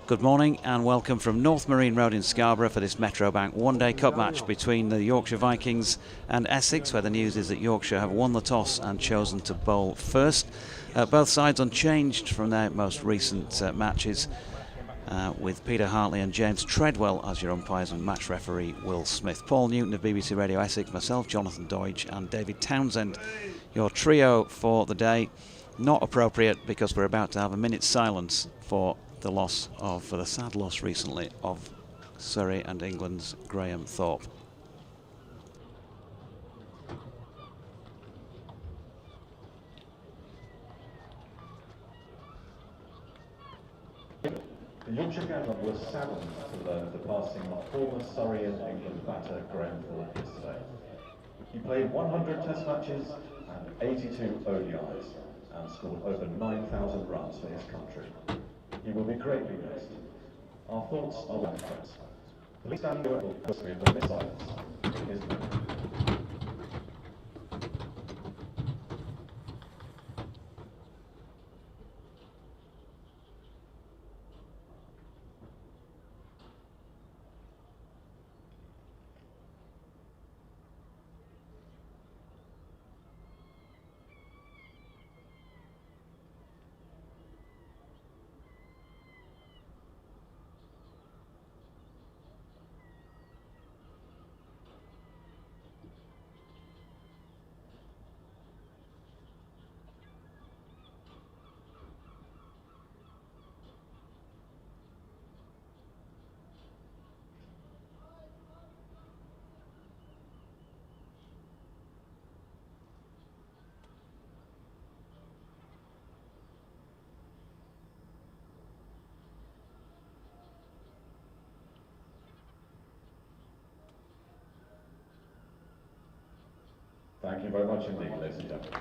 Good morning and welcome from North Marine Road in Scarborough for this Metrobank one-day cup match between the Yorkshire Vikings and Essex, where the news is that Yorkshire have won the toss and chosen to bowl first. Both sides unchanged from their most recent matches, with Peter Hartley and James Treadwell as your umpires and match referee Will Smith. Paul Newton of BBC Radio Essex, myself, Jonathan Deutsch and David Townsend, your trio for the day. Not appropriate because we're about to have a minute's silence for the sad loss recently of Surrey and England's Graham Thorpe. The Yorkshire gathered was saddened to learn of the passing of former Surrey and England batter Graham Thorpe yesterday. He played 100 Test matches and 82 ODIs and scored over 9,000 runs for his country. He will be greatly missed. Our thoughts are with friends. Please stand by for the silence. His name. Thank you very much indeed, ladies and gentlemen.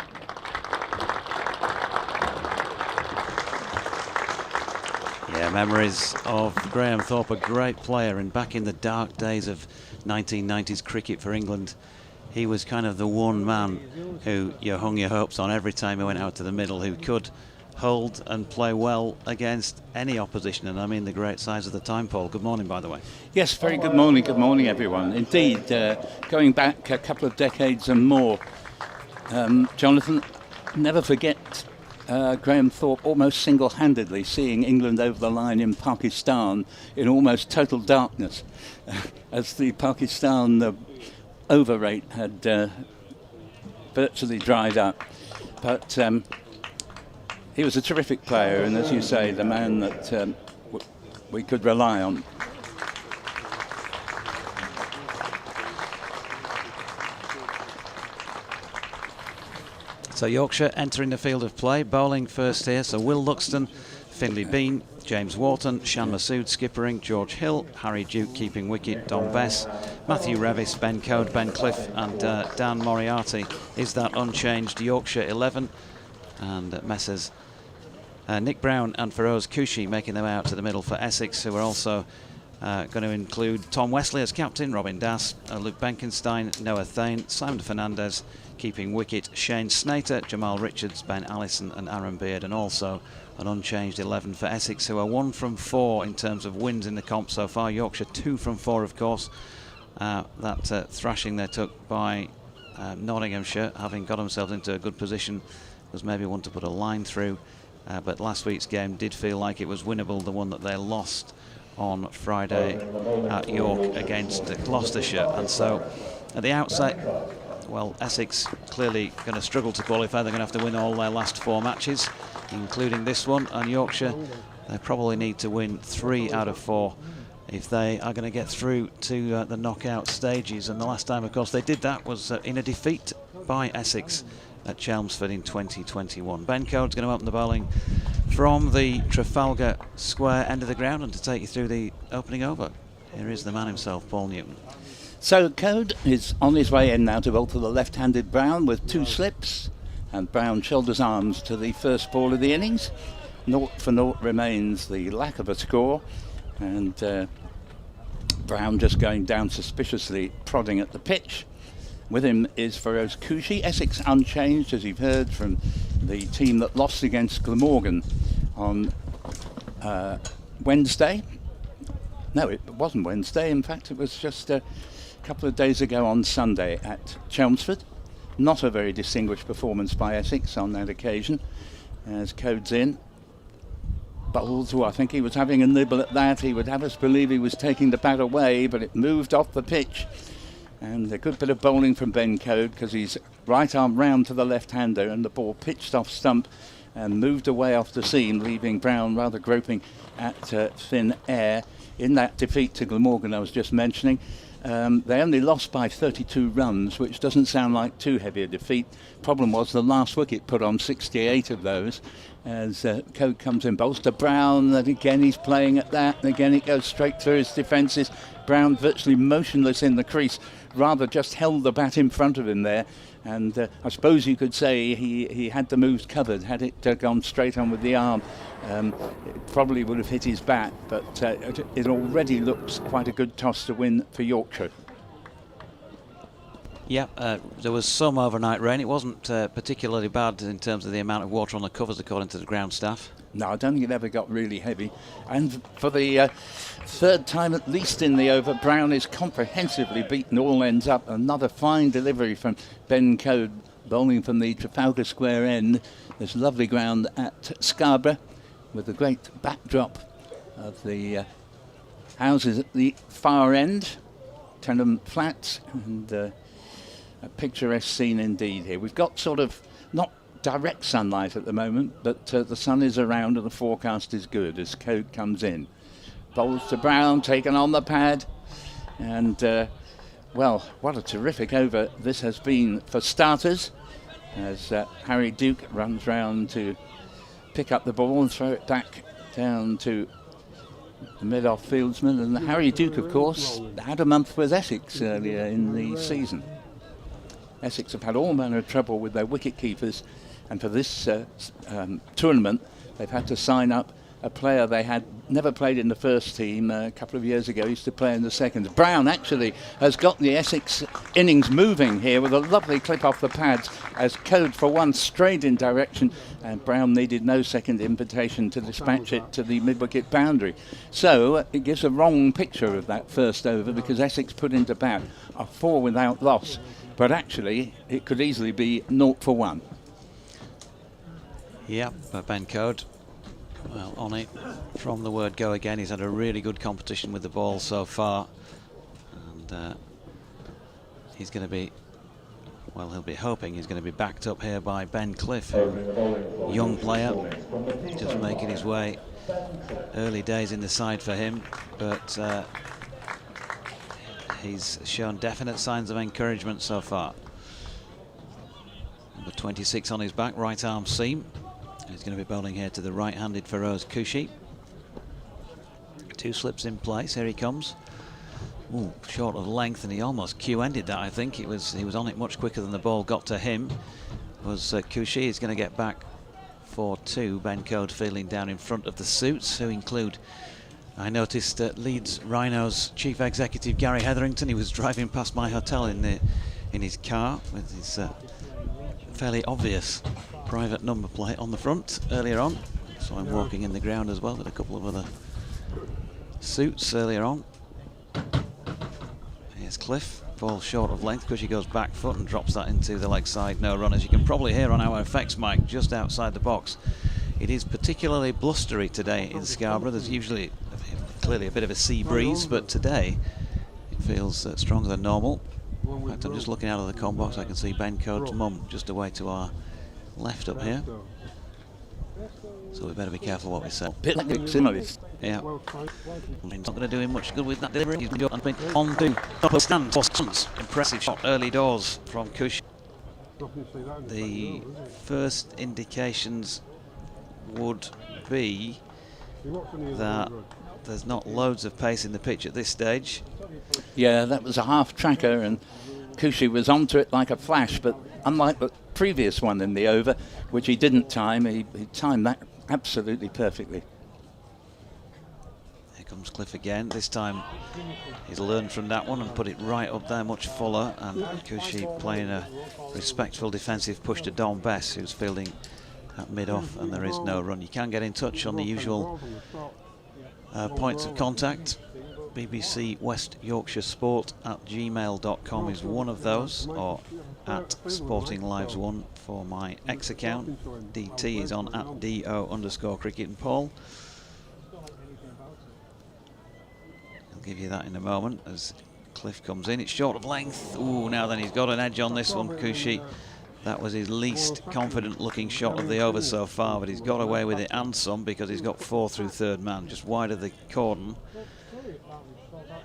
Yeah, memories of Graham Thorpe, a great player, and back in the dark days of 1990s cricket for England, he was kind of the one man who you hung your hopes on every time he went out to the middle, who could hold and play well against any opposition, and I mean the great size of the time. Paul, good morning, by the way. Yes, very good morning everyone. Indeed, going back a couple of decades and more, Jonathan, never forget Graham Thorpe almost single-handedly seeing England over the line in Pakistan in almost total darkness, as the Pakistan over rate had virtually dried up. But he was a terrific player, and as you say, the man that we could rely on. So Yorkshire entering the field of play, bowling first here. So Will Luxton, Finlay Bean, James Wharton, Shan Masood skippering, George Hill, Harry Duke keeping wicket, Don Bess, Matthew Revis, Ben Coad, Ben Cliff and Dan Moriarty is that unchanged Yorkshire 11. And Messrs Nick Brown and Feroz Kushi making their way out to the middle for Essex, who are also going to include Tom Wesley as captain, Robin Das, Luke Benkenstein, Noah Thane, Simon Fernandez keeping wicket, Shane Snater, Jamal Richards, Ben Allison and Aaron Beard, and also an unchanged 11 for Essex, who are 1 from 4 in terms of wins in the comp so far. Yorkshire 2 from 4, of course. That thrashing they took by Nottinghamshire, having got themselves into a good position, was maybe one to put a line through. But last week's game did feel like it was winnable, the one that they lost on Friday at York against Gloucestershire. And so at the outset, well, Essex clearly going to struggle to qualify. They're going to have to win all their last 4 matches, including this one. And Yorkshire, they probably need to win 3 out of 4 if they are going to get through to the knockout stages. And the last time, of course, they did that was in a defeat by Essex at Chelmsford in 2021. Ben Coade's going to open the bowling from the Trafalgar Square end of the ground, and to take you through the opening over, here is the man himself, Paul Newton. So Coade is on his way in now to bowl for the left-handed Brown with 2 slips, and Brown shoulders arms to the first ball of the innings. 0 for 0 remains the lack of a score, and Brown just going down suspiciously, prodding at the pitch. With him is Feroz Kushi. Essex unchanged, as you've heard from the team that lost against Glamorgan on Wednesday. No, it wasn't Wednesday. In fact, it was just a couple of days ago on Sunday at Chelmsford. Not a very distinguished performance by Essex on that occasion, as Code's in. Bowles, who I think he was having a nibble at that. He would have us believe he was taking the bat away, but it moved off the pitch. And a good bit of bowling from Ben Code, because he's right arm round to the left-hander, and the ball pitched off stump and moved away off the seam, leaving Brown rather groping at thin air in that defeat to Glamorgan I was just mentioning. They only lost by 32 runs, which doesn't sound like too heavy a defeat. Problem was the last wicket put on 68 of those, as Code comes in, bowls to Brown, and again he's playing at that, and again it goes straight through his defences. Brown virtually motionless in the crease, rather just held the bat in front of him there, and I suppose you could say he had the moves covered. Had it gone straight on with the arm, it probably would have hit his bat, but it already looks quite a good toss to win for Yorkshire. Yeah, there was some overnight rain. It wasn't particularly bad in terms of the amount of water on the covers, according to the ground staff. No, I don't think it ever got really heavy. And for the third time at least in the over, Brown is comprehensively beaten all ends up. Another fine delivery from Ben Code, bowling from the Trafalgar Square end. There's lovely ground at Scarborough, with a great backdrop of the houses at the far end, Tenham Flats, and a picturesque scene indeed here. We've got sort of not direct sunlight at the moment, but the sun is around and the forecast is good as Code comes in. Bowls to Brown, taken on the pad, and well, what a terrific over this has been for starters, as Harry Duke runs round to pick up the ball and throw it back down to the mid-off fieldsman. And Harry Duke, of course, had a month with Essex earlier in the season. Essex have had all manner of trouble with their wicket keepers, and for this tournament they've had to sign up a player they had never played in the first team a couple of years ago. He used to play in the second. Brown actually has got the Essex innings moving here with a lovely clip off the pads, as Code for one strayed in direction, and Brown needed no second invitation to dispatch it to the mid-wicket boundary. So it gives a wrong picture of that first over, because Essex put into bat a 4 without loss, but actually it could easily be 0 for 1. Yeah, but Ben Code, well, on it from the word go again. He's had a really good competition with the ball so far, and he's going to be, well, he'll be hoping he's going to be backed up here by Ben Cliff, a young player, just making his way. Early days in the side for him, but he's shown definite signs of encouragement so far. Number 26 on his back, right arm seam. He's going to be bowling here to the right-handed Feroz Kushi. 2 slips in place. Here he comes. Ooh, short of length, and he almost Q-ended that. I think he was on it much quicker than the ball got to him. Was Kushi. He's going to get back for 2. Ben Code feeling down in front of the suits, who include, I noticed, Leeds Rhinos chief executive Gary Hetherington. He was driving past my hotel in his car with his fairly obvious private number plate on the front earlier on. So I'm walking in the ground as well with a couple of other suits earlier on. Here's Cliff, ball short of length because he goes back foot and drops that into the leg side, no run. As you can probably hear on our effects mic just outside the box, it is particularly blustery today in Scarborough. There's usually clearly a bit of a sea breeze, but today it feels stronger than normal. In fact, I'm just looking out of the comm box. I can see Ben Code's mum just away to our left up here, so we better be careful what we say. Yeah, he's not going to do him much good with that delivery. He's been on to upper stand. Impressive shot early doors from Kush. The first indications would be that there's not loads of pace in the pitch at this stage. Yeah, that was a half tracker, and Kushi was onto it like a flash, but unlike the previous one in the over, which he didn't time, he timed that absolutely perfectly. Here comes Cliff again. This time he's learned from that one and put it right up there much fuller, and Kushi playing a respectful defensive push to Don Bess, who's fielding at mid-off, and there is no run. You can get in touch on the usual Points of contact, BBC West Yorkshire Sport at gmail.com is one of those, or at Sporting Lives 1 for my X account. DT is on at DO_cricket and Paul. I'll give you that in a moment as Cliff comes in. It's short of length. Ooh, now then he's got an edge on this one, Kushi. That was his least confident looking shot of the over so far, but he's got away with it and some, because he's got 4 through third man, just wide of the cordon.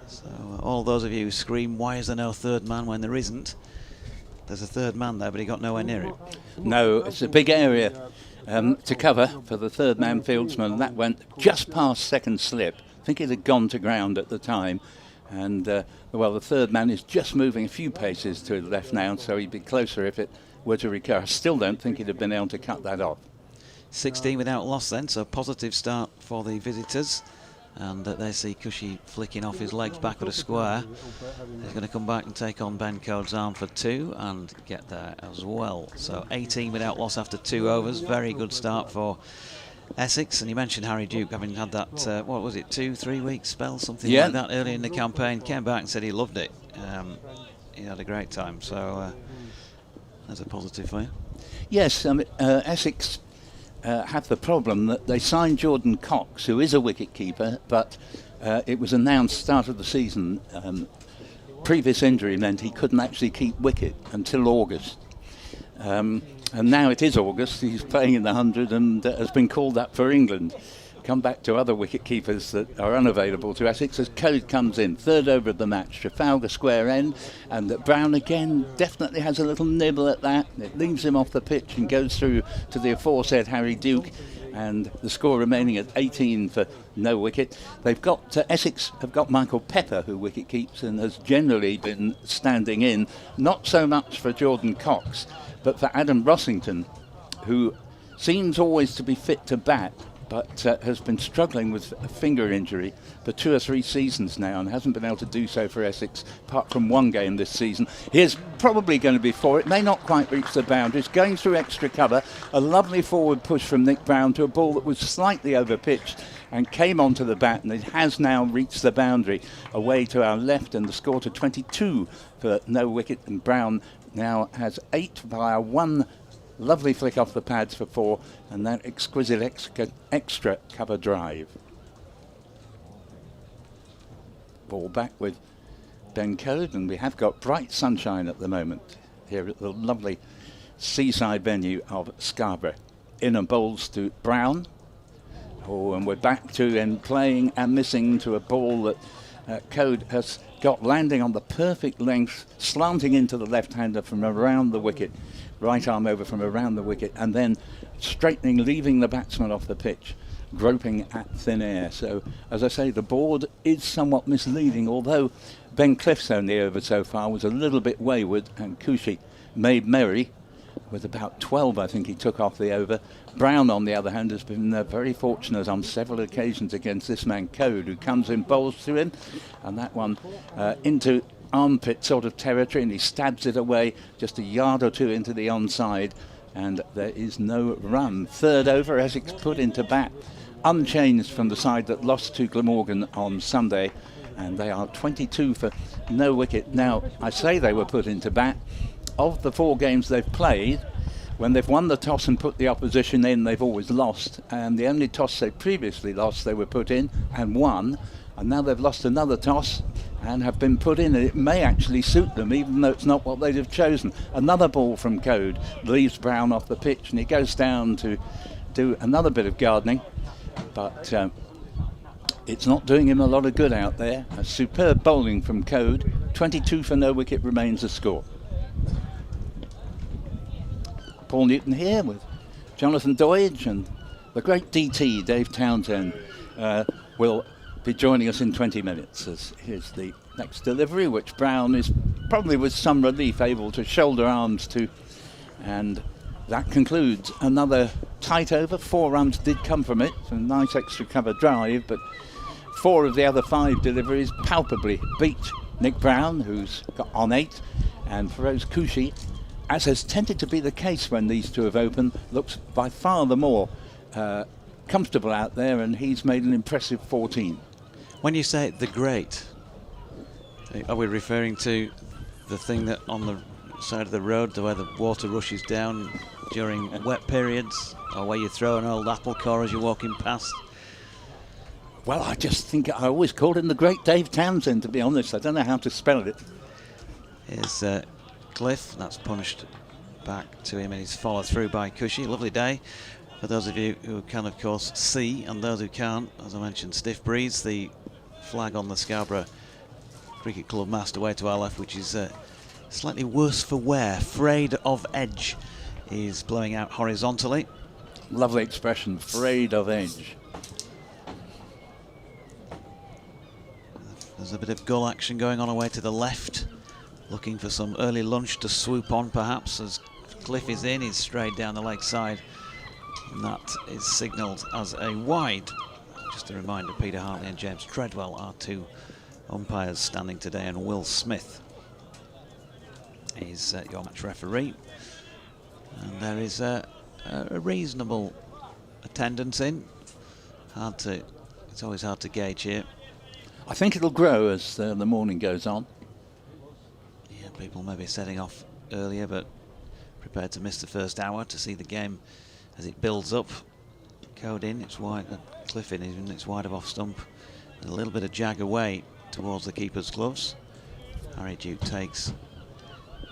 So all those of you who scream, why is there no third man when there isn't? There's a third man there, but he got nowhere near it. No, it's a big area to cover for the third man fieldsman. That went just past second slip. I think it had gone to ground at the time. And, well, the third man is just moving a few paces to the left now, so he'd be closer if it were to recur. I still don't think he'd have been able to cut that off. 16 without loss then, so positive start for the visitors. And they see Cushy flicking off his legs back at a square. He's going to come back and take on Ben Code's arm for 2 and get there as well. So 18 without loss after 2 overs. Very good start for Essex. And you mentioned Harry Duke having had that, what was it, 2-3 week spell, something like that early in the campaign. Came back and said he loved it. He had a great time. So that's a positive for you. Yes, Essex have the problem that they signed Jordan Cox, who is a wicket-keeper, but it was announced start of the season, previous injury meant he couldn't actually keep wicket until August. And now it is August, he's playing in the 100 and has been called up for England. Come back to other wicket-keepers that are unavailable to Essex as Code comes in, third over of the match, Trafalgar Square end, and that Brown again definitely has a little nibble at that. It leaves him off the pitch and goes through to the aforesaid Harry Duke, and the score remaining at 18 for no wicket. They've got Essex have got Michael Pepper, who wicket keeps and has generally been standing in, not so much for Jordan Cox, but for Adam Rossington, who seems always to be fit to bat, but has been struggling with a finger injury for 2 or 3 seasons now and hasn't been able to do so for Essex, apart from one game this season. Here's probably going to be 4. It may not quite reach the boundaries. Going through extra cover, a lovely forward push from Nick Brown to a ball that was slightly over-pitched and came onto the bat, and it has now reached the boundary away to our left, and the score to 22 for no wicket, and Brown now has 8 via 1 lovely flick off the pads for 4, and that exquisite extra cover drive. Ball back with Ben Code, and we have got bright sunshine at the moment here at the lovely seaside venue of Scarborough. In and bowls to Brown. Oh, and we're back to and playing and missing to a ball that Code has got landing on the perfect length, slanting into the left-hander from around the wicket. Right arm over from around the wicket, and then straightening, leaving the batsman off the pitch, groping at thin air. So, as I say, the board is somewhat misleading, although Ben Cliff's only over so far was a little bit wayward, and Cushy made merry with about 12, I think he took off the over. Brown, on the other hand, has been very fortunate on several occasions against this man Code, who comes in, bowls to him, and that one into armpit sort of territory, and he stabs it away just a yard or 2 into the onside, and there is no run. Third over, Essex put into bat, unchanged from the side that lost to Glamorgan on Sunday, and they are 22 for no wicket. Now, I say they were put into bat. Of the 4 games they've played, when they've won the toss and put the opposition in, they've always lost, and the only toss they previously lost, they were put in and won, and now they've lost another toss and have been put in, and it may actually suit them, even though it's not what they'd have chosen. Another ball from Code leaves Brown off the pitch, and he goes down to do another bit of gardening, but it's not doing him a lot of good out there. A superb bowling from Code. 22 for no wicket remains the score. Paul Newton here with Jonathan Doidge, and the great DT, Dave Townsend, will be joining us in 20 minutes. As here's the next delivery, which Brown is probably with some relief able to shoulder arms to, and that concludes another tight over. 4 runs did come from it, a nice extra cover drive, but 4 of the other 5 deliveries palpably beat Nick Brown, who's got on 8, and Feroz Cushy, as has tended to be the case when these two have opened, looks by far the more comfortable out there, and he's made an impressive 14. When you say the great, are we referring to the thing that on the side of the road where the water rushes down during wet periods, or where you throw an old apple core as you're walking past? Well, I just think I always called him the great Dave Townsend, to be honest. I don't know how to spell it. Here's Cliff, that's punished back to him, and he's followed through by Cushy. Lovely day for those of you who can, of course, see, and those who can't. As I mentioned, stiff breeze, the flag on the Scarborough Cricket Club mast away to our left, which is slightly worse for wear. Frayed of edge is blowing out horizontally. Lovely expression, frayed of edge. There's a bit of gull action going on away to the left, looking for some early lunch to swoop on perhaps. As Cliff is in, he's strayed down the leg side, and that is signalled as a wide. Just a reminder, Peter Hartley and James Treadwell are two umpires standing today, and Will Smith is your match referee. And there is a reasonable attendance in. It's always hard to gauge here. I think it'll grow as the morning goes on. Yeah, people may be setting off earlier, but prepared to miss the first hour to see the game as it builds up. Code in, it's wide, Cliff in, it's wide of off stump. And a little bit of jag away towards the keeper's gloves. Harry Duke takes,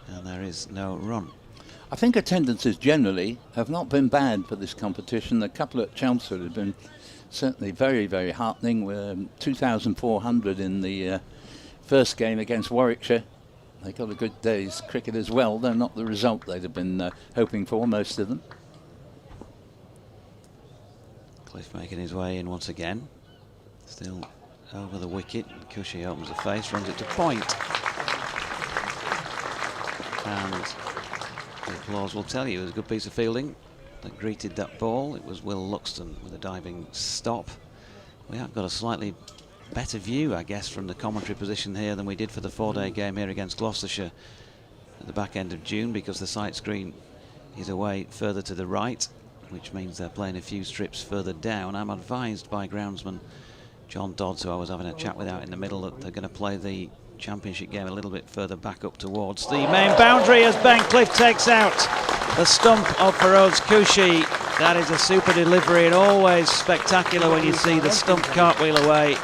and there is no run. I think attendances generally have not been bad for this competition. A couple at Chelmsford have been certainly very, very heartening. We're 2,400 in the first game against Warwickshire. They got a good day's cricket as well, though not the result they'd have been hoping for, most of them. Cliff making his way in once again. Still over the wicket. Cushy opens the face, runs it to point. And the applause will tell you it was a good piece of fielding that greeted that ball. It was Will Luxton with a diving stop. We have got a slightly better view, I guess, from the commentary position here than we did for the 4-day game here against Gloucestershire at the back end of June, because the sight screen is away further to the right, which means they're playing a few strips further down. I'm advised by groundsman John Dodds, who I was having a chat with out in the middle, that they're going to play the championship game a little bit further back up towards the main boundary as Ben Cliff takes out the stump of Feroz Cushy. That is a super delivery, and always spectacular when you see the stump cartwheel away.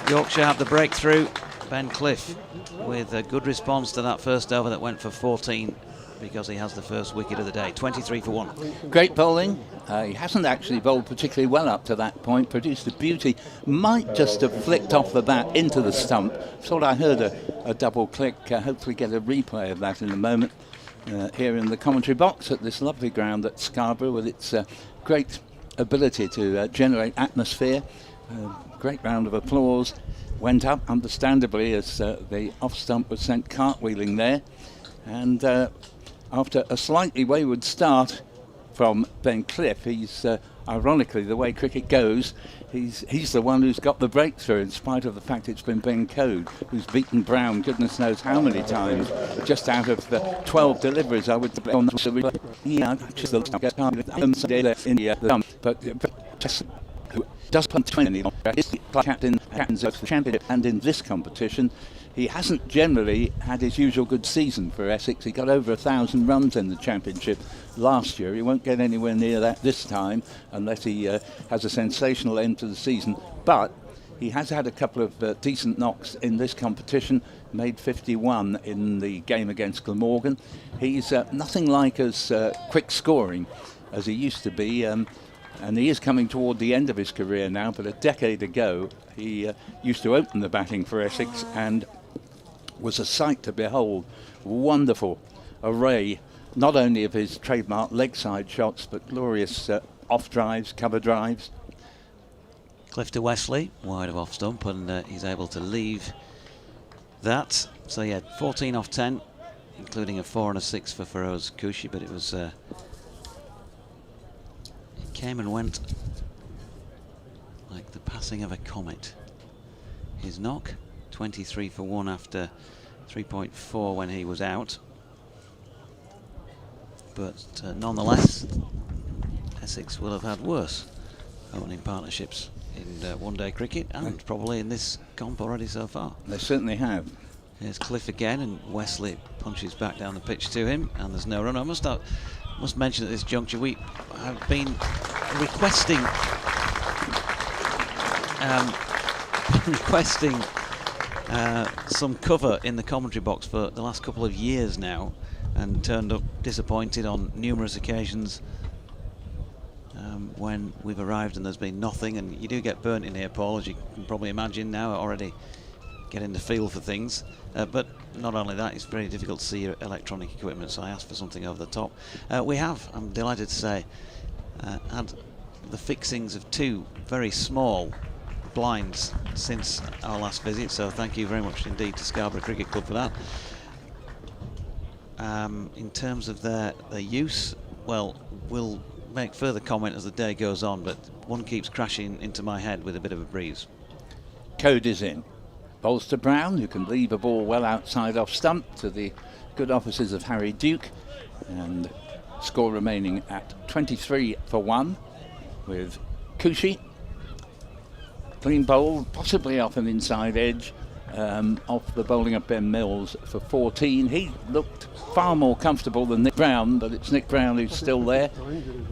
Yorkshire have the breakthrough. Ben Cliff with a good response to that first over that went for 14, because he has the first wicket of the day. 23 for 1. Great bowling. He hasn't actually bowled particularly well up to that point. Produced a beauty. Might just have flicked off the bat into the stump. Thought I heard a double click. Hopefully get a replay of that in a moment. Here in the commentary box at this lovely ground at Scarborough, with its great ability to generate atmosphere. Great round of applause went up, understandably, as the off stump was sent cartwheeling there. And after a slightly wayward start from Ben Cliff, he's ironically, the way cricket goes, he's the one who's got the breakthrough, in spite of the fact it's been Ben Code who's beaten Brown goodness knows how many times. Just out of the 12 deliveries, I would play on the but just does put 20 on captain of the championship, and in this competition he hasn't generally had his usual good season for Essex. He got over 1,000 runs in the championship last year. He won't get anywhere near that this time unless he has a sensational end to the season, but he has had a couple of decent knocks in this competition. Made 51 in the game against Glamorgan. He's nothing like as quick scoring as he used to be, and he is coming toward the end of his career now, but a decade ago he used to open the batting for Essex and was a sight to behold. Wonderful array, not only of his trademark leg side shots, but glorious off drives, cover drives. Cliff to Wesley, wide of off stump, and he's able to leave that. So yeah, 14 off 10, including a 4 and a 6 for Feroz Cushy, but it was it came and went like the passing of a comet. His knock, 23 for 1 after 3.4 when he was out, but nonetheless Essex will have had worse opening partnerships in one-day cricket and probably in this comp already so far. They certainly have. Here's Cliff again, and Wesley punches back down the pitch to him, and there's no run. I must mention at this juncture we have been requesting some cover in the commentary box for the last couple of years now, and turned up disappointed on numerous occasions when we've arrived and there's been nothing. And you do get burnt in here, Paul, as you can probably imagine now, already getting the feel for things. But not only that, it's very difficult to see your electronic equipment, so I asked for something over the top. We have, I'm delighted to say, had the fixings of 2 very small blinds since our last visit, so thank you very much indeed to Scarborough Cricket Club for that. In terms of their use, well, we'll make further comment as the day goes on, but one keeps crashing into my head with a bit of a breeze. Code is in. Bowls to Brown, who can leave a ball well outside off stump to the good offices of Harry Duke, and score remaining at 23 for 1 with Cushy. Clean bowl, possibly off an inside edge, off the bowling of Ben Mills for 14. He looked far more comfortable than Nick Brown, but it's Nick Brown who's still there.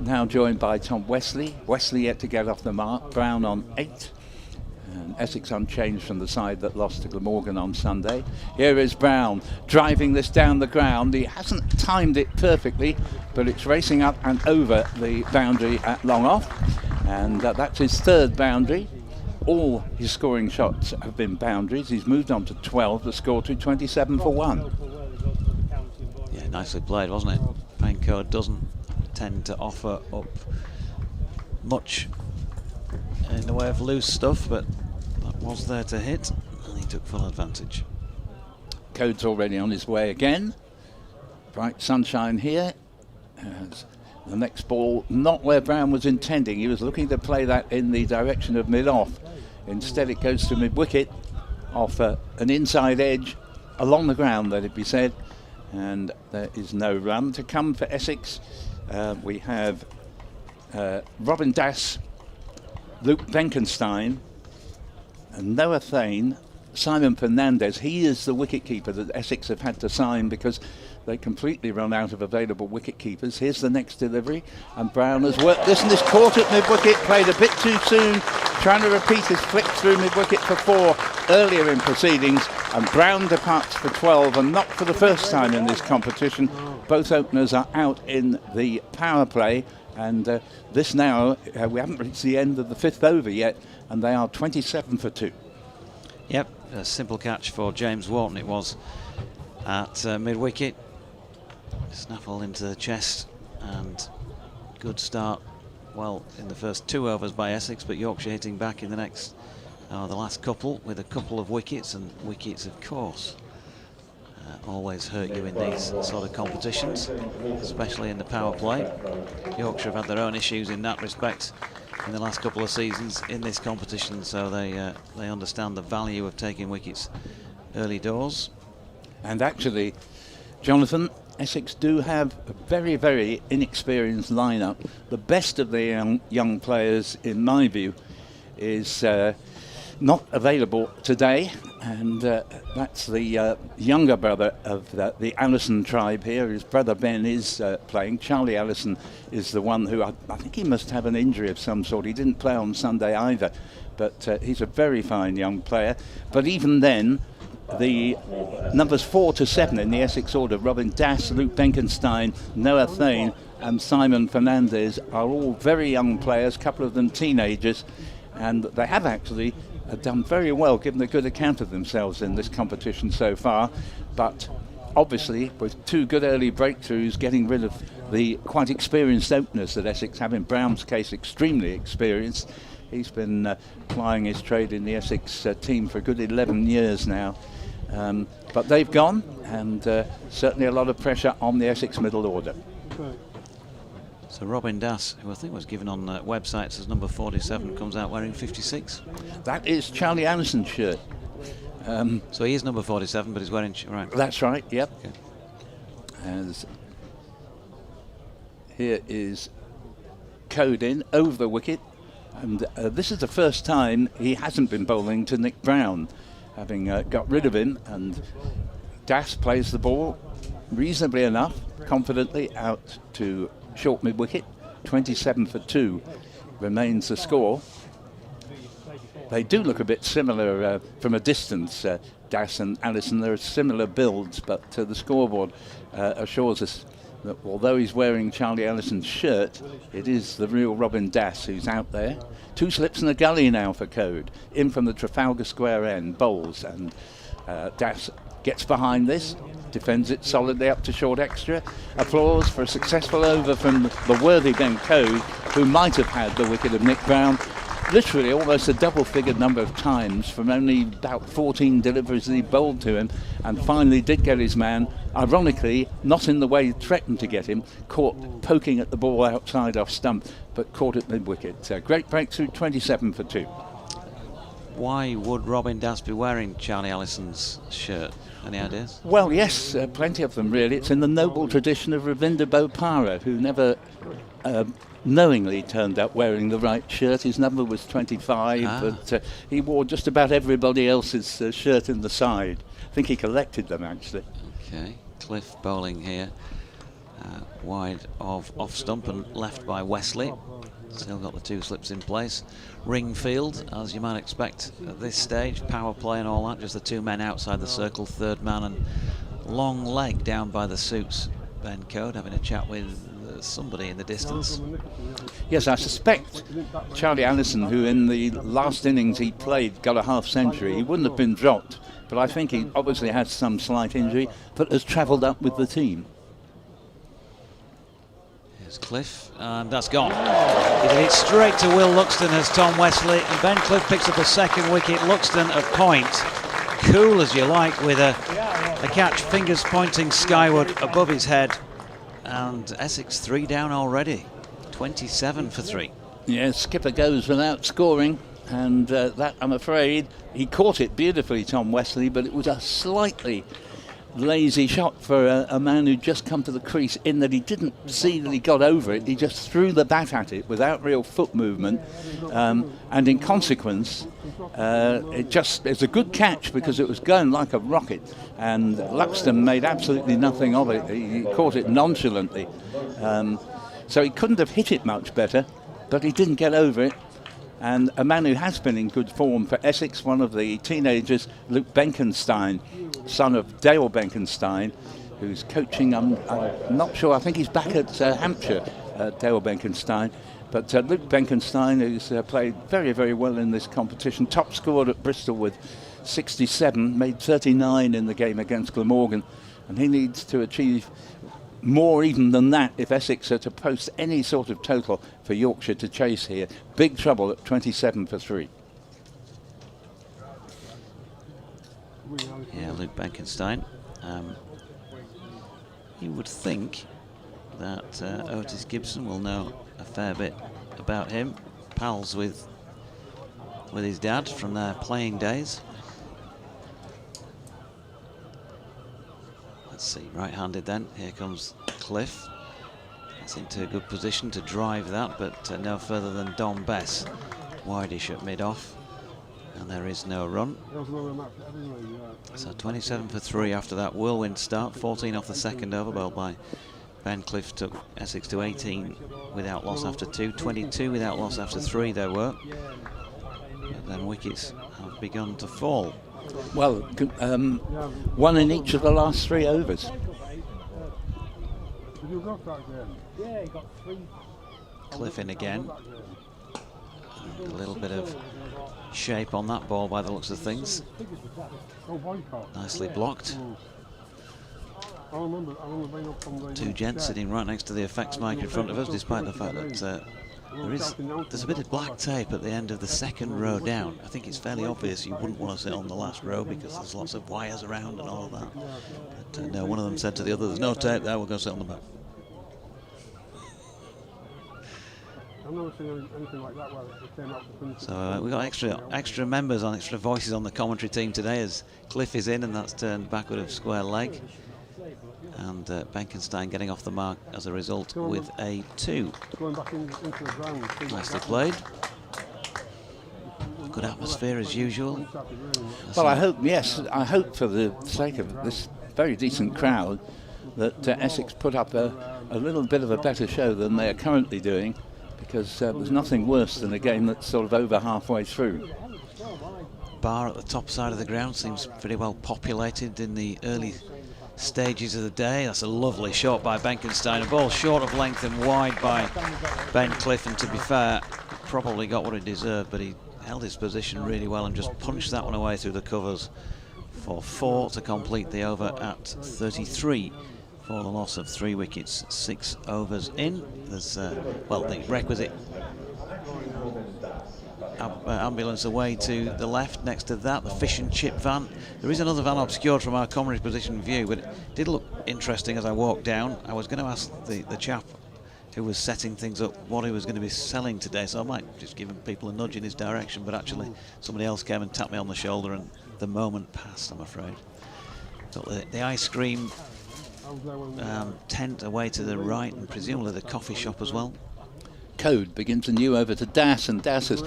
Now joined by Tom Wesley. Wesley yet to get off the mark. Brown on 8. And Essex unchanged from the side that lost to Glamorgan on Sunday. Here is Brown driving this down the ground. He hasn't timed it perfectly, but it's racing up and over the boundary at long off. And that's his 3rd boundary. All his scoring shots have been boundaries. He's moved on to 12, the score to 27 for 1. Yeah, nicely played, wasn't it? Paincode doesn't tend to offer up much in the way of loose stuff, but that was there to hit, and he took full advantage. Code's already on his way again. Bright sunshine here. As the next ball, not where Brown was intending. He was looking to play that in the direction of mid-off. Instead it goes to mid-wicket off an inside edge along the ground, let it be said, and there is no run to come for Essex. We have Robin Dass, Luke Benkenstein and Noah Thane, Simon Fernandez. He is the wicket-keeper that Essex have had to sign because they completely run out of available wicket-keepers. Here's the next delivery, and Brown has worked this, and this caught at mid-wicket, played a bit too soon, trying to repeat his flick through mid-wicket for 4 earlier in proceedings, and Brown departs for 12, and not for the first time in this competition. Both openers are out in the power play, and this now, we haven't reached the end of the 5th over yet, and they are 27 for 2. Yep, a simple catch for James Wharton it was at mid-wicket. Snaffle into the chest, and good start, well, in the first 2 overs by Essex, but Yorkshire hitting back in the last couple with a couple of wickets, and wickets, of course, always hurt you in these sort of competitions, especially in the power play. Yorkshire have had their own issues in that respect in the last couple of seasons in this competition, so they understand the value of taking wickets early doors. And actually, Jonathan, Essex do have a very, very inexperienced lineup. The best of the young players, in my view, is not available today, and that's the younger brother of the Allison tribe here. His brother Ben is playing. Charlie Allison is the one who I think he must have an injury of some sort. He didn't play on Sunday either, but he's a very fine young player. But even then, the numbers 4 to 7 in the Essex order, Robin Dass, Luke Benkenstein, Noah Thane and Simon Fernandez, are all very young players, a couple of them teenagers, and they have actually done very well, given a good account of themselves in this competition so far. But obviously, with 2 good early breakthroughs, getting rid of the quite experienced openers that Essex have, in Brown's case extremely experienced. He's been plying his trade in the Essex team for a good 11 years now. But they've gone, and certainly a lot of pressure on the Essex middle order. So Robin Dass, who I think was given on websites as number 47, comes out wearing 56. That is Charlie Anderson's shirt. So he is number 47, but he's wearing... right. That's right, yep. Okay. As here is Code in over the wicket. And this is the first time he hasn't been bowling to Nick Brown, having got rid of him. And Das plays the ball reasonably enough, confidently out to short mid-wicket. 27 for 2 remains the score. They do look a bit similar from a distance, Das and Allison. There are similar builds, but the scoreboard assures us that although he's wearing Charlie Allison's shirt, it is the real Robin Das who's out there. 2 slips and a gully now for Code. In from the Trafalgar Square end, bowls, and Das gets behind this, defends it solidly up to short extra. Applause for a successful over from the worthy Ben Code, who might have had the wicket of Nick Brown. Literally almost a double-figured number of times from only about 14 deliveries that he bowled to him, and finally did get his man, ironically not in the way he threatened to get him, caught poking at the ball outside off stump, but caught at mid-wicket. Great breakthrough, 27 for 2. Why would Robin Das be wearing Charlie Allison's shirt? Any ideas? Well, yes, plenty of them really. It's in the noble tradition of Ravinder Bopara, who never knowingly turned up wearing the right shirt. His number was 25, but he wore just about everybody else's shirt in the side. I think he collected them, actually. Okay, Cliff bowling here, wide of off stump and left by Wesley. Still got the 2 slips in place. Ring field, as you might expect at this stage, power play and all that, just the 2 men outside the circle, third man, and long leg down by the suits. Ben Code having a chat with somebody in the distance. Yes, I suspect Charlie Allison, who in the last innings he played got a half century, he wouldn't have been dropped, but I think he obviously has some slight injury, but has travelled up with the team. Here's Cliff, and that's gone. He did it straight to Will Luxton as Tom Wesley, and Ben Cliff picks up a 2nd wicket. Luxton at point, cool as you like, with a catch, fingers pointing skyward above his head. And Essex 3 down already, 27 for 3. Yes, skipper goes without scoring, and that, I'm afraid, he caught it beautifully, Tom Wesley, but it was a slightly lazy shot for a man who'd just come to the crease, in that he didn't see that he got over it. He just threw the bat at it without real foot movement, and in consequence it's a good catch because it was going like a rocket, and Luxton made absolutely nothing of it. He caught it nonchalantly, so he couldn't have hit it much better, but he didn't get over it. And a man who has been in good form for Essex, one of the teenagers, Luke Benkenstein, son of Dale Benkenstein, who's coaching, I'm not sure, I think he's back at Hampshire, Dale Benkenstein. But Luke Benkenstein, who's played very, very well in this competition, top scored at Bristol with 67, made 39 in the game against Glamorgan, and he needs to achieve more even than that if Essex are to post any sort of total for Yorkshire to chase here. Big trouble at 27 for 3. Yeah, Luke Benkenstein. You would think that Otis Gibson will know a fair bit about him. Pals with his dad from their playing days. Let's see, right-handed then. Here comes Cliff. That's into a good position to drive that, but no further than Dom Bess. Wideish at mid-off, and there is no run. So 27 for 3 after that whirlwind start. 14 off the 2nd over, bowled by Ben Cliff, took Essex to 18 without loss after 2. 22 without loss after 3 there were. But then wickets have begun to fall. Well, one in each of the last 3 overs. Cliff in again. And a little bit of shape on that ball by the looks of things. Nicely blocked. 2 gents sitting right next to the effects mic in front of us, despite the fact that there's a bit of black tape at the end of the 2nd row down. I think it's fairly obvious you wouldn't want to sit on the last row because there's lots of wires around and all of that. But no, one of them said to the other, "There's no tape there, we'll go sit on the back." I've never seen anything like that where it came out to finish. So we've got extra members on, extra voices on the commentary team today as Cliff is in, and that's turned backward of square leg. And Benkenstein getting off the mark as a result with a 2. Going back into the ground. Nicely played. Good atmosphere as usual. Well, I hope, yes, I hope for the sake of this very decent crowd that Essex put up a little bit of a better show than they are currently doing, because there's nothing worse than a game that's sort of over halfway through. Bar at the top side of the ground seems pretty well populated in the early stages of the day. That's a lovely shot by Benkenstein. A ball short of length and wide by Ben Cliff, and to be fair, probably got what it deserved, but he held his position really well and just punched that one away through the covers for 4 to complete the over at 33 for the loss of 3 wickets, 6 overs in. There's well, the requisite ambulance away to the left. Next to that, the fish and chip van. There is another van obscured from our commentary position view, but it did look interesting as I walked down. I was going to ask the chap who was setting things up what he was going to be selling today, so I might just give people a nudge in his direction, but actually somebody else came and tapped me on the shoulder and the moment passed, I'm afraid. Got the ice cream tent away to the right, and presumably the coffee shop as well. Code begins a new over to Das, and Das has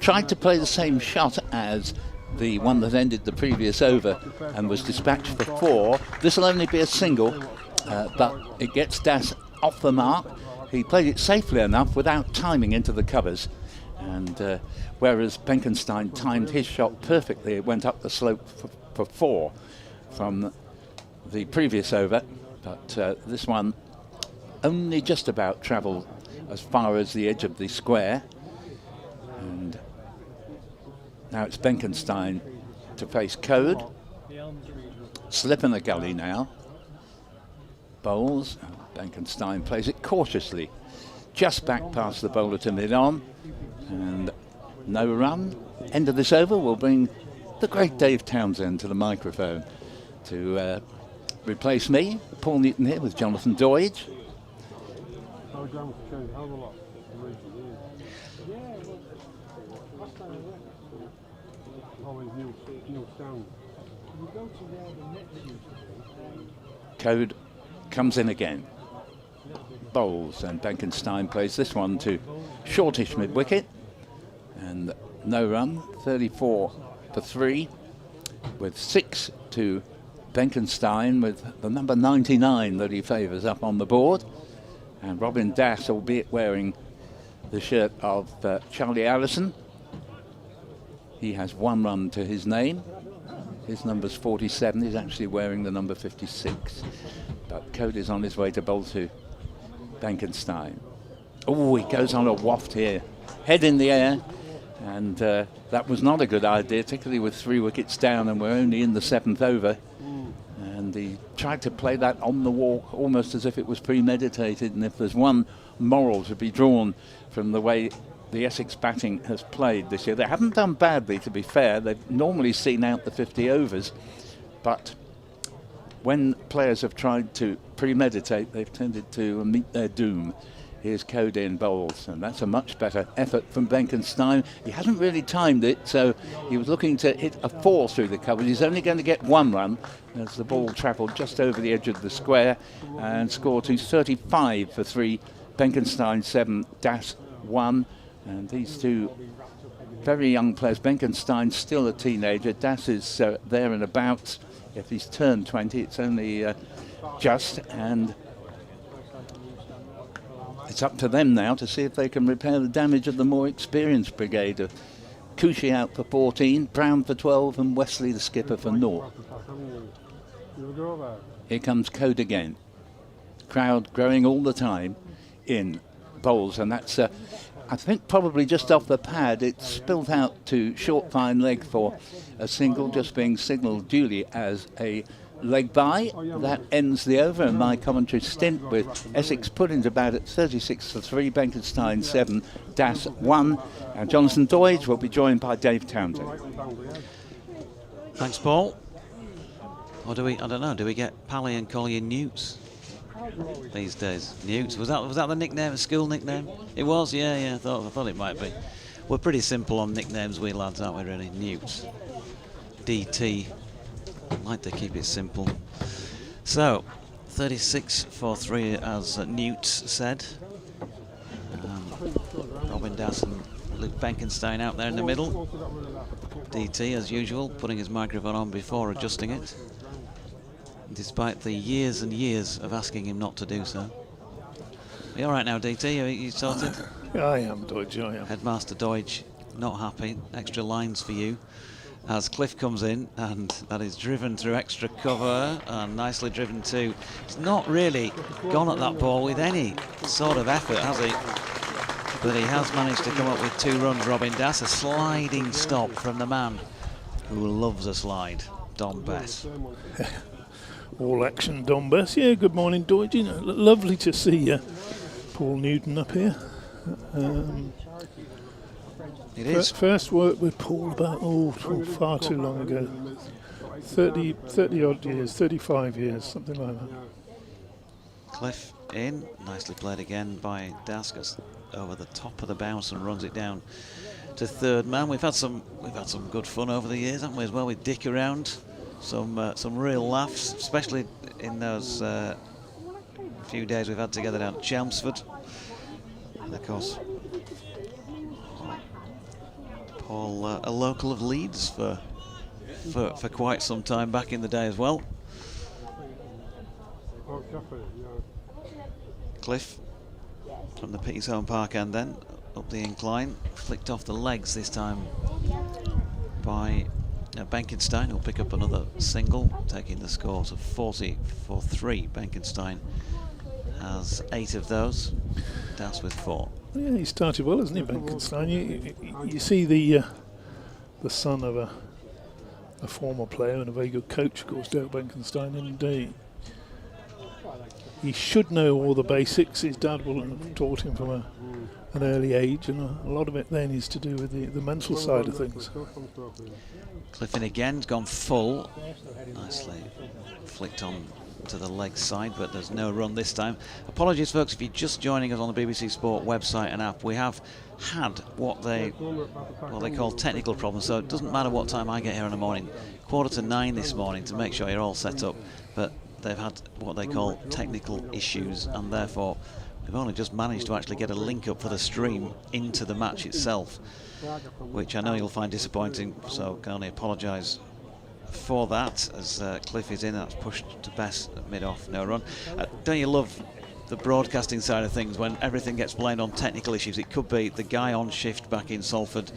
tried to play the same shot as the one that ended the previous over and was dispatched for 4. This will only be a single, but it gets Das off the mark. He played it safely enough without timing into the covers, and whereas Benkenstein timed his shot perfectly, it went up the slope for 4 from the previous over, but this one only just about travelled as far as the edge of the square. And now it's Benkenstein to face Code. Slip in the gully now. Bowls. Benkenstein plays it cautiously, just back past the bowler to mid-on, and no run. End of this over will bring the great Dave Townsend to the microphone to replace me. Paul Newton here with Jonathan Doidge. Code comes in again. Bowls, and Benkenstein plays this one to shortish mid-wicket, and no run. 34 for 3 with 6 to Benkenstein, with the number 99 that he favours up on the board, and Robin Das, albeit wearing the shirt of Charlie Allison. He has 1 run to his name. His number's 47. He's actually wearing the number 56. But Code is on his way to bowl to Benkenstein. Oh, he goes on a waft here. Head in the air. And that was not a good idea, particularly with 3 wickets down, and we're only in the 7th over. And he tried to play that on the walk almost as if it was premeditated. And if there's one moral to be drawn from the way the Essex batting has played this year, they haven't done badly, to be fair. They've normally seen out the 50 overs, but when players have tried to premeditate, they've tended to meet their doom. Here's Code in bowls, and that's a much better effort from Benkenstein. He hasn't really timed it, so he was looking to hit a 4 through the covers. He's only going to get 1 run as the ball travelled just over the edge of the square, and score to 35 for 3. Benkenstein 7, Das 1, and these two very young players. Benkenstein's still a teenager. Das is there and about. If he's turned 20, it's only just, and it's up to them now to see if they can repair the damage of the more experienced brigade. Cushy out for 14, Brown for 12, and Wesley the skipper for 0. Here comes Code again. Crowd growing all the time in bowls, and that's I think probably just off the pad. It's spilled out to short fine leg for a single, just being signalled duly as a leg by. That ends the over, and my commentary stint with Essex put into bat at 36 for 3, Benkenstein 7, Das 1, and Jonathan Doidge will be joined by Dave Townsend. Thanks, Paul. Or do we? I don't know. Do we get Pally and call you Newts these days? Newts, was that the nickname, a school nickname? It was, yeah. I thought it might be. We're pretty simple on nicknames, we lads, aren't we? Really, Newts, DT. Like to keep it simple. So, 36 for 3, as Newt said. Robin Das and Luke Benkenstein out there in the middle. DT, as usual, putting his microphone on before adjusting it, despite the years and years of asking him not to do so. Are you all right now, DT? Are you sorted? I am, Dodge, I am. Headmaster Deutsch not happy. Extra lines for you as Cliff comes in, and that is driven through extra cover and nicely driven too. He's not really gone at that ball with any sort of effort, has he? But he has managed to come up with 2 runs, Robin Das. A sliding stop from the man who loves a slide, Don Bess. All action, Don Bess. Yeah, good morning, Dodge. You know, lovely to see Paul Newton up here. It is. First worked with Paul about, far too long ago. 30 odd years, 35 years, something like that. Cliff in, nicely played again by Daskus over the top of the bounce and runs it down to third man. We've had some good fun over the years, haven't we, as well, with Dick around. Some real laughs, especially in those few days we've had together down at Chelmsford. And of course, Paul, a local of Leeds for quite some time back in the day as well. Cliff from the Peace Home Park end then up the incline, flicked off the legs this time by Benkenstein, who'll pick up another single, taking the score to 40-3. Benkenstein has 8 of those, Das with 4. Yeah, he started well, hasn't he, Benkenstein? You see the son of a former player and a very good coach, of course, Dale Benkenstein, and he should know all the basics. His dad will have taught him from an early age, and a lot of it then is to do with the mental side of things. Cliffin again has gone full, nicely flicked on to the leg side, but there's no run this time. Apologies, folks, if you're just joining us on the BBC Sport website and app. We have had what they call technical problems, so it doesn't matter what time I get here in the morning. 8:45 this morning to make sure you're all set up, but they've had what they call technical issues, and therefore we've only just managed to actually get a link up for the stream into the match itself, which I know you'll find disappointing, so can only apologise for that. As Cliff is in, that's pushed to Bess at mid-off, no run. Don't you love the broadcasting side of things when everything gets blamed on technical issues? It could be the guy on shift back in Salford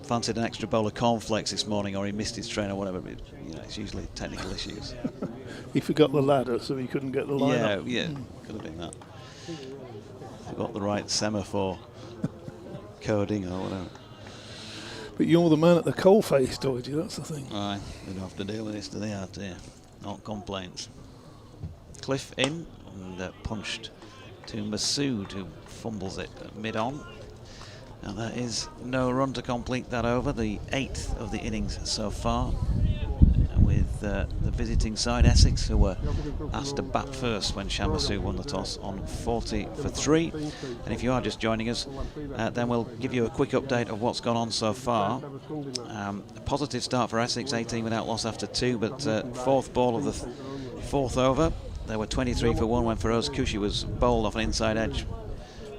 fancied an extra bowl of cornflakes this morning, or he missed his train or whatever. It's usually technical issues. He forgot the ladder, so he couldn't get the line up. Yeah, could have been that. Forgot the right semaphore coding or whatever. But you're the man at the coalface, Dodgy, that's the thing. Aye, we don't have to deal with this today, out here. Not complaints. Cliff in and punched to Masood, who fumbles it at mid-on. And there is no run to complete that over, the 8th of the innings so far, with the visiting side, Essex, who were asked to bat first when Shamasu won the toss on 40-3. And if you are just joining us, then we'll give you a quick update of what's gone on so far. A positive start for Essex, 18 without loss after 2, but 4th ball of the 4th over. There were 23 for 1 when Feroz Kushi was bowled off an inside edge.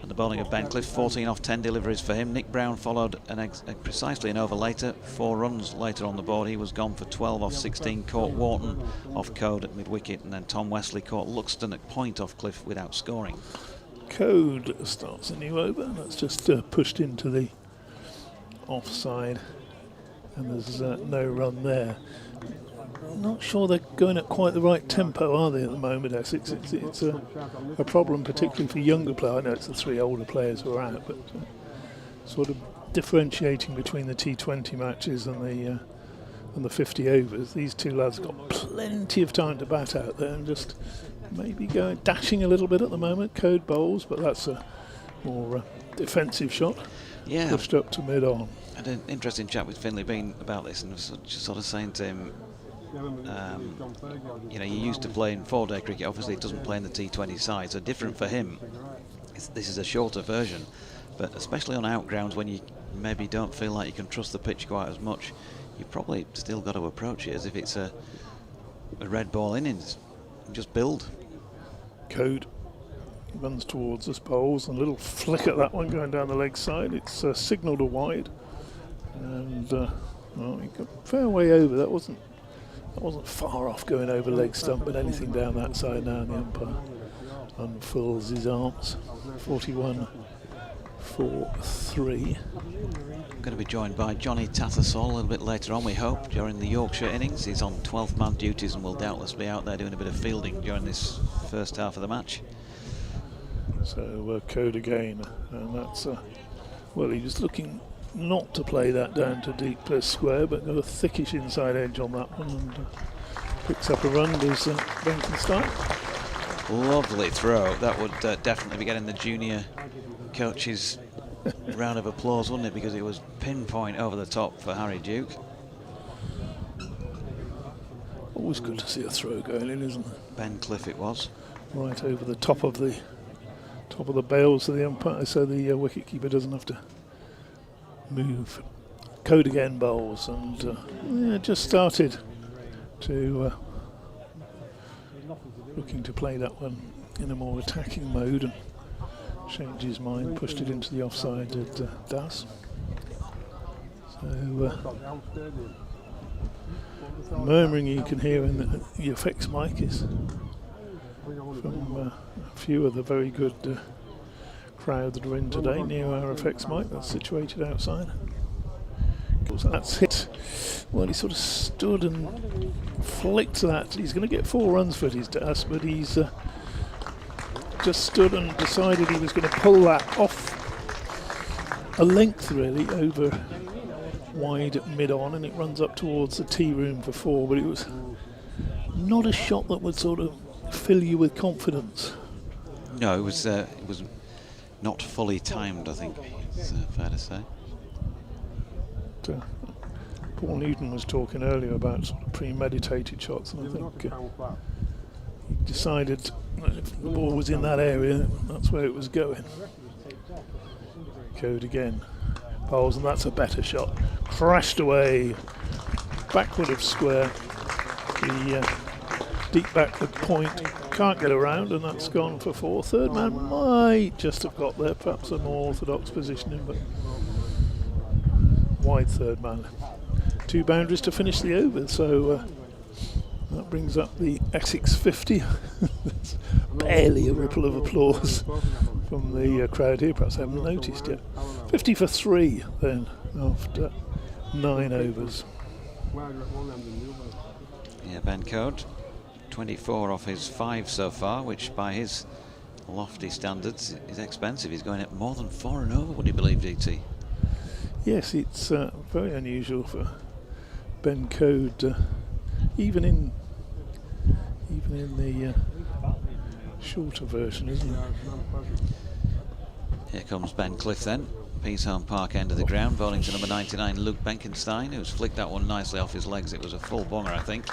And the bowling of Ben Cliff, 14 off 10 deliveries for him. Nick Brown followed precisely an over later, 4 runs later on the board. He was gone for 12 off 16, caught Wharton off Code at mid-wicket, and then Tom Wesley caught Luxton at point off Cliff without scoring. Code starts a new over, that's just pushed into the offside, and there's no run there. I'm not sure they're going at quite the right tempo, are they, at the moment, Essex? It's a problem, particularly for younger players. I know it's the 3 older players who are out, but sort of differentiating between the T20 matches and the 50 overs. These 2 lads got plenty of time to bat out there and just maybe going dashing a little bit at the moment. Code bowls, but that's a more defensive shot. Yeah, pushed up to mid-on. I had an interesting chat with Finlay Bean about this, and was just sort of saying to him, you used to play in 4-day cricket. Obviously it doesn't play in the T20 side, so different for him. This is a shorter version, but especially on outgrounds when you maybe don't feel like you can trust the pitch quite as much, you probably still got to approach it as if it's a red ball innings. Just build. Code runs towards us, bowls, and a little flick at that one going down the leg side. It's signalled a wide, and well, he got a fair way over. That wasn't far off going over leg stump, but anything down that side now, and the umpire unfurls his arms. 41 for 3. Going to be joined by Johnny Tattersall a little bit later on, we hope, during the Yorkshire innings. He's on 12th man duties and will doubtless be out there doing a bit of fielding during this first half of the match. So code again, and that's well, he was looking not to play that down to deep square, but got a thickish inside edge on that one, and picks up a run. Does Ben can start. Lovely throw. That would definitely be getting the junior coaches round of applause, wouldn't it? Because it was pinpoint over the top for Harry Duke. Always good to see a throw going in, isn't it? Ben Cliff it was. Right over the top of the bails of the umpire, so the wicket keeper doesn't have to move. Code again bowls, and yeah, just started to looking to play that one in a more attacking mode, and changed his mind, pushed it into the offside at Das. So murmuring you can hear in the effects mic is from a few of the very good crowd that are in today near our effects mic that's situated outside. That's hit. Well, he sort of stood and flicked that. He's going to get 4 runs for his Das, but he's just stood and decided he was going to pull that off a length really over wide mid-on, and it runs up towards the tea room for 4, but it was not a shot that would sort of fill you with confidence. No, it was not fully timed, I think it's fair to say. Paul Newton was talking earlier about sort of premeditated shots, and I think he decided that if the ball was in that area, that's where it was going. Code again. Bowls, and that's a better shot. Crashed away, backward of square. The deep backward point can't get around, and that's gone for 4. Third man might just have got there, perhaps a more orthodox positioning, but wide third man. 2 boundaries to finish the over, so that brings up the Essex 50. Barely a ripple of applause from the crowd here, perhaps I haven't noticed yet. 50 for 3 then, after 9 overs. Yeah, Ben Code, 24 off his 5 so far, which by his lofty standards is expensive. He's going at more than 4 and over, would you believe, DT? Yes, it's very unusual for Ben Code, even in the shorter version, isn't it? Here comes Ben Cliff then. Peasham Park end of the ground, bowling to number 99 Luke Benkenstein, who's flicked that one nicely off his legs. It was a full bonger, I think,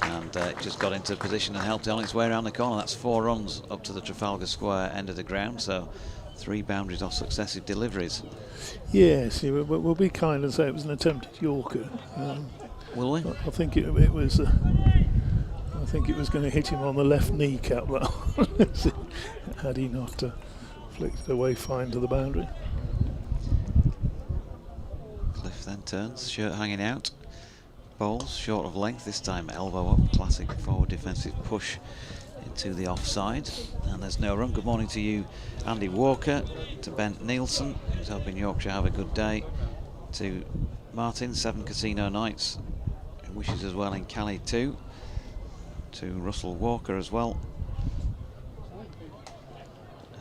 and it just got into position and helped on its way around the corner. That's 4 runs up to the Trafalgar Square end of the ground, so 3 boundaries off successive deliveries. Yes, we'll be kind and say it was an attempted Yorker. Will we? I think it was. I think it was going to hit him on the left kneecap, that one, had he not flicked away fine to the boundary. Cliff then turns, shirt hanging out, bowls short of length, this time elbow up, classic forward defensive push into the offside, and there's no run. Good morning to you, Andy Walker, to Bent Nielsen, who's helping Yorkshire have a good day, to Martin, 7 Casino Nights, who wishes us well in Cali too, to Russell Walker as well,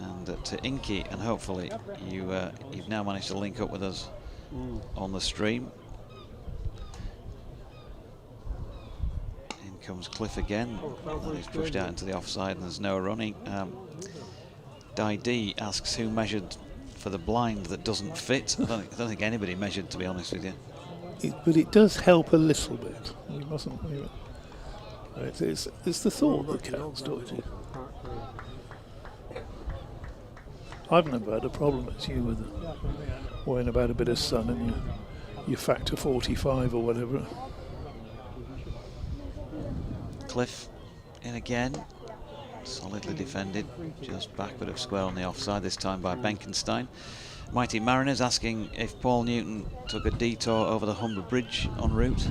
and to Inky, and hopefully you've now managed to link up with us on the stream. In comes Cliff again, and he's pushed out into the offside, and there's no running. Di D asks who measured for the blind that doesn't fit. I don't think anybody measured, to be honest with you. But it does help a little bit. You mustn't. It's the thought that counts, don't you? I've never had a problem as you with worrying about a bit of sun and your factor 45 or whatever. Cliff in again, Solidly defended, just backward of square on the offside, this time by Benkenstein. Mighty Mariners asking if Paul Newton took a detour over the Humber Bridge en route.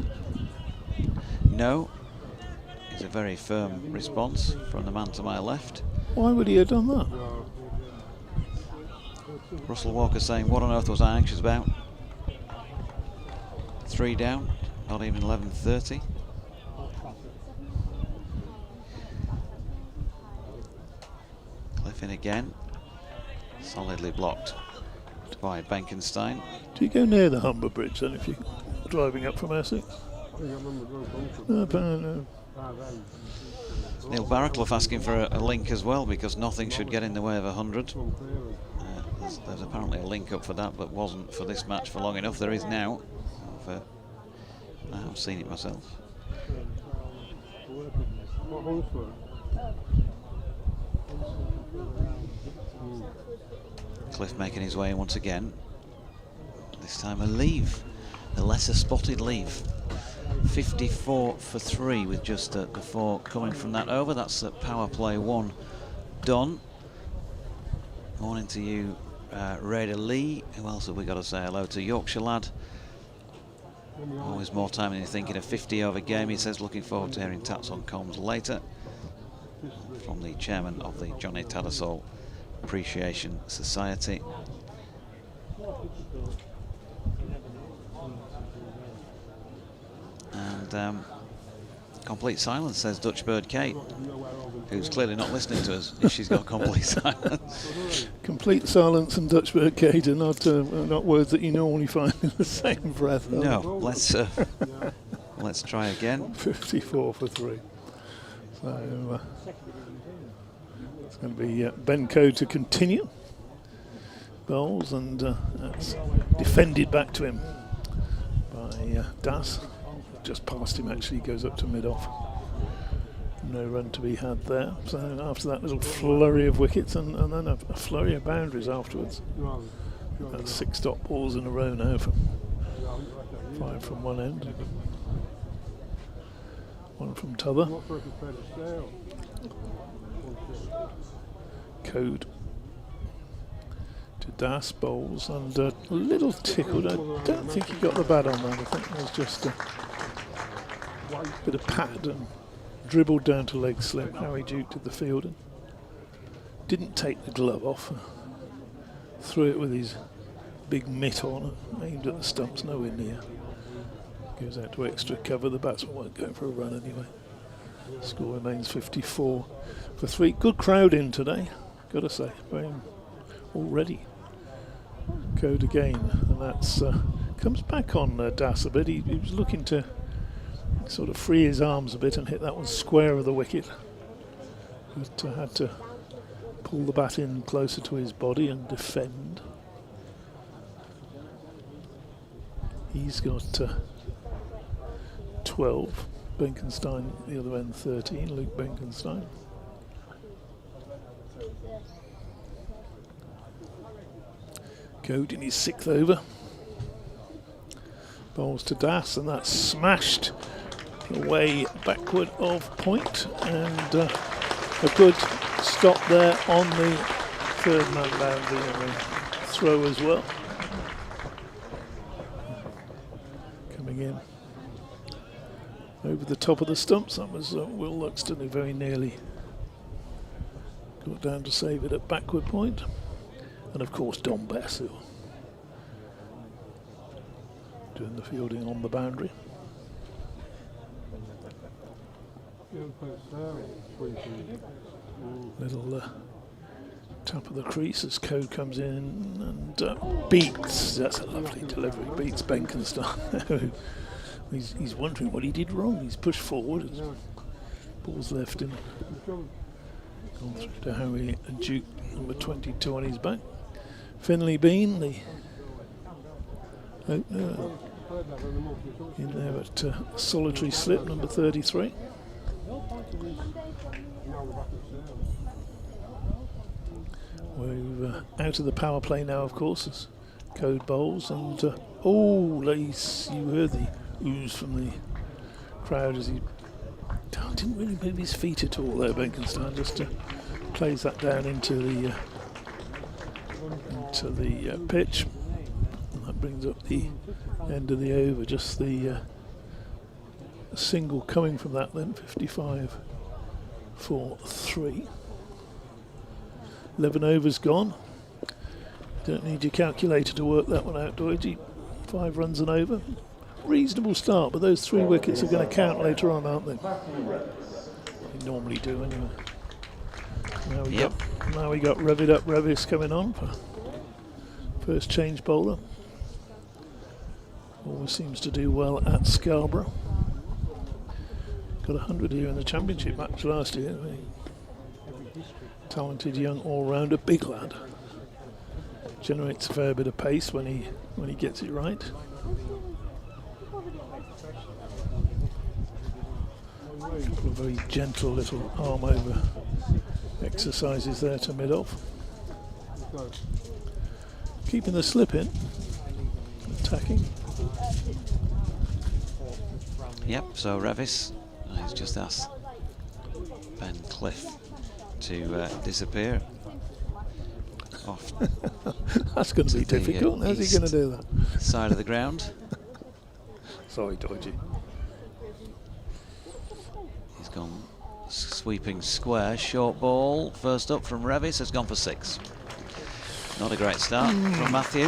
No, is a very firm response from the man to my left. Why would he have done that? Russell Walker saying, what on earth was I anxious about? 3 down, not even 11:30. Cliff in again, solidly blocked by Benkenstein. Do you go near the Humber Bridge then if you're driving up from Essex? No. Neil Barraclough asking for a link as well, because nothing should get in the way of 100. There's apparently a link up for that, but wasn't for this match for long enough. There is now. I've seen it myself. Cliff making his way once again. This time a leave, the lesser spotted leave. 54 for 3 with just the 4 coming from that over. That's power play 1 done. Morning to you, Raider Lee. Who else have we got to say hello to? Yorkshire lad. Always more time than you're thinking. A 50 over game, he says. Looking forward to hearing tats on comms later. From the chairman of the Johnny Tattersall Appreciation Society. And complete silence, says Dutch Bird Kate, who's clearly not listening to us if she's got complete silence. Complete silence and Dutch Bird Kate are not words that you normally find in the same breath. No, let's try again. 54 for 3. So it's going to be Ben Coe to continue. Bowls, and that's defended back to him by Das. Just past him, actually, goes up to mid-off. No run to be had there. So after that little flurry of wickets and then a flurry of boundaries afterwards. That's 6 dot balls in a row now, for 5 from one end, 1 from t'other. Code to Das, bowls, and a little tickled. I don't think he got the bat on that. I think it was just a bit of pad and dribbled down to leg slip. Harry Duke did the fielding. Didn't take the glove off. Threw it with his big mitt on, aimed at the stumps, nowhere near. Goes out to extra cover. The batsman won't go for a run anyway. Score remains 54 for 3. Good crowd in today, gotta say. Already. Code again, and that's comes back on Das a bit. He was looking to sort of free his arms a bit and hit that one square of the wicket, but had to pull the bat in closer to his body and defend. He's got 12. Benkenstein the other end 13. Luke Benkenstein. Code in his 6th over. Bowls to Das, and that's smashed away backward of point, and a good stop there on the 3rd man boundary and a throw as well. Coming in over the top of the stumps, that was Will Luxton, who very nearly got down to save it at backward point. And of course Don Bess, who doing the fielding on the boundary. Little tap of the crease as Code comes in and beats, that's a lovely delivery, beats Benkenstein. He's wondering what he did wrong. He's pushed forward, ball's left him. Gone through to Harry Duke, number 22 on his back. Finley Bean, the opener, in there at solitary slip, number 33. We're out of the power play now, of course, as Code bowls, and you heard the ooze from the crowd as he didn't really move his feet at all there, Benkenstein. Just plays that down into the pitch. And that brings up the end of the over. Just the single coming from that then, 55 for 3. 11 overs gone. Don't need your calculator to work that one out, Doidgy. 5 runs and over. Reasonable start, but those 3 wickets are going to count later on, aren't they? They normally do anyway. Now we got Rev It Up Revis coming on for first change bowler. Always seems to do well at Scarborough. Got 100 here in the championship match last year. Talented young all-rounder, big lad. Generates a fair bit of pace when he gets it right. A couple of very gentle little arm over exercises there to mid-off. Keeping the slip in, attacking. Yep, so Revis has just asked Ben Cliff to disappear off. That's going to be difficult. How's he going to do that? Side of the ground. Sorry, Dodgy. He's gone sweeping square, short ball. First up from Revis has gone for 6. Not a great start from Matthew.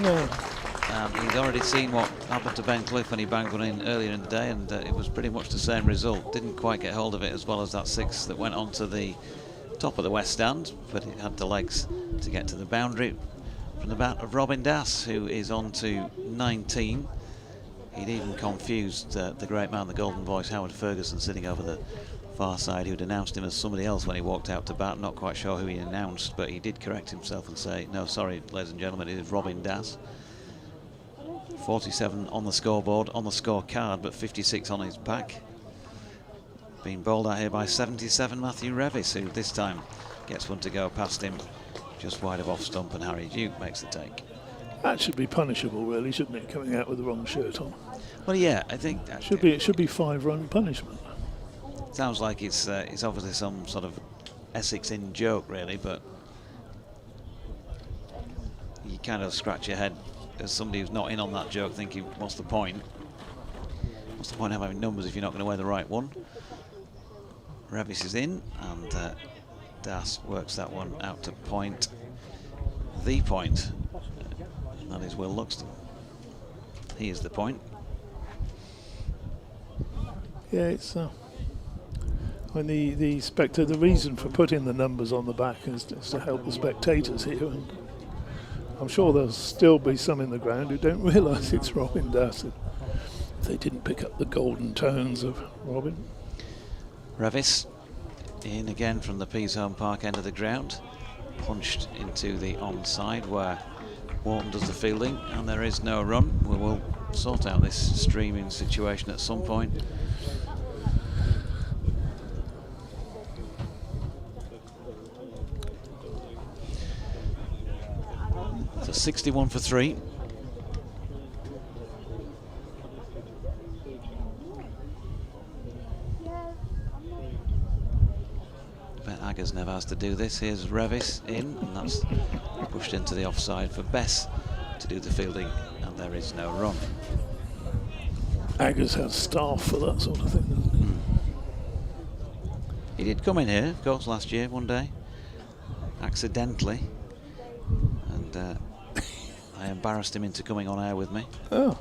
No. He's already seen what happened to Ben Cliff when he banged one in earlier in the day, and it was pretty much the same result. Didn't quite get hold of it as well as that 6 that went onto the top of the west stand, but it had the legs to get to the boundary from the bat of Robin Das, who is on to 19. He'd even confused the great man, the golden voice, Howard Ferguson, sitting over the far side, who'd announced him as somebody else when he walked out to bat. Not quite sure who he announced, but he did correct himself and say, no, sorry, ladies and gentlemen, it is Robin Das. 47 on the scoreboard, on the scorecard, but 56 on his back. Being bowled out here by 77 Matthew Revis, who this time gets one to go past him just wide of off stump, and Harry Duke makes the take. That should be punishable, really, shouldn't it? Coming out with the wrong shirt on. Well, yeah, I think that it should be 5-run punishment. Sounds like it's obviously some sort of Essex in joke, really, but you kind of scratch your head as somebody who's not in on that joke, thinking, what's the point? What's the point of having numbers if you're not going to wear the right one? Revis is in, and Das works that one out to point. The point. That is Will Luxton. He is the point. Yeah, it's when the reason for putting the numbers on the back is to help the spectators here, and I'm sure there'll still be some in the ground who don't realise it's Robin Das. They didn't pick up the golden tones of Robin. Revis in again from the Pease Home Park end of the ground, punched into the onside where Wharton does the fielding, and there is no run. We will sort out this streaming situation at some point. So 61 for 3. Bet Aggers never has to do this. Here's Revis in, and that's pushed into the offside for Bess to do the fielding, and there is no run. Aggers has staff for that sort of thing, doesn't he? He did come in here, of course, last year, one day, accidentally, and I embarrassed him into coming on air with me. Oh.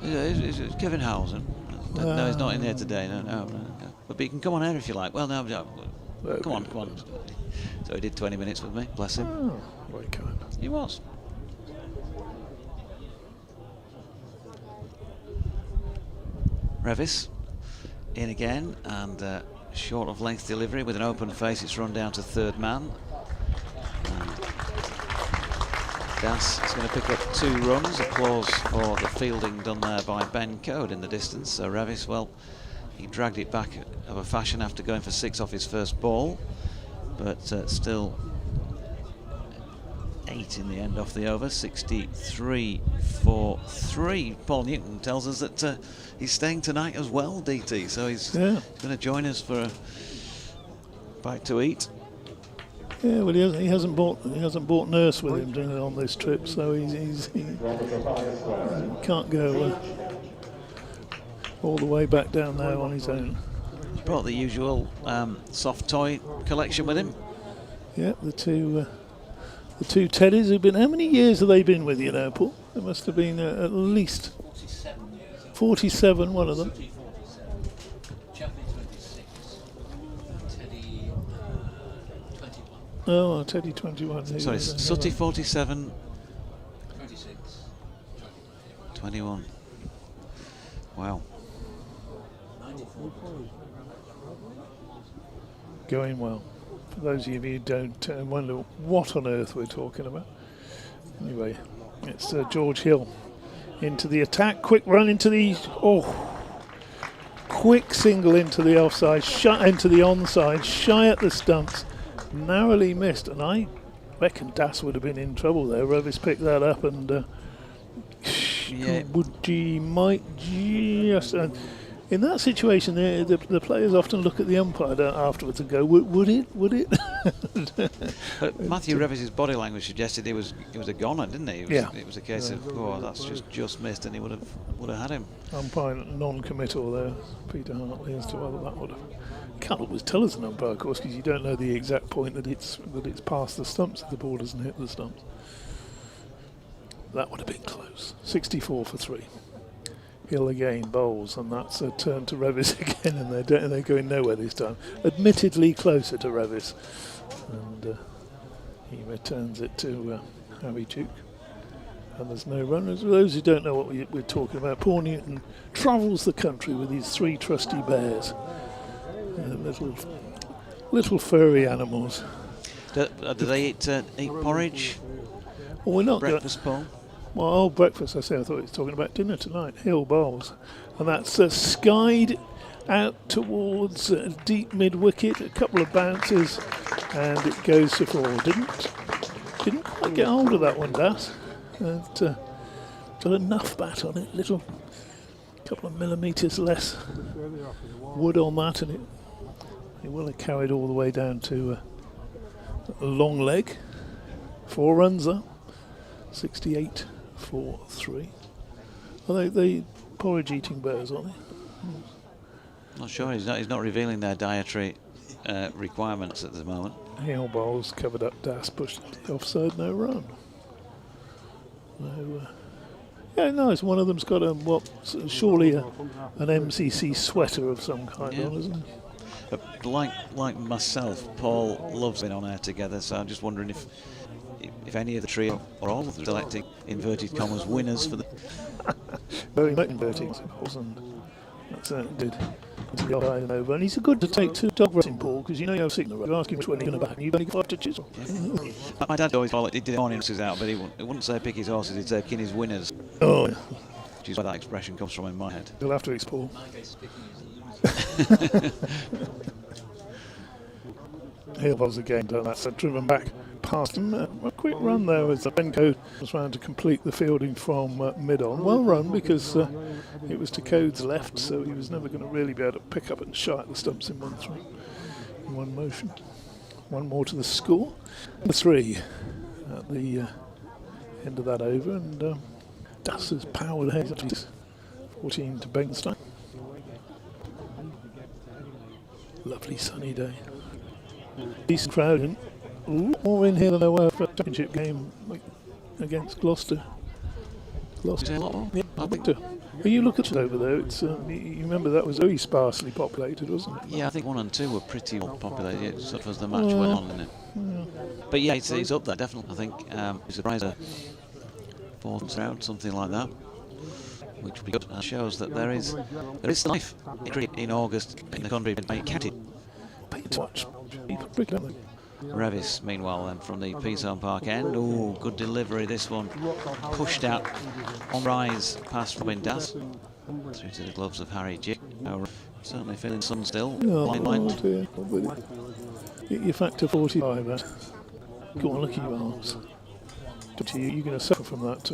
It's Kevin Howson. No, he's not in here today. No. But he can come on air if you like. Well, no. Come on. So he did 20 minutes with me. Bless him. Oh, very kind. He was. Revis in again, and short of length delivery with an open face. It's run down to third man. And Das is going to pick up 2 runs. Applause for the fielding done there by Ben Code in the distance. So Revis, well, he dragged it back of a fashion after going for 6 off his first ball, but still 8 in the end off the over, 63 for 3. Paul Newton tells us that he's staying tonight as well, DT, so he's going to join us for a bite to eat. Yeah, well, he hasn't brought Nurse with him on this trip, so he can't go all the way back down there on his own. He brought the usual soft toy collection with him. Yeah, the two teddies have been. How many years have they been with you now, Paul? There must have been at least 47. One of them. Oh, Teddy 21. Sorry, Sooty 47. 21. Wow. Going well. For those of you who don't wonder what on earth we're talking about. Anyway, it's George Hill into the attack. Quick run into the... quick single into the offside, into the onside, shy at the stumps. Narrowly missed, and I reckon Das would have been in trouble there. Revis picked that up, and he might just... in that situation, the players often look at the umpire afterwards and go, "Would it?" But Matthew Revis's body language suggested he was a goner, didn't he? It was a case of that's just missed, and he would have had him. Umpire non-committal there, Peter Hartley, as to whether that would have. Can't always tell as an umpire, of course, because you don't know the exact point that it's past the stumps if the ball doesn't hit the stumps. That would have been close. 64 for 3. Hill again bowls, and that's a turn to Revis again, and they're going nowhere this time. Admittedly closer to Revis, and he returns it to Harry Duke. And there's no run. For those who don't know what we're talking about, Paul Newton travels the country with his 3 trusty bears. Little furry animals. Do they eat porridge? Well, we're not breakfast, Paul? Well, breakfast, I thought he was talking about dinner tonight. Hill bowls. And that's skied out towards deep mid-wicket, a couple of bounces, and it goes to 4. Didn't quite get hold of that one, Das. Got enough bat on it, couple of millimetres less wood on that, and it will have carried all the way down to a long leg. 4 runs up, 68 for 3. Are they porridge eating bears, aren't they? Not sure. He's not revealing their dietary requirements at the moment. Hill bowls covered up. Das pushed the offside. No run. Yeah, nice. One of them's got surely an MCC sweater of some kind on, isn't it? But like myself, Paul loves being on air together. So I'm just wondering if any of the trio or all of them selecting inverted commas winners for the. Very much inverting, and that's did. Over. And he's good to take to dog racing, Paul, because you have signal. You ask him which one you're going to back, and you've only got 5 touches. Yeah. My dad always followed. He did morning horses out, but he wouldn't say pick his horses. He'd say pin his winners. Oh, yeah. Which is where that expression comes from in my head. You'll have to ask Paul. Hill was again done that, so driven back past him. A quick run there as Benko was trying to complete the fielding from mid-on. Well run, because it was to Code's left, so he was never going to really be able to pick up and shot at the stumps in one motion. One more to the score. 3 at the end of that over, and Das has powered ahead. 14 to Benstein. Lovely sunny day. Decent crowd, and more in here than there were for a championship game against Gloucester. Are you looking at it over there? It's you remember that was very sparsely populated, wasn't it? Yeah, I think 1 and 2 were pretty well populated, sort of as the match went on, isn't it? Yeah. But yeah, it's up there definitely. I think it's a prize of 4th round, something like that, which would be good. And shows that there is life in August in the country. County. Watch. Revis, meanwhile, then from the Peasholm Park end. Oh, good delivery. This one pushed out on rise past Robin Das through to the gloves of Harry G. Certainly feeling sun still. Get your factor 45 out. Go on, look at your arms. You're going to suffer from that.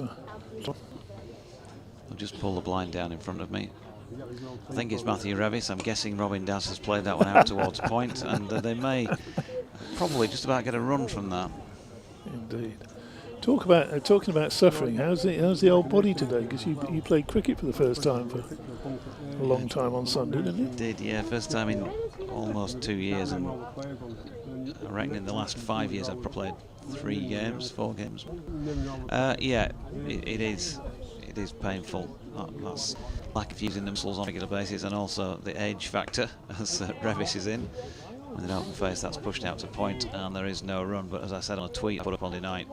I'll just pull the blind down in front of me. I think it's Matthew Revis. I'm guessing Robin Das has played that one out towards point, and they may probably just about get a run from that. Indeed. Talking about suffering. How's the old body today? Because you played cricket for the first time for a long time on Sunday, didn't you? Did, yeah. First time in almost 2 years, and I reckon in the last 5 years I've probably played 4 games. Yeah, it is painful. That's lack of using the muscles on a regular basis, and also the age factor as Revis is in. With an open face, that's pushed out to point, and there is no run. But as I said on a tweet I put up on the night,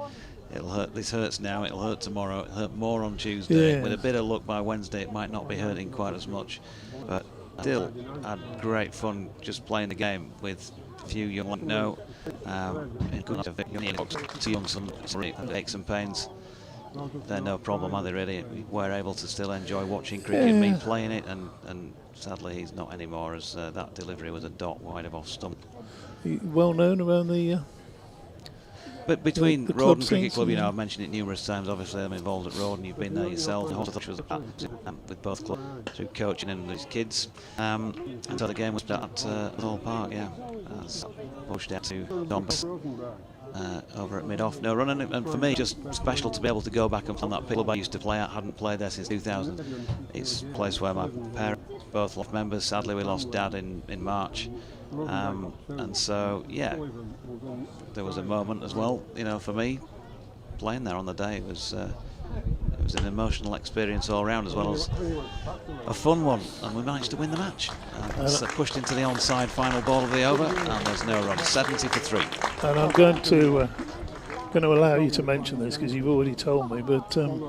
it'll hurt. This hurts now. It'll hurt tomorrow. It'll hurt more on Tuesday. Yeah. With a bit of luck, by Wednesday it might not be hurting quite as much. But still, had great fun just playing the game with a few young ones. No, some aches and pains. They're no problem, are they really? We're able to still enjoy watching cricket, me playing it, and sadly he's not anymore, as that delivery was a dot wide of off stump. Well known around the... But between the Road and club Cricket Club, scenes, you know, I've mentioned it numerous times. Obviously, I'm involved at Road, and you've been there yourself. And also, was with both clubs through coaching and his kids. Until the game was at Hall Park, yeah. As pushed out to Don over at mid-off. No running, and for me, just special to be able to go back and play on that pitch I used to play at. Hadn't played there since 2000. It's a place where my parents both lost members. Sadly, we lost Dad in March. And so, yeah, there was a moment as well, you know, for me playing there on the day. It was an emotional experience all round, as well as a fun one, and we managed to win the match. It's pushed into the onside final ball of the over, and there's no run. 70 for 3. And I'm going to allow you to mention this because you've already told me, but a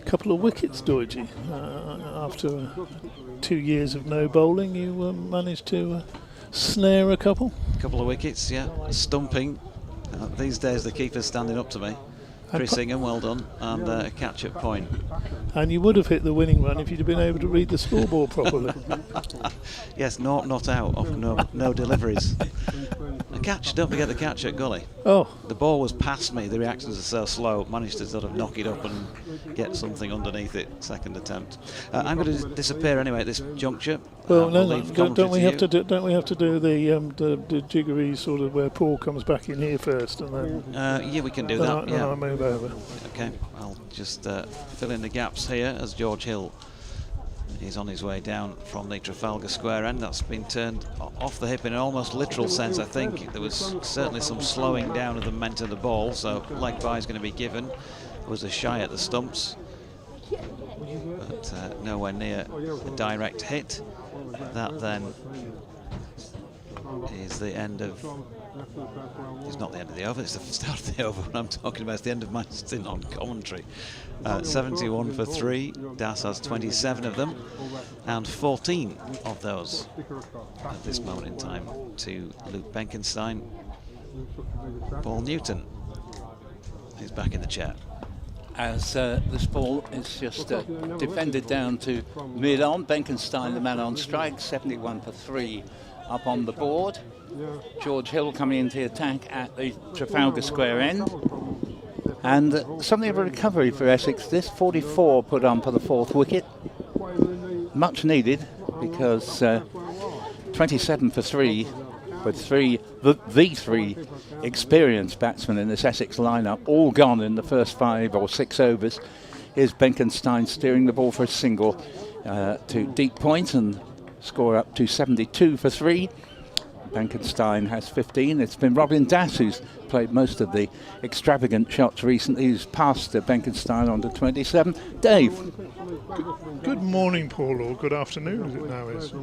couple of wickets, Doidgy. After 2 years of no bowling, you managed to snare a couple of wickets, yeah. Stumping. These days the keeper's standing up to me. Chris Ingham, well done, and a catch at point. And you would have hit the winning run if you'd have been able to read the scoreboard properly. Yes, not out of no deliveries. A catch, don't forget the catch at Gully. Oh. The ball was past me, the reactions are so slow, managed to sort of knock it up and get something underneath it, second attempt. I'm going to disappear anyway at this juncture. Well, don't we have to do the jiggery sort of where Paul comes back in here first, and then yeah, we can do that. Then I'll move over. Okay, I'll just fill in the gaps here as George Hill is on his way down from the Trafalgar Square end. That's been turned off the hip in an almost literal sense, I think. There was certainly some slowing down of the momentum of the ball, so leg bye is going to be given. There was a shy at the stumps, but nowhere near a direct hit. That then is the end of... It's not the end of the over, it's the start of the over when I'm talking about. It's the end of my stint on commentary. 71 for 3. Das has 27 of them, and 14 of those at this moment in time to Luke Benkenstein. Paul Newton is back in the chair. As this ball is just defended down to mid-on. Benkenstein, the man on strike, 71 for 3 up on the board. George Hill coming into the attack at the Trafalgar Square end. And something of a recovery for Essex. This 44 put on for the 4th wicket. Much needed, because 27 for 3 with the three experienced batsmen in this Essex lineup, all gone in the first 5 or 6 overs. Here's Benkenstein steering the ball for a single to deep point and score up to 72 for 3. Benkenstein has 15. It's been Robin Das who's played most of the extravagant shots recently. He's passed Benkenstein on to 27. Dave. Good morning, Paul, or good afternoon as it now is.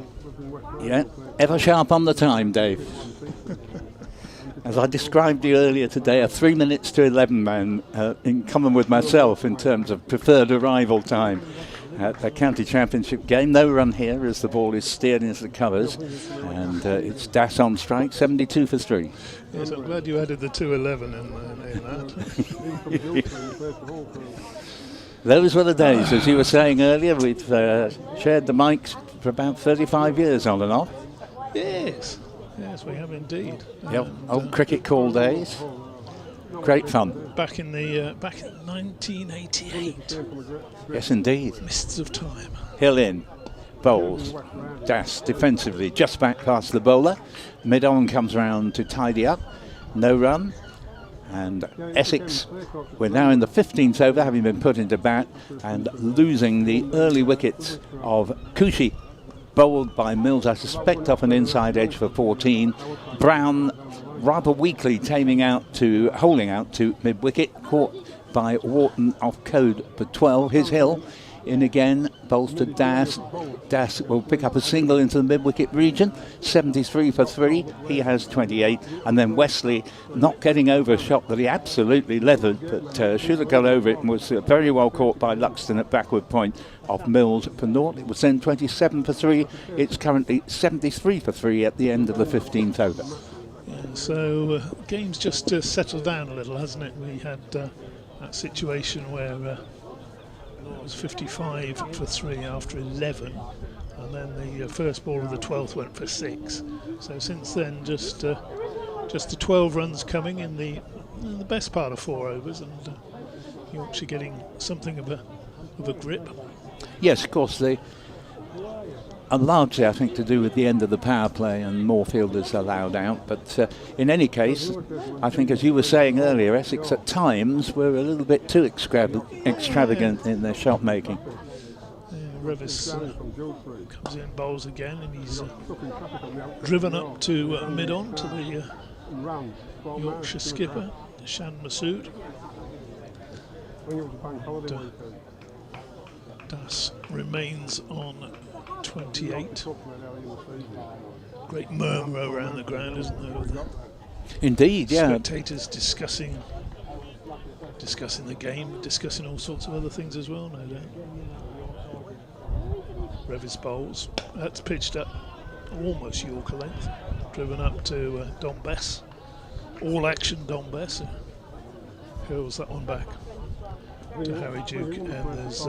Yeah, ever sharp on the time, Dave. As I described you earlier today, a 3 minutes to 11 man in common with myself in terms of preferred arrival time at the county championship game. No run here as the ball is steered into the covers, and it's Das on strike, 72 for 3. Yes, I'm glad you added the 211 in that. Those were the days, as you were saying earlier. We've shared the mics for about 35 years on and off. Yes, we have indeed. Yep, old cricket call days. Great fun. Back in 1988. Yes, indeed. Mists of time. Hill in, bowls. Das defensively just back past the bowler. Mid-on comes round to tidy up. No run. And Essex, we're now in the 15th over, having been put into bat and losing the early wickets of Cushy, bowled by Mills, I suspect off an inside edge for 14. Brown rather weakly holding out to mid-wicket, caught by Wharton off code for 12. His Hill in again, bowls to Das. Das will pick up a single into the mid-wicket region, 73 for 3. He has 28. And then Wesley not getting over a shot that he absolutely leathered, but should have got over it, and was very well caught by Luxton at backward point of Mills for naught. It was then 27 for 3. It's currently 73 for 3 at the end of the 15th over. Yeah, so the game's just settled down a little, hasn't it? We had that situation where it was 55 for 3 after 11, and then the first ball of the 12th went for 6. So since then, just the 12 runs coming in the best part of 4 overs, and Yorkshire getting something of a grip. Yes, of course, and largely I think to do with the end of the power play and more fielders allowed out, but in any case I think, as you were saying earlier, Essex at times were a little bit too extravagant in their shot making. Revis comes in, bowls again, and he's driven up to mid-on to the Yorkshire skipper, Shan Masood. Das remains on 28. Great murmur around the ground, isn't there? With the Indeed, yeah. Spectators discussing the game, discussing all sorts of other things as well, no doubt. Revis bowls. That's pitched up almost Yorker length. Driven up to Don Bess. All action Don Bess. Hurls that one back to Harry Duke, and there's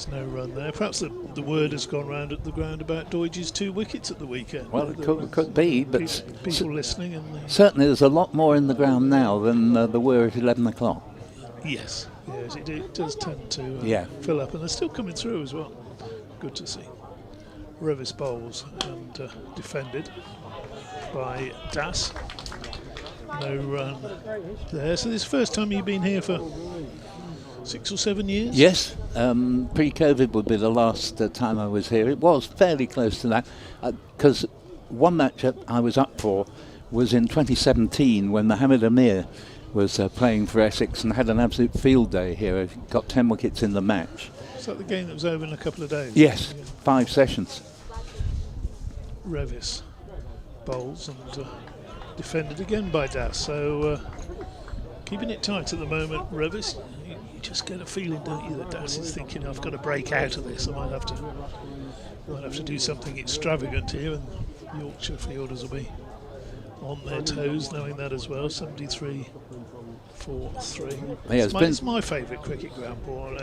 no run there. Perhaps the word has gone round at the ground about Doidge's 2 wickets at the weekend. Well, it could be, but people listening, and certainly there's a lot more in the ground now than there were at 11 o'clock. Yes, it does tend to fill up, and they're still coming through as well. Good to see. Revis bowls and defended by Das. No run there. So this is the first time you've been here for 6 or 7 years? Yes, pre-COVID would be the last time I was here. It was fairly close to that, because one match I was up for was in 2017 when Mohammed Amir was playing for Essex and had an absolute field day here. He got 10 wickets in the match. Is that the game that was over in a couple of days? Yes, 5 sessions. Revis bowls and defended again by Das. So keeping it tight at the moment, Revis. You just get a feeling, don't you, that Das is thinking, I've got to break out of this. I might have to do something extravagant here, and Yorkshire fielders will be on their toes, knowing that as well. 73 for 3. Yeah, it's my favourite cricket ground, Paul.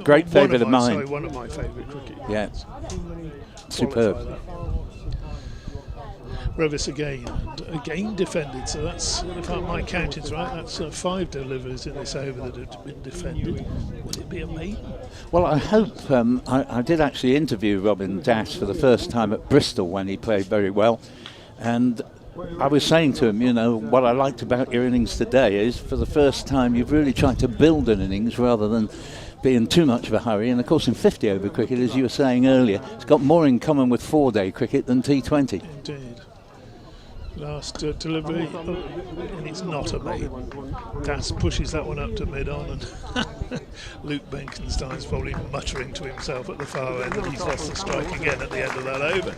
Great favourite of mine. Sorry, one of my favourite cricket grounds. Yeah, superb. Revis again defended, so that's, if my counting's right, that's 5 deliveries in this over that have been defended. Will it be a maiden? Well, I hope. I did actually interview Robin Dash for the first time at Bristol when he played very well, and I was saying to him, what I liked about your innings today is for the first time you've really tried to build an innings rather than be in too much of a hurry. And of course in 50 over cricket, as you were saying earlier, it's got more in common with 4-day cricket than T20. Indeed. Last delivery, and it's not a maiden. Das pushes that one up to mid-on, and Luke Benkenstein's probably muttering to himself at the far end that he's lost the strike again at the end of that over.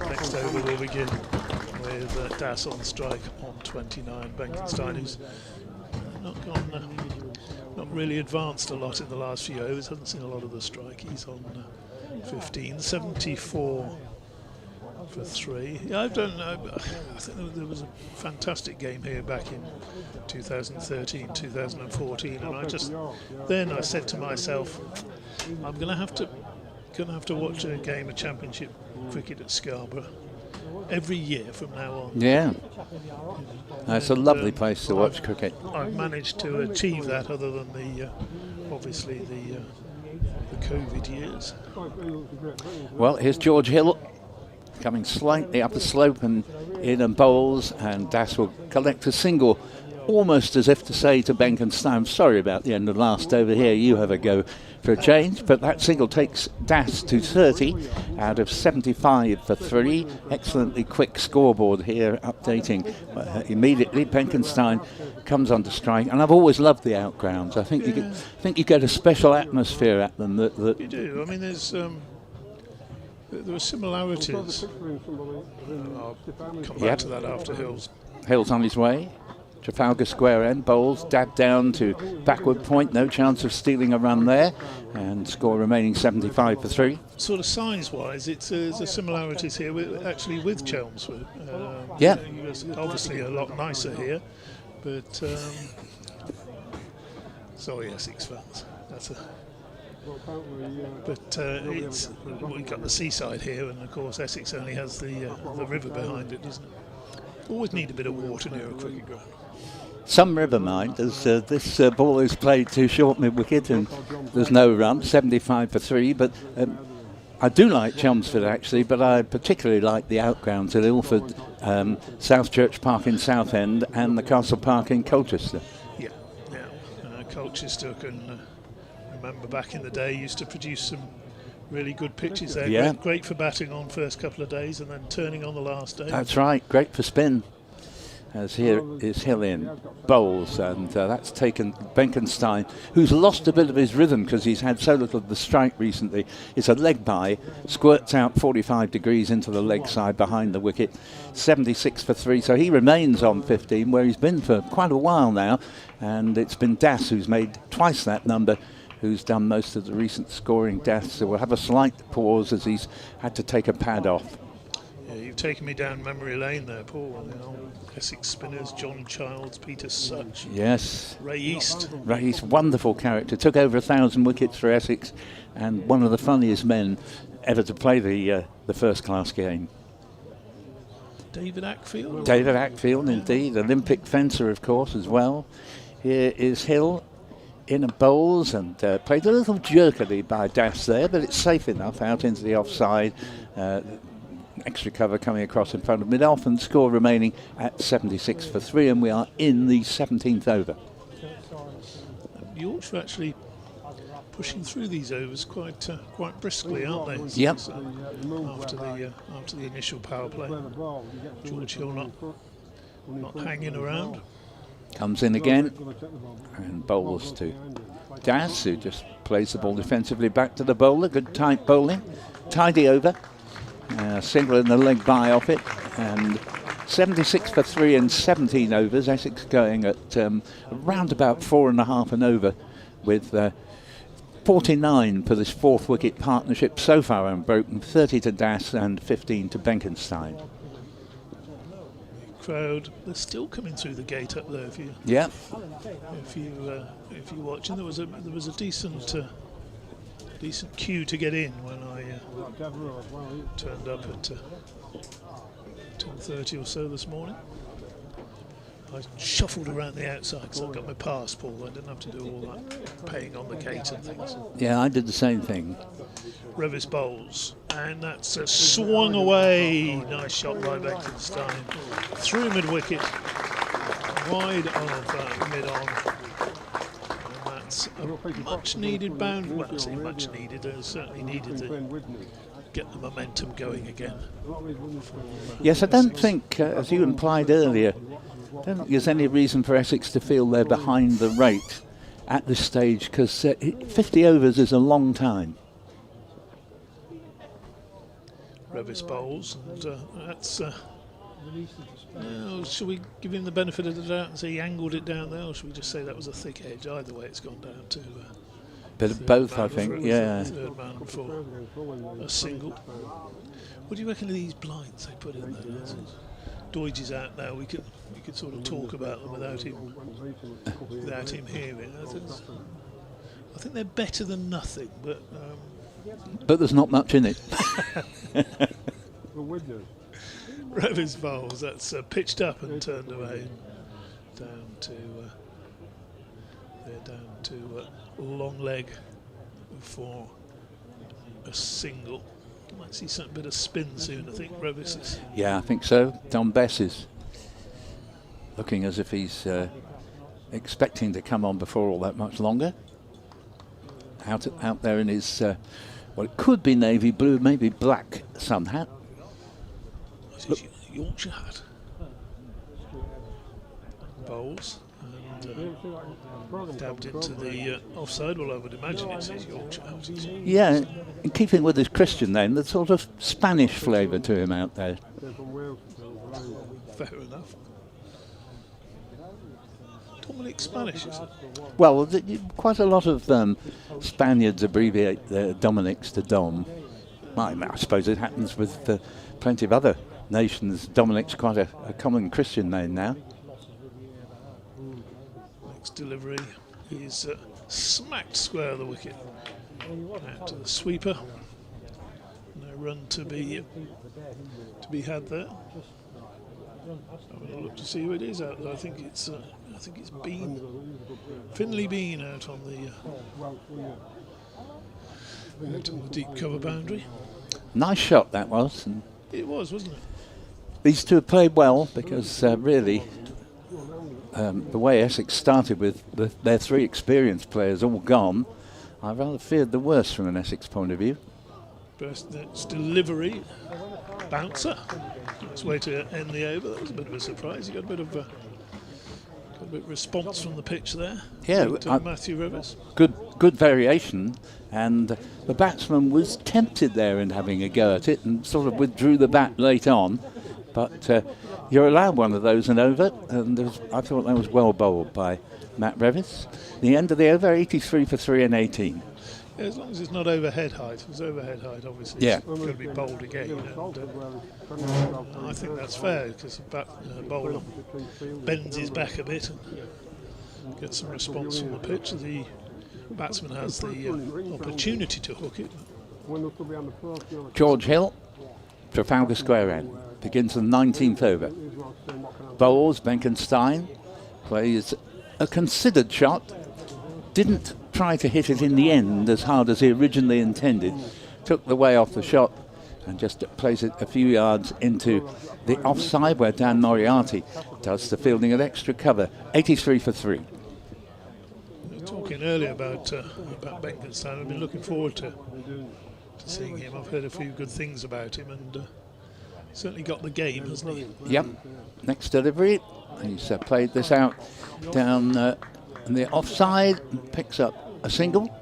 Next over will begin with Das on strike on 29. Benkenstein, who's not really advanced a lot in the last few overs, hasn't seen a lot of the strike. He's on 15, 74 for 3. I don't know. I think there was a fantastic game here back in 2013, 2014, and I said to myself, I'm going to have to watch a game of Championship cricket at Scarborough every year from now on. Yeah. It's a lovely place to watch cricket. I've managed to achieve that, other than obviously the COVID years. Well, here's George Hill coming slightly up the slope and in and bowls, and Das will collect a single, almost as if to say to Benkenstein, I'm sorry about the end of last over here, you have a go for a change. But that single takes Das to 30 out of 75 for 3. Excellently quick scoreboard here, updating immediately. Benkenstein comes under strike, and I've always loved the outgrounds. I think you get a special atmosphere at them. That you do. I mean, there were similarities. I'll come back to that after Hills. Hill's on his way. Trafalgar Square end, bowls, dab down to backward point, no chance of stealing a run there, and score remaining 75 for 3. Sort of size-wise, there's a similarities here with Chelmsford. Yeah. It's obviously a lot nicer here, but sorry, Essex fans. We've got the seaside here, and of course Essex only has the river behind it, doesn't it? Always need a bit of water near a cricket ground. Some river mind, as this ball is played too short mid-wicket and there's no run, 75 for 3. But I do like Chelmsford actually, but I particularly like the outgrounds at Ilford, South Church Park in Southend, and the Castle Park in Colchester. Yeah. Colchester, can remember back in the day, used to produce some really good pitches there. Yeah. Great for batting on first couple of days and then turning on the last day. That's right, great for spin. As here is Hill in, bowls, and that's taken Benkenstein, who's lost a bit of his rhythm because he's had so little of the strike recently. It's a leg by, squirts out 45 degrees into the leg side behind the wicket, 76 for 3, so he remains on 15, where he's been for quite a while now, and it's been Das who's made twice that number, who's done most of the recent scoring deaths. So we'll have a slight pause as he's had to take a pad off. Yeah, you've taken me down memory lane there, Paul. The old Essex spinners, John Childs, Peter Such. Yes. Ray East. Ray East, wonderful character. Took over 1,000 wickets for Essex, and one of the funniest men ever to play the first-class game. David Ackfield. David Ackfield, indeed. Olympic fencer, of course, as well. Here is Hill in and bowls, and played a little jerkily by Das there, but it's safe enough out into the offside. Extra cover coming across in front of mid-off, and score remaining at 76 for 3, and we are in the 17th over. Yorkshire actually pushing through these overs quite briskly, aren't they? Yep. After the initial power play, George Hill not hanging around. Comes in again and bowls to Das, who just plays the ball defensively back to the bowler. Good tight bowling, tidy over. Single in the leg by off it, and 76 for 3 in 17 overs. Essex going at around about 4.5 and over, with 49 for this fourth wicket partnership so far unbroken. 30 to Das and 15 to Benkenstein. Crowd, they're still coming through the gate up there. If you watch, and there was a decent queue to get in when I turned up at 10:30 or so this morning. I shuffled around the outside because I got my passport. I didn't have to do all that paying on the gate and things. Yeah, I did the same thing. Revis bowls, and that's swung away. Nice shot by Benkenstein. Through mid-wicket, wide of mid-on. And that's a much-needed bound. Well, I say much needed, certainly needed to get the momentum going again. Yes, I don't think, as you implied earlier, I don't think there's any reason for Essex to feel they're behind the rate at this stage, because 50 overs is a long time. Revis bowls, and that's. Should we give him the benefit of the doubt and say he angled it down there, or should we just say that was a thick edge? Either way, it's gone down to. Bit of both, I think. Yeah. Third man for a single. What do you reckon of these blinds they put in there? Doidge is out now. We could sort of talk about them without him hearing. I think they're better than nothing, but. But there's not much in it. Revis bowls. That's pitched up and turned away. Down to they're down to long leg for a single. Might see some bit of spin soon. I think Revis is. Yeah, I think so. Don Bess is looking as if he's expecting to come on before all that much longer. Out there in his well, it could be navy blue, maybe black sun hat. Yorkshire hat. Bowls and dabbed into the offside. Well, I would imagine it's his Yorkshire hat. Yeah, in keeping with his Christian name, the sort of Spanish flavour to him out there. Fair enough. Dominic Spanish, is it? Well, quite a lot of Spaniards abbreviate their Dominics to Dom. I suppose it happens with plenty of other nations. Dominic's quite a common Christian name now. Next delivery is smacked square of the wicket. Out to the sweeper. No run to be had there. Having a look to see who it is out there. I think it's Bean, Finley Bean out on the deep cover boundary. Nice shot that was. And it was, wasn't it? these two have played well because really the way Essex started with their three experienced players all gone, I rather feared the worst from an Essex point of view. That's delivery, bouncer. Nice way to end the over. That was a bit of a surprise. You got a bit of response from the pitch there. Yeah, Matthew Rivers. Good variation, and the batsman was tempted there in having a go at it and sort of withdrew the bat late on. But you're allowed one of those and over, and I thought that was well bowled by Matt Revis. The end of the over, 83 for 3 and 18. Yeah, as long as it's not overhead height. If it's overhead height, obviously it's going to be bowled again. And, I think that's fair because the bowler bends his back a bit and gets some response from the pitch. The batsman has the opportunity to hook it. George Hill, Trafalgar Square end, begins the 19th over. Bowles, Benkenstein plays a considered shot, didn't try to hit it in the end as hard as he originally intended, took the way off the shot and just plays it a few yards into the offside where Dan Moriarty does the fielding of extra cover. 83 for 3. We were talking earlier about Benkenstein. I've been looking forward to seeing him. I've heard a few good things about him, and certainly got the game, hasn't he? Yep. Next delivery, he's played this out down in the offside, picks up a single,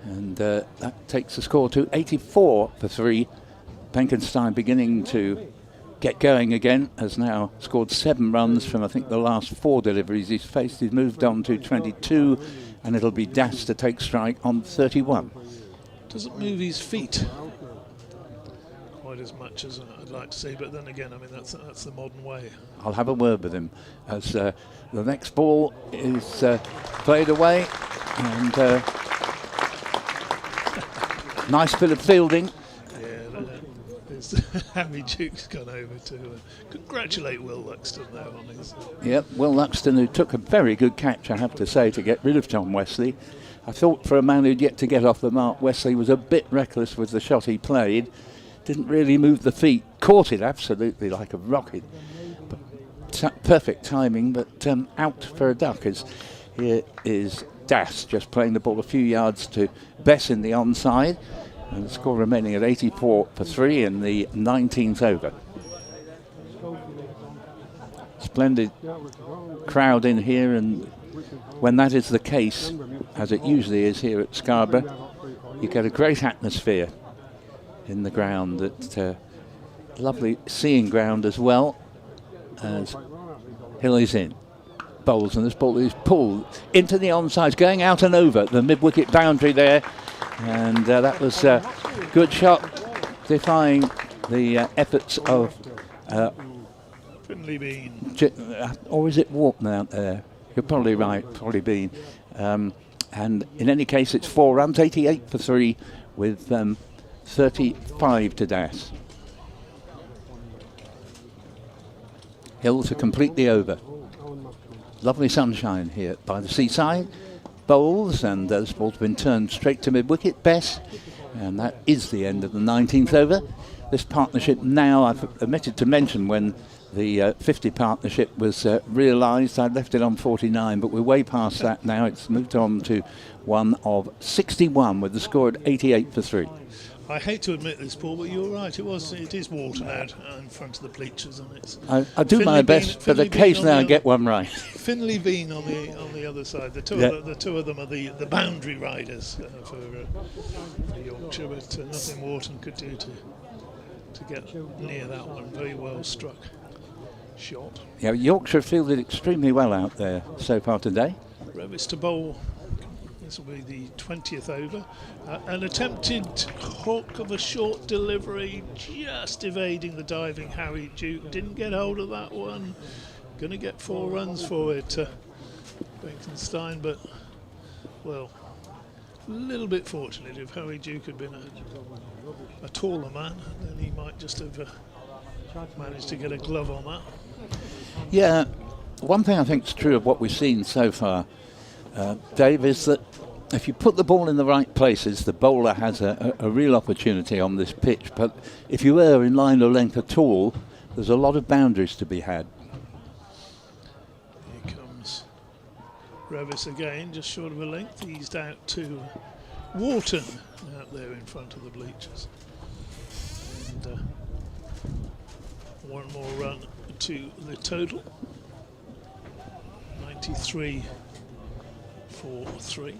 and that takes the score to 84 for 3. Benkenstein beginning to get going again, has now scored 7 runs from I think the last 4 deliveries he's faced. He's moved on to 22, and it'll be Das to take strike on 31. Doesn't move his feet quite as much as I'd like to see, but then again, I mean that's the modern way. I'll have a word with him as the next ball is played away, and nice bit of fielding. Hammy Duke's gone over to congratulate Will Luxton there on his. Yep, Will Luxton, who took a very good catch, I have to say, to get rid of Tom Wesley. I thought for a man who'd yet to get off the mark, Wesley was a bit reckless with the shot he played. Didn't really move the feet, caught it absolutely like a rocket. But perfect timing, but out for a duck. As here is Das just playing the ball a few yards to Bess in the onside. And the score remaining at 84 for 3 in the 19th over. Splendid crowd in here, and when that is the case, as it usually is here at Scarborough, you get a great atmosphere in the ground. That lovely seeing ground as well, as Hill is in. Bowles, and this ball is pulled into the onside, going out and over the mid-wicket boundary there. And that was a good shot, defying the efforts of Finley Bean. Or is it Walton out there? You're probably right, probably Bean. And in any case, it's 4 runs, 88 for 3, with 35 to Das. Hill to complete the over. Lovely sunshine here by the seaside. Bowls, and this ball's been turned straight to mid-wicket. Bess, and that is the end of the 19th over. This partnership now, I've omitted to mention when the 50 partnership was realised, I left it on 49, but we're way past that now. It's moved on to one of 61 with the score at 88 for 3. I hate to admit this, Paul, but you're right. It is Walton out in front of the bleachers, and it's. I do my best, but occasionally I get one right. Finley Bean on the other side. The two of them are the boundary riders for Yorkshire, but nothing Walton could do to get near that one. Very well struck shot. Yeah, Yorkshire fielded extremely well out there so far today. Revis to bowl. This will be the 20th over. An attempted hook of a short delivery, just evading the diving Harry Duke. Didn't get hold of that one. Going to get 4 runs for it, Bekenstein, but, well, a little bit fortunate. If Harry Duke had been a taller man, then he might just have managed to get a glove on that. Yeah, one thing I think is true of what we've seen so far, Dave, is that if you put the ball in the right places, the bowler has a real opportunity on this pitch. But if you err in line or length at all, there's a lot of boundaries to be had. Here comes Revis again, just short of a length. Eased out to Wharton out there in front of the bleachers. And one more run to the total. 93 for 3. Do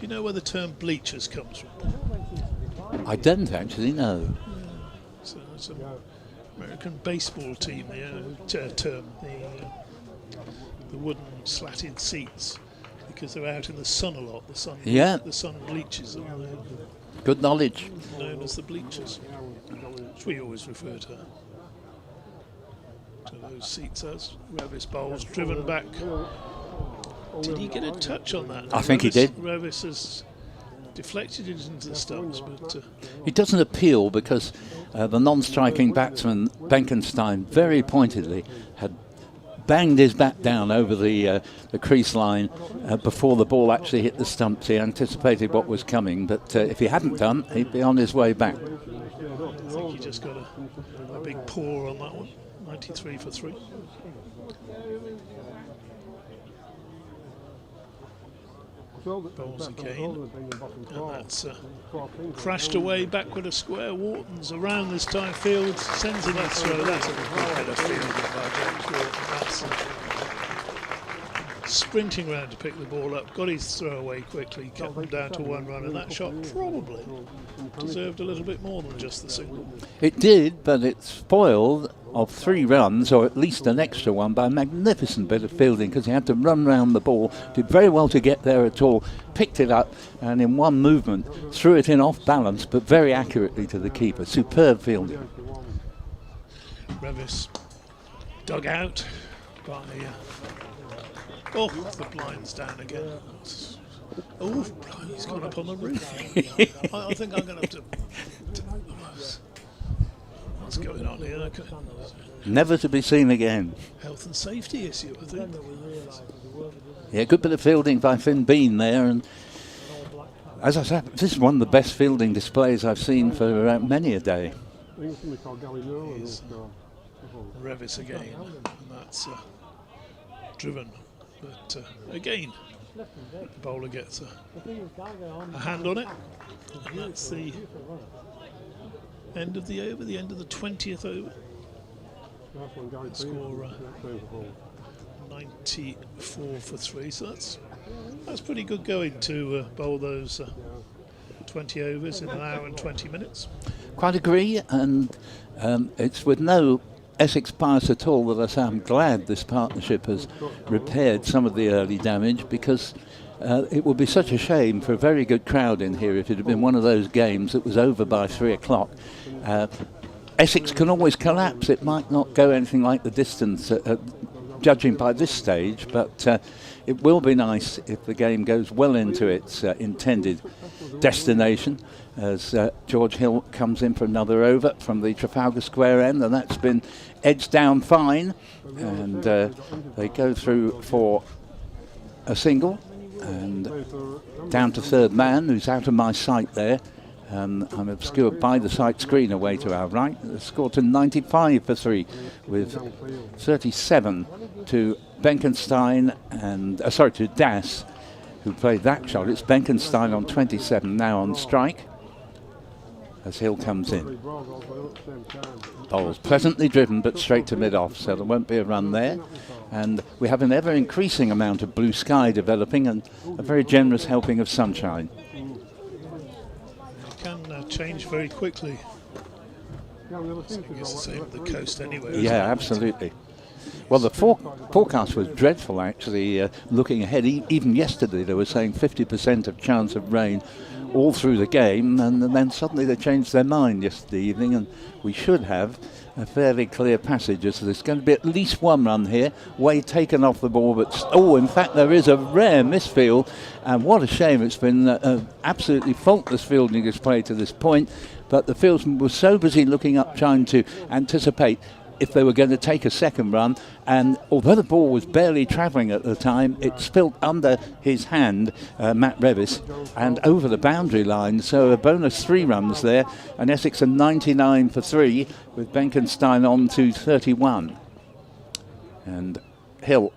you know where the term bleachers comes from? I don't actually know. So it's an American baseball team, term, the wooden slatted seats, because they're out in the sun a lot. The sun bleaches them. Good knowledge. Known as the bleachers, which we always refer to those seats as. Revis bowls driven back. Did he get a touch on that? I think he did. Revis has deflected it into the stumps, but it doesn't appeal because the non-striking batsman Bekenstein very pointedly had banged his bat down over the crease line before the ball actually hit the stumps. He anticipated what was coming, but if he hadn't done, he'd be on his way back. I think he just got a big paw on that one. 93 for 3. Bowls again, and that's crashed away backward a square. Wharton's around this time, field sends in his throw. That's a bit of fielding by James Wharton. That's sprinting round to pick the ball up, got his throw away quickly, kept them down to 1 run, and that shot probably deserved a little bit more than just the single. It did, but it spoiled of 3 runs, or at least an extra one, by a magnificent bit of fielding, because he had to run round the ball, did very well to get there at all, picked it up, and in one movement threw it in off balance, but very accurately to the keeper. Superb fielding. Revis dug out by the blind's down again. Oh, he's gone up on the roof. I think I'm going to have to. What's going on here? Never to be seen again. Health and safety issue, I think. Yeah, good bit of fielding by Finn Bean there, and as I said, this is one of the best fielding displays I've seen for many a day. Here's Revis again, and that's driven, but again, the bowler gets a hand on it, and that's the end of the over, the end of the 20th over. Score 94 for 3, so that's pretty good going to bowl those 20 overs in an hour and 20 minutes. Quite agree, and it's with no Essex bias at all that I say I'm glad this partnership has repaired some of the early damage, because it would be such a shame for a very good crowd in here if it had been one of those games that was over by 3 o'clock. Essex can always collapse. It might not go anything like the distance judging by this stage, but it will be nice if the game goes well into its intended destination, as George Hill comes in for another over from the Trafalgar Square end, and that's been edged down fine, and they go through for a single, and down to third man, who's out of my sight there. I'm obscured by the sight screen away to our right. The score to 95 for 3, with 37 to Benkenstein and to Das, who played that shot. It's Benkenstein on 27 now on strike, as Hill comes in. Bowls pleasantly driven, but straight to mid-off, so there won't be a run there. And we have an ever-increasing amount of blue sky developing and a very generous helping of sunshine. Can change very quickly. I think it's the same at the coast anyway. Yeah, absolutely. Well, the forecast was dreadful, actually, looking ahead. Even yesterday they were saying 50% of chance of rain all through the game, and then suddenly they changed their mind yesterday evening, and we should have a fairly clear passage, as there's going to be at least one run here. Wade taken off the ball, but in fact there is a rare misfield, and what a shame. It's been absolutely faultless fielding display to this point, but the fieldsman was so busy looking up trying to anticipate if they were going to take a second run, and although the ball was barely travelling at the time, it spilt under his hand, Matt Revis, and over the boundary line, so a bonus 3 runs there, and Essex are 99 for 3, with Benkenstein on to 31. And Hill,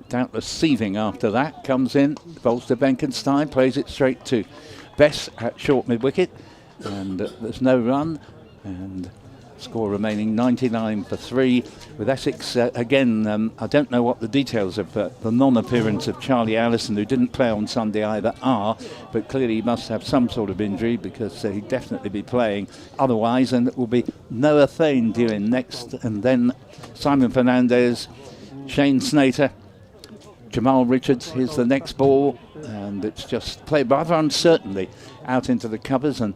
doubtless seething after that, comes in, bowls to Benkenstein, plays it straight to Bess at short mid-wicket, and there's no run, and score remaining 99 for 3, with Essex again. I don't know what the details of the non-appearance of Charlie Allison, who didn't play on Sunday either, are, but clearly he must have some sort of injury, because he'd definitely be playing otherwise. And it will be Noah Thane due in next, and then Simon Fernandez, Shane Snater, Jamal Richards. Here's the next ball, and it's just played rather uncertainly out into the covers, and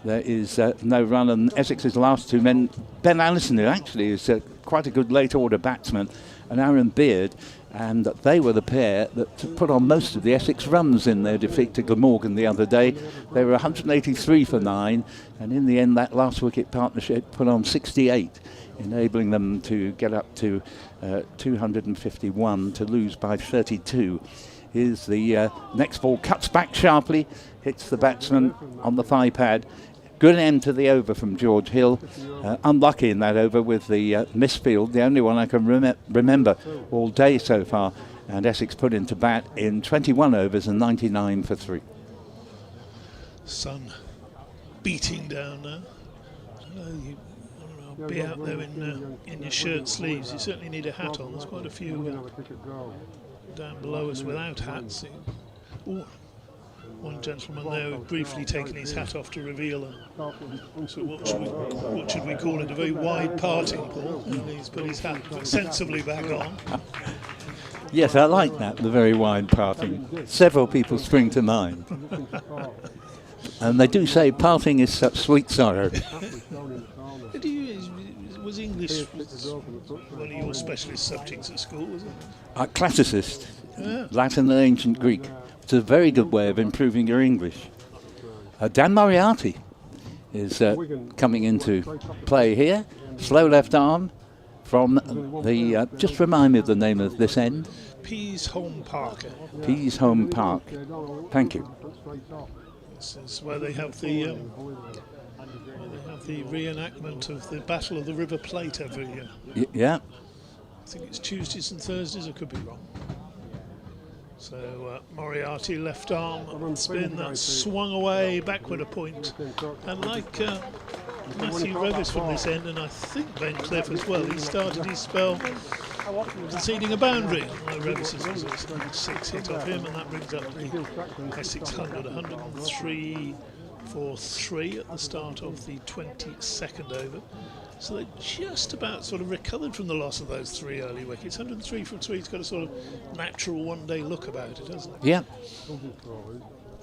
there is no run. And Essex's last 2 men, Ben Allison, who actually is quite a good late order batsman, and Aaron Beard, and they were the pair that put on most of the Essex runs in their defeat to Glamorgan the other day. They were 183 for 9, and in the end that last wicket partnership put on 68, enabling them to get up to 251 to lose by 32. Here's the next ball, cuts back sharply, hits the batsman on the thigh pad. Good end to the over from George Hill. Unlucky in that over with the misfield, the only one I can remember all day so far. And Essex put into bat in 21 overs and 99 for 3. Sun beating down now. Be out there in your shirt sleeves. You certainly need a hat on. There's quite a few down below us without hats. One gentleman there who briefly taken his hat off to reveal so what should we call it, a very wide parting, Paul, and he's put his hat sensibly back on. Yes, I like that, the very wide parting. Several people spring to mind. And they do say parting is such sweet sorrow. Was English one of your specialist subjects at school, was it? Classicist, Yeah. Latin and ancient Greek. It's a very good way of improving your English. Dan Moriarty is coming into play here. Slow left arm from the, just remind me of the name of this end. Pease Home Park. Pease Home Park. Thank you. This is where they have the reenactment of the Battle of the River Plate every year. Yeah. I think it's Tuesdays and Thursdays, I could be wrong. So Moriarty left arm spin that swung away backward a point, and like Matthew Revis from this end, and I think Ben Cliff as well, he started his spell conceding a boundary. Revis has 6 hit off him, and that brings up the Essex 103 for 3 at the start of the 22nd over. So they just about sort of recovered from the loss of those 3 early wickets. 103 from 3, it's got a sort of natural one-day look about it, hasn't it? Yeah.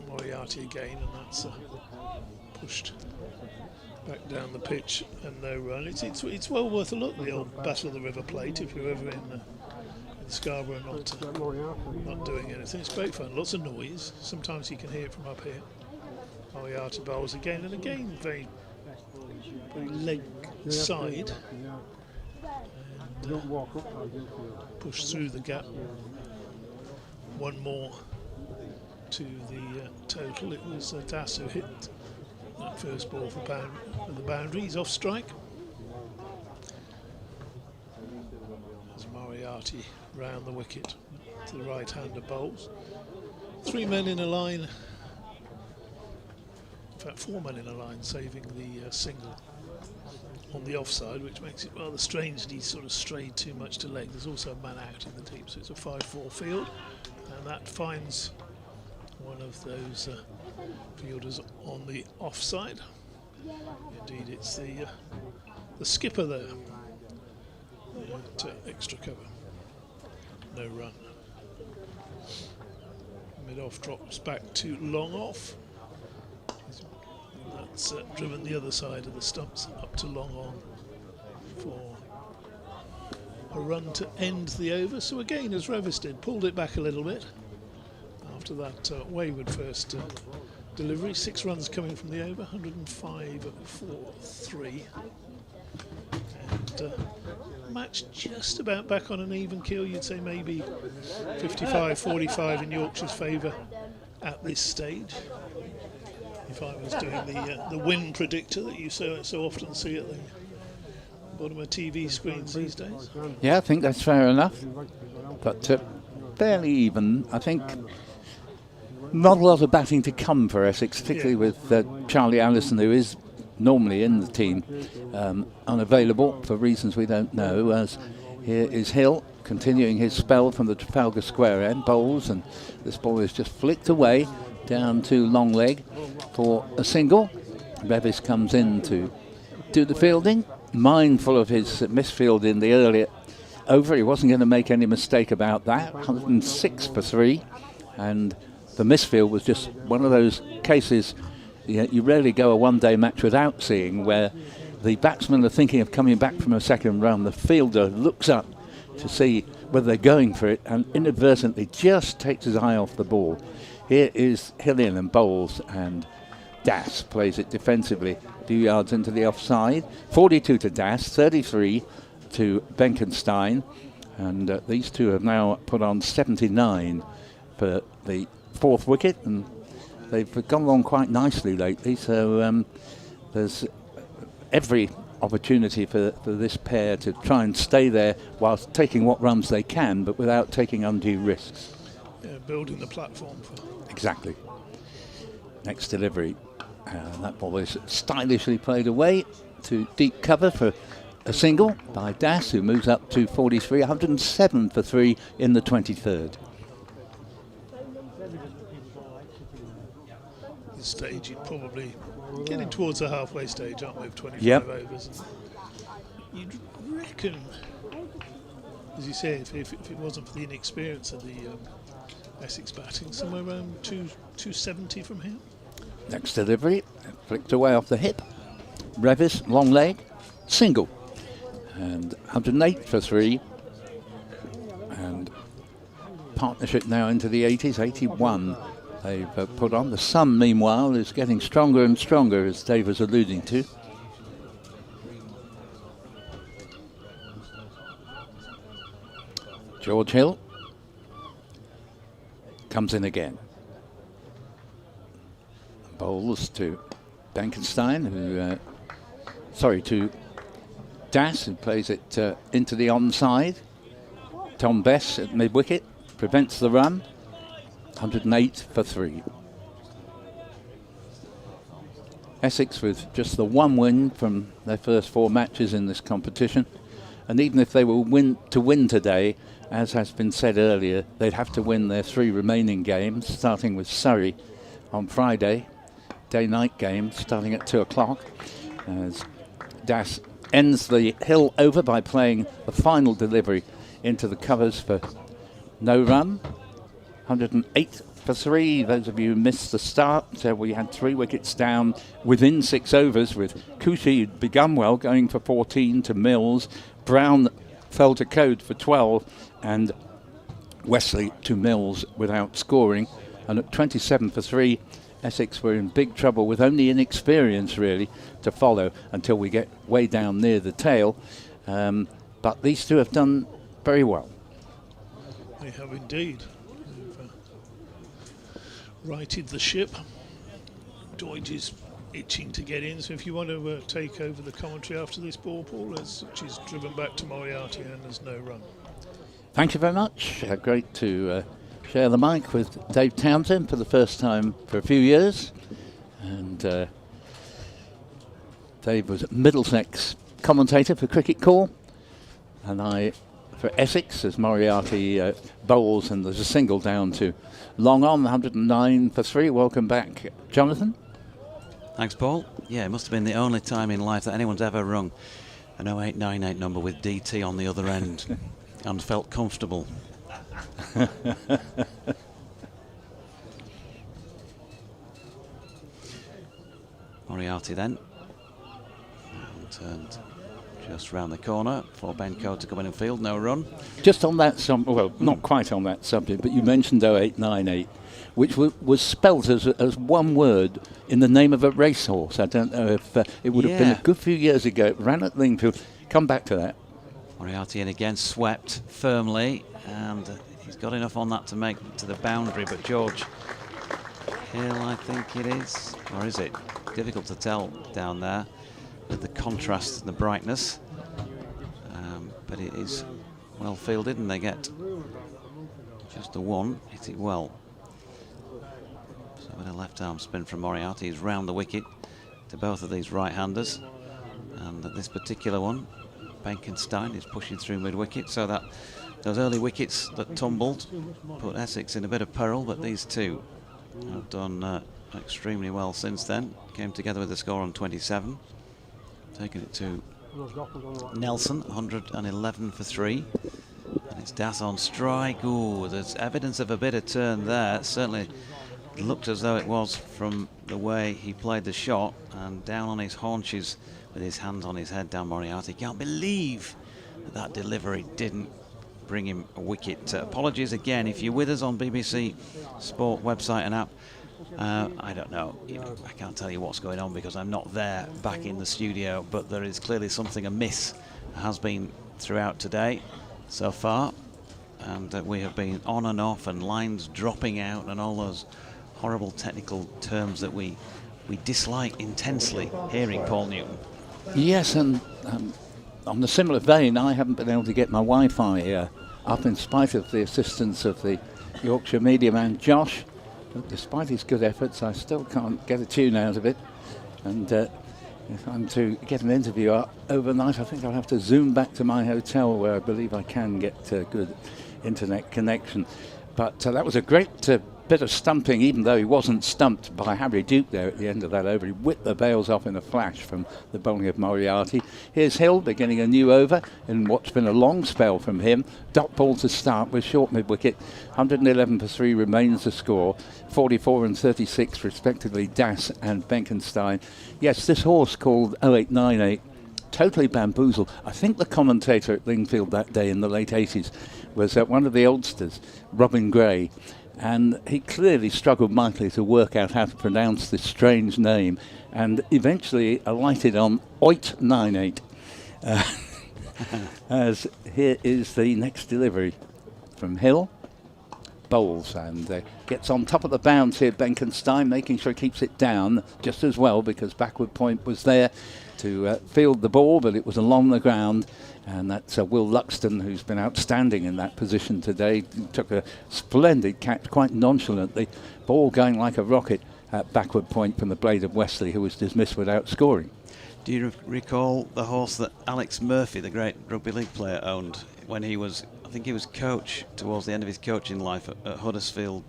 Moriarty again, and that's pushed back down the pitch and no run. It's well worth a look, the old Battle of the River Plate, if you're ever in Scarborough not doing anything. It's great fun, lots of noise. Sometimes you can hear it from up here. Moriarty bowls again and again, very leg side. And push through the gap. One more to the total. It was Das who hit that first ball for the boundary. He's off strike. As Moriarty round the wicket to the right-hander bowls. 3 men in a line. In fact, 4 men in a line, saving the single on the offside, which makes it rather strange that he sort of strayed too much to leg. There's also a man out in the team, so it's a 5-4 field, and that finds one of those fielders on the offside. Indeed, it's the skipper there to extra cover. No run. Mid-off drops back to long off. That's driven the other side of the stumps up to long on for a run to end the over. So again, as Revis did, pulled it back a little bit after that wayward first delivery. 6 runs coming from the over, 105 for 3. And match just about back on an even keel. You'd say maybe 55-45 in Yorkshire's favour at this stage. If I was doing the win predictor that you so often see at the bottom of TV screens these days. Yeah, I think that's fair enough. But fairly even. I think not a lot of batting to come for Essex, particularly with Charlie Allison, who is normally in the team, unavailable for reasons we don't know. As here is Hill continuing his spell from the Trafalgar Square end, bowls, and this ball is just flicked away down to long leg for a single. Revis comes in to do the fielding, mindful of his misfield in the earlier over. He wasn't going to make any mistake about that. 106 for 3, and the misfield was just one of those cases you rarely go a one-day match without seeing, where the batsmen are thinking of coming back from a second run. The fielder looks up to see whether they're going for it and inadvertently just takes his eye off the ball. Here is Hillian and bowls, and Das plays it defensively a few yards into the offside. 42 to Das, 33 to Benkenstein, and these two have now put on 79 for the 4th wicket, and they've gone along quite nicely lately, so there's every opportunity for this pair to try and stay there whilst taking what runs they can, but without taking undue risks. Yeah, building the platform for. Exactly. Next delivery. That ball is stylishly played away to deep cover for a single by Das, who moves up to 43, 107 for 3 in the 23rd. This stage, you'd probably getting towards the halfway stage, aren't we, of 25 overs. You'd reckon, as you say, if it wasn't for the inexperience of the Essex batting, somewhere around 270 from here. Next delivery, flicked away off the hip. Revis, long leg, single. And 108 for 3. And partnership now into the 80s, 81 they've put on. The sun, meanwhile, is getting stronger and stronger, as Dave was alluding to. George Hill comes in again. Bowls to Benkenstein, to Das, who plays it into the onside. Tom Bess at mid-wicket prevents the run. 108 for 3. Essex with just the 1 win from their first 4 matches in this competition, and even if they were to win today, as has been said earlier, they'd have to win their 3 remaining games, starting with Surrey on Friday, day-night game starting at 2 o'clock, as Das ends the Hill over by playing the final delivery into the covers for no run. 108 for 3. Those of you who missed the start, so we had 3 wickets down within 6 overs, with Coochie, who'd begun well, going for 14 to Mills. Brown fell to Code for 12, and Wesley to Mills without scoring. And at 27 for 3, Essex were in big trouble with only inexperience really to follow until we get way down near the tail. But these two have done very well. They have indeed. They've righted the ship. Doig is itching to get in, so if you want to take over the commentary after this ball, Paul, which is driven back to Moriarty and there's no run. Thank you very much. Great to share the mic with Dave Townsend for the first time for a few years. And Dave was Middlesex commentator for Cricket Call, and I for Essex as Moriarty bowls, and there's a single down to long on, 109 for 3. Welcome back, Jonathan. Thanks, Paul. Yeah, it must have been the only time in life that anyone's ever rung an 0898 number with DT on the other end and felt comfortable. Moriarty then, and turned just round the corner for Benko to come in and field, no run. Just on that, well, not quite on that subject, but you mentioned 0898, which was spelt as one word in the name of a racehorse. I don't know if it would have been a good few years ago. It ran at Lingfield. Come back to that. Moriarty in again, swept firmly, and he's got enough on that to make to the boundary, but George Hill, I think it is, or is it? Difficult to tell down there with the contrast and the brightness, but it is well fielded, and they get just the one, hit it well. So with a left arm spin from Moriarty, he's round the wicket to both of these right-handers, and this particular one, Benkenstein, is pushing through mid-wicket, so that those early wickets that tumbled put Essex in a bit of peril, but these two have done extremely well since then. Came together with a score on 27, taking it to Nelson, 111 for 3, and it's Das on strike. Ooh, there's evidence of a bit of turn there. Certainly looked as though it was from the way he played the shot, and down on his haunches with his hands on his head down Moriarty. Can't believe that delivery didn't bring him a wicket. Apologies again if you're with us on BBC Sport website and app. I don't know, I can't tell you what's going on because I'm not there back in the studio, but there is clearly something amiss, has been throughout today so far, and we have been on and off and lines dropping out and all those horrible technical terms that we dislike intensely hearing, Paul Newton. Yes, and on the similar vein, I haven't been able to get my Wi-Fi up in spite of the assistance of the Yorkshire media man Josh. But despite his good efforts, I still can't get a tune out of it. And if I'm to get an interview up overnight, I think I'll have to zoom back to my hotel where I believe I can get a good internet connection. But that was a great bit of stumping, even though he wasn't stumped by Harry Duke there at the end of that over. He whipped the bails off in a flash from the bowling of Moriarty. Here's Hill beginning a new over in what's been a long spell from him. Dot ball to start with short mid-wicket. 111 for 3 remains the score. 44 and 36 respectively, Das and Benkenstein. Yes, this horse called 0898, totally bamboozled. I think the commentator at Lingfield that day in the late 80s was one of the oldsters, Robin Gray. And he clearly struggled mightily to work out how to pronounce this strange name, and eventually alighted on 0898. As here is the next delivery from Hill. Bowls and gets on top of the bounce here, Benkenstein, making sure he keeps it down just as well, because backward point was there to field the ball, but it was along the ground. And that's Will Luxton, who's been outstanding in that position today. Took a splendid catch, quite nonchalantly. Ball going like a rocket at backward point from the blade of Wesley, who was dismissed without scoring. Do you recall the horse that Alex Murphy, the great rugby league player, owned when he was, I think he was coach towards the end of his coaching life at Huddersfield?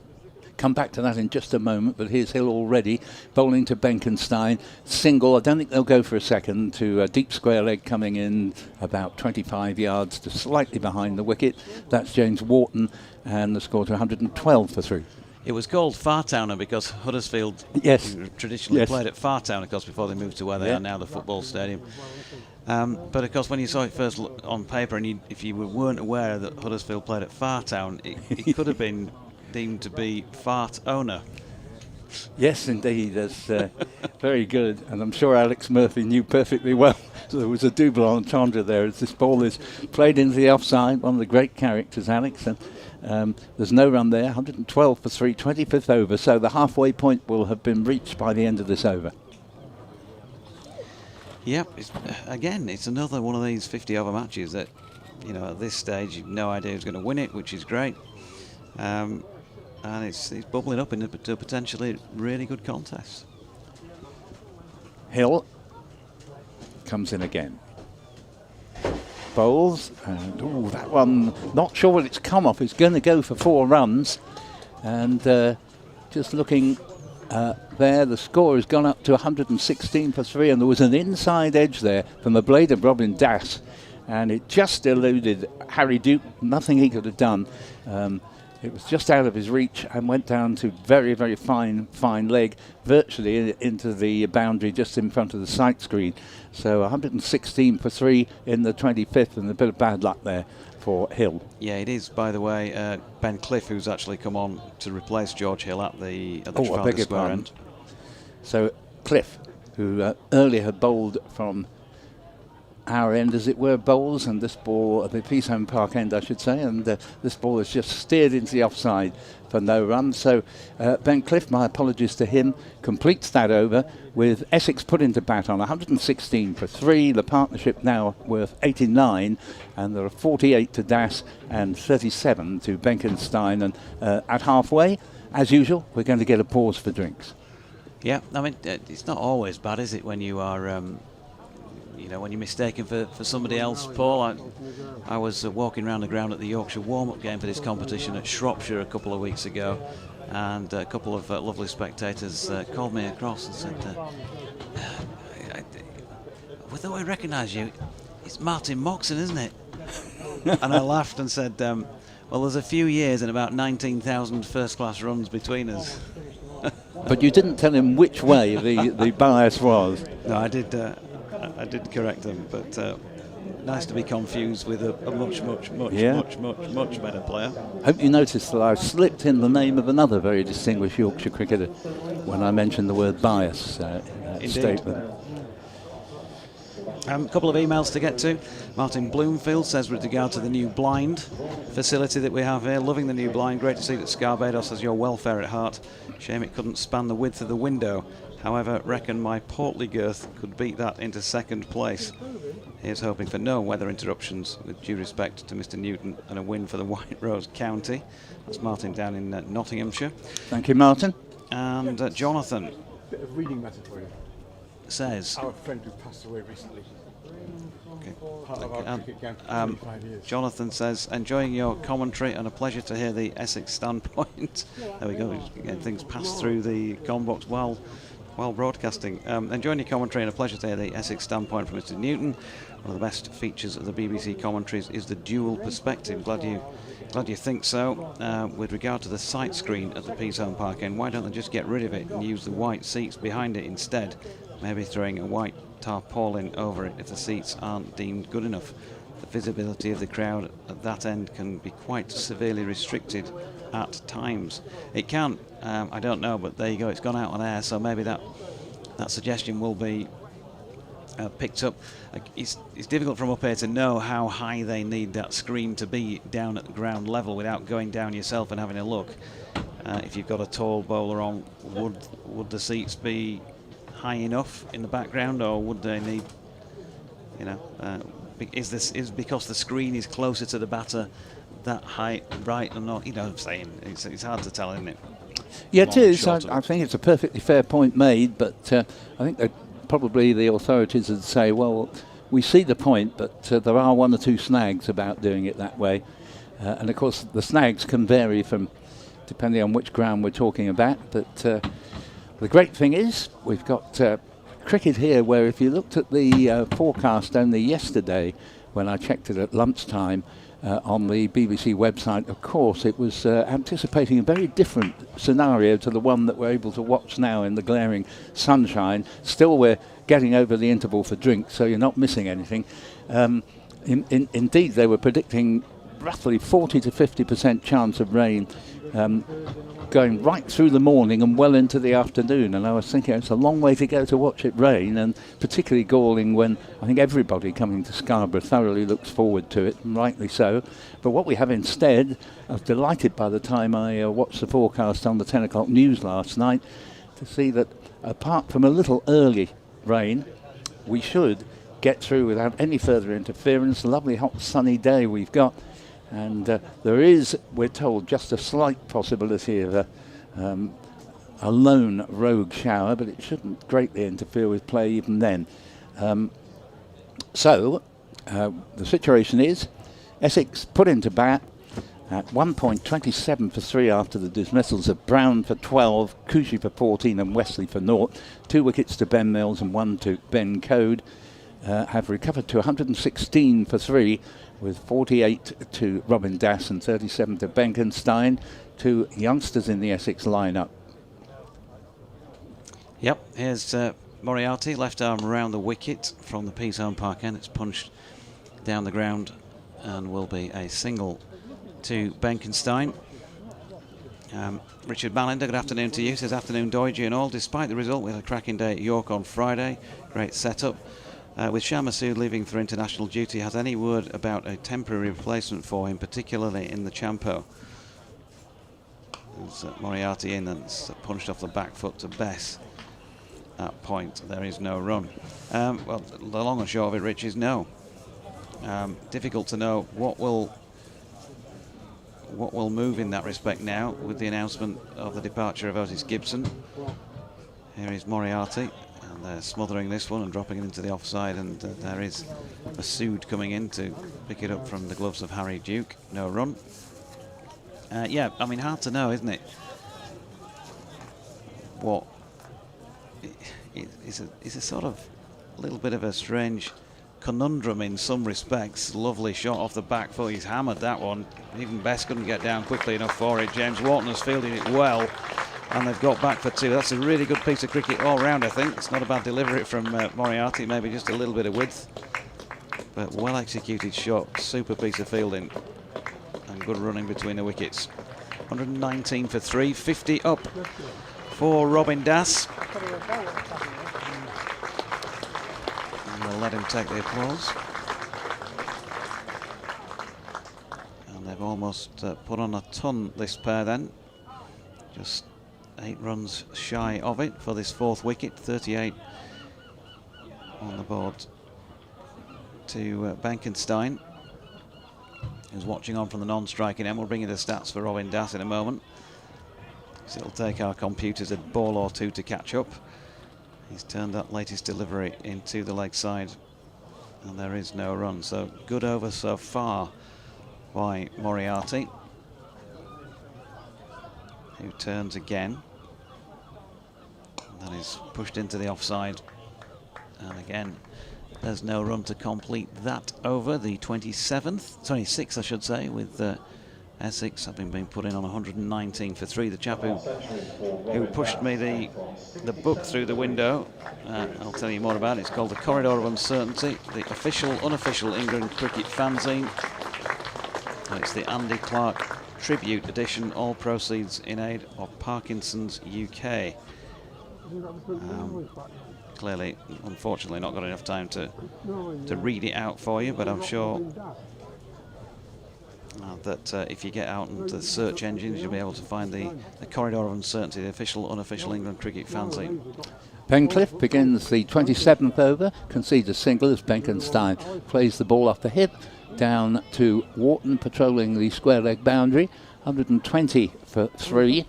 Come back to that in just a moment, but here's Hill already bowling to Benkenstein. Single, I don't think they'll go for a second, to a deep square leg coming in about 25 yards to slightly behind the wicket. That's James Wharton, and the score to 112 for 3. It was called Fartowner because Huddersfield Yes. traditionally Yes. played at Fartown, of course, before they moved to where they are now, the football stadium. But of course, when you saw it first on paper, and if you weren't aware that Huddersfield played at Fartown, it could have been deemed to be Fart Owner. Yes, indeed. That's very good. And I'm sure Alex Murphy knew perfectly well. So there was a double entendre there as this ball is played into the offside. One of the great characters, Alex. And there's no run there. 112 for 3, 25th over. So the halfway point will have been reached by the end of this over. Yep. It's another one of these 50 over matches that, at this stage you've no idea who's going to win it, which is great. And it's bubbling up into a potentially really good contest. Hill comes in again. Bowles, and that one, not sure what it's come off. It's going to go for 4 runs. And just looking there, the score has gone up to 116 for 3, and there was an inside edge there from the blade of Robin Dass, and it just eluded Harry Duke. Nothing he could have done. It was just out of his reach and went down to very, very fine leg, virtually into the boundary just in front of the sight screen. So 116 for 3 in the 25th, and a bit of bad luck there for Hill. Yeah, it is, by the way, Ben Cliff, who's actually come on to replace George Hill at the Trafalgar Square end. So Cliff, who earlier had bowled from our end, as it were, bowls, and this ball, the Peasham Park end, I should say, and this ball has just steered into the offside for no run. So Ben Cliff, my apologies to him, completes that over with Essex put into bat on 116 for 3. The partnership now worth 89, and there are 48 to Dass and 37 to Benkenstein. And at halfway, as usual, we're going to get a pause for drinks. Yeah, I mean, it's not always bad, is it, when you are... when you're mistaken for somebody else, Paul. I was walking around the ground at the Yorkshire warm-up game for this competition at Shropshire a couple of weeks ago, and a couple of lovely spectators called me across and said, "Though I recognise you, it's Martin Moxon, isn't it?" And I laughed and said, "Well, there's a few years and about 19,000 first-class runs between us." But you didn't tell him which way the bias was. No, I did correct them, but nice to be confused with a much better player. Hope you noticed that I slipped in the name of another very distinguished Yorkshire cricketer when I mentioned the word bias in that statement. A couple of emails to get to. Martin Bloomfield says, with regard to the new blind facility that we have here, loving the new blind. Great to see that Scarborough has your welfare at heart. Shame it couldn't span the width of the window. However, reckon my portly girth could beat that into second place. Here's hoping for no weather interruptions, with due respect to Mr. Newton, and a win for the White Rose County. That's Martin down in Nottinghamshire. Thank you, Martin. And Jonathan Bit of reading matter for you. says... Our friend who passed away recently. Okay. Part of our cricket game for 25 years. Jonathan says, enjoying your commentary and a pleasure to hear the Essex standpoint. There we go, getting things passed through the comm box while broadcasting. Enjoying your commentary and a pleasure to hear the Essex standpoint from Mr. Newton. One of the best features of the BBC commentaries is the dual perspective. Glad you think so. With regard to the sight screen at the Peasham Park end, why don't they just get rid of it and use the white seats behind it instead? Maybe throwing a white tarpaulin over it if the seats aren't deemed good enough. The visibility of the crowd at that end can be quite severely restricted at times. It can, I don't know, but there you go, it's gone out on air, so maybe that suggestion will be picked up. It's difficult from up here to know how high they need that screen to be down at the ground level without going down yourself and having a look. If you've got a tall bowler on, would the seats be high enough in the background, or would they need, is because the screen is closer to the batter that height right or not? You know what I'm saying? It's hard to tell, isn't it? Yeah, it is. I think it's a perfectly fair point made, but I think that probably the authorities would say, well, we see the point, but there are one or two snags about doing it that way. And of course, the snags can vary from depending on which ground we're talking about. But the great thing is we've got cricket here where if you looked at the forecast only yesterday when I checked it at lunchtime, on the BBC website, of course, it was anticipating a very different scenario to the one that we're able to watch now in the glaring sunshine. Still, we're getting over the interval for drinks, so you're not missing anything. Indeed, they were predicting roughly 40 to 50% chance of rain going right through the morning and well into the afternoon, and I was thinking it's a long way to go to watch it rain, and particularly galling when I think everybody coming to Scarborough thoroughly looks forward to it, and rightly so. But what we have instead, I was delighted by the time I watched the forecast on the 10 o'clock news last night to see that apart from a little early rain, we should get through without any further interference. A lovely hot sunny day we've got. And there is, we're told, just a slight possibility of a lone rogue shower, but it shouldn't greatly interfere with play even then. So the situation is Essex put into bat at 1 point, 27 for 3 after the dismissals of Brown for 12, Cushy for 14 and Wesley for 0. 2 wickets to Ben Mills and 1 to Ben Code. Have recovered to 116 for 3 with 48 to Robin Dass and 37 to Benkenstein, 2 youngsters in the Essex lineup. Yep, here's Moriarty, left arm around the wicket from the Peace Home Park end. It's punched down the ground and will be a single to Benkenstein. Richard Malinder, good afternoon to you. Says afternoon, Doidgy and all. Despite the result, we had a cracking day at York on Friday. Great setup. With Shah Massoud leaving for international duty, has any word about a temporary replacement for him, particularly in the Champo? Moriarty in and punched off the back foot to Bess. At point, there is no run. Well, the long and short of it, Rich, is no. Difficult to know what will move in that respect now with the announcement of the departure of Otis Gibson. Here is Moriarty. They're smothering this one and dropping it into the offside, and there is Masood coming in to pick it up from the gloves of Harry Duke. No run. Yeah, I mean, hard to know, isn't it? What it's a sort of little bit of a strange conundrum in some respects. Lovely shot off the back foot. He's hammered that one. Even Bess couldn't get down quickly enough for it. James Wharton has fielded it well. And they've got back for 2. That's a really good piece of cricket all round, I think. It's not a bad delivery from Moriarty, maybe just a little bit of width. But well executed shot, super piece of fielding. And good running between the wickets. 119 for 3, 50 up for Robin Dass. And we'll let him take the applause. And they've almost put on a ton, this pair then. Just 8 runs shy of it for this 4th wicket, 38 on the board to Benkenstein, who's watching on from the non-striking end. We'll bring you the stats for Robin Dass in a moment, so it'll take our computers a ball or 2 to catch up. He's turned that latest delivery into the leg side, and there is no run. So good over so far by Moriarty, who turns again. And that is pushed into the offside. And again, there's no run to complete that over. The 26th, I should say, with Essex having been put in on 119 for 3. The chap who pushed me the book through the window, I'll tell you more about it. It's called The Corridor of Uncertainty, the official, unofficial England cricket fanzine. And it's the Andy Clark Tribute edition, all proceeds in aid of Parkinson's UK. Clearly, unfortunately, not got enough time to read it out for you, but I'm sure that if you get out into the search engines, you'll be able to find the Corridor of Uncertainty, the official, unofficial England cricket fanzine. Pencliffe begins the 27th over, concedes a single as Benkenstein plays the ball off the hip down to Wharton, patrolling the square leg boundary. 120 for 3.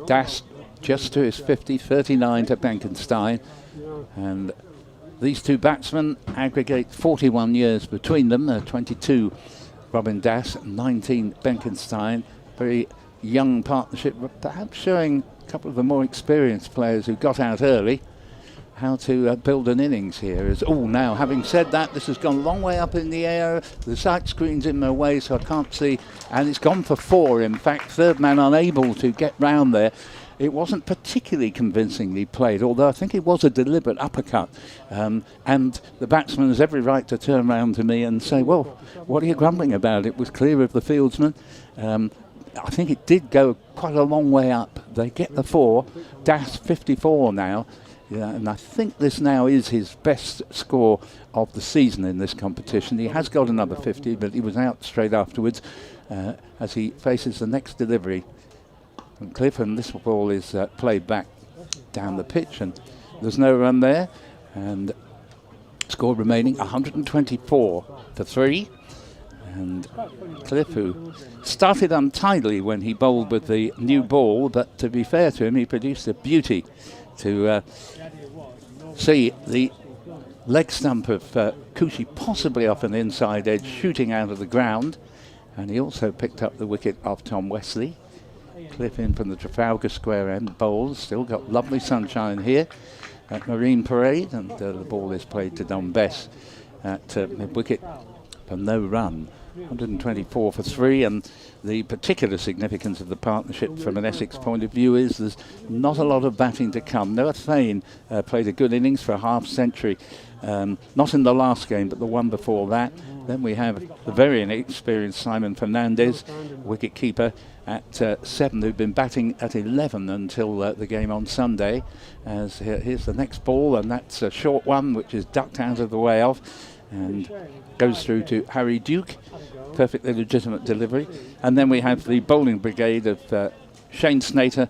Dass just to his 50, 39 to Benkenstein. And these two batsmen aggregate 41 years between them. 22 Robin Dass, 19 Benkenstein. Very young partnership, perhaps showing a couple of the more experienced players who got out early. how to build an innings here. Now, having said that, this has gone a long way up in the air. The sight screen's in my way, so I can't see. And it's gone for 4, in fact. Third man unable to get round there. It wasn't particularly convincingly played, although I think it was a deliberate uppercut. And the batsman has every right to turn around to me and say, well, what are you grumbling about? It was clear of the fieldsman. I think it did go quite a long way up. They get the 4. Das 54 now. Yeah, and I think this now is his best score of the season in this competition. He has got another 50, but he was out straight afterwards as he faces the next delivery from Cliff, and this ball is played back down the pitch, and there's no run there, and score remaining 124 for 3. And Cliff, who started untidily when he bowled with the new ball, but to be fair to him, he produced a beauty to see the leg stump of Coochie possibly off an inside edge shooting out of the ground, and he also picked up the wicket of Tom Wesley. Cliff in from the Trafalgar Square end, bowls, still got lovely sunshine here at Marine Parade, and the ball is played to Don Bess at mid-wicket for no run. 124 for 3, and the particular significance of the partnership from an Essex point of view is there's not a lot of batting to come. Noah Thane played a good innings for a half century, not in the last game but the one before that. Then we have the very inexperienced Simon Fernandez, wicket keeper at 7, who'd been batting at 11 until the game on Sunday. As here's the next ball, and that's a short one which is ducked out of the way of and goes through to Harry Duke. Perfectly legitimate delivery. And then we have the bowling brigade of Shane Snater,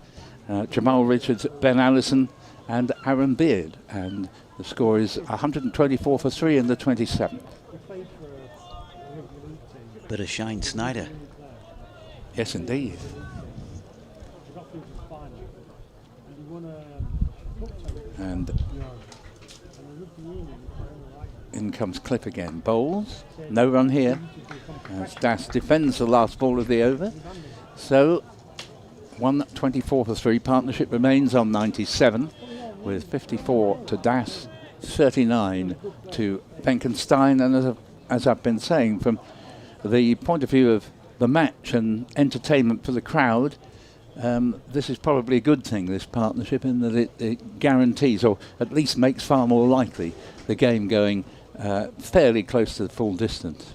Jamal Richards, Ben Allison and Aaron Beard. And the score is 124 for 3 in the 27th. Bit of Shane Snyder. Yes, indeed. And in comes Cliff again. Bowls. No run here. As Das defends the last ball of the over. So 124 for 3. Partnership remains on 97 with 54 to Das, 39 to Benkenstein. And as I've been saying, from the point of view of the match and entertainment for the crowd, this is probably a good thing, this partnership, in that it guarantees, or at least makes far more likely, the game going fairly close to the full distance.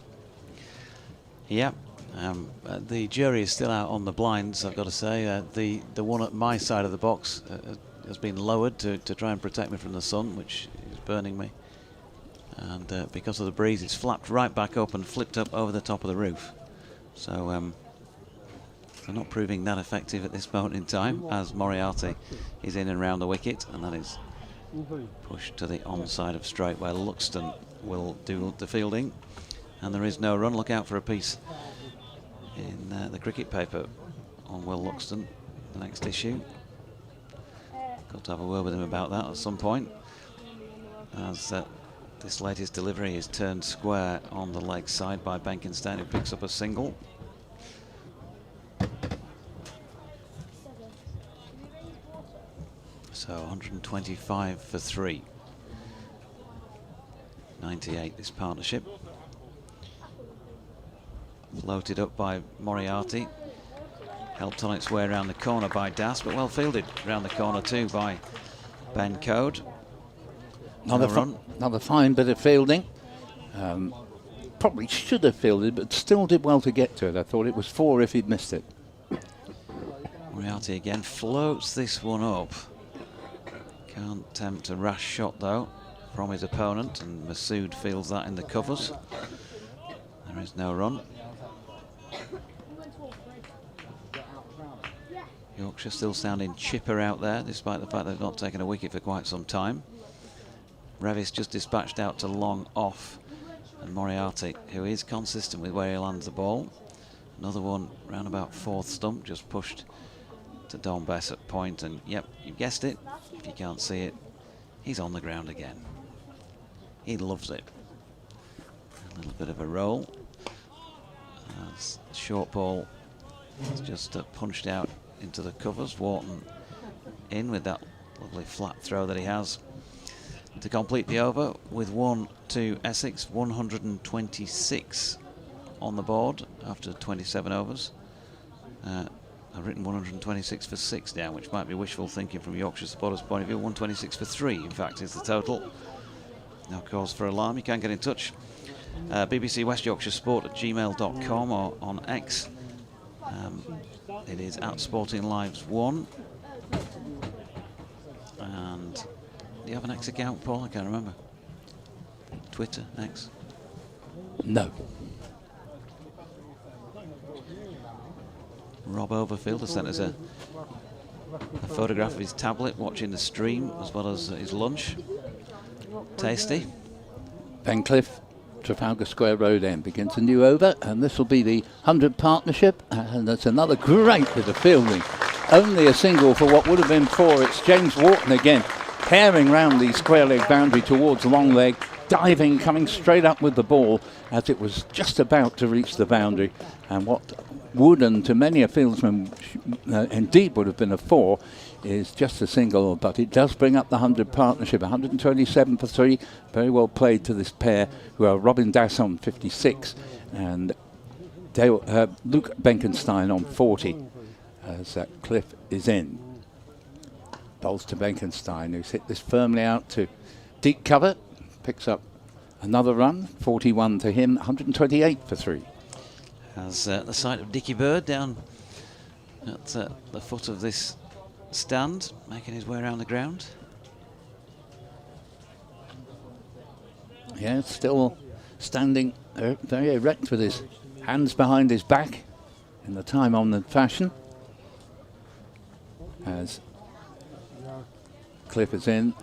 Yeah, the jury is still out on the blinds, I've got to say. The one at my side of the box has been lowered to try and protect me from the sun, which is burning me. And because of the breeze, it's flapped right back up and flipped up over the top of the roof. So they're not proving that effective at this moment in time, as Moriarty is in and round the wicket, and that is pushed to the onside of straight, where Luxton will do the fielding. And there is no run. Look out for a piece in the cricket paper on Will Luxton, the next issue. Got to have a word with him about that at some point, as this latest delivery is turned square on the leg side by Benkenstein, who picks up a single. So 125 for 3. 98 this partnership. Floated up by Moriarty. Helped on its way around the corner by Das, but well fielded around the corner too by Ben Code. Another fine bit of fielding. Probably should have fielded, but still did well to get to it. I thought it was 4 if he'd missed it. Moriarty again floats this one up. Can't tempt a rash shot though from his opponent, and Masood feels that in the covers. There is no run. Yorkshire still sounding chipper out there, despite the fact they've not taken a wicket for quite some time. Revis just dispatched out to long off, and Moriarty, who is consistent with where he lands the ball. Another one round about 4th stump, just pushed to Don Bess at point, and yep, you guessed it. If you can't see it, he's on the ground again. He loves it. A little bit of a roll. As short ball is just punched out into the covers. Wharton in with that lovely flat throw that he has. to complete the over with 1 to Essex, 126 on the board after 27 overs. I've written 126 for 6 down, which might be wishful thinking from Yorkshire supporters' point of view. 126 for 3, in fact, is the total. No cause for alarm. You can get in touch. BBC West Yorkshire Sport at gmail.com or on X. It is at Sporting Lives 1. And do you have an X account, Paul? I can't remember. Twitter, X? No. Rob Overfield has sent us a photograph of his tablet watching the stream as well as his lunch. Tasty. Pencliffe, Trafalgar Square Road End begins a new over, and this will be the 100 partnership, and that's another great bit of fielding. Only a single for what would have been 4. It's James Wharton again, pairing round the square leg boundary towards long leg, diving, coming straight up with the ball as it was just about to reach the boundary. And what would, and to many a fieldsman indeed would have been a 4, is just a single, but it does bring up the 100 partnership. 127 for 3, very well played to this pair, who are Robin Dass on 56 and Luke Benkenstein on 40, as Cliff is in. Bowls to Benkenstein, who's hit this firmly out to deep cover, picks up another run, 41 to him, 128 for 3. As the sight of Dickie Bird down at the foot of this stand, making his way around the ground. Yeah, still standing very erect with his hands behind his back in the time-honoured fashion. As Cliff is in,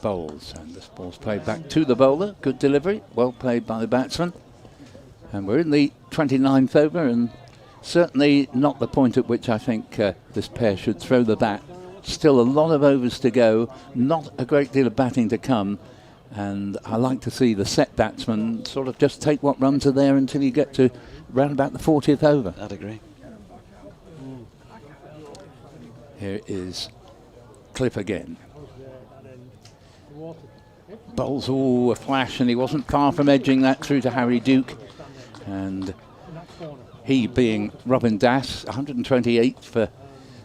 bowls, and this ball's played back to the bowler. Good delivery, well played by the batsman. And we're in the 29th over, and certainly not the point at which I think this pair should throw the bat. Still a lot of overs to go, not a great deal of batting to come, and I like to see the set batsman sort of just take what runs are there until you get to round about the 40th over. I'd agree. Here is Cliff again. Bowls, a flash, and he wasn't far from edging that through to Harry Duke. And he being Robin Dass, 128 for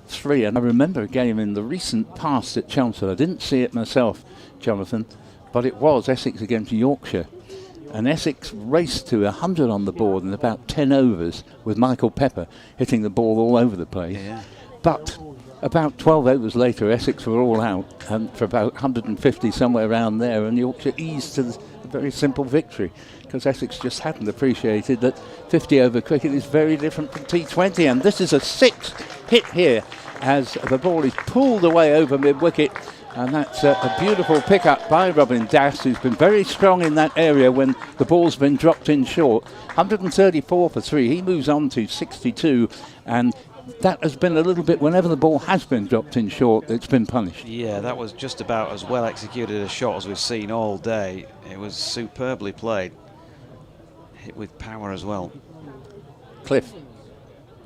3. And I remember a game in the recent past at Chelmsford. I didn't see it myself, Jonathan, but it was Essex against Yorkshire. And Essex raced to 100 on the board in about 10 overs with Michael Pepper hitting the ball all over the place. Yeah. But about 12 overs later, Essex were all out for about 150, somewhere around there, and Yorkshire eased to a very simple victory, because Essex just hadn't appreciated that 50 over cricket is very different from T20. And this is a 6 hit here as the ball is pulled away over mid-wicket, and that's a beautiful pick-up by Robin Dass, who's been very strong in that area when the ball's been dropped in short. 134 for 3. He moves on to 62, and that has been a little bit, whenever the ball has been dropped in short, it's been punished. Yeah, that was just about as well executed a shot as we've seen all day. It was superbly played. Hit with power as well. Cliff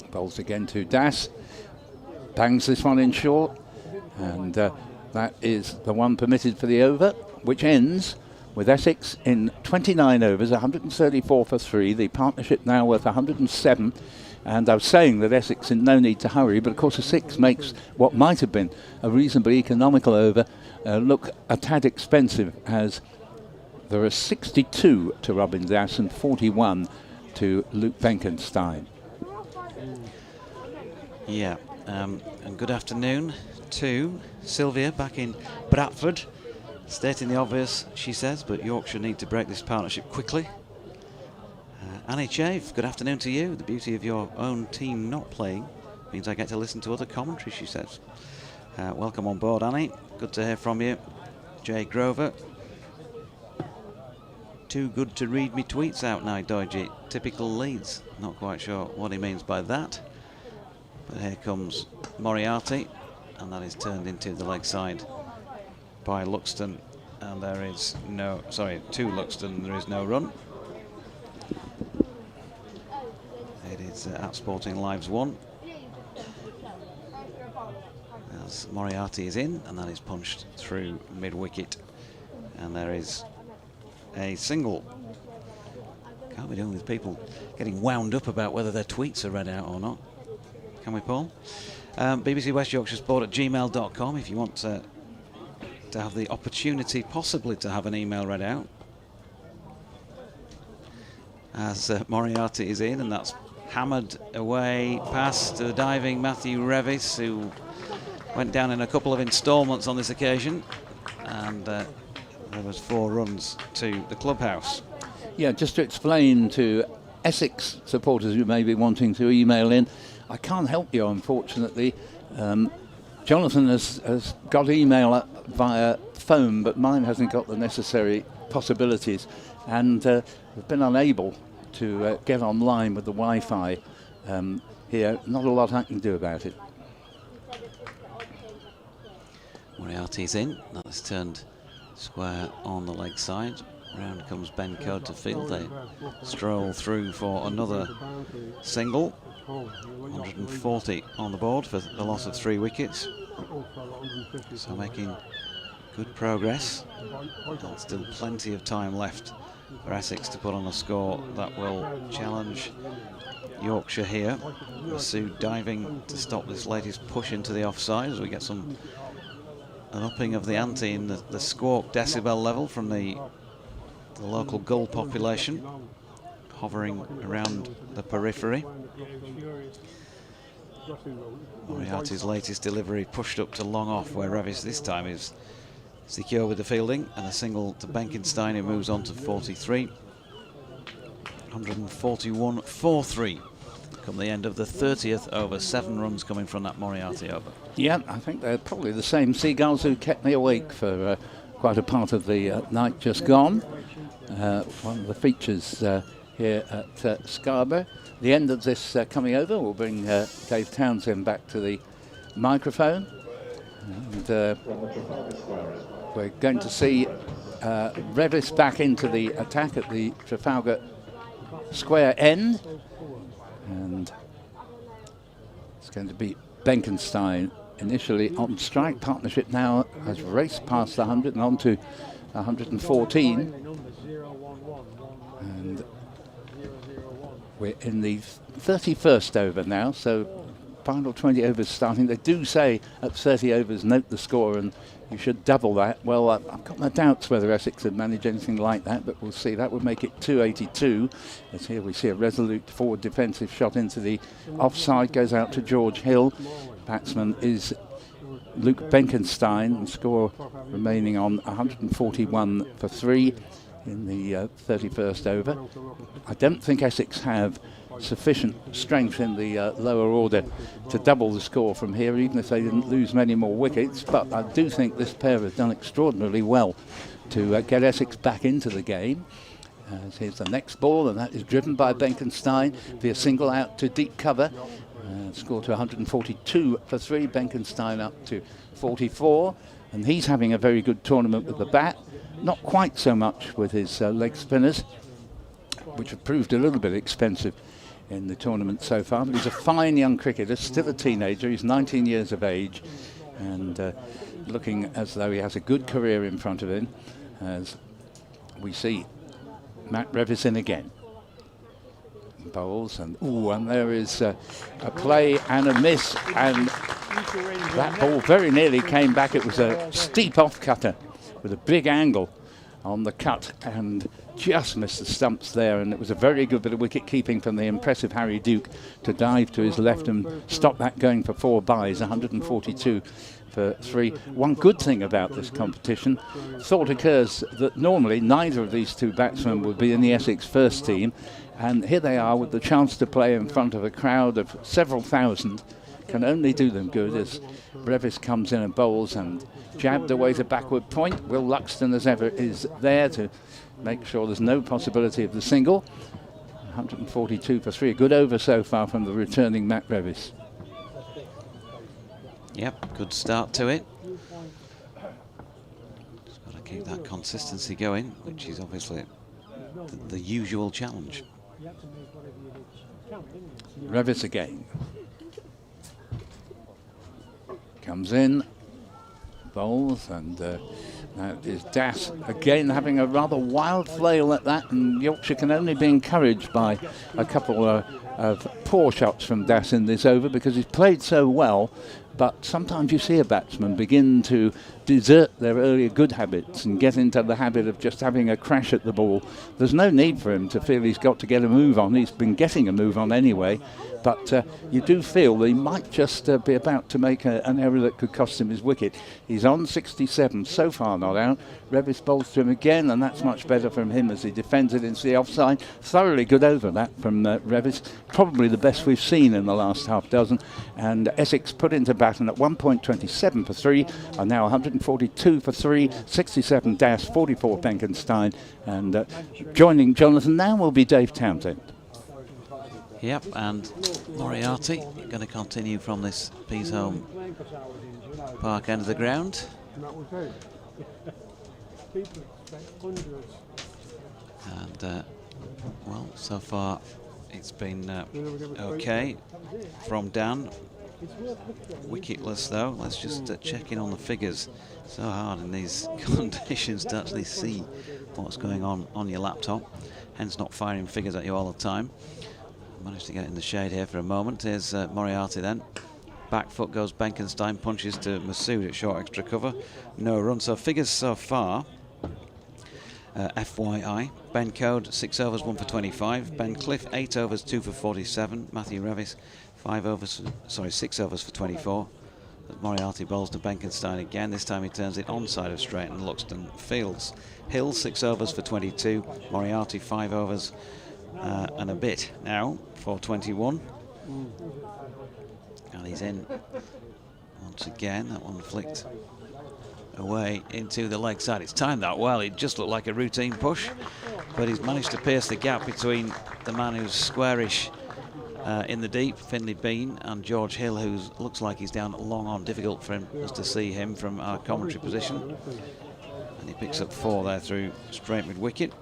bowls again to Dass. Bangs this one in short. And that is the one permitted for the over, which ends with Essex in 29 overs, 134 for 3. The partnership now worth 107. And I was saying that Essex in no need to hurry, but of course a 6 makes what might have been a reasonably economical over look a tad expensive, as there are 62 to Robin Dass and 41 to Luke Benkenstein. Yeah, and good afternoon to Sylvia back in Bradford, stating the obvious, she says, but Yorkshire need to break this partnership quickly. Annie Chave, good afternoon to you. The beauty of your own team not playing means I get to listen to other commentary, she says. Welcome on board, Annie. Good to hear from you. Jay Grover. Too good to read me tweets out now, Doige. Typical Leeds. Not quite sure what he means by that. But here comes Moriarty, and that is turned into the leg side by Luxton. And there is no, sorry, to Luxton, there is no run. It is at Sporting Lives 1. As Moriarty is in, and that is punched through mid-wicket. And there is a single. Can't be doing with people getting wound up about whether their tweets are read out or not. Can we, Paul? BBC West Yorkshire Sport at gmail.com if you want to have the opportunity possibly to have an email read out. As Moriarty is in, and that's hammered away past the diving Matthew Revis, who went down in a couple of instalments on this occasion, and there was 4 runs to the clubhouse. Yeah, just to explain to Essex supporters who may be wanting to email in, I can't help you, unfortunately. Jonathan has got email up via phone, but mine hasn't got the necessary possibilities, and we've been unable to get online with the Wi-Fi here. Not a lot I can do about it. Moriarty's in. That's turned square on the leg side. Round comes Ben Coad to field. They stroll through for another single. 140 on the board for the loss of 3 wickets. So making good progress. And still plenty of time left for Essex to put on a score that will challenge Yorkshire here. Masood diving to stop this latest push into the offside as we get an upping of the ante in the squawk decibel level from the local gull population, hovering around the periphery. Moriarty's latest delivery pushed up to long off, where Revis this time is secure with the fielding, and a single to Benkenstein, who moves on to 43. 141-4-3 come the end of the 30th over. 7 runs coming from that Moriarty over. Yeah, I think they're probably the same seagulls who kept me awake for quite a part of the night just gone. One of the features here at Scarborough. The end of this coming over will bring Dave Townsend back to the microphone. And we're going to see Revis back into the attack at the Trafalgar Square end. And it's going to be Benkenstein initially on strike. Partnership now has raced past the 100 and on to 114. And we're in the 31st over now, so final 20 overs starting. They do say at 30 overs, note the score, and you should double that. Well, I've got my doubts whether Essex would manage anything like that, but we'll see. That would make it 282. As here we see a resolute forward defensive shot into the offside, goes out to George Hill. Batsman is Luke Benkenstein, and score remaining on 141 for 3 in the 31st over. I don't think Essex have sufficient strength in the lower order to double the score from here, even if they didn't lose many more wickets, but I do think this pair have done extraordinarily well to get Essex back into the game. Here's the next ball, and that is driven by Benkenstein via single out to deep cover. Score to 142 for 3, Benkenstein up to 44, and he's having a very good tournament with the bat. Not quite so much with his leg spinners, which have proved a little bit expensive in the tournament so far, but he's a fine young cricketer, still a teenager. He's 19 years of age and looking as though he has a good career in front of him, as we see Matt Revis in again. Bowls, and there is a play and a miss, and that ball very nearly came back. It was a steep off cutter with a big angle on the cut and just missed the stumps there, and it was a very good bit of wicket keeping from the impressive Harry Duke to dive to his left and stop that going for 4 byes. 142 for 3. One good thing about this competition, thought occurs that normally neither of these 2 batsmen would be in the Essex first team, and here they are with the chance to play in front of a crowd of several thousand. Can only do them good as Revis comes in and bowls and jabbed away to backward point. Will Luxton, as ever, is there to make sure there's no possibility of the single. 142 for 3. A good over so far from the returning Matt Revis. Yep, good start to it. Just got to keep that consistency going, which is obviously the usual challenge. Revis again. Comes in, bowls, and That is Das again having a rather wild flail at that, and Yorkshire can only be encouraged by a couple of poor shots from Das in this over, because he's played so well. But sometimes you see a batsman begin to desert their earlier good habits and get into the habit of just having a crash at the ball. There's no need for him to feel he's got to get a move on. He's been getting a move on anyway. But you do feel that he might just be about to make an error that could cost him his wicket. He's on 67, so far not out. Revis bowls to him again, and that's much better from him as he defends it into the offside. Thoroughly good over that from Revis. Probably the best we've seen in the last half dozen. And Essex put into Batten at 1.27 for 3, are now 142 for 3, 67 Das, 44 Benkenstein. And joining Jonathan now will be Dave Townsend. Yep, and Moriarty going to continue from this Peasholm Park end of the ground. And, well, so far it's been okay from Dan. Wicketless though. Let's just check in on the figures. So hard in these conditions to actually see what's going on your laptop. Hence not firing figures at you all the time. Managed to get in the shade here for a moment. Here's Moriarty then. Back foot goes Benkenstein, punches to Masood at short extra cover. No run. So figures so far. FYI. Ben Code 6 overs 1 for 25. Ben Cliff 8 overs 2 for 47. Matthew Revis 6 overs for 24. Moriarty bowls to Benkenstein again. This time he turns it onside of straight and Luxton fields. Hill 6 overs for 22. Moriarty 5 overs and a bit now for 21. And he's in once again. That one flicked away into the leg side. It's timed that well. It just looked like a routine push, but he's managed to pierce the gap between the man who's squarish in the deep, Finlay Bean, and George Hill, who looks like he's down long on. Difficult for us to see him from our commentary position. And he picks up 4 there through straight mid-wicket.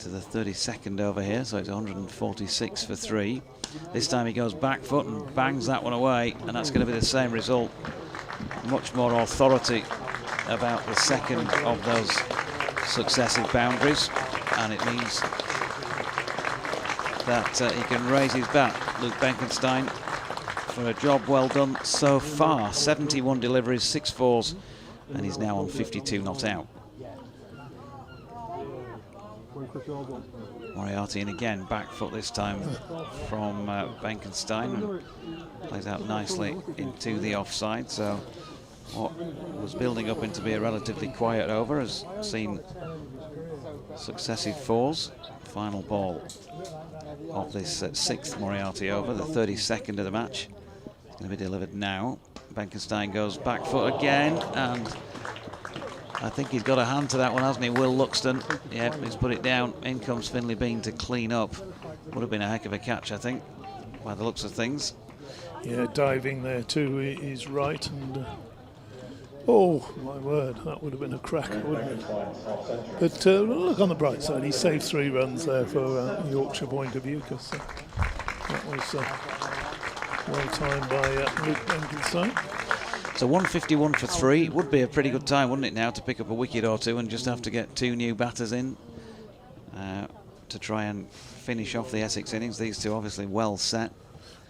To the 32nd over here, so it's 146 for 3. This time he goes back foot and bangs that one away, and that's going to be the same result. Much more authority about the second of those successive boundaries, and it means that he can raise his bat, Luke Benkenstein, for a job well done so far. 71 deliveries, 6 fours, and he's now on 52 not out. Moriarty in again, back foot this time from Benkenstein, and plays out nicely into the offside. So what was building up into be a relatively quiet over has seen successive 4s. Final ball of this 6th Moriarty over, the 32nd of the match. It's going to be delivered now. Benkenstein goes back foot again, and I think he's got a hand to that one, hasn't he, Will Luxton? Yeah, he's put it down. In comes Finlay Bean to clean up. Would have been a heck of a catch, I think, by the looks of things. Yeah, diving there too is right, and oh my word, that would have been a cracker, wouldn't it? But look on the bright side, he saved 3 runs there for Yorkshire point of view, because that was well timed by Luke Benkenstein. So 151 for 3 would be a pretty good time, wouldn't it, now, to pick up a wicket or 2 and just have to get 2 new batters in to try and finish off the Essex innings. These two obviously well set.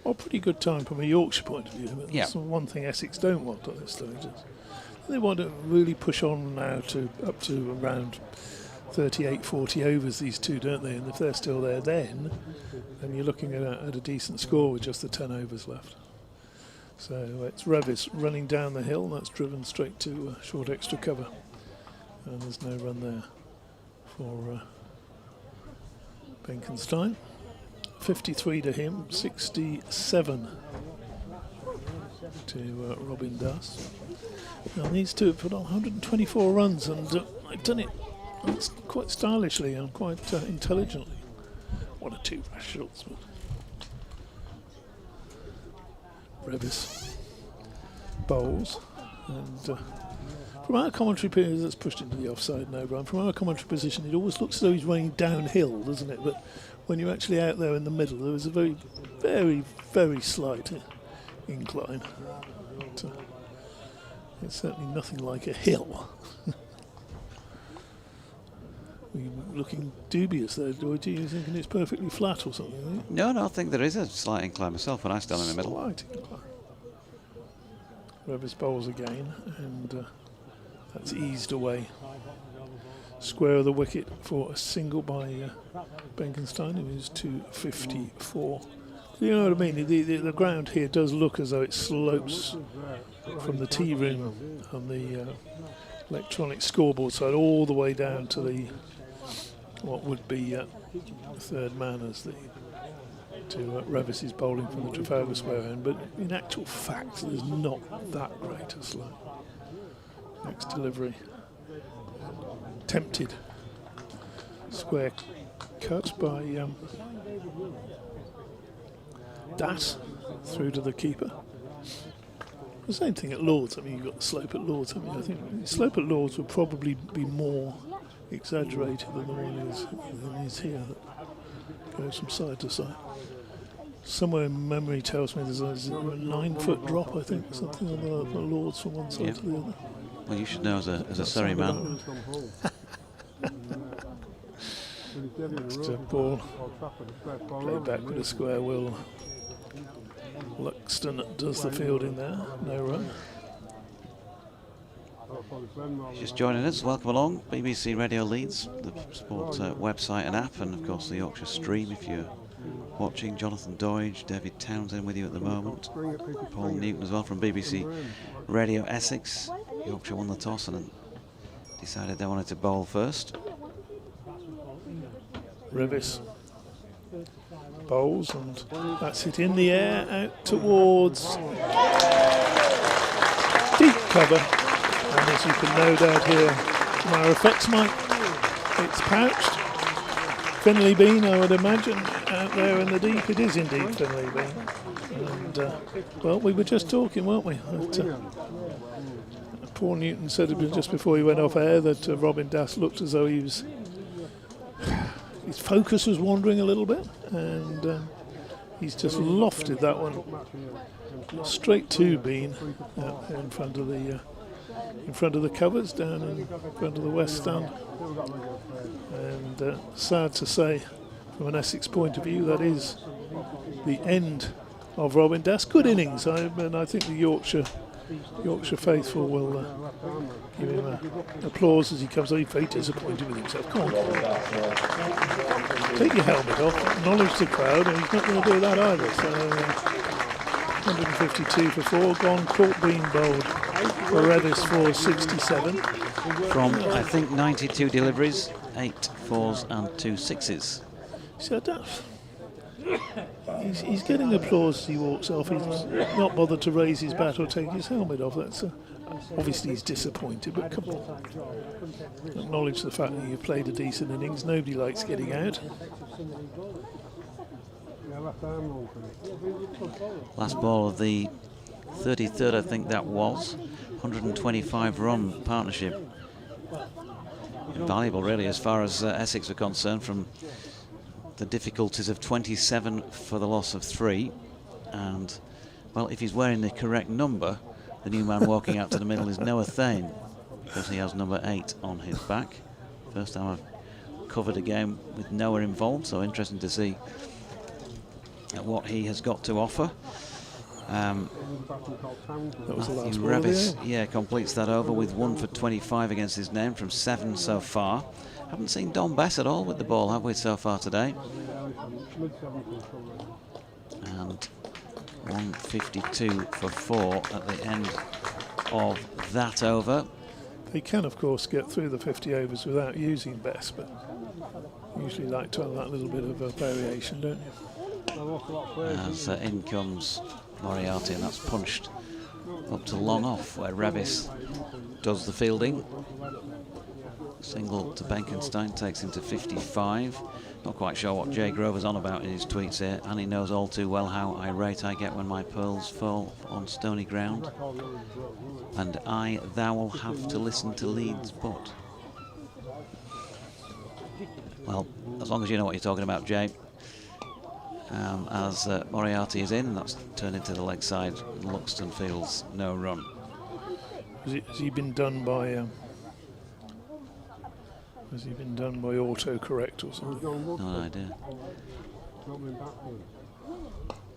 Well, pretty good time from a Yorkshire point of view. But yeah. That's one thing Essex don't want at this stage. They want to really push on now to up to around 38, 40 overs, these two, don't they? And if they're still there then you're looking at a decent score with just the 10 overs left. So it's Revis running down the hill, and that's driven straight to short extra cover. And there's no run there for Benkenstein. 53 to him, 67 to Robin Das. Now these two have put on 124 runs, and they've done it quite stylishly and quite intelligently. One or 2 rash shots, but Revis bowls, and from our commentary period, that's pushed into the offside now, Brian. From our commentary position, it always looks as though he's running downhill, doesn't it? But when you're actually out there in the middle, there was a very, very, very slight incline. But, It's certainly nothing like a hill. You're looking dubious there, George. Are you thinking it's perfectly flat or something? Are you? No, I think there is a slight incline myself when I stand in the middle. Slight incline. Revis bowls again, and that's eased away. Square of the wicket for a single by Benkenstein, who is 254. You know what I mean? The ground here does look as though it slopes from the tea room on the electronic scoreboard side all the way down to the what would be third man as to Revis's bowling from the Trafalgar Square end, but in actual fact there's not that great a slope. Next delivery, tempted square cut by Das through to the keeper. The same thing at Lords. I mean, you've got the slope at Lords. I mean, I think the slope at Lords would probably be more exaggerated than the one is here, that goes from side to side. Somewhere in memory tells me there's a 9-foot drop, I think, something on the Lords from one side to the other. Well, you should know as a Surrey man. Ball played back with a square will. Luxton does the fielding there, no run. Just joining us, welcome along. BBC Radio Leeds, the sport website and app, and of course the Yorkshire stream if you're watching. Jonathan Doidge, David Townsend with you at the moment. Paul Newton as well from BBC Radio Essex. Yorkshire won the toss and decided they wanted to bowl first. Revis bowls, and that's it in the air out towards deep cover, and as you can no doubt hear from our effects mic, it's pouched. Finley Bean, I would imagine, out there in the deep. It is indeed Finley Bean, and well, we were just talking, weren't we? Paul Newton said it just before he went off air that Robin Das looked as though he was his focus was wandering a little bit, and he's just lofted that one straight to Bean in front of the covers, down in front of the west stand. And sad to say, from an Essex point of view, that is the end of Robin Das. Good innings, and I think the Yorkshire faithful will give him applause as he comes on. He's very disappointed with himself. Come on, take your helmet off, acknowledge the crowd, and he's not going to do that either. So 152 for 4, gone, caught being bowled for Revis for 67. From, I think, 92 deliveries, 8 4s and 2 6s. So he's getting applause as he walks off. He's not bothered to raise his bat or take his helmet off. That's obviously he's disappointed, but come on, acknowledge the fact that you played a decent innings. Nobody likes getting out. Last ball of the 33rd, I think that was. 125 run partnership. Invaluable, really, as far as Essex are concerned, from the difficulties of 27 for the loss of 3. And, well, if he's wearing the correct number, the new man walking out to the middle is Noah Thane, because he has number 8 on his back. First time I've covered a game with Noah involved, so interesting to see what he has got to offer. That was the last ball Revis, completes that over with 1 for 25 against his name from 7 so far. Haven't seen Don Bess at all with the ball, have we, so far today? And 152 for 4 at the end of that over. They can, of course, get through the 50 overs without using Bess, but usually like to have that little bit of a variation, don't you? As in comes Moriarty, and that's punched up to long off, where Revis does the fielding. Single to Benkenstein takes him to 55. Not quite sure what Jay Grover's on about in his tweets here, and he knows all too well how irate I get when my pearls fall on stony ground. And thou will have to listen to Leeds, but... Well, as long as you know what you're talking about, Jay. As Moriarty is in, that's turned into the leg side. Luxton fields no run. Has he been done by? Has he been done by autocorrect or something? No idea.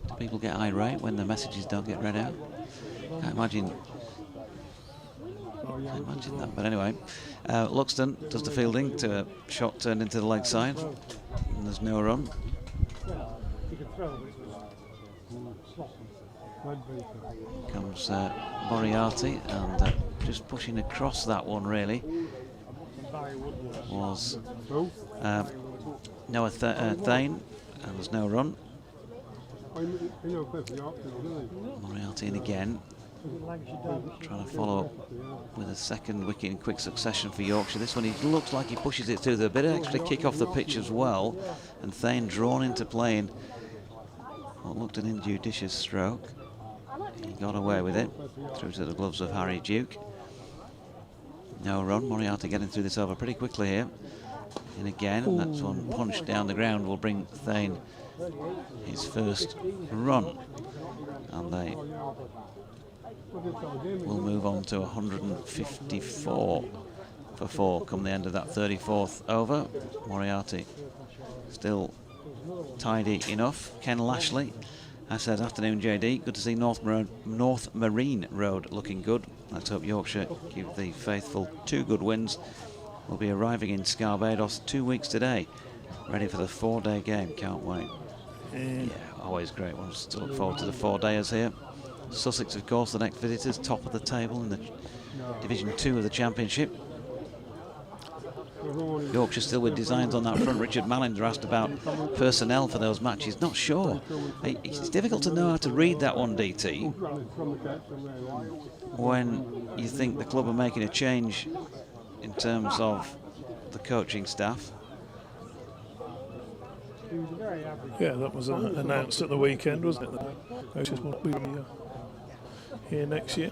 Do people get irate when the messages don't get read out? Can't imagine that. But anyway, Luxton does the fielding to a shot turned into the leg side. And there's no run. Comes Moriarty, and just pushing across that one really was Noah Thane, and there's no run. Moriarty in again, trying to follow up with a second wicket in quick succession for Yorkshire. This one, he looks like he pushes it through. There's a bit of extra kick off the pitch as well, and Thane drawn into playing what looked an injudicious stroke. He got away with it, through to the gloves of Harry Duke. No run. Moriarty getting through this over pretty quickly here. And again, and that's one punched down the ground will bring Thane his first run. And they will move on to 154 for 4 come the end of that 34th over. Moriarty still tidy enough. Ken Lashley, I said, afternoon JD, good to see North Marine Road looking good. Let's hope Yorkshire give the faithful 2 good wins. We'll be arriving in Scarborough 2 weeks today, ready for the 4-day game. Can't wait. Yeah, always great ones to look forward to the 4-dayers here. Sussex, of course, the next visitors, top of the table in the Division 2 of the Championship. Yorkshire still with designs on that front. Richard Mallender asked about personnel for those matches. Not sure. It's difficult to know how to read that one, DT, when you think the club are making a change in terms of the coaching staff. Yeah, that was announced at the weekend, wasn't it? Coaches will be here next year.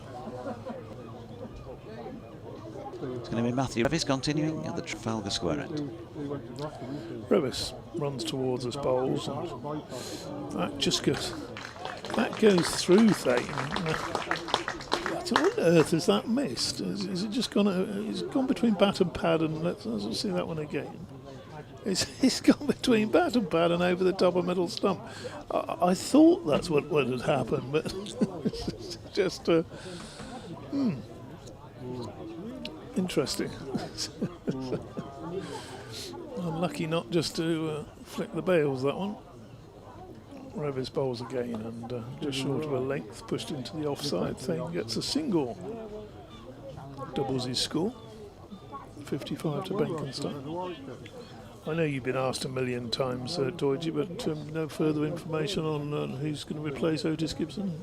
It's going to be Matthew Revis continuing at the Trafalgar Square end. Revis runs towards us, bowls, and that just goes through Thane. What on earth is that missed? Is it just gone? It's gone between bat and pad, and let's see that one again. It's gone between bat and pad and over the top of middle stump. I thought that's what had happened, but it's just interesting. Unlucky not just to flick the bails, that one. Revis bowls again, and just short of a length, pushed into the offside. Thane gets a single, doubles his score, 55 to Benkenstein. I know you've been asked a million times, Doidge, but no further information on who's going to replace Otis Gibson.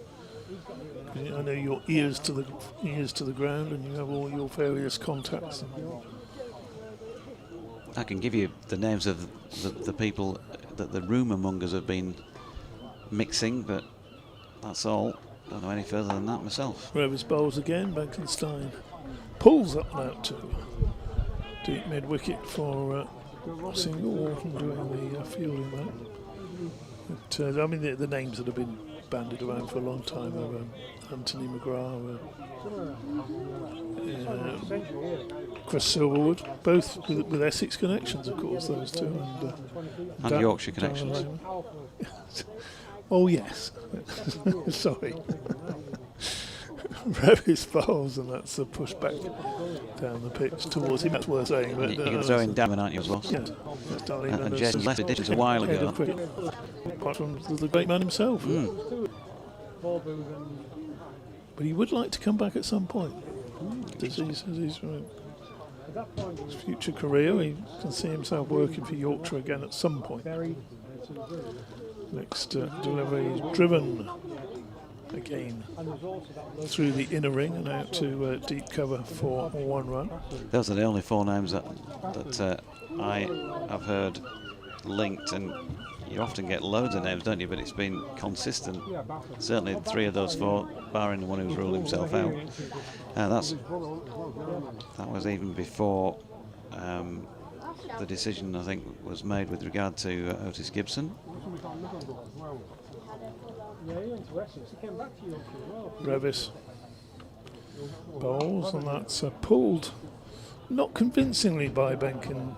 I know your ears to the ground, and you have all your various contacts. I can give you the names of the people that the rumour mongers have been mixing, but that's all. Don't know any further than that myself. Revis bowls again. Benkenstein pulls up and out to deep mid wicket for single. Wharton doing the fielding there. But, I mean, the names that have been bandied around for a long time are Anthony McGrath, Chris Silverwood, both with Essex connections, of course, those two, and Yorkshire connections. Oh yes, sorry. Revis bowls, and that's a push back down the pitch towards him. That's worth saying. But, you can throw in Damon, aren't you, as well? Yes. And Jason left editions a while ago. Apart from the great man himself. But he would like to come back at some point. His future career, he can see himself working for Yorkshire again at some point. Next delivery is driven again through the inner ring and out to deep cover for 1 run. Those are the only 4 names that I have heard linked, and you often get loads of names, don't you? But it's been consistent. Certainly 3 of those 4, barring the one who's ruled himself out. That was even before the decision, I think, was made with regard to Otis Gibson. Revis Bowls, and that's pulled not convincingly by Benkin.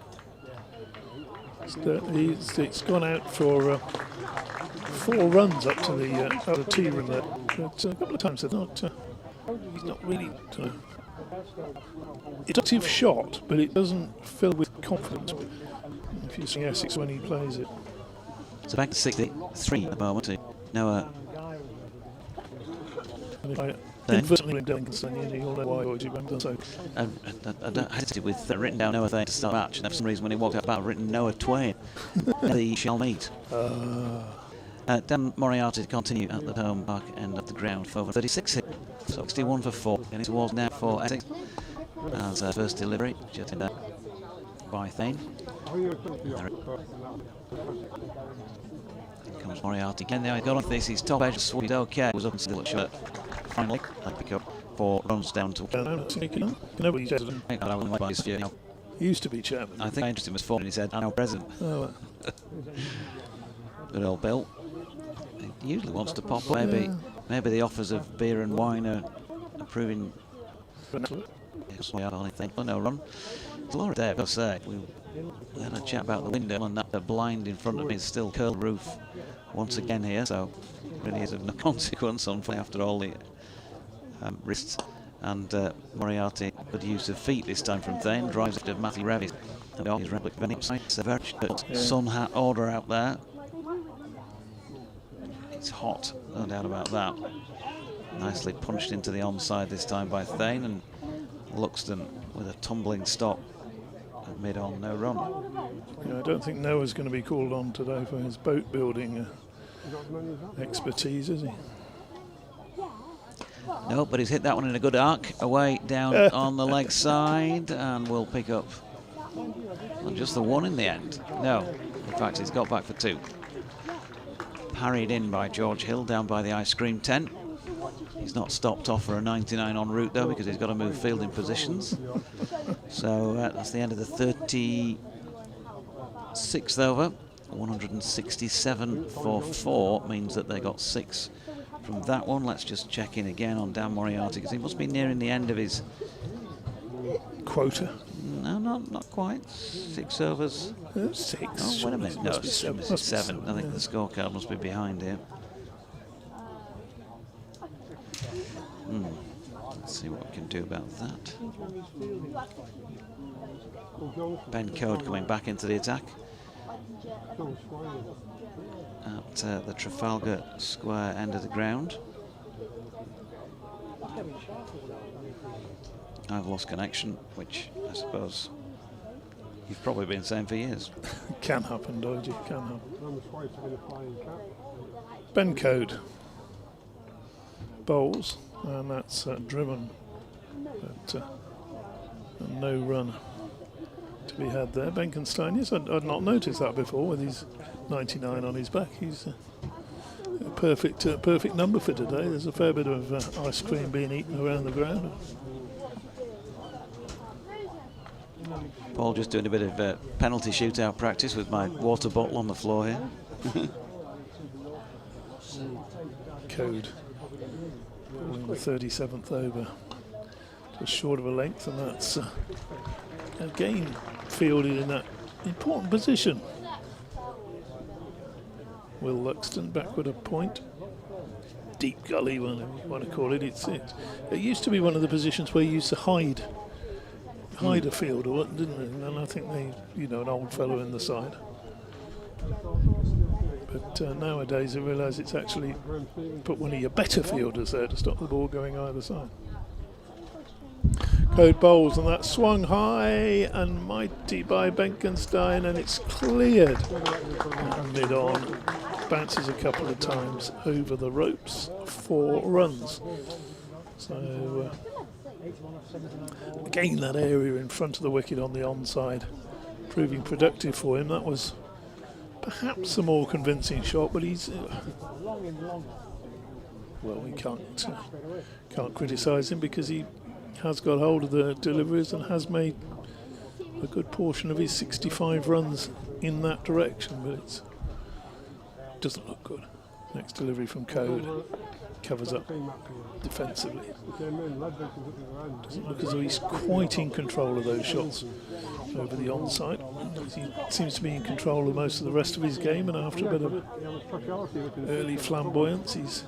It's gone out for 4 runs up to the tee rim there. But a couple of times he's not really it's a active shot, but it doesn't fill with confidence. If you see Essex when he plays it. So back to 63 at the moment. Noah. Inadvertently Duncan, you'll know why Georgie went done so. I don't hesitate with written down Noah Thane to start the match, and for some reason when he walked out about written Noah Twain. They shall meet. Dan Moriarty to continue at the home park end of the ground for over 36 hit. So 61 for 4, getting towards now for Essex. As first delivery, just in there by Thane. Here comes Moriarty again. Now he's got on this, his top edge sweet okay. Was up and still at short. Finally, I pick up 4 runs down to. He used to be chairman. I think I interested him as 4 and he said, I'm now president. Oh, Good old Bill. He usually wants to pop up. Maybe the offers of beer and wine are proving. No run. It's a lot of day, I've got to say. We had a chat about the window, and that the blind in front of me is still curled roof once again here, so it really is of no consequence on play after all the wrists. And Moriarty, good use of feet this time from Thane, drives it to Matthew Revis. And his replic Benny upside. It's a very sun hat order out there. It's hot, no doubt about that. Nicely punched into the onside this time by Thane, and Luxton with a tumbling stop at mid-on, no run. Yeah, I don't think Noah's going to be called on today for his boat building expertise, is he? No, but he's hit that one in a good arc, away down on the leg side, and will pick up not just the 1 in the end. No, in fact, he's got back for 2. Parried in by George Hill down by the ice cream tent. He's not stopped off for a 99 en route though, because he's got to move fielding positions. So that's the end of the 36th over. 167 for 4 means that they got 6 from that one. Let's just check in again on Dan Moriarty, because he must be nearing the end of his quota. No, not quite. 6 overs. 6. Oh, wait a minute. No, it's 7. I think the scorecard must be behind here. Let's see what we can do about that. Ben Code coming back into the attack at the Trafalgar Square end of the ground. I've lost connection, which I suppose you've probably been saying for years. Can happen, Dodgy, can happen. Ben Code bowls, and that's driven, but no run to be had there. Benkenstein, yes, I'd not noticed that before with his 99 on his back. He's a perfect number for today. There's a fair bit of ice cream being eaten around the ground. Paul just doing a bit of penalty shootout practice with my water bottle on the floor here. Code in the 37th over, just short of a length, and that's again fielded in that important position. Will Luxton backward a point, deep gully, whatever you want to call it. It used to be one of the positions where you used to hide a fielder, didn't it? And I think they, an old fellow in the side. But nowadays I realise it's actually put one of your better fielders there to stop the ball going either side. Code bowls, and that swung high and mighty by Benkenstein, and it's cleared mid-on. Bounces a couple of times over the ropes, 4 runs. So again, that area in front of the wicket on the onside proving productive for him. That was perhaps a more convincing shot, but he's well, we can't criticise him, because he has got hold of the deliveries and has made a good portion of his 65 runs in that direction, but it doesn't look good. Next delivery from Code. Covers up defensively. Doesn't look as though he's quite in control of those shots over the onside. He seems to be in control of most of the rest of his game, and after a bit of early flamboyance, he's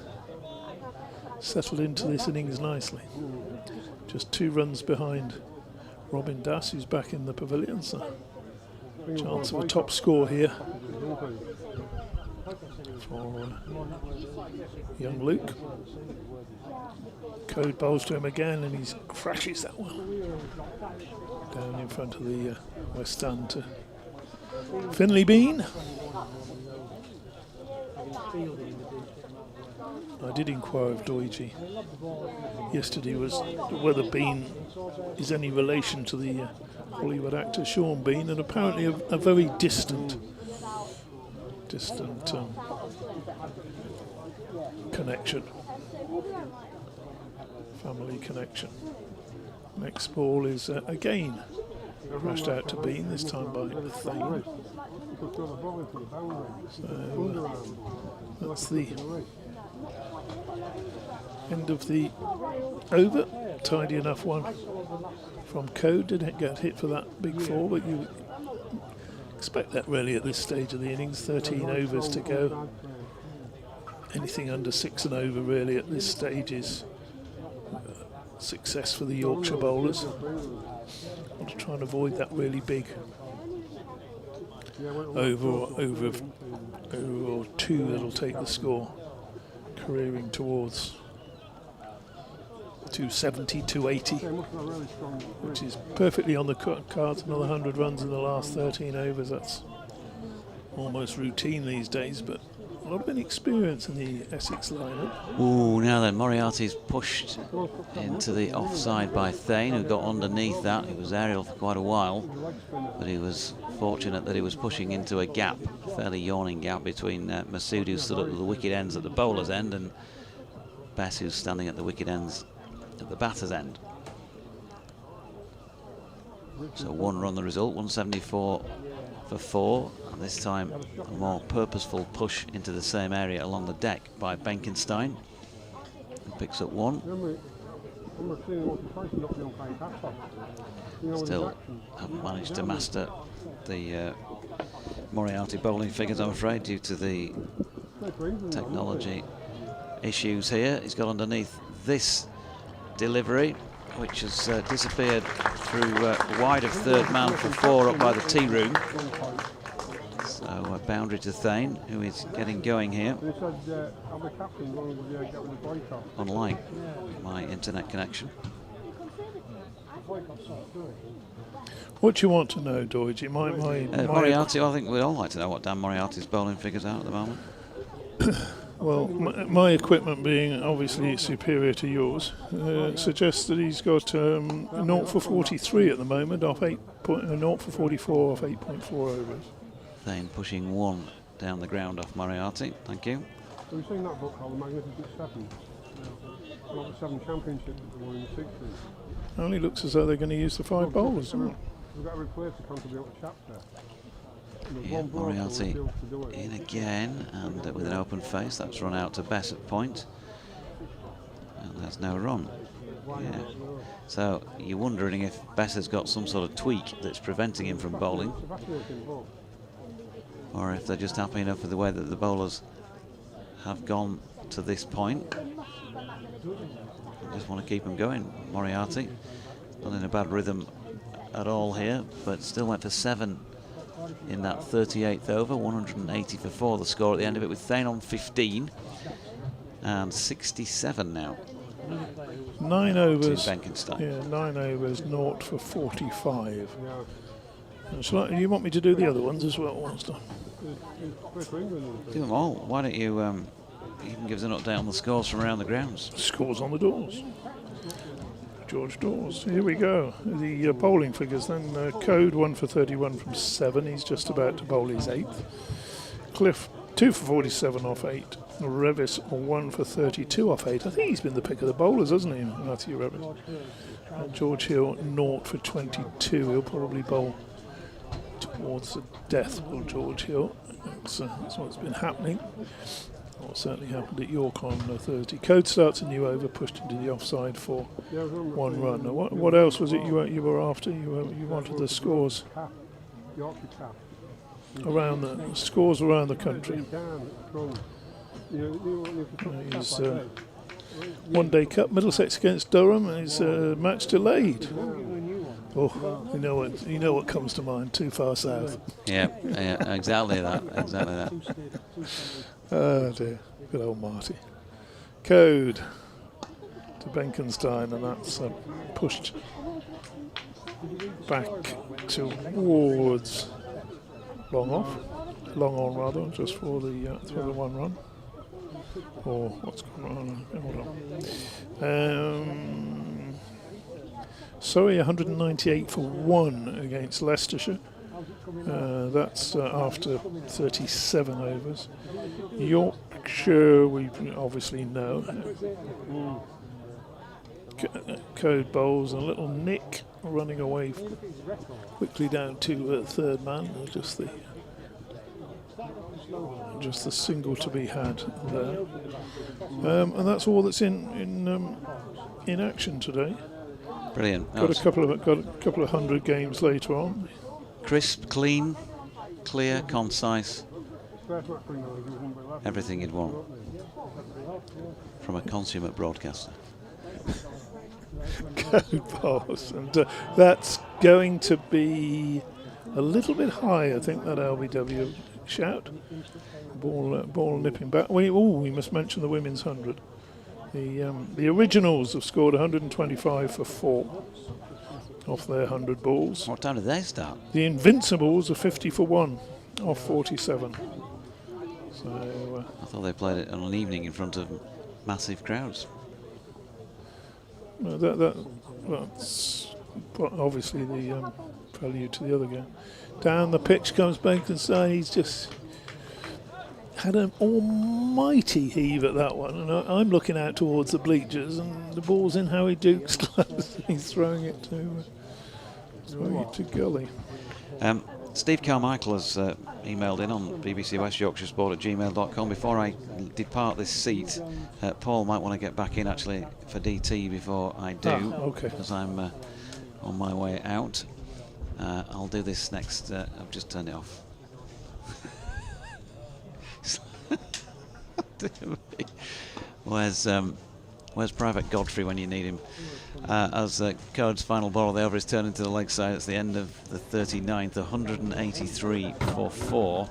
settled into this innings nicely. Just 2 runs behind Robin Das, who's back in the pavilion, so chance of a top score here for young Luke. Code bowls to him again, and he crashes that one down in front of the West Stand to Finley Bean. I did inquire of Doige yesterday was whether Bean is any relation to the Hollywood actor Sean Bean, and apparently a very distant connection, family connection. Next ball is again crashed out to Bean, this time by Thane. So that's the end of the over. Tidy enough one from Code. Didn't get hit for that big 4, but you expect that really at this stage of the innings. 13 overs to go. Anything under 6 and over really at this stage is success for the Yorkshire bowlers. Want to try and avoid that really big over or 2 that'll take the score careering towards 270, 280, which is perfectly on the cards. Another 100 runs in the last 13 overs. That's almost routine these days, but a lot of inexperience in the Essex lineup. Ooh, now then, Moriarty's pushed into the offside by Thane, who got underneath that. He was aerial for quite a while, but he was fortunate that he was pushing into a gap, a fairly yawning gap between Masood, who stood at the wicket ends at the bowler's end, and Bess, who's standing at the wicket ends at the batter's end. So 1 run the result, 174 for 4, and this time a more purposeful push into the same area along the deck by Benkenstein, who picks up 1. Still haven't managed to master the Moriarty bowling figures, I'm afraid, due to the technology issues here. He's got underneath this delivery, which has disappeared through wide of third man for 4 up by the tea room. So a boundary to Thane, who is getting going here. Unlike my internet connection. What do you want to know, Doige? Moriarty, I think we'd all like to know what Dan Moriarty's bowling figures are at the moment. Well, my equipment being obviously superior to yours suggests that he's got 0 for 43 at the moment off 0 for 44 off 8.4 overs. Thane pushing 1 down the ground off Moriarty. Thank you. Have you seen that book called The Magnificent Seven? Not the 7 championships that won in the 60s. Only looks as though they're going to use the 5 bowlers, doesn't it? We've got to replace the contributing chapter. Yeah, Moriarty in again, and with an open face. That's run out to Bess at point, and there's no run. Yeah. So you're wondering if Bess has got some sort of tweak that's preventing him from bowling, or if they're just happy enough with the way that the bowlers have gone to this point. Just want to keep him going. Moriarty not in a bad rhythm at all here, but still went for 7 in that 38th over. 180 for 4 the score at the end of it, with Thane on 15 and 67 now. 9 overs. To Benkenstein. Yeah, 9 overs, 0 for 45. You want me to do the other ones as well, Walster? Do them all. Why don't you even give us an update on the scores from around the grounds? Scores on the doors. George Dawes. Here we go. The bowling figures then. Code 1 for 31 from 7. He's just about to bowl his 8th. Cliff 2 for 47 off 8. Revis 1 for 32 off 8. I think he's been the pick of the bowlers, hasn't he, Matthew Revis? George Hill 0 for 22. He'll probably bowl towards the death, will George Hill. That's what's been happening. what certainly happened at York on Thursday. Code starts a new over, pushed into the offside for 1 run. Now, what else was it you were after? You wanted the scores Yorkshire cap. around the scores around the country. His one-day cup, Middlesex against Durham, is match delayed. Oh, you know what comes to mind? Too far south. Yeah, exactly that. Exactly that. Oh dear, good old Marty. Code to Benkenstein, and that's pushed back towards long on rather, just for the 1 run. Or what's going on? Hold on. Surrey 198 for 1 against Leicestershire. That's after 37 overs. Yorkshire, we obviously know. Code bowls, a little nick running away quickly down to third man. Just the single to be had there, and that's all that's in action today. Brilliant. Got a couple of 100 games later on. Crisp, clean, clear, concise. Everything you'd want from a consummate broadcaster. Code bowls, and that's going to be a little bit high, I think, that LBW shout. Ball nipping back. We must mention the women's 100. The originals have scored 125 for 4 off their 100 balls. What time did they start? The Invincibles are 50 for 1 off 47. So I thought they played it on an evening in front of massive crowds. That's obviously the prelude to the other game. Down the pitch comes Benkenstein. He's just had an almighty heave at that one, and I'm looking out towards the bleachers, and the ball's in Howie Duke's gloves. He's throwing it to Gully. Steve Carmichael has emailed in on BBC West Yorkshire Sport at gmail.com. Before I depart this seat, Paul might want to get back in actually for DT before I do, because I'm on my way out. I'll do this next. I've just turned it off. Where's Private Godfrey when you need him? As Code's final ball of the over is turned into the leg side. It's the end of the 39th, 183 for 4.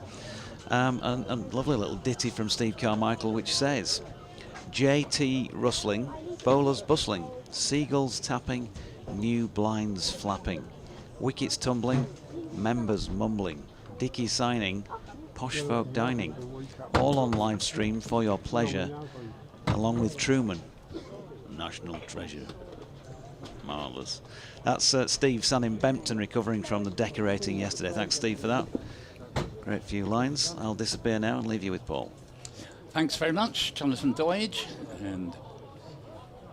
And lovely little ditty from Steve Carmichael which says, JT rustling, bowlers bustling, seagulls tapping, new blinds flapping, wickets tumbling, members mumbling, Dickie signing, posh folk dining, all on live stream for your pleasure, along with Truman, national treasure. Marvellous. That's Steve San in Bempton recovering from the decorating yesterday. Thanks, Steve, for that. Great few lines. I'll disappear now and leave you with Paul. Thanks very much, Jonathan Doidge, and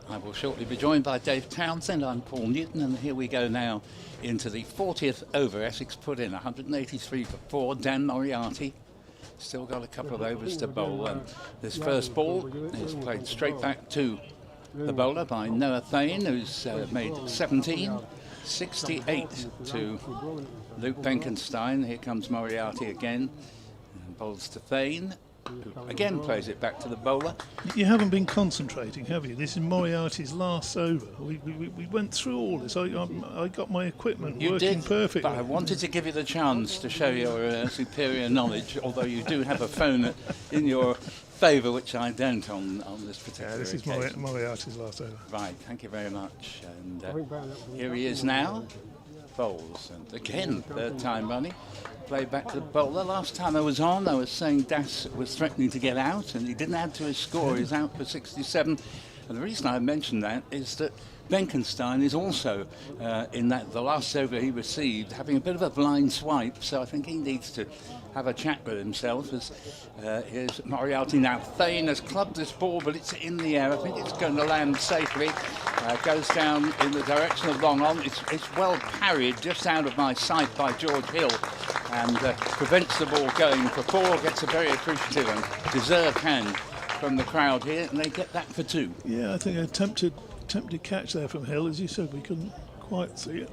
I will shortly be joined by Dave Townsend. I'm Paul Newton, and here we go now into the 40th over. Essex put in 183 for 4. Dan Moriarty still got a couple of overs to bowl, and this first ball is played straight back to the bowler by Noah Thane, who's made 17, 68 to Luke Benkenstein. Here comes Moriarty again, and bowls to Thane, who again plays it back to the bowler. You haven't been concentrating, have you? This is Moriarty's last over. We went through all this. I got my equipment working perfectly. But I wanted to give you the chance to show your superior knowledge, although you do have a phone in your favour, which I don't on this particular this occasion. is Moriarty's last over. Right, thank you very much. And here he is now, bowls, and again, third time running. Played back to the bowler. Last time I was on, I was saying Das was threatening to get out, and he didn't add to his score. He's out for 67. And the reason I mentioned that is that Benkenstein is also in that the last over he received having a bit of a blind swipe, so I think he needs to have a chat with himself. As here's Moriarty now. Thane has clubbed this ball, but it's in the air. I think it's going to land safely. Goes down in the direction of long on. It's well parried just out of my sight by George Hill, and prevents the ball going for 4, gets a very appreciative and deserved hand from the crowd here, and they get that for 2. Yeah, I think a attempted catch there from Hill. As you said, we couldn't quite see it.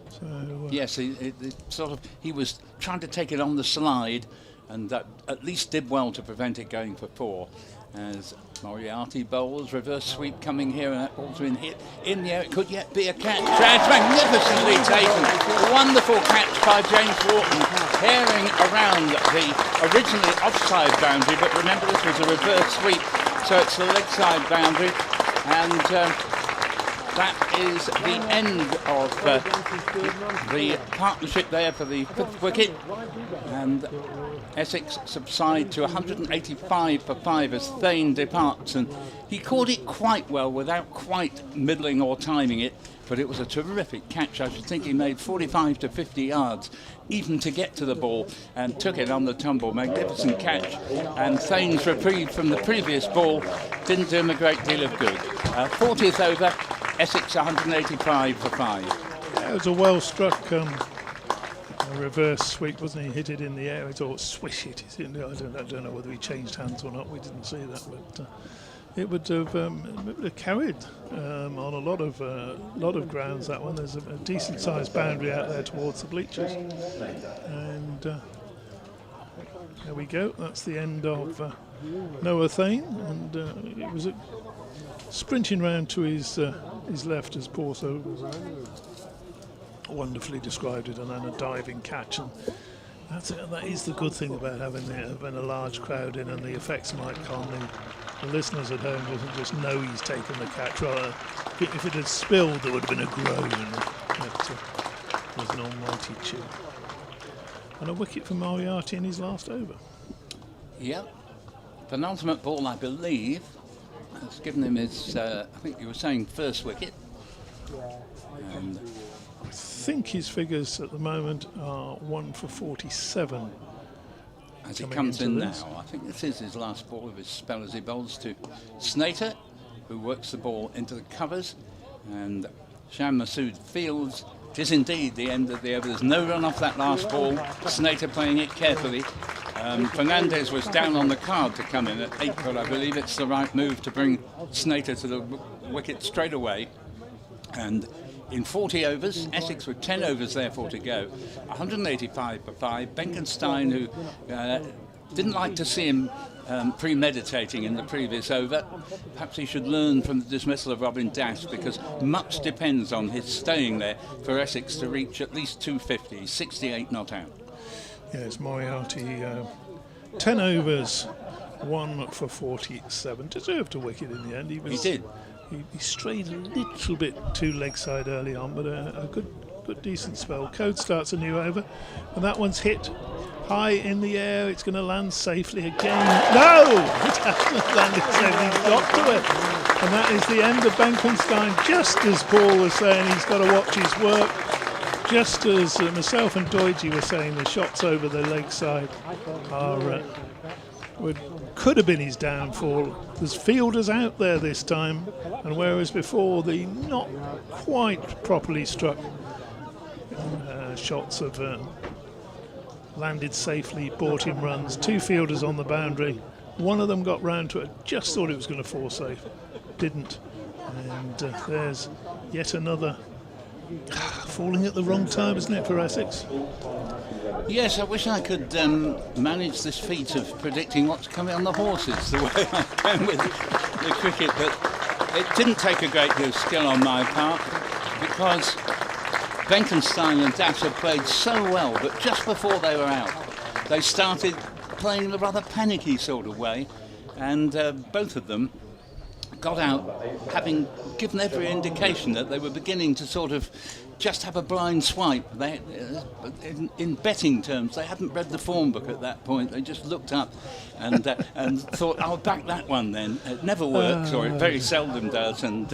So, yes, he was trying to take it on the slide, and that at least did well to prevent it going for 4. As Moriarty bowls, reverse sweep coming here, and that ball's been hit in the air. It could yet be a catch. It's magnificently taken. A wonderful catch by James Wharton, tearing around the originally offside boundary, but remember this was a reverse sweep, so it's the leg side boundary, and that is the end of the partnership there for the 5th wicket, and Essex subside to 185 for 5 as Thane departs, and he caught it quite well without quite middling or timing it, but it was a terrific catch. I should think he made 45 to 50 yards even to get to the ball, and took it on the tumble. Magnificent catch, and Thane's reprieve from the previous ball didn't do him a great deal of good. 40th over, Essex 185 for 5. Yeah, it was a well struck reverse sweep, wasn't he? Hit it in the air. He thought swish it. I don't know whether he changed hands or not. We didn't see that, but it would have carried on a lot of grounds. That one. There's a decent sized boundary out there towards the bleachers, and there we go. That's the end of Noah Thane, and it was sprinting round to his left as Porso wonderfully described it, and then a diving catch. And that is the good thing about having a large crowd in, and the effects might come. The listeners at home doesn't just know he's taken the catch. Rather, if it had spilled, there would have been a groan. It was an almighty cheer. And a wicket for Moriarty in his last over. Yep. Penultimate ball, I believe, has given him his, I think you were saying, first wicket. And I think his figures at the moment are 1 for 47. As he comes in now, I think this is his last ball of his spell as he bowls to Snater, who works the ball into the covers, and Sham Masood fields. It is indeed the end of the over. There's no run off that last ball. Snater playing it carefully. Fernandez was down on the card to come in at 8, but I believe it's the right move to bring Snater to the wicket straight away. And in 40 overs, Essex with 10 overs therefore to go, 185 for 5. Benkenstein, who didn't like to see him premeditating in the previous over. Perhaps he should learn from the dismissal of Robin Dash, because much depends on his staying there for Essex to reach at least 250, 68 not out. Yes, Moriarty, 10 overs, 1 for 47. Deserved a wicket in the end. He did. He strayed a little bit too leg side early on, but a good decent spell. Code starts a new over, and that one's hit high in the air. It's going to land safely again. No! It hasn't landed safely. He's got to it. And that is the end of Benkenstein. Just as Paul was saying, he's got to watch his work. Just as myself and Doidgy were saying, the shots over the leg side could have been his downfall. There's fielders out there this time, and whereas before the not quite properly struck shots have landed safely, brought him runs. 2 fielders on the boundary. One of them got round to it, just thought it was going to fall safe, didn't. And there's yet another falling at the wrong time, isn't it, for Essex? Yes, I wish I could manage this feat of predicting what's coming on the horses the way I can with the cricket, but it didn't take a great deal of skill on my part, because Benkenstein and Dash had played so well, but just before they were out, they started playing in a rather panicky sort of way, and both of them got out having given every indication that they were beginning to sort of just have a blind swipe. They, in betting terms, they hadn't read the form book at that point. They just looked up and thought, I'll back that one then. It never works, or it very seldom does, and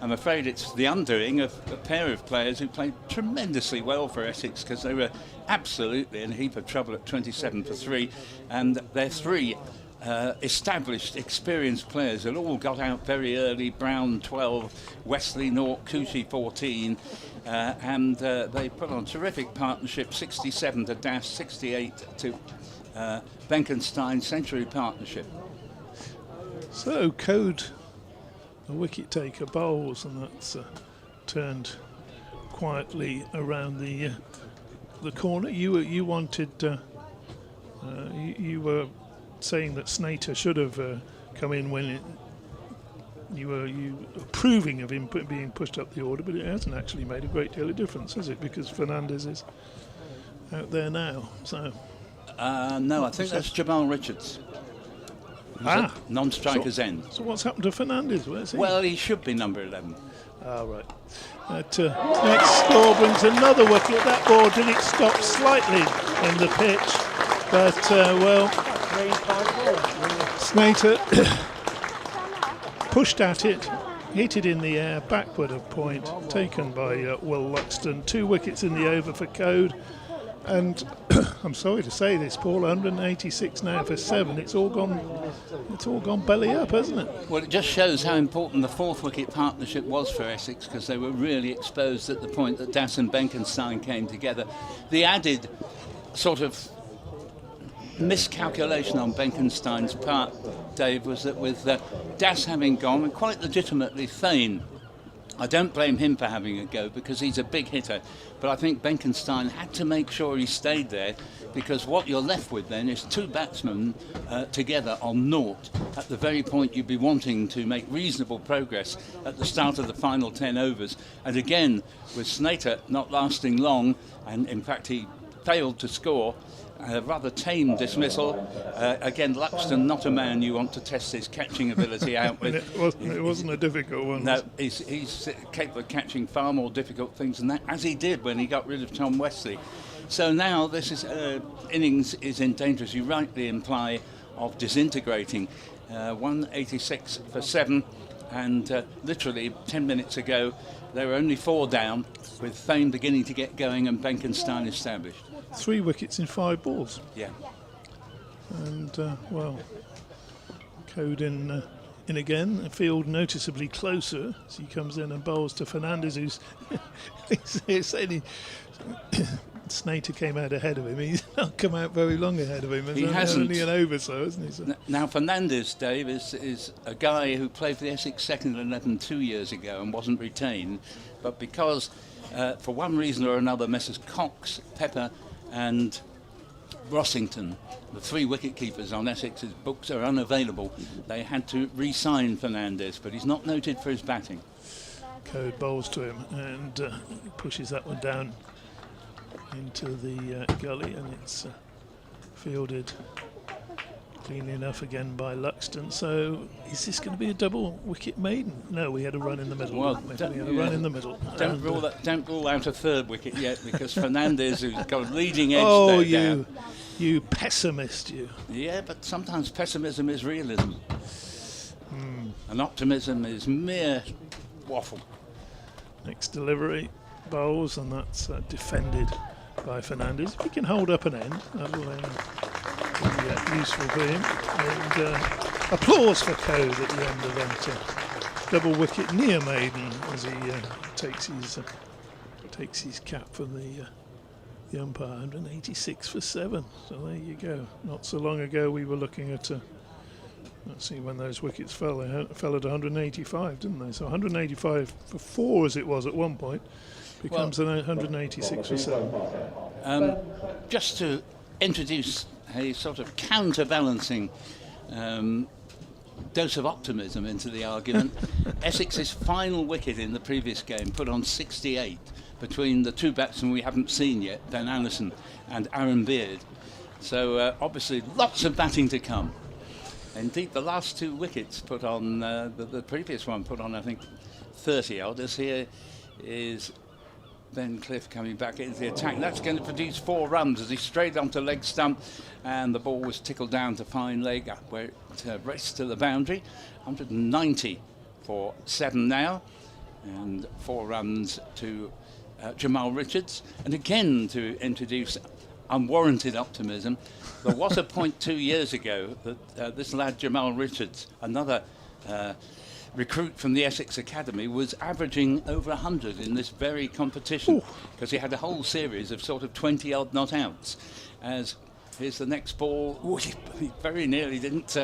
I'm afraid it's the undoing of a pair of players who played tremendously well for Essex, because they were absolutely in a heap of trouble at 27 for 3, and they're 3 established, experienced players that all got out very early. Brown 12, Wesley 0, Coochie 14, and they put on terrific partnership, 67 to Das, 68 to Benkenstein century partnership. So Code, a wicket taker, bowls, and that's turned quietly around the corner. You wanted you were saying that Snater should have come in when you were approving of him being pushed up the order, but it hasn't actually made a great deal of difference, has it? Because Fernandez is out there now. So no, I think that's Jamal Richards. Non-striker's end. So what's happened to Fernandez? Where's he? Well, he should be number 11. Right. Next score brings another wicket. That ball didn't stop slightly in the pitch, but Snater pushed at it, hit it in the air, backward of point, taken by Will Luxton. 2 wickets in the over for Code, and I'm sorry to say this, Paul, 186 now for 7. It's all gone belly up, hasn't it? Well, it just shows how important the 4th wicket partnership was for Essex, because they were really exposed at the point that Das and Benkenstein came together. The added sort of miscalculation on Benkenstein's part, Dave, was that with Das having gone, and quite legitimately Thane, I don't blame him for having a go because he's a big hitter, but I think Benkenstein had to make sure he stayed there, because what you're left with then is 2 batsmen together on naught at the very point you'd be wanting to make reasonable progress at the start of the final 10 overs. And again, with Snater not lasting long, and in fact he failed to score, a rather tame dismissal. Again, Luxton, not a man you want to test his catching ability out with. It wasn't a difficult one. No, he's capable of catching far more difficult things than that, as he did when he got rid of Tom Wesley. So now this is innings is in danger, as you rightly imply, of disintegrating. 186 for 7, and literally 10 minutes ago they were only 4 down, with Thane beginning to get going and Benkenstein established. 3 wickets in 5 balls. Yeah. And, Code in again. The field noticeably closer as he comes in and bowls to Fernandez, who's saying Snater came out ahead of him. He's not come out very long ahead of him. He hasn't. Only an over, so, isn't he? So. Now, Fernandez, Dave, is a guy who played for the Essex second 11 2 years ago and wasn't retained, but because, for one reason or another, Messrs Cox, Pepper and Rossington, the 3 wicket keepers on Essex's books, are unavailable. They had to re-sign Fernandez, but he's not noted for his batting. Code bowls to him and pushes that one down into the gully, and it's fielded cleanly enough again by Luxton. So is this going to be a double wicket maiden? No, we had a run in the middle. Well, we had a run in the middle. Don't rule out a 3rd wicket yet, because Fernandez, who's got a leading edge down. You pessimist, you. Yeah, but sometimes pessimism is realism. And optimism is mere waffle. Next delivery, bowls, and that's defended by Fernandez. If he can hold up an end, that'll be useful for him. And applause for Code at the end of that double wicket near maiden as he takes his cap from the umpire. 186 for 7. So there you go. Not so long ago we were looking at let's see when those wickets fell. They fell at 185, didn't they? So 185 for 4, as it was at one point, becomes 186 for 7. Just to introduce a sort of counterbalancing dose of optimism into the argument, Essex's final wicket in the previous game put on 68 between the 2 batsmen we haven't seen yet, Ben Anderson and Aaron Beard. So obviously lots of batting to come. Indeed, the last 2 wickets put on, the previous one put on, I think, 30 odd. As here is Ben Cliff coming back into the attack. That's going to produce 4 runs as he strayed onto leg stump, and the ball was tickled down to fine leg, where it rests to the boundary. 190 for 7 now, and 4 runs to Jamal Richards. And again, to introduce unwarranted optimism, there was a point 2 years ago that this lad Jamal Richards, another recruit from the Essex Academy, was averaging over 100 in this very competition, because he had a whole series of sort of 20-odd not outs. As here's the next ball, he very nearly didn't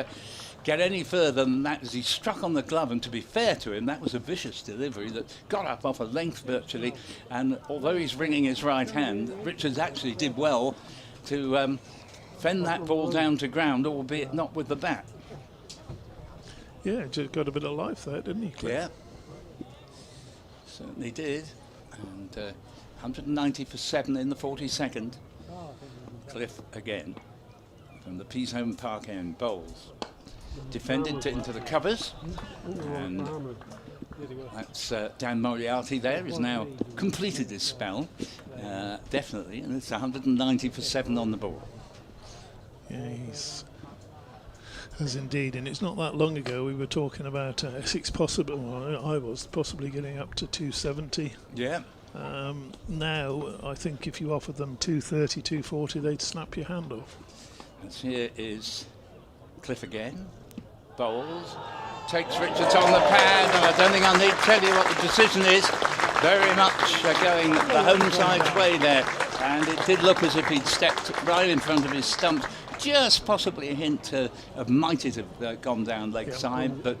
get any further than that as he struck on the glove, and to be fair to him, that was a vicious delivery that got up off a length virtually, and although he's wringing his right hand, Richards actually did well to fend that ball down to ground, albeit not with the bat. Yeah, just got a bit of life there, didn't he, Cliff? Yeah, certainly did. And 190 for 7 in the 42nd. Cliff again from the Peasholm Park end bowls. Defended into the covers, and that's Dan Moriarty there is now completed his spell, definitely, and it's 190 for 7 on the board. Yeah, he's as indeed, and it's not that long ago we were talking about Essex possibly, well, I was possibly getting up to 270. Yeah. Now I think if you offered them 230, 240, they'd snap your hand off. And here is Cliff again. Bowls, takes Richards on the pad, and I don't think I need to tell you what the decision is. Very much going the home side's way there, and it did look as if he'd stepped right in front of his stumps. Just possibly a hint might it have gone down leg side, but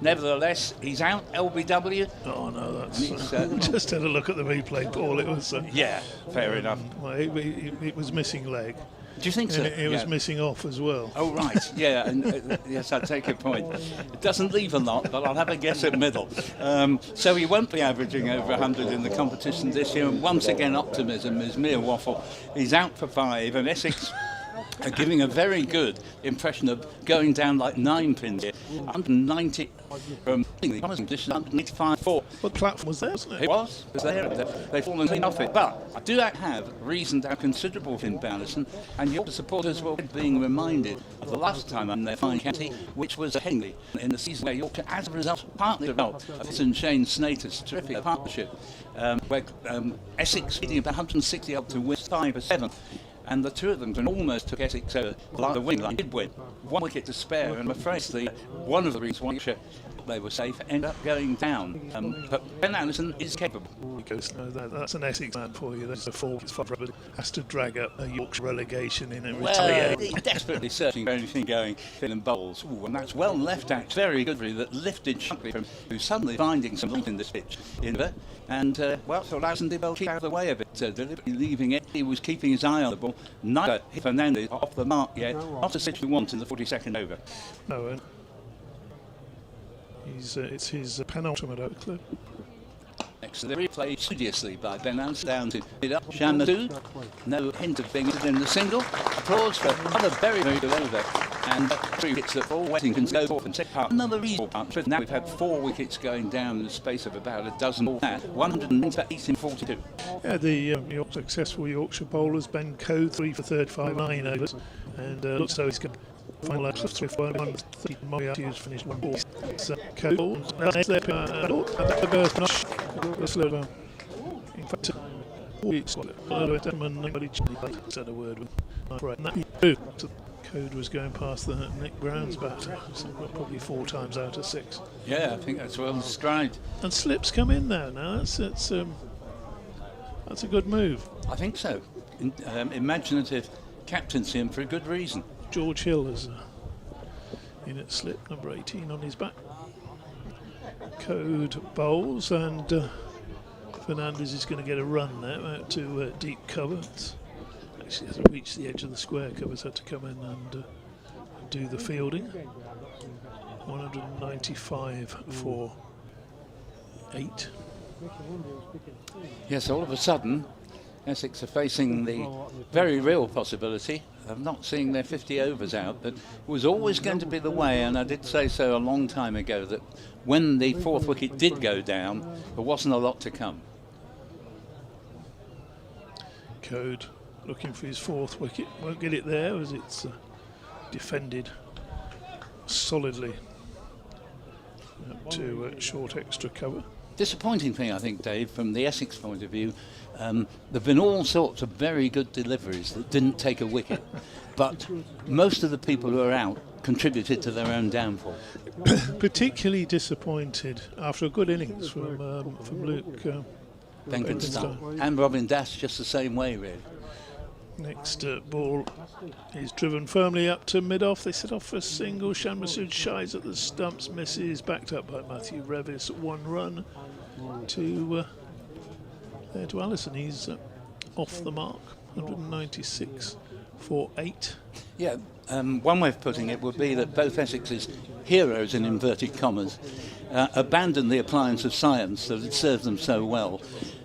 nevertheless, he's out. LBW. Oh no, that's just had a look at the replay, Paul. It was yeah, fair enough. Well, it was missing leg. Do you think so? It was missing off as well. Oh right, yeah, and yes, I take your point. It doesn't leave a lot, but I'll have a guess at middle. So he won't be averaging over 100 in the competition this year. And once again, optimism is mere waffle. He's out for 5, and Essex are giving a very good impression of going down like 9 pins here. 190 from the position, 185 4. What platform was there, wasn't it? It was there. They've fallen clean off it. But I do have reason to have considerable in balance, and Yorkshire supporters were being reminded of the last time on their fine county, which was Henley, in the season where Yorkshire, as a result, partly a result of this and Shane Snater's terrific partnership, where Essex beating about 160 up to win 5 or 7. And the two of them almost took Essex over the wing line. Did win 1 wicket to spare, and I'm afraid one of the reasons why they were safe ended up going down. But Ben Anderson is capable. Because that's an Essex man for you. That's a 4-5 but has to drag up a Yorkshire relegation in and retaliate. He's desperately searching for anything going in bowls. Ooh, and that's well left, actually. Very good, really, that lifted Shankly from who's suddenly finding some light in this pitch. And, so Larson did well keep out of the way of it, deliberately leaving it. He was keeping his eye on the ball. Neither Fernandez off the mark yet. Not a situation we want in the 42nd over. No, and it's his penultimate out, Cliff. Next to the replay, studiously by Ben Anderson down to mid-up. Shamadu, no hint of being in the single. Applause for another very, very good over. And 3 wickets that fall. Wettington's go forth and take part. Another reasonable partnership. Now we've had 4 wickets going down in the space of about a dozen more. 108 in 42. Yeah, the successful Yorkshire bowlers, Ben Code, 3 for 35, 9 overs. And looks so he's going to final out of Swift 130. Moriarty has finished 1 ball. Code. In fact, nobody said a word with Code was going past the Nick Brown's bat, so probably 4 times out of 6. Yeah, I think that's well described. And Slip's come in there now. That's a good move. I think so. Imaginative captaincy, and for a good reason. George Hill is in at Slip, number 18 on his back. Code bowls, and Fernandez is going to get a run now out to deep cover. Actually hasn't reached the edge of the square. Covers had to come in and do the fielding. 195 for 8. Yes, all of a sudden Essex are facing the very real possibility of not seeing their 50 overs out, but it was always going to be the way, and I did say so a long time ago, that when the 4th wicket did go down, there wasn't a lot to come. Code looking for his 4th wicket, won't get it there as it's defended solidly up to short extra cover. disappointing thing, I think, Dave, from the Essex point of view, there have been all sorts of very good deliveries that didn't take a wicket, but most of the people who are out contributed to their own downfall. Particularly disappointed after a good innings from Luke Benkenstein and Robin Dash just the same way, really. Next ball is driven firmly up to mid-off. They set off for a single. Shan Masood shies at the stumps, misses, backed up by Matthew Revis. 1 run to Allison. He's off the mark. 196 for 8. Yeah, one way of putting it would be that both Essex's heroes, in inverted commas, abandoned the appliance of science that had served them so well,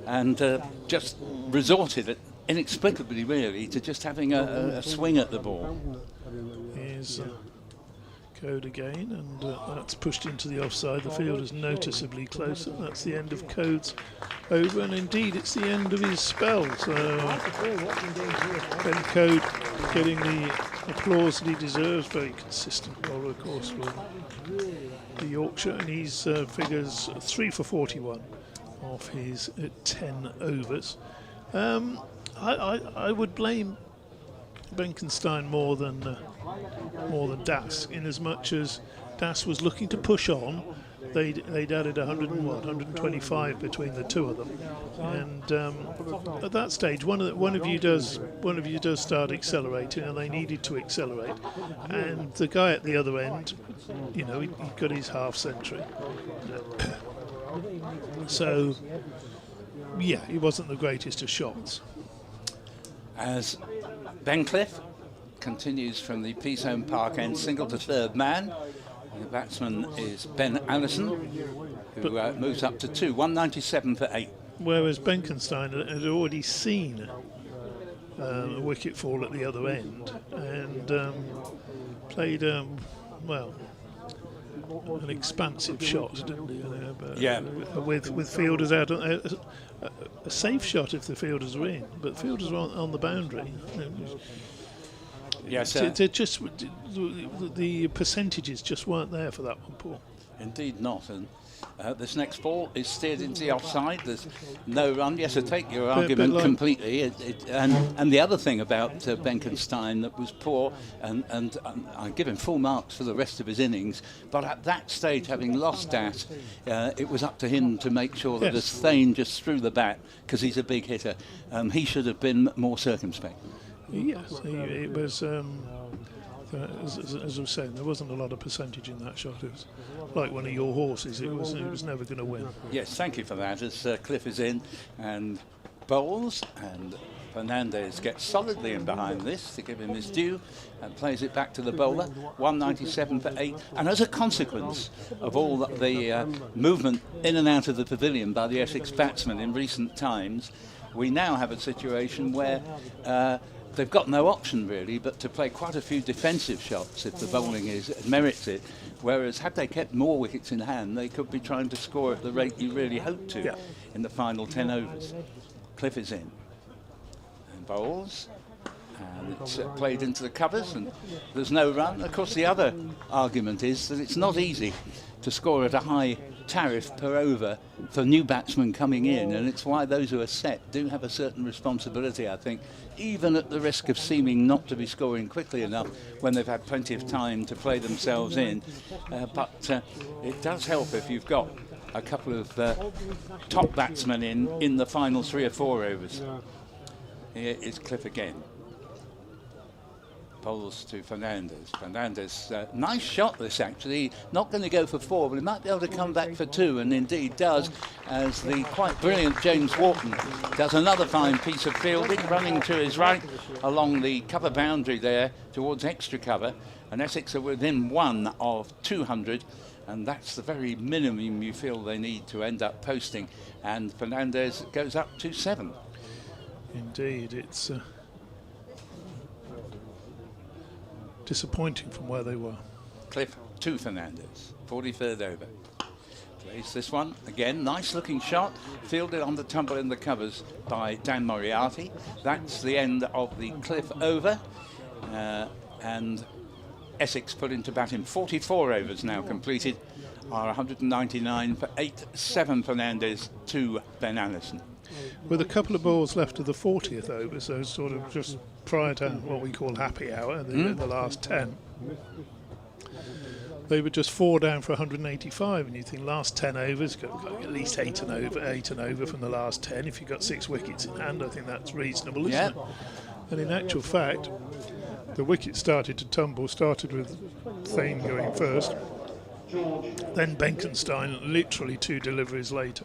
and just resorted, inexplicably really, to just having a swing at the ball. Here's Code again, and that's pushed into the offside. The field is noticeably closer. That's the end of Code's over, and indeed it's the end of his spell. So Ben Code getting the applause that he deserves. Very consistent bowler, of course, for the Yorkshire, and he's figures 3 for 41 off his 10 overs. I would blame Benkenstein more than Das, in as much as Das was looking to push on. They'd added 125 between the two of them, and at that stage, one of you does start accelerating, and they needed to accelerate. And the guy at the other end, he got his half century, so yeah, he wasn't the greatest of shots. As Ben Cliff continues from the Peaceholm Park end, single to third man. The batsman is Ben Allison, who moves up to 2, 197 for 8. Whereas Benkenstein had already seen a wicket fall at the other end and played, an expansive shot, didn't he? Yeah. With fielders out, a safe shot if the fielders are in, but fielders are on the boundary. Yes, the percentages just weren't there for that one, Paul. Indeed not. And this next ball is steered into the offside. There's no run. Yes, I take your argument completely. And the other thing about Benkenstein that was poor, and I give him full marks for the rest of his innings, but at that stage, having lost that, it was up to him to make sure that as Thane just threw the bat, because he's a big hitter, he should have been more circumspect. Yes, it was, as I was saying, there wasn't a lot of percentage in that shot. It was like one of your horses. It was never going to win. Yes, thank you for that. As Cliff is in and bowls, and Fernandez gets solidly in behind this to give him his due and plays it back to the bowler. 197 for 8. And as a consequence of all the movement in and out of the pavilion by the Essex batsmen in recent times, we now have a situation where they've got no option really but to play quite a few defensive shots if the bowling merits it, whereas had they kept more wickets in hand they could be trying to score at the rate you really hope to in the final 10 overs. Cliff is in and bowls, and it's played into the covers and there's no run. Of course the other argument is that it's not easy to score at a high tariff per over for new batsmen coming in, and it's why those who are set do have a certain responsibility, I think, even at the risk of seeming not to be scoring quickly enough when they've had plenty of time to play themselves in. But it does help if you've got a couple of top batsmen in the final 3 or 4 overs. Here is Cliff again. Bowls to Fernandez. Fernandez, nice shot this actually. Not going to go for 4, but he might be able to come back for 2, and indeed does, as the quite brilliant James Wharton does another fine piece of fielding, running to his right along the cover boundary there towards extra cover, and Essex are within 1 of 200, and that's the very minimum you feel they need to end up posting, and Fernandez goes up to 7. Indeed, it's disappointing from where they were. Cliff to Fernandez, 43rd over. Plays this one again, nice looking shot, fielded on the tumble in the covers by Dan Moriarty. That's the end of the Cliff over, and Essex put into bat in 44 overs now completed, are 199 for 8, 7 Fernandez, 2 Ben Allison. With a couple of balls left of the 40th over, so sort of just prior to what we call happy hour, the last 10, they were just 4 down for 185, and you think last 10 overs, got at least 8 and over from the last 10. If you've got 6 wickets in hand, I think that's reasonable, isn't it? And in actual fact, the wickets started to tumble, started with Thane going first, then Benkenstein literally 2 deliveries later,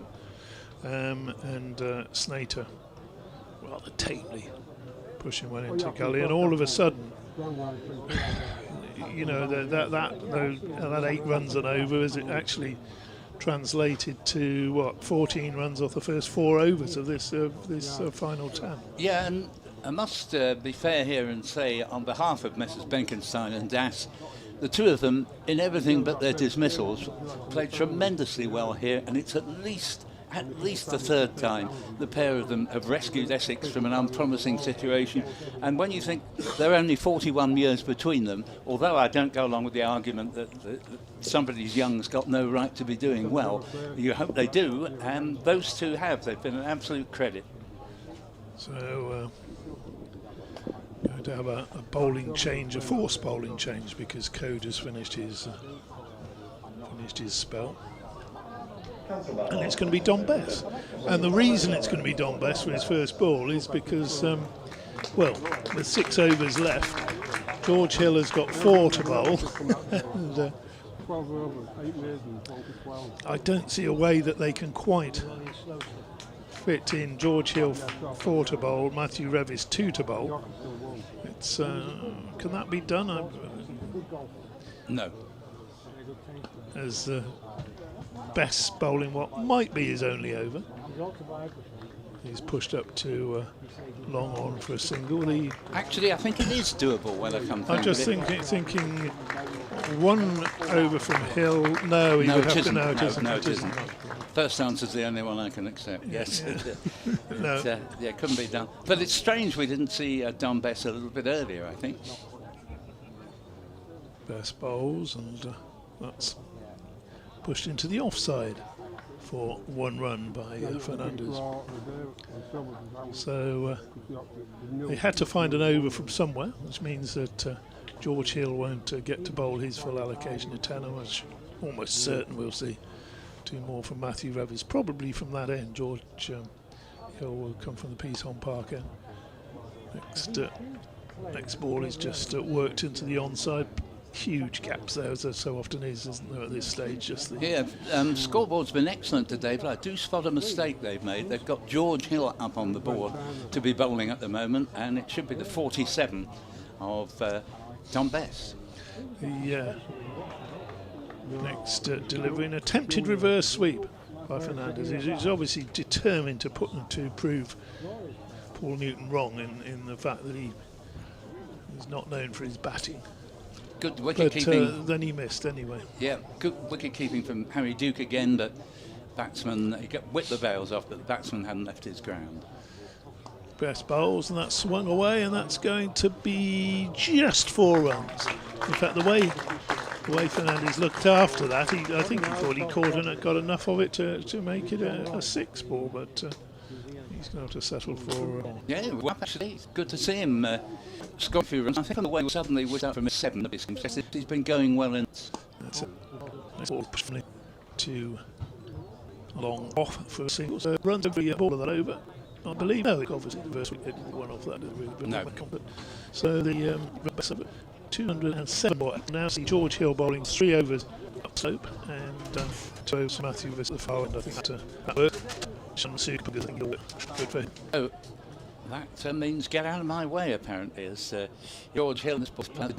and Snater rather tamely pushing one into gully, and all of a sudden, you know, that 8 runs and over, as it actually translated to what, 14 runs off the first 4 overs of this final 10. Yeah, and I must be fair here and say, on behalf of Messrs Benkenstein and Das, the two of them, in everything but their dismissals, played tremendously well here, and it's at least the third time the pair of them have rescued Essex from an unpromising situation. And when you think there are only 41 years between them, although I don't go along with the argument that somebody's young's got no right to be doing well, you hope they do, and those two have. They've been an absolute credit. So going to have a bowling change, a forced bowling change, because Code has finished his spell. And it's going to be Don Bess. And the reason it's going to be Don Bess for his first ball is because, with 6 overs left, George Hill has got 4 to bowl. And I don't see a way that they can quite fit in George Hill 4 to bowl, Matthew Revis 2 to bowl. It's can that be done? No. As Bess bowling what might be his only over. He's pushed up to long on for a single. Actually, I think it is doable when I come. I'm just thinking 1 over from Hill. No, he would have to. No, it isn't. No, it isn't. First answer's the only one I can accept. Yes. No. Yeah, couldn't be done. But it's strange we didn't see Don Bess a little bit earlier, I think. Bess bowls, and that's pushed into the offside for 1 run by Fernandez. So they had to find an over from somewhere, which means that George Hill won't get to bowl his full allocation of 10. I'm almost certain we'll see 2 more from Matthew Revis, probably from that end. George Hill will come from the piece on Park end. Next ball is just worked into the onside. Huge gaps there, as there so often is, isn't there, at this stage? Scoreboard's been excellent today, but I do spot a mistake they've made. They've got George Hill up on the board to be bowling at the moment, and it should be the 47 of Don Bess. Next delivery, an attempted reverse sweep by Fernandez. He's obviously determined to prove Paul Newton wrong in the fact that he is not known for his batting. Good wicket keeping. Then he missed anyway. Yeah, good wicket keeping from Harry Duke again, but batsman, he whipped the bails off, but the batsman hadn't left his ground. Best bowls, and that's swung away, and that's going to be just 4 runs. In fact, the way Fernandez looked after that, I think he thought he caught and got enough of it to make it a 6 ball, but he's going to have to settle for. Yeah, well, actually, it's good to see him score a few runs. I think on the way suddenly was out from a 7. He's been going well in. That's it. Next ball to long off for a single. Runs every ball of that over. I believe obviously the first wicket one off that. No. So the 207 now see George Hill bowling 3 overs up slope and 2 overs Matthew Revis at the far end. I think that worked. Super good, good for him. Oh, that means get out of my way, apparently, as George Hill has put the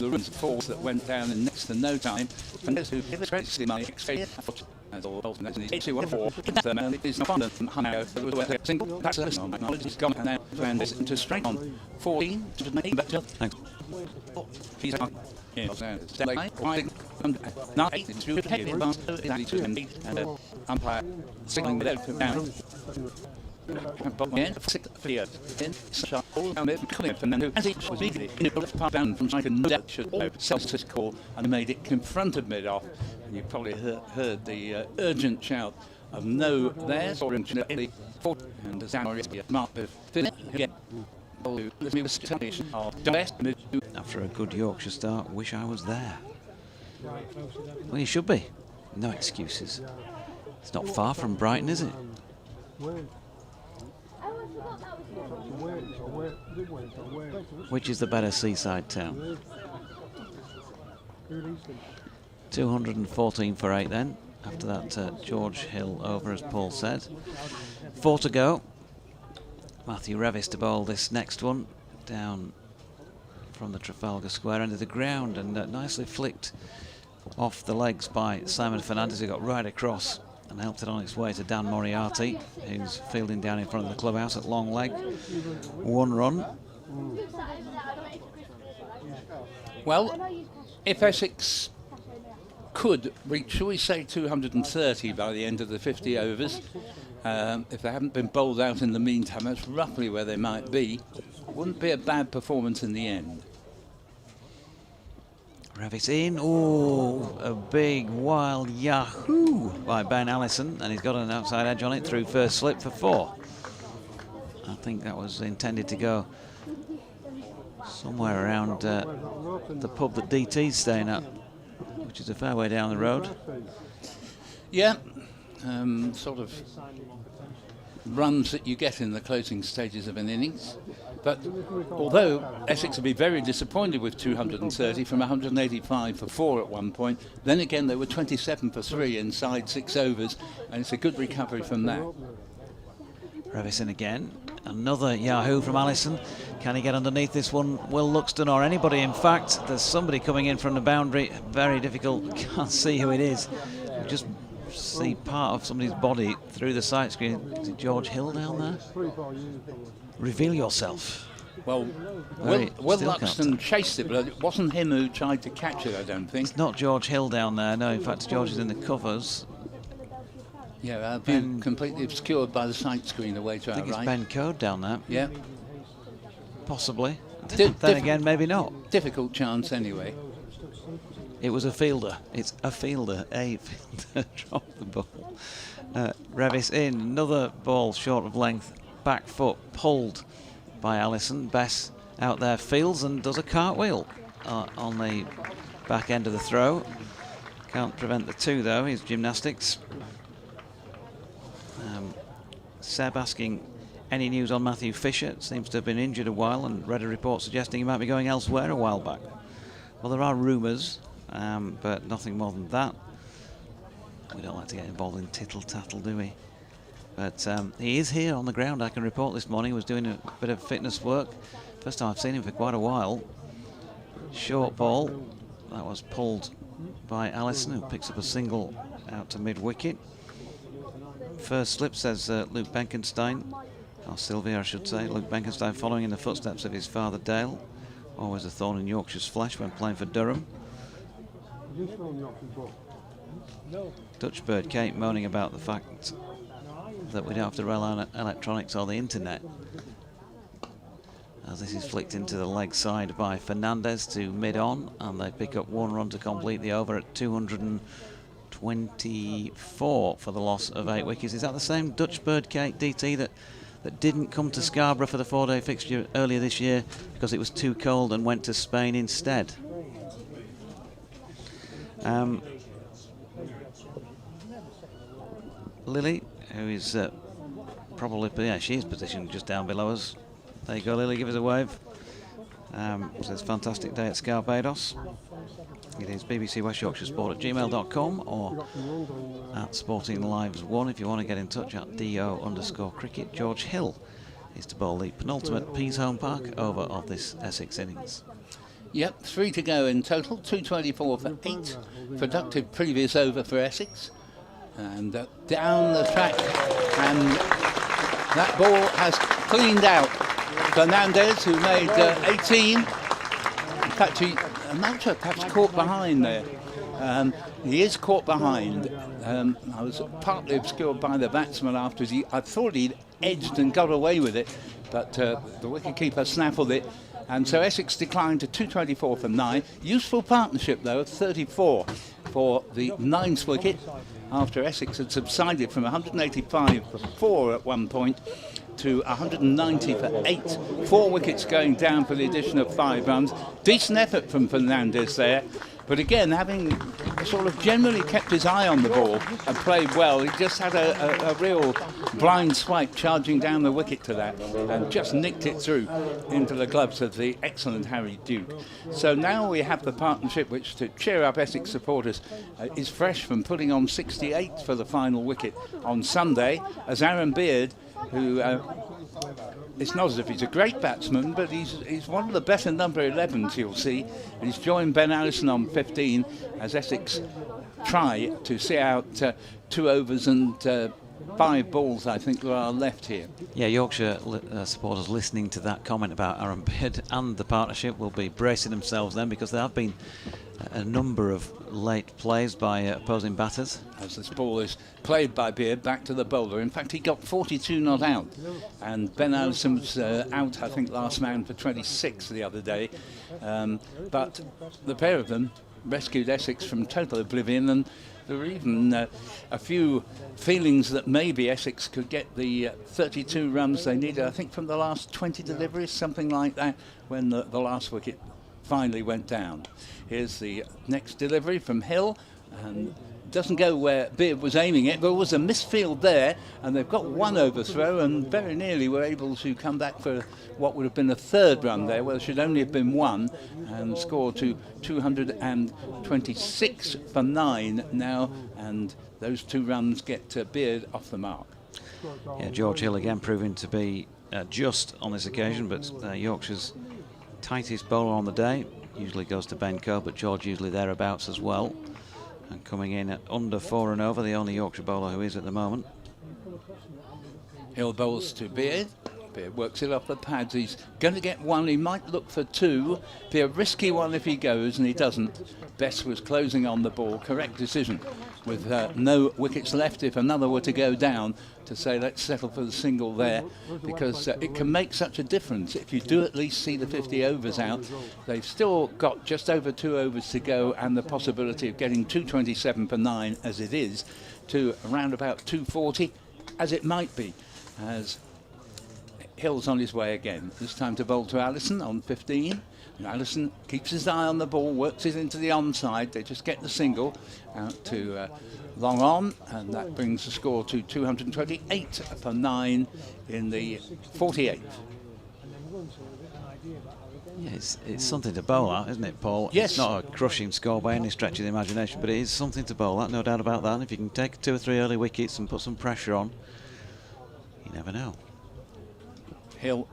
runs of 4 that went down in next to no time. And those who illustrates my experience. As all ultimately 2-1-4, the man is not fond of Hunter. Single, that's a listen. Knowledge is gone now, and this into strength on 14 to make better. Thanks. He's on. Not 8 to the head, and umpire signaling without down. and made it in front of mid-off, and you probably heard the urgent shout of no there, and After a good Yorkshire start, wish I was there. Well, you should be. No excuses. It's not far from Brighton, is it? Which is the better seaside town? 214 for 8 then. After that, George Hill over, as Paul said. 4 to go. Matthew Revis to bowl this next one down from the Trafalgar Square end of the ground, and nicely flicked off the legs by Simon Fernandez, who got right across and helped it on its way to Dan Moriarty, who's fielding down in front of the clubhouse at long leg. 1 run. Well, if Essex could reach, shall we say, 230 by the end of the 50 overs, if they haven't been bowled out in the meantime, that's roughly where they might be. Wouldn't be a bad performance in the end. Revis in. Oh, a big wild yahoo by Ben Allison, and he's got an outside edge on it through first slip for 4. I think that was intended to go somewhere around the pub that DT's staying at, which is a fair way down the road. Yeah, sort of runs that you get in the closing stages of an innings. But although Essex would be very disappointed with 230 from 185 for 4 at one point, then again they were 27 for 3 inside 6 overs, and it's a good recovery from that. Revison again. Another yahoo from Allison. Can he get underneath this one? Will Luxton or anybody? In fact, there's somebody coming in from the boundary. Very difficult. Can't see who it is. You just see part of somebody's body through the sight screen. Is it George Hill down there? Reveal yourself. Well, Will Luxton chased it, but it wasn't him who tried to catch it, I don't think. It's not George Hill down there. No, in fact, George is in the covers. Yeah, been completely obscured by the sight screen away to our right. I think it's Ben Code down there. Yeah. Possibly. Then again, maybe not. Difficult chance anyway. It was a fielder. It's a fielder. A fielder dropped the ball. Revis in. Another ball short of length. Back foot pulled by Allison. Bess out there fields and does a cartwheel on the back end of the throw. Can't prevent the 2 though. His gymnastics. Seb asking any news on Matthew Fisher. Seems to have been injured a while, and read a report suggesting he might be going elsewhere a while back. Well, there are rumours, but nothing more than that. We don't like to get involved in tittle-tattle, do we? But he is here on the ground, I can report this morning. He was doing a bit of fitness work. First time I've seen him for quite a while. Short ball. That was pulled by Allison, who picks up a single out to mid-wicket. First slip, says Luke Benkenstein, or Sylvia I should say. Luke Benkenstein following in the footsteps of his father Dale. Always a thorn in Yorkshire's flesh when playing for Durham. Dutch Bird Kate moaning about the fact that we don't have to rely on electronics or the internet. As this is flicked into the leg side by Fernandez to mid-on, and they pick up 1 run to complete the over at 224 for the loss of 8 wickets. Is that the same Dutch Bird Kate DT that didn't come to Scarborough for the 4-day fixture earlier this year because it was too cold and went to Spain instead? Lily, who is probably, yeah, she is positioned just down below us. There you go, Lily, give us a wave. Says fantastic day at Scarbados. It is BBC West Yorkshire Sport at gmail.com or at Sporting Lives 1 if you want to get in touch at DO_cricket. George Hill is to bowl the penultimate Pease Home Park over of this Essex innings. Yep, 3 to go in total, 224 for 8. Productive previous over for Essex. And down the track, and that ball has cleaned out. Fernandez, who made 18. In fact, I'm not sure, perhaps caught behind there. He is caught behind. I was partly obscured by the batsman after I thought he'd edged and got away with it, but the wicketkeeper snaffled it. And so Essex declined to 224 for 9. Useful partnership, though, of 34 for the 9th wicket, after Essex had subsided from 185 for 4 at one point to 190 for 8. 4 wickets going down for the addition of 5 runs. Decent effort from Fernandez there. But again, having sort of generally kept his eye on the ball and played well, he just had a real blind swipe charging down the wicket to that and just nicked it through into the gloves of the excellent Harry Duke. So now we have the partnership which, to cheer up Essex supporters, is fresh from putting on 68 for the final wicket on Sunday, as Aaron Beard, who... it's not as if he's a great batsman, but he's one of the better number 11s you'll see. And he's joined Ben Allison on 15 as Essex try to see out 2 overs and 5 balls, I think, there are left here. Yeah, Yorkshire supporters listening to that comment about Aaron Beard and the partnership will be bracing themselves then, because there have been a number of late plays by opposing batters. As this ball is played by Beard back to the bowler. In fact, he got 42 not out, and Ben Allison was out, I think, last man for 26 the other day. But the pair of them rescued Essex from total oblivion, and there were even a few feelings that maybe Essex could get the 32 runs they needed, I think, from the last 20 deliveries, something like that, when the last wicket finally went down. Here's the next delivery from Hill, and doesn't go where Beard was aiming it. There was a misfield there, and they've got 1 overthrow, and very nearly were able to come back for what would have been a 3rd run there, where there should only have been 1, and score to 226 for 9 now, and those 2 runs get Beard off the mark. Yeah, George Hill again proving to be just on this occasion, but Yorkshire's tightest bowler on the day usually goes to Ben Coe, but George usually thereabouts as well. And coming in at under 4 and over, the only Yorkshire bowler who is at the moment. Hill bowls to Beard. Beard works it off the pads. He's going to get 1. He might look for 2. Be a risky one if he goes, and he doesn't. Bess was closing on the ball. Correct decision, with no wickets left if another were to go down, to say let's settle for the single there, because it can make such a difference if you do at least see the 50 overs out. They've still got just over 2 overs to go, and the possibility of getting 227 for 9 as it is to around about 240 as it might be, as Hill's on his way again. This time to bowl to Allison on 15. And Allison keeps his eye on the ball, works it into the onside. They just get the single out to long on, and that brings the score to 228 for 9 in the 48th. Yeah, it's something to bowl at, isn't it, Paul? Yes. It's not a crushing score by any stretch of the imagination, but it is something to bowl at, no doubt about that. And if you can take 2 or 3 early wickets and put some pressure on, you never know. Hill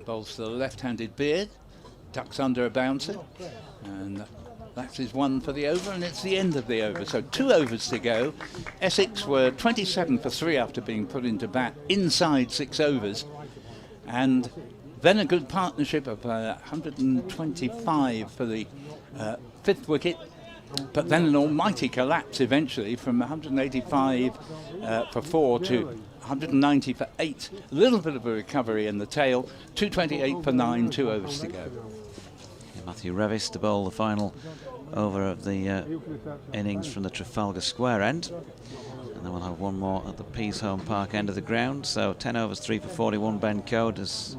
bowls to the left-handed Beard, ducks under a bouncer, and that is 1 for the over, and it's the end of the over. So 2 overs to go. Essex were 27 for 3 after being put into bat inside 6 overs, and then a good partnership of 125 for the 5th wicket, but then an almighty collapse eventually from 185 for 4 to 190 for 8. A little bit of a recovery in the tail. 228 for 9, 2 overs to go. Yeah, Matthew Revis to bowl the final over of the innings from the Trafalgar Square end. And then we'll have 1 more at the Peasholm Park end of the ground. So 10 overs, 3 for 41. Ben Code, as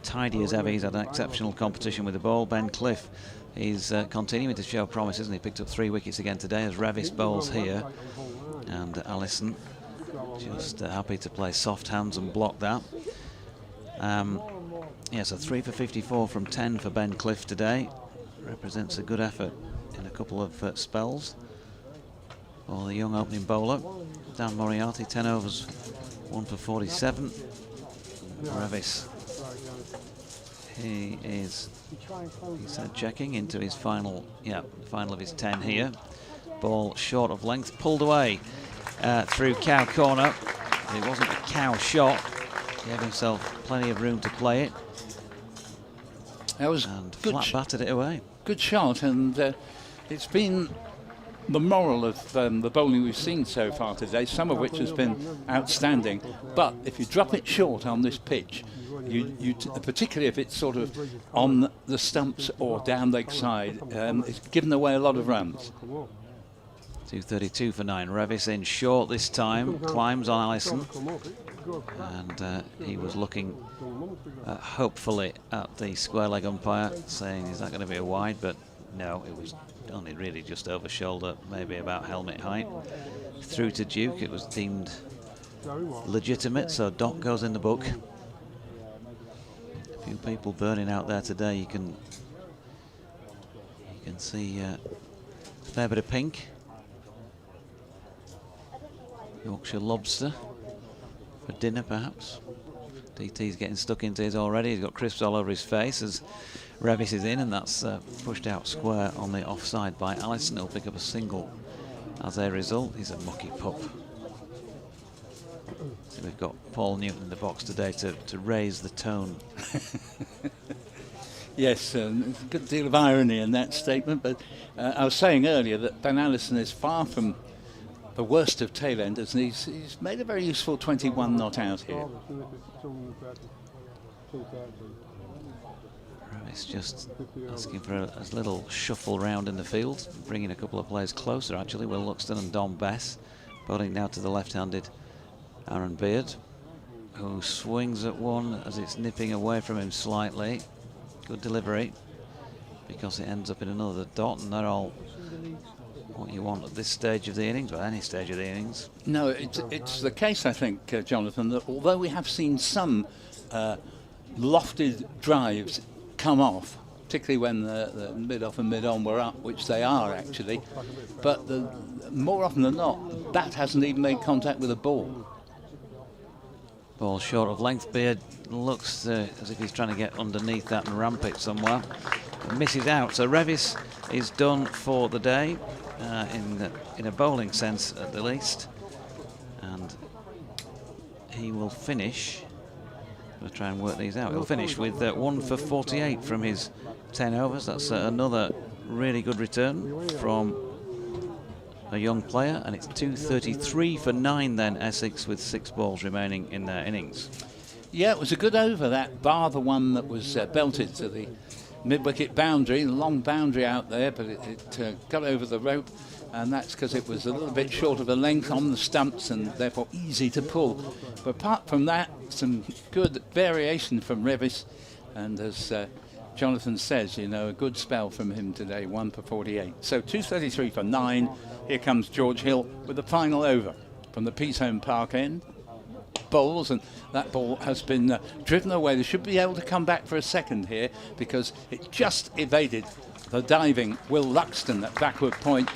tidy as ever. He's had an exceptional competition with the ball. Ben Cliff, he's continuing to show promise, isn't he? Picked up 3 wickets again today as Revis bowls here. And Allison just happy to play soft hands and block that. Yeah, so 3 for 54 from 10 for Ben Cliff today. Represents a good effort in a couple of spells for the young opening bowler. Dan Moriarty, 10 overs, 1 for 47. Revis, he's checking into his final of his 10 here. Ball short of length, pulled away through cow corner. It wasn't a cow shot. Gave himself plenty of room to play it. That was and good, flat batted it away. Good shot, and it's been the moral of the bowling we've seen so far today, some of which has been outstanding. But if you drop it short on this pitch, particularly if it's sort of on the stumps or down leg side, it's given away a lot of runs. 232 for 9. Revis in short this time, climbs on Allison, and he was looking hopefully at the square leg umpire, saying, is that going to be a wide? But no, it was only really just over shoulder, maybe about helmet height. Through to Duke, it was deemed legitimate, so dot goes in the book. A few people burning out there today. You can see a fair bit of pink. Yorkshire lobster for dinner, perhaps. DT's getting stuck into his already. He's got crisps all over his face as Revis is in, and that's pushed out square on the offside by Allison. He'll pick up a single as a result. He's a mucky pup. So we've got Paul Newton in the box today to raise the tone. Yes, there's a good deal of irony in that statement, but I was saying earlier that Ben Allison is far from the worst of tailenders, and he's made a very useful 21 not out here. It's just asking for a little shuffle round in the field, bringing a couple of players closer actually. Will Luxton and Dom Bess, bowling now to the left-handed Aaron Beard, who swings at one as it's nipping away from him slightly. Good delivery, because it ends up in another dot, and they're all what you want at this stage of the innings, or any stage of the innings. No, it's the case, I think, Jonathan, that although we have seen some lofted drives come off, particularly when the mid-off and mid-on were up, which they are actually, but more often than not, that hasn't even made contact with the ball. Ball short of length. Beard looks as if he's trying to get underneath that and ramp it somewhere. And misses out. So Revis is done for the day, in a bowling sense at the least. And he will finish. We'll try and work these out. He'll finish with 1 for 48 from his 10 overs. That's another really good return from a young player, and it's 233 for 9 then, Essex, with 6 balls remaining in their innings. Yeah, it was a good over, that bar the one that was belted to the mid-wicket boundary, long boundary out there, but it got over the rope, and that's because it was a little bit short of the length on the stumps and therefore easy to pull. But apart from that, some good variation from Revis, and as Jonathan says, you know, a good spell from him today, 1 for 48. So 233 for 9. Here comes George Hill with the final over from the Peashome Park end. Bowls, and that ball has been driven away. They should be able to come back for a second here, because it just evaded the diving Will Luxton at backward point.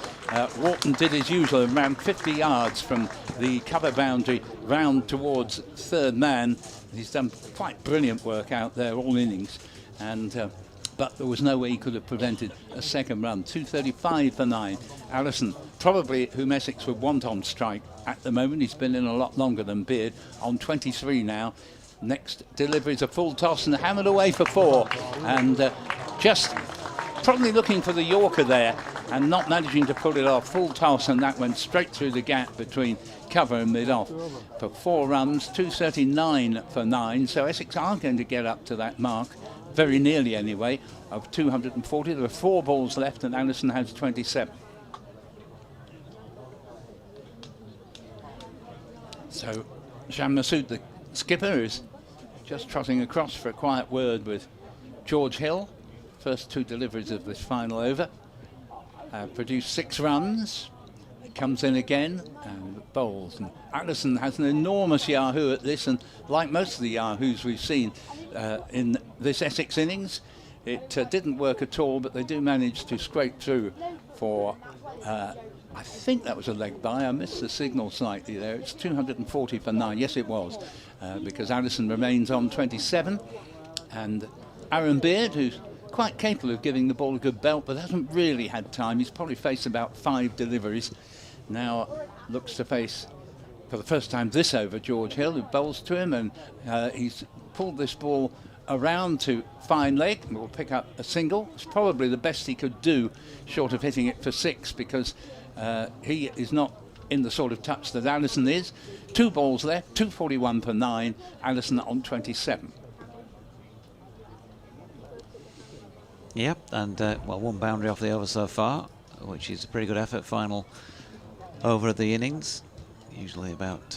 Wharton did his usual and ran 50 yards from the cover boundary round towards third man. He's done quite brilliant work out there all innings, and but there was no way he could have prevented a second run. 235 for 9. Allison, probably whom Essex would want on strike at the moment. He's been in a lot longer than Beard, on 23 now. Next delivery is a full toss and hammered away for 4, and just probably looking for the Yorker there and not managing to pull it off. Full toss, and that went straight through the gap between cover and mid-off for 4 runs. 239 for 9. So Essex are going to get up to that mark, very nearly anyway, of 240. There are 4 balls left, and Allison has 27. So Shan Masood, the skipper, is just trotting across for a quiet word with George Hill. First 2 deliveries of this final over produced 6 runs. It comes in again and bowls. And Allison has an enormous yahoo at this, and like most of the yahoos we've seen in this Essex innings, it didn't work at all, but they do manage to scrape through for I think that was a leg by. I missed the signal slightly there. It's 240 for 9. Yes, it was, because Allison remains on 27. And Aaron Beard, who's quite capable of giving the ball a good belt, but hasn't really had time. He's probably faced about 5 deliveries. Now looks to face, for the first time this over, George Hill, who bowls to him, and he's pulled this ball around to fine leg and will pick up a single. It's probably the best he could do, short of hitting it for 6, because He is not in the sort of touch that Allison is. 2 balls there, 241 for 9, Allison on 27. Yep, and well, 1 boundary off the over so far, which is a pretty good effort. Final over of the innings. Usually about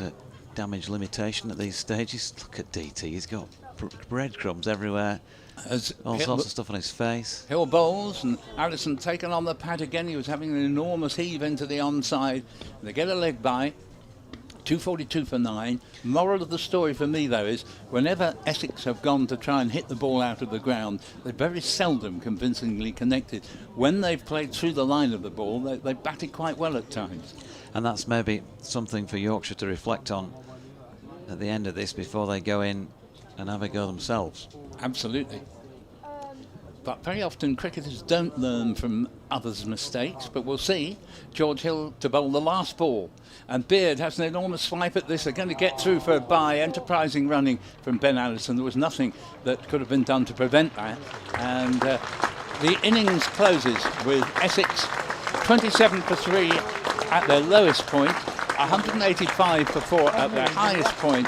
damage limitation at these stages. Look at DT, he's got breadcrumbs everywhere. All sorts of stuff on his face. Hill bowls, and Allison taken on the pad again. He was having an enormous heave into the onside. They get a leg by. 242 for 9. Moral of the story for me, though, is whenever Essex have gone to try and hit the ball out of the ground, they're very seldom convincingly connected. When they've played through the line of the ball, they batted quite well at times. And that's maybe something for Yorkshire to reflect on at the end of this before they go in and have a go themselves. Absolutely. But very often cricketers don't learn from others' mistakes, but we'll see. George Hill to bowl the last ball. And Beard has an enormous swipe at this. They're going to get through for a bye. Enterprising running from Ben Allison. There was nothing that could have been done to prevent that. And the innings closes with Essex 27 for 3 at their lowest point, 185 for 4 at their highest point,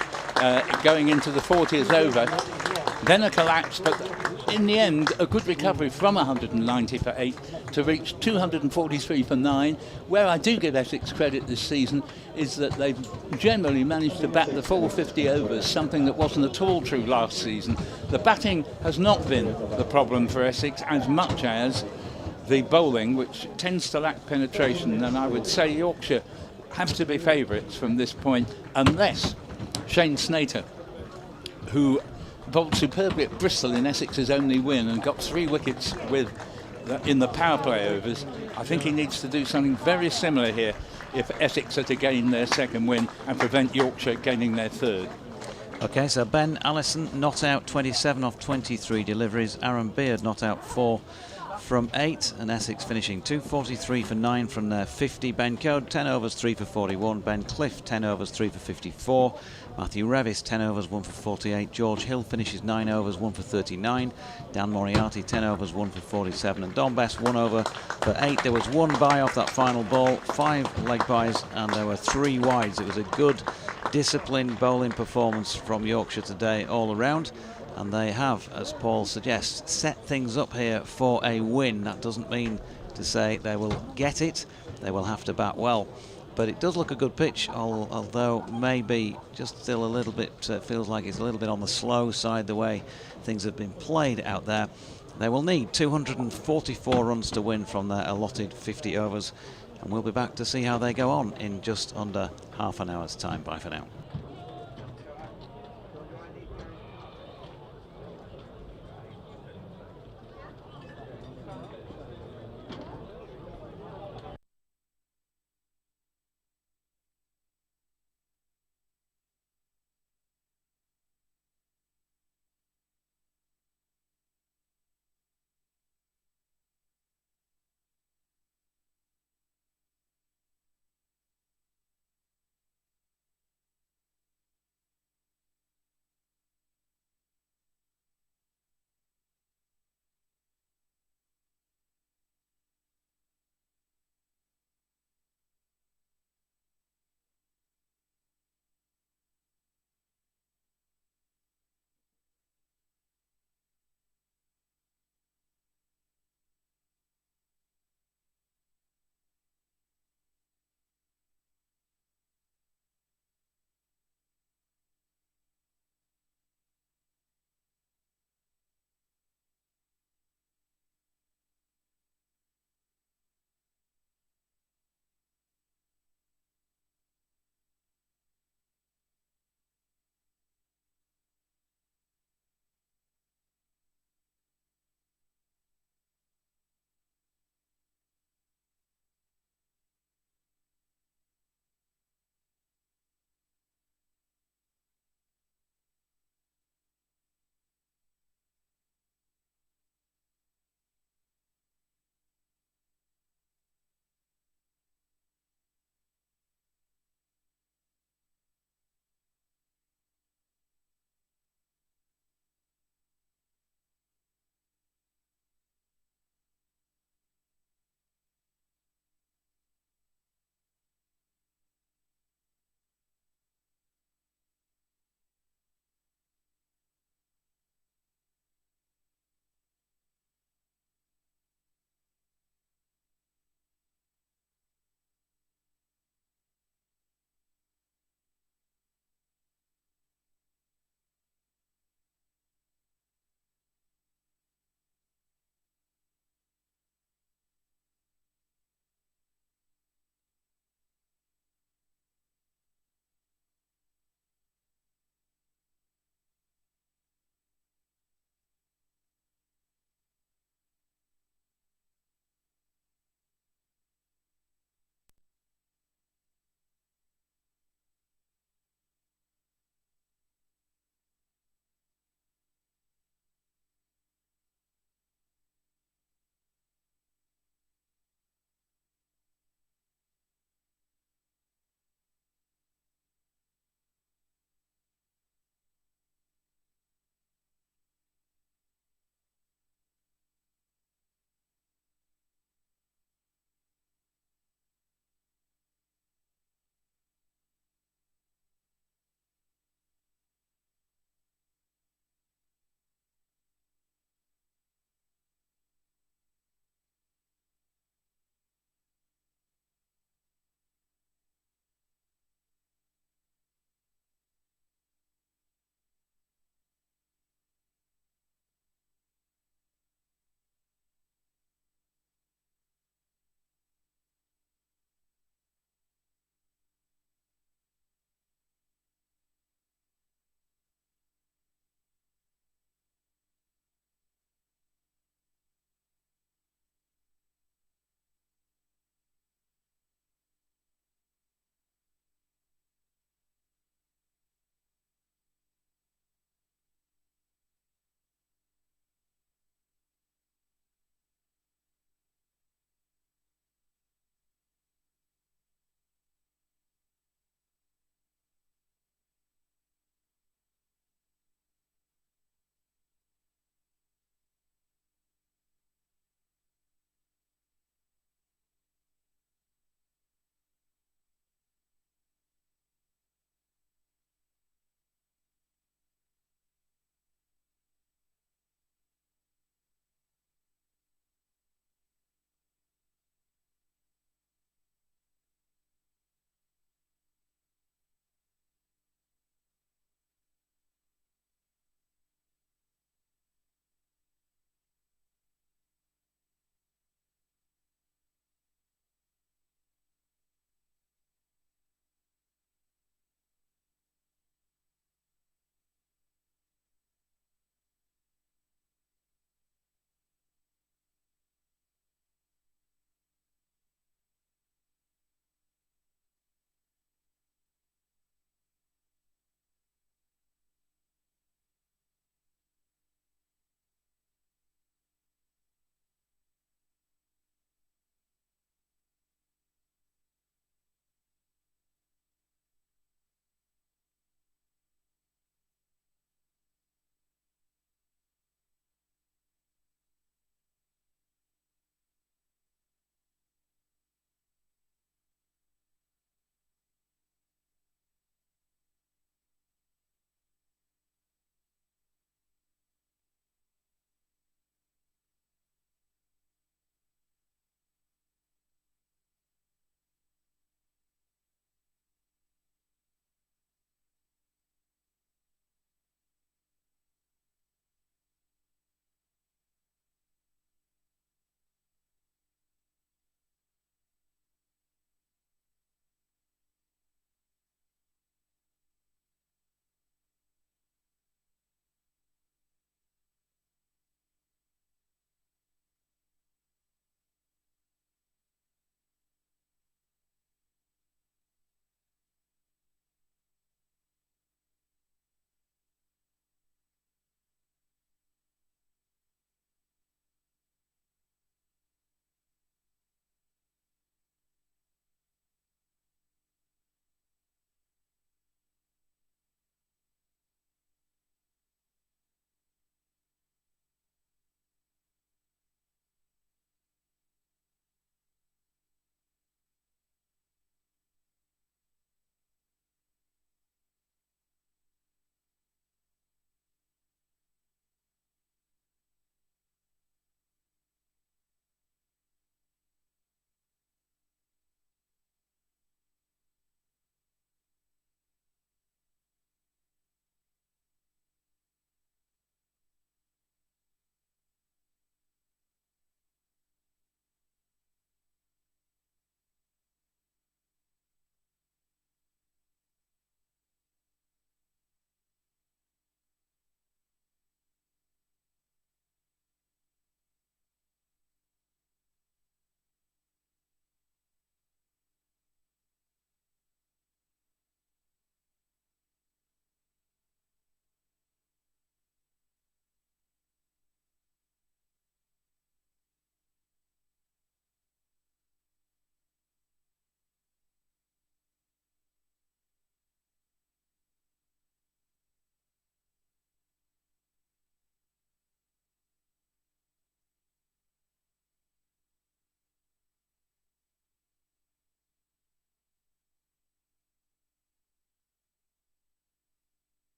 going into the 40th over. Then a collapse, but in the end, a good recovery from 190 for 8 to reach 243 for 9. Where I do give Essex credit this season is that they've generally managed to bat the full 50 overs, something that wasn't at all true last season. The batting has not been the problem for Essex as much as the bowling, which tends to lack penetration, and I would say Yorkshire have to be favourites from this point, unless Shane Snater, who bowled superbly at Bristol in Essex's only win and got 3 wickets in the power play overs. I think he needs to do something very similar here if Essex are to gain their second win and prevent Yorkshire gaining their third. Okay, so Ben Allison not out 27 off 23 deliveries. Aaron Beard not out 4 from 8, and Essex finishing 243 for 9 from their 50. Ben Code 10 overs 3 for 41. Ben Cliff 10 overs 3 for 54. Matthew Revis 10 overs 1 for 48. George Hill finishes 9 overs 1 for 39. Dan Moriarty 10 overs 1 for 47, and Don Best 1 over for 8. There was 1 bye off that final ball, 5 leg byes, and there were 3 wides. It was a good disciplined bowling performance from Yorkshire today all around. And they have, as Paul suggests, set things up here for a win. That doesn't mean to say they will get it. They will have to bat well. But it does look a good pitch, although maybe just still a little bit, feels like it's a little bit on the slow side the way things have been played out there. They will need 244 runs to win from their allotted 50 overs. And we'll be back to see how they go on in just under half an hour's time. Bye for now.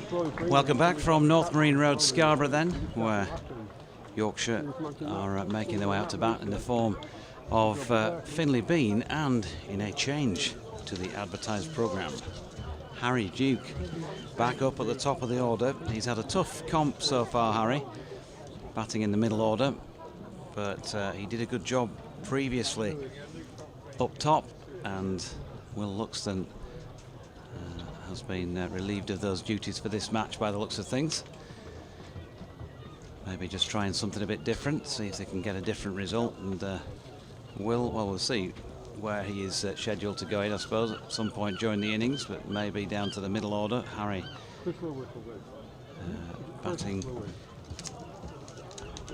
Welcome back from North Marine Road, Scarborough then, where Yorkshire are making their way out to bat in the form of Finlay Bean, and in a change to the advertised programme, Harry Duke back up at the top of the order. He's had a tough comp so far, Harry, batting in the middle order, but he did a good job previously up top, and Will Luxton has been relieved of those duties for this match by the looks of things. Maybe just trying something a bit different, see if they can get a different result. And we'll see where he is scheduled to go in, I suppose, at some point during the innings, but maybe down to the middle order. Harry batting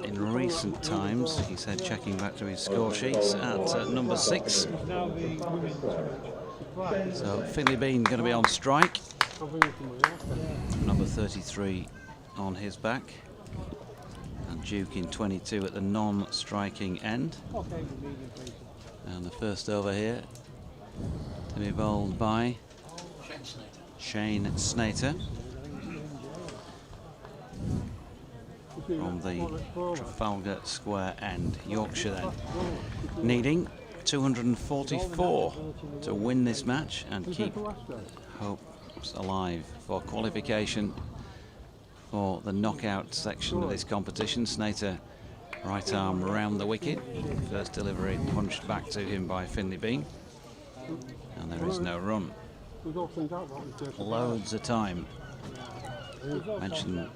in recent times, he said, checking back to his score sheets, at number 6. So Finlay Bean going to be on strike. Number 33 on his back. And Duke in 22 at the non-striking end. And the first over here to be bowled by Shane Snater from the Trafalgar Square end. Yorkshire then needing 244 to win this match and keep hopes alive for qualification for the knockout section of this competition. Snater, right arm round the wicket. First delivery punched back to him by Finlay Bean, and there is no run. Loads of time. Mentioned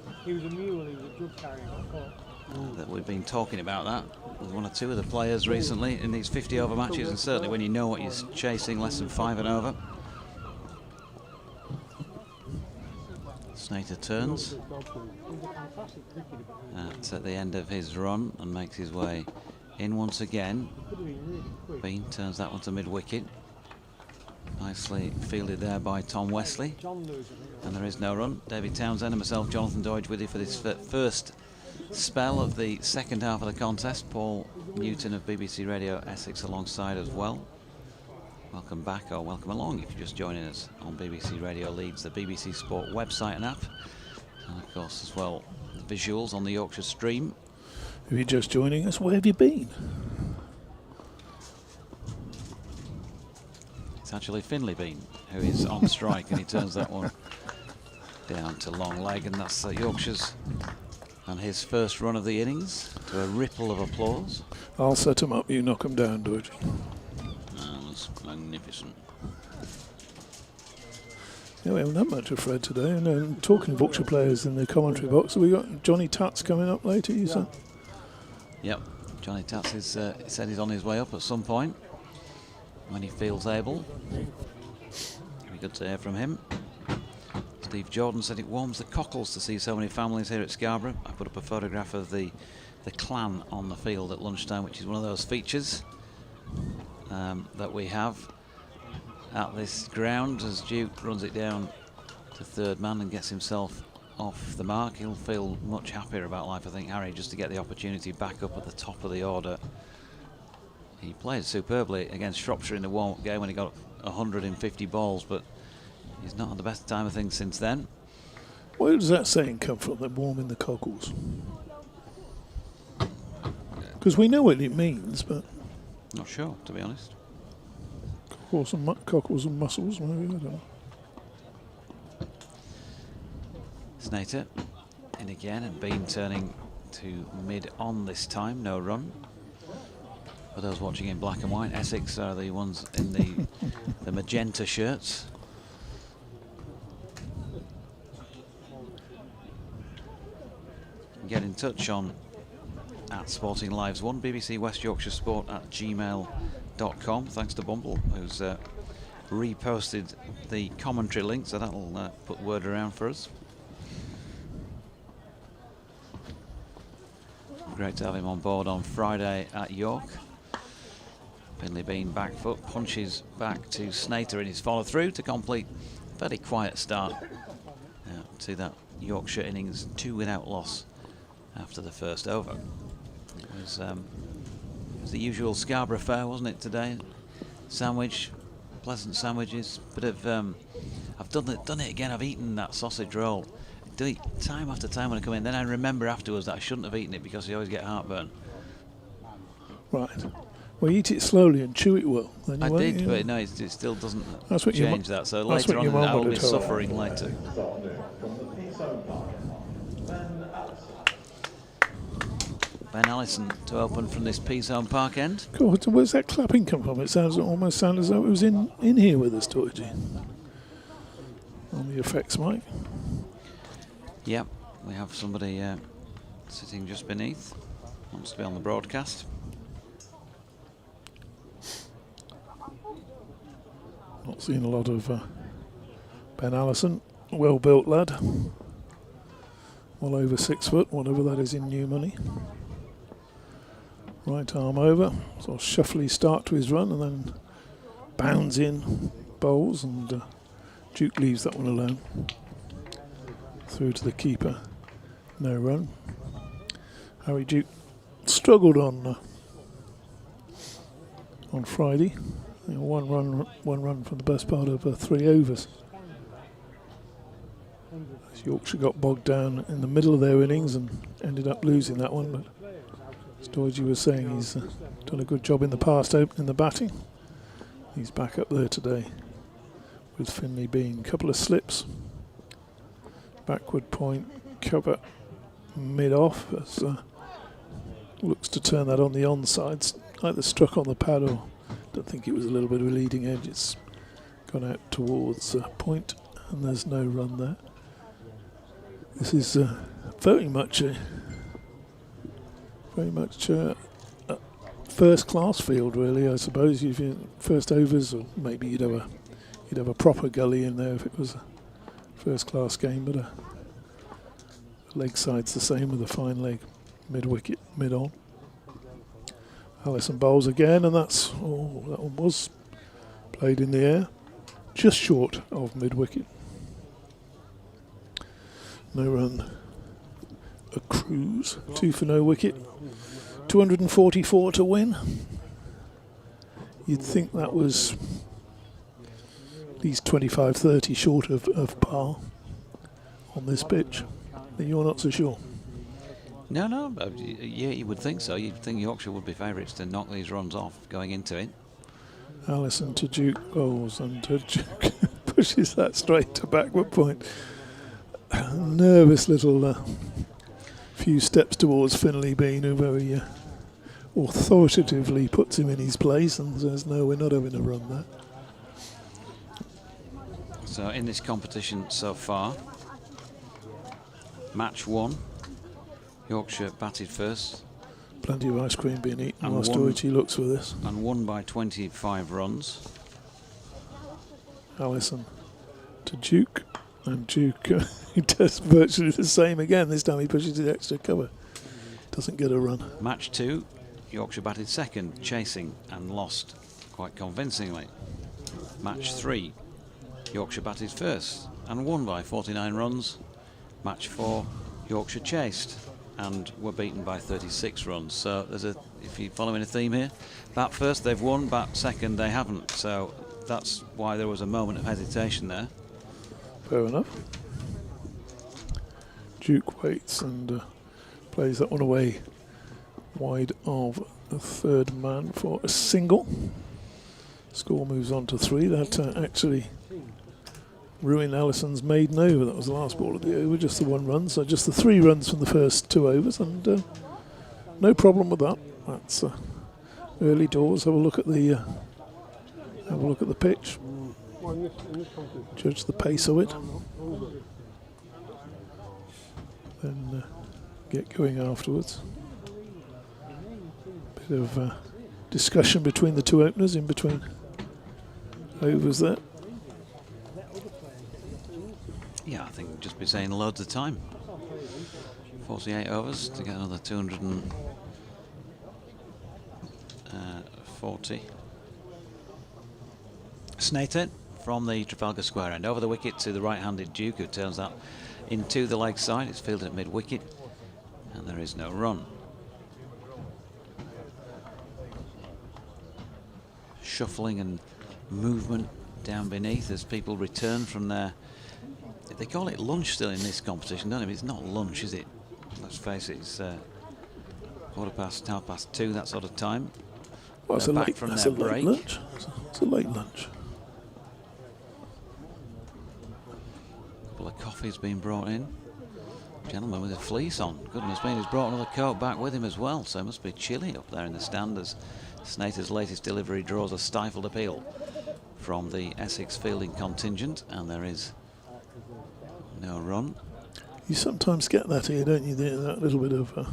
that we've been talking about that with one or two of the players recently in these 50 over matches, and certainly when you know what you're chasing, less than 5 and over. Snater turns at the end of his run and makes his way in once again. Bean turns that one to mid-wicket. Nicely fielded there by Tom Wesley. And there is no run. David Townsend and myself, Jonathan Doidge, with you for this first spell of the second half of the contest. Paul Newton of BBC Radio Essex alongside as well. Welcome back, or welcome along if you're just joining us on BBC Radio Leeds, the BBC Sport website and app. And of course as well, the visuals on the Yorkshire stream. If you're just joining us, where have you been? It's actually Finlay Bean who is on strike, and he turns that one down to long leg, and that's Yorkshire's and his first run of the innings, to a ripple of applause. I'll set him up, you knock him down, Doidge. That's magnificent. Yeah, we haven't had much of Fred today. And talking of Yorkshire players in the commentary box, have we got Johnny Tats coming up later, you said? Yep, Johnny Tats is, said he's on his way up at some point when he feels able. It'd be good to hear from him. Steve Jordan said it warms the cockles to see so many families here at Scarborough. I put up a photograph of the clan on the field at lunchtime, which is one of those features that we have at this ground. As Duke runs it down to third man and gets himself off the mark, he'll feel much happier about life, I think, Harry, just to get the opportunity back up at the top of the order. He played superbly against Shropshire in the warm-up game when he got 150 balls, but he's not had the best time of things since then. Where does that saying come from, they're warming the cockles? Because we know what it means, but... Not sure, to be honest. Cockles and mussels, maybe, I don't know. Snater in again, and Bean turning to mid-on this time, no run. For those watching in black and white, Essex are the ones in the magenta shirts. Get in touch on @Sporting Lives 1, BBC West Yorkshire Sport @gmail.com. Thanks to Bumble, who's reposted the commentary link, so that'll put word around for us. Great to have him on board on Friday at York. Finlay Bean back foot, punches back to Snater in his follow through to complete a fairly quiet start to that Yorkshire innings, 2 without loss after the first over. It was the usual Scarborough fare, wasn't it, today? Sandwich, pleasant sandwiches, bit of I've done it again. I've eaten that sausage roll. I do it time after time when I come in. Then I remember afterwards that I shouldn't have eaten it because you always get heartburn. Right. Well, eat it slowly and chew it well. Then you I won't, did, you but know. no, it still doesn't That's what change that. So that's later what on, your I mum will would be have told. suffering later. This afternoon from the Peace Zone Park, Ben Allison. Ben Allison to open from this P-Zone Park end. God, where's that clapping come from? It almost sounds as though it was in here with us, Torgy. On the effects mic. Yep, we have somebody sitting just beneath. Wants to be on the broadcast. Not seen a lot of Ben Allison. Well-built lad. Well over 6 foot, whatever that is in new money. Right arm over. Sort of shuffly start to his run and then bounds in, bowls, and Duke leaves that one alone. Through to the keeper. No run. Harry Duke struggled on Friday. One run from the best part of 3 overs. As Yorkshire got bogged down in the middle of their innings and ended up losing that one. But as Doidgy was saying, he's done a good job in the past opening the batting. He's back up there today with Finley Bean. Couple of slips. Backward point, cover mid-off. As looks to turn that on the onside. Either struck on the pad or don't think it was a little bit of a leading edge. It's gone out towards point, and there's no run there. This is very much a first-class field, really. I suppose if you first overs, or maybe you'd have a proper gully in there if it was a first-class game. But the leg side's the same with a fine leg, mid-wicket, mid-on. Allison bowls again, and that one was played in the air, just short of mid-wicket. No run accrues, 2 for no wicket, 244 to win. You'd think that was at least 25-30 short of par on this pitch, but you're not so sure. No, yeah, you would think so. You'd think Yorkshire would be favourites to knock these runs off going into it. Allison to Duke bowls, and Duke pushes that straight to backward point. Nervous little few steps towards Finley Bean, who very authoritatively puts him in his place and says, no, we're not having a run there. So in this competition so far, match 1, Yorkshire batted first. Plenty of ice cream being eaten and whilst Doherty looks for this. And won by 25 runs. Allison to Duke, and Duke he does virtually the same again. This time he pushes the extra cover. Doesn't get a run. Match 2, Yorkshire batted second, chasing, and lost quite convincingly. Match 3, Yorkshire batted first and won by 49 runs. Match 4, Yorkshire chased and were beaten by 36 runs. So there's if you're following a theme here, bat first they've won, bat second they haven't. So that's why there was a moment of hesitation there. Fair enough. Duke waits and plays that one away wide of the third man for a single. Score moves on to 3. That actually ruined Allison's maiden over. That was the last ball of the over, just the 1 run. So just the 3 runs from the first 2 overs, and no problem with that. That's early doors. Have a look at the pitch. Judge the pace of it. Then get going afterwards. Bit of discussion between the 2 openers in between overs there. Yeah, I think we'll just be saying loads of time. 48 overs to get another 240. Snater from the Trafalgar Square end. Over the wicket to the right-handed Duke, who turns that into the leg side. It's fielded at mid-wicket, and there is no run. Shuffling and movement down beneath as people return from their... They call it lunch still in this competition, don't they? It's not lunch, is it? Let's face it, it's half past 2, that sort of time. Well, it's a late lunch. It's a late lunch. A couple of coffees being brought in. Gentleman with a fleece on. Goodness me, he's brought another coat back with him as well, so it must be chilly up there in the stand as Snater's latest delivery draws a stifled appeal from the Essex fielding contingent, and there is no run. You sometimes get that here, don't you? That little bit of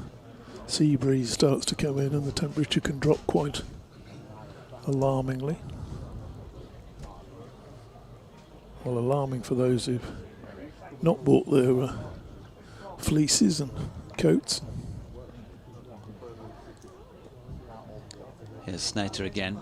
sea breeze starts to come in and the temperature can drop quite alarmingly. Well, alarming for those who've not bought their fleeces and coats. Here's Snater again.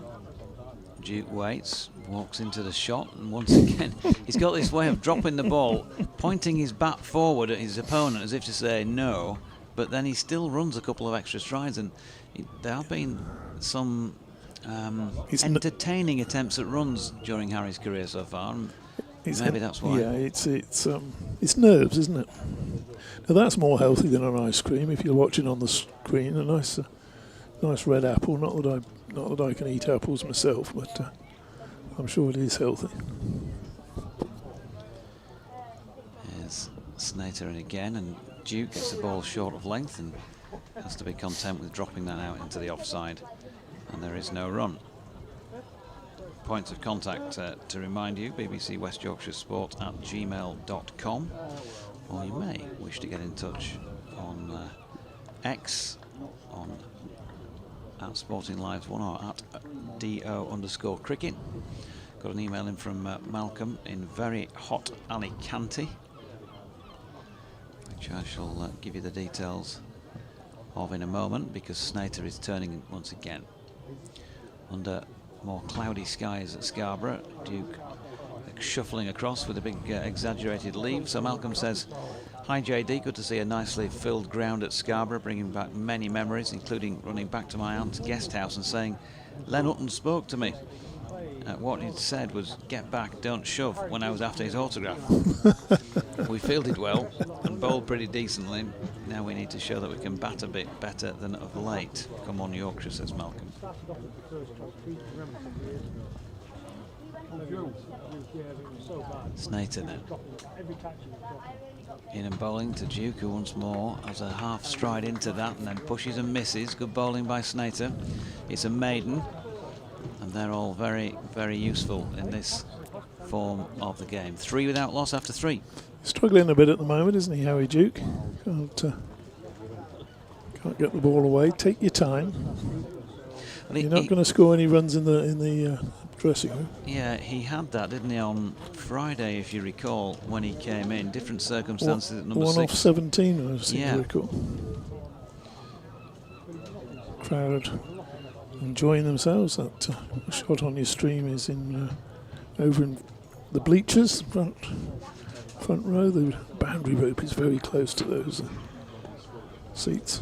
Duke waits, walks into the shot, and once again he's got this way of dropping the ball, pointing his bat forward at his opponent as if to say no, but then he still runs a couple of extra strides, and there have been some entertaining attempts at runs during Harry's career so far. Maybe that's why. Yeah, it's nerves, isn't it? Now that's more healthy than an ice cream. If you're watching on the screen, a nice red apple. Not that I can eat apples myself, but I'm sure it is healthy. Here's Snater in again, and Duke gets the ball short of length and has to be content with dropping that out into the offside, and there is no run. Points of contact to remind you, BBC West Yorkshire Sport at gmail.com, or you may wish to get in touch on X on at Sporting Lives 1 or at DO_cricket. Got an email in from Malcolm in very hot Alicante, which I shall give you the details of in a moment, because Snater is turning once again under more cloudy skies at Scarborough. Duke shuffling across with a big exaggerated leave. So Malcolm says, "Hi JD, good to see a nicely filled ground at Scarborough, bringing back many memories, including running back to my aunt's guest house and saying, Len Hutton spoke to me. What he'd said was, get back, don't shove, when I was after his autograph." We fielded well and bowled pretty decently. Now we need to show that we can bat a bit better than of late. Come on Yorkshire, says Malcolm. Snater then. In and bowling to Duke, who once more has a half stride into that and then pushes and misses. Good bowling by Snater. It's a maiden, and they're all very, very useful in this form of the game. 3 without loss after 3. Struggling a bit at the moment, isn't he, Harry Duke? Can't get the ball away. Take your time. Well, you're not going to score any runs in the dressing room. Yeah, he had that, didn't he, on Friday, if you recall, when he came in. Different circumstances at number 6. 1 off 17, I seem to recall. Crowd enjoying themselves. That shot on your stream is in over in the bleachers, front row. The boundary rope is very close to those seats.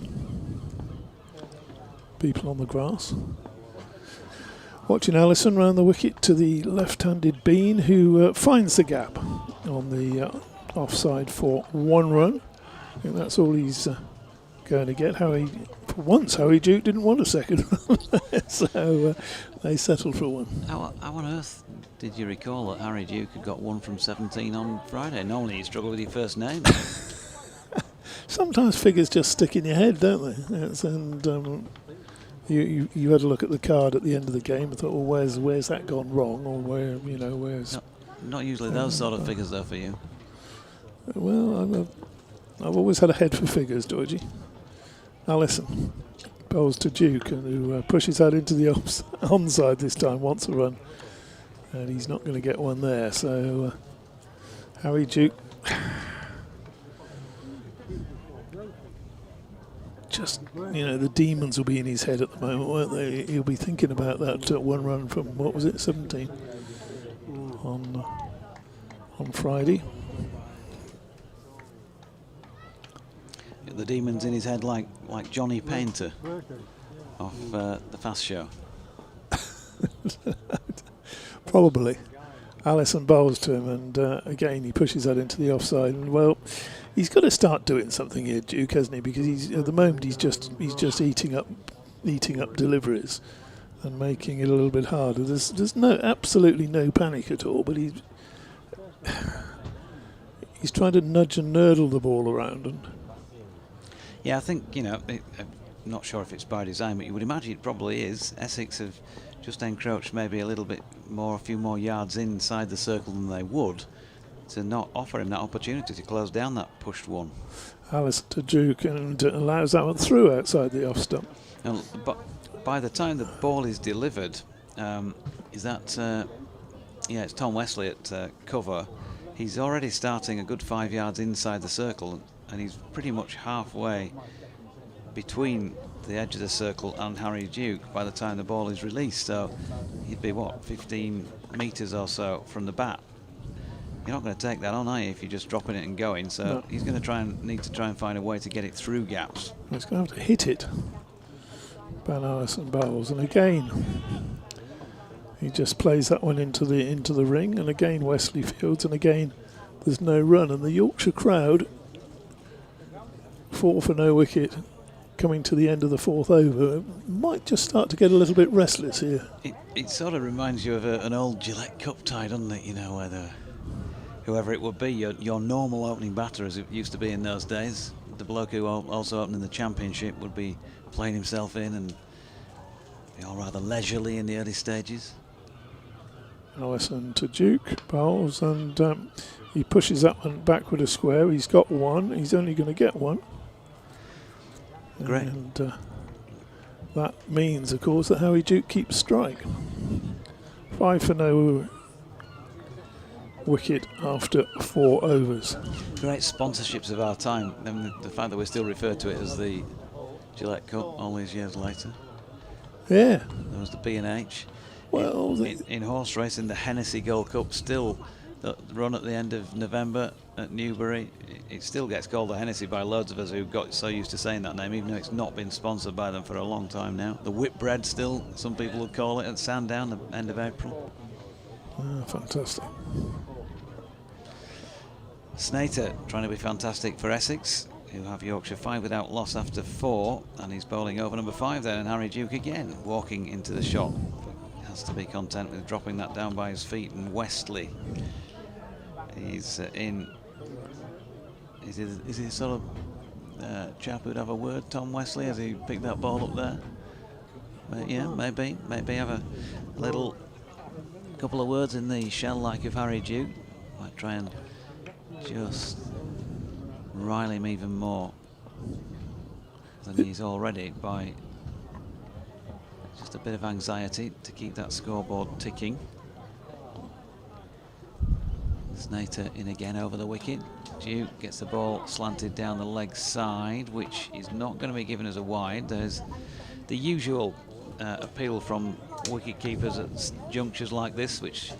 People on the grass. Watching Allison round the wicket to the left-handed Bean, who finds the gap on the offside for 1 run. I think that's all he's going to get. For once, Harry Duke didn't want a second run, so they settled for 1. How on earth did you recall that Harry Duke had got 1 from 17 on Friday? Normally you struggle with your first name. Sometimes figures just stick in your head, don't they? And you had a look at the card at the end of the game and thought, well, where's that gone wrong, or where's... Not usually those sort of figures though for you. Well, I've always had a head for figures, Georgie. Allison bowls to Duke, and who pushes out into the onside this time, wants a run, and he's not going to get one there. So Harry Duke just, the demons will be in his head at the moment, won't they? He'll be thinking about that 1 run from, 17 on Friday. The demons in his head like Johnny Painter off the Fast Show. Probably. Allison bowls to him, and again he pushes that into the offside. And well, he's got to start doing something here, Duke, hasn't he? Because at the moment he's just eating up deliveries and making it a little bit harder. There's absolutely no panic at all, but he's trying to nudge and nurdle the ball around. And yeah, I think, I'm not sure if it's by design, but you would imagine it probably is. Essex have just encroached maybe a little bit more, a few more yards inside the circle than they would, to not offer him that opportunity to close down that pushed one. Allison to Duke, and allows that one through outside the off stump. But by the time the ball is delivered, it's Tom Wesley at cover. He's already starting a good 5 yards inside the circle, and he's pretty much halfway between the edge of the circle and Harry Duke by the time the ball is released. So he'd be 15 metres or so from the bat. You're not going to take that on, are you, if you're just dropping it and going? So no. He's going to need to try and find a way to get it through gaps. He's going to have to hit it. Ben Allison bowls, and again he just plays that one into the ring, and again Wesley fields, and again there's no run, and the Yorkshire crowd, 4 for no wicket, coming to the end of the 4th over, might just start to get a little bit restless here. It sort of reminds you of an old Gillette Cup tie, doesn't it? Where whoever it would be, your normal opening batter, as it used to be in those days, the bloke who also opened in the Championship would be playing himself in and be all rather leisurely in the early stages. Allison to Duke, bowls, and he pushes that one back with a square. He's got one, he's only going to get one. Great. And that means, of course, that Harry Duke keeps strike. 5 for no wicket after 4 overs. Great sponsorships of our time. And the fact that we still refer to it as the Gillette Cup all these years later. Yeah. There was the B&H. Well, in horse racing, the Hennessy Gold Cup still run at the end of November at Newbury. It still gets called the Hennessy by loads of us who got so used to saying that name, even though it's not been sponsored by them for a long time now. The Whitbread still, some people would call it, at Sandown, the end of April. Fantastic. Snater trying to be fantastic for Essex, who have Yorkshire 5 without loss after 4, and he's bowling over number 5 there, and Harry Duke again walking into the shot. Has to be content with dropping that down by his feet, and Wesley he's in. Is he sort of chap who'd have a word, Tom Wesley, as he picked that ball up there? Yeah, maybe have a little couple of words in the shell like of Harry Duke. Might try and just rile him even more than he's already by just a bit of anxiety to keep that scoreboard ticking. Snater in again over the wicket. Duke gets the ball slanted down the leg side, which is not going to be given as a wide. There's the usual appeal from wicket keepers at junctures like this, which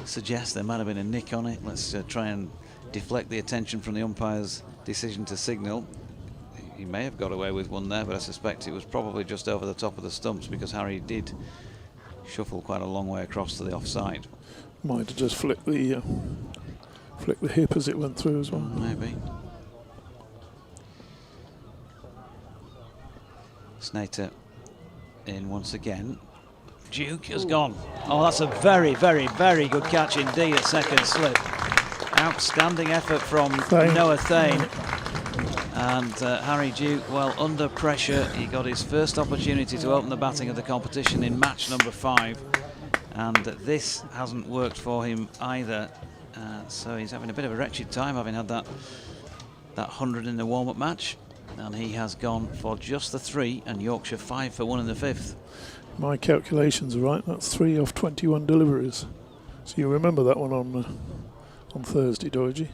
suggests there might have been a nick on it. Let's try and deflect the attention from the umpire's decision to signal. He may have got away with one there, but I suspect it was probably just over the top of the stumps, because Harry did shuffle quite a long way across to the offside. Might have just flicked the hip as it went through as well. Maybe. Snater in once again. Duke has gone. Oh, that's a very, very, very good catch indeed at second slip. Outstanding effort from Noah Thane. And Harry Duke, well, under pressure, he got his first opportunity to open the batting of the competition in match number 5. And this hasn't worked for him either. So he's having a bit of a wretched time, having had that 100 in the warm-up match. And he has gone for just the 3, and Yorkshire 5 for 1 in the 5th. My calculations are right. That's 3 off 21 deliveries. So you remember that one on Thursday, Doidgy.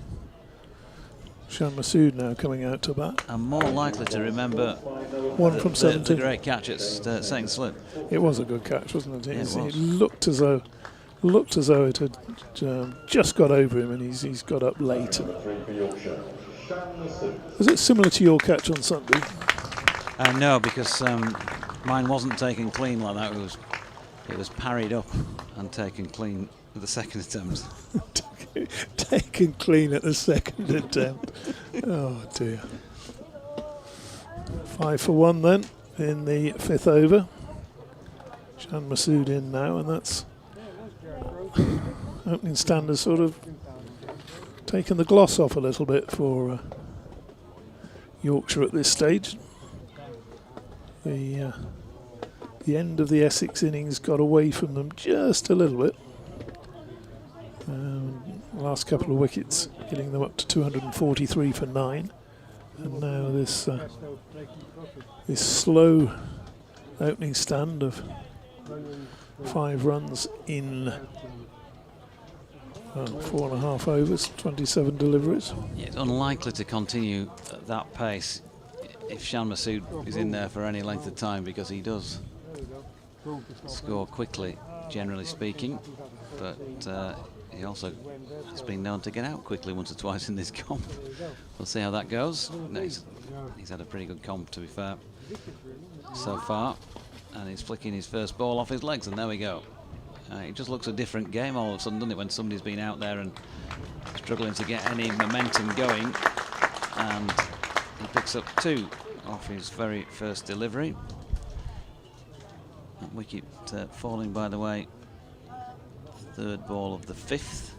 Shan Masood now coming out to bat. I'm more likely to remember 1 from 17. The great catch at second slip. It was a good catch, wasn't it? It was. It looked as though it had just got over him, and he's got up late. Was it similar to your catch on Sunday? No, because mine wasn't taken clean like that. It was parried up and taken clean at the second attempt. Taken clean at the second attempt. Oh dear. 5 for 1 then in the 5th over. Shan Masood in now, and that's opening stand has sort of taken the gloss off a little bit for Yorkshire at this stage. The end of the Essex innings got away from them just a little bit. Last couple of wickets getting them up to 243 for 9, and now this slow opening stand of 5 runs in 4.5 overs, 27 deliveries. Yeah, it's unlikely to continue at that pace if Shan Masood is in there for any length of time, because he does score quickly, generally speaking, but he also has been known to get out quickly once or twice in this comp. We'll see how that goes. No, he's had a pretty good comp, to be fair, so far, and he's flicking his first ball off his legs, and there we go. It just looks a different game all of a sudden, doesn't it, when somebody's been out there and struggling to get any momentum going, and he picks up 2 off his very first delivery. That wicket falling, by the way, 3rd ball of the 5th.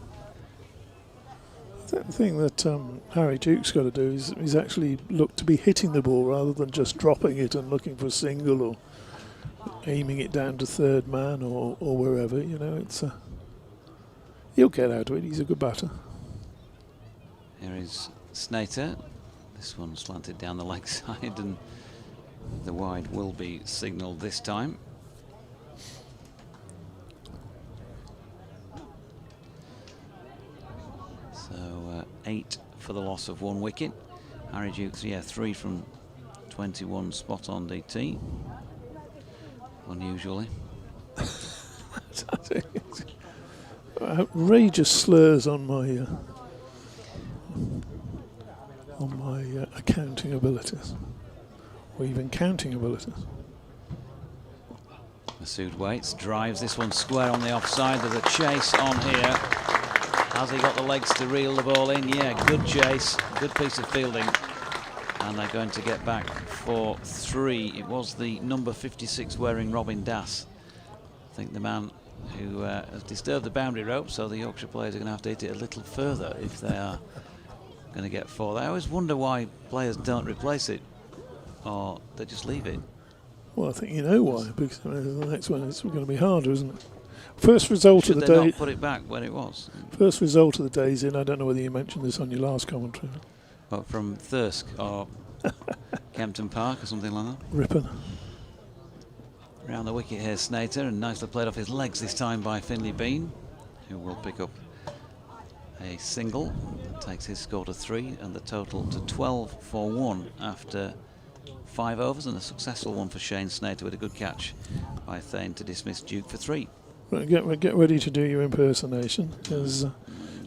The thing that Harry Duke's got to do is actually look to be hitting the ball rather than just dropping it and looking for a single or aiming it down to 3rd man or wherever. You know, it's he'll get out of it. He's a good batter. Here is Snater. This one slanted down the leg side, and the wide will be signalled this time. So 8 for the loss of 1 wicket. Harry Dukes, 3 from 21 spot on DT. Unusually. Outrageous slurs on my accounting abilities, or even counting abilities. Masood waits, drives this one square on the offside. There's a chase on here. Has he got the legs to reel the ball in? Yeah, good chase, good piece of fielding. And they're going to get back for 3. It was the number 56 wearing Robin Das, I think, the man who has disturbed the boundary rope, so the Yorkshire players are going to have to hit it a little further if they are going to get 4. I always wonder why players don't replace it, or they just leave it. Well, I think you know why, because the next one is going to be harder, isn't it? First result of the day. Should they not put it back when it was? First result of the day is in. I don't know whether you mentioned this on your last commentary. But from Thirsk or Kempton Park or something like that. Ripon. Round the wicket here, Snater, and nicely played off his legs this time by Finley Bean, who will pick up a single. Takes his score to 3 and the total to 12 for 1 after 5 overs, and a successful one for Shane Snater with a good catch by Thane to dismiss Duke for 3. Right, get ready to do your impersonation.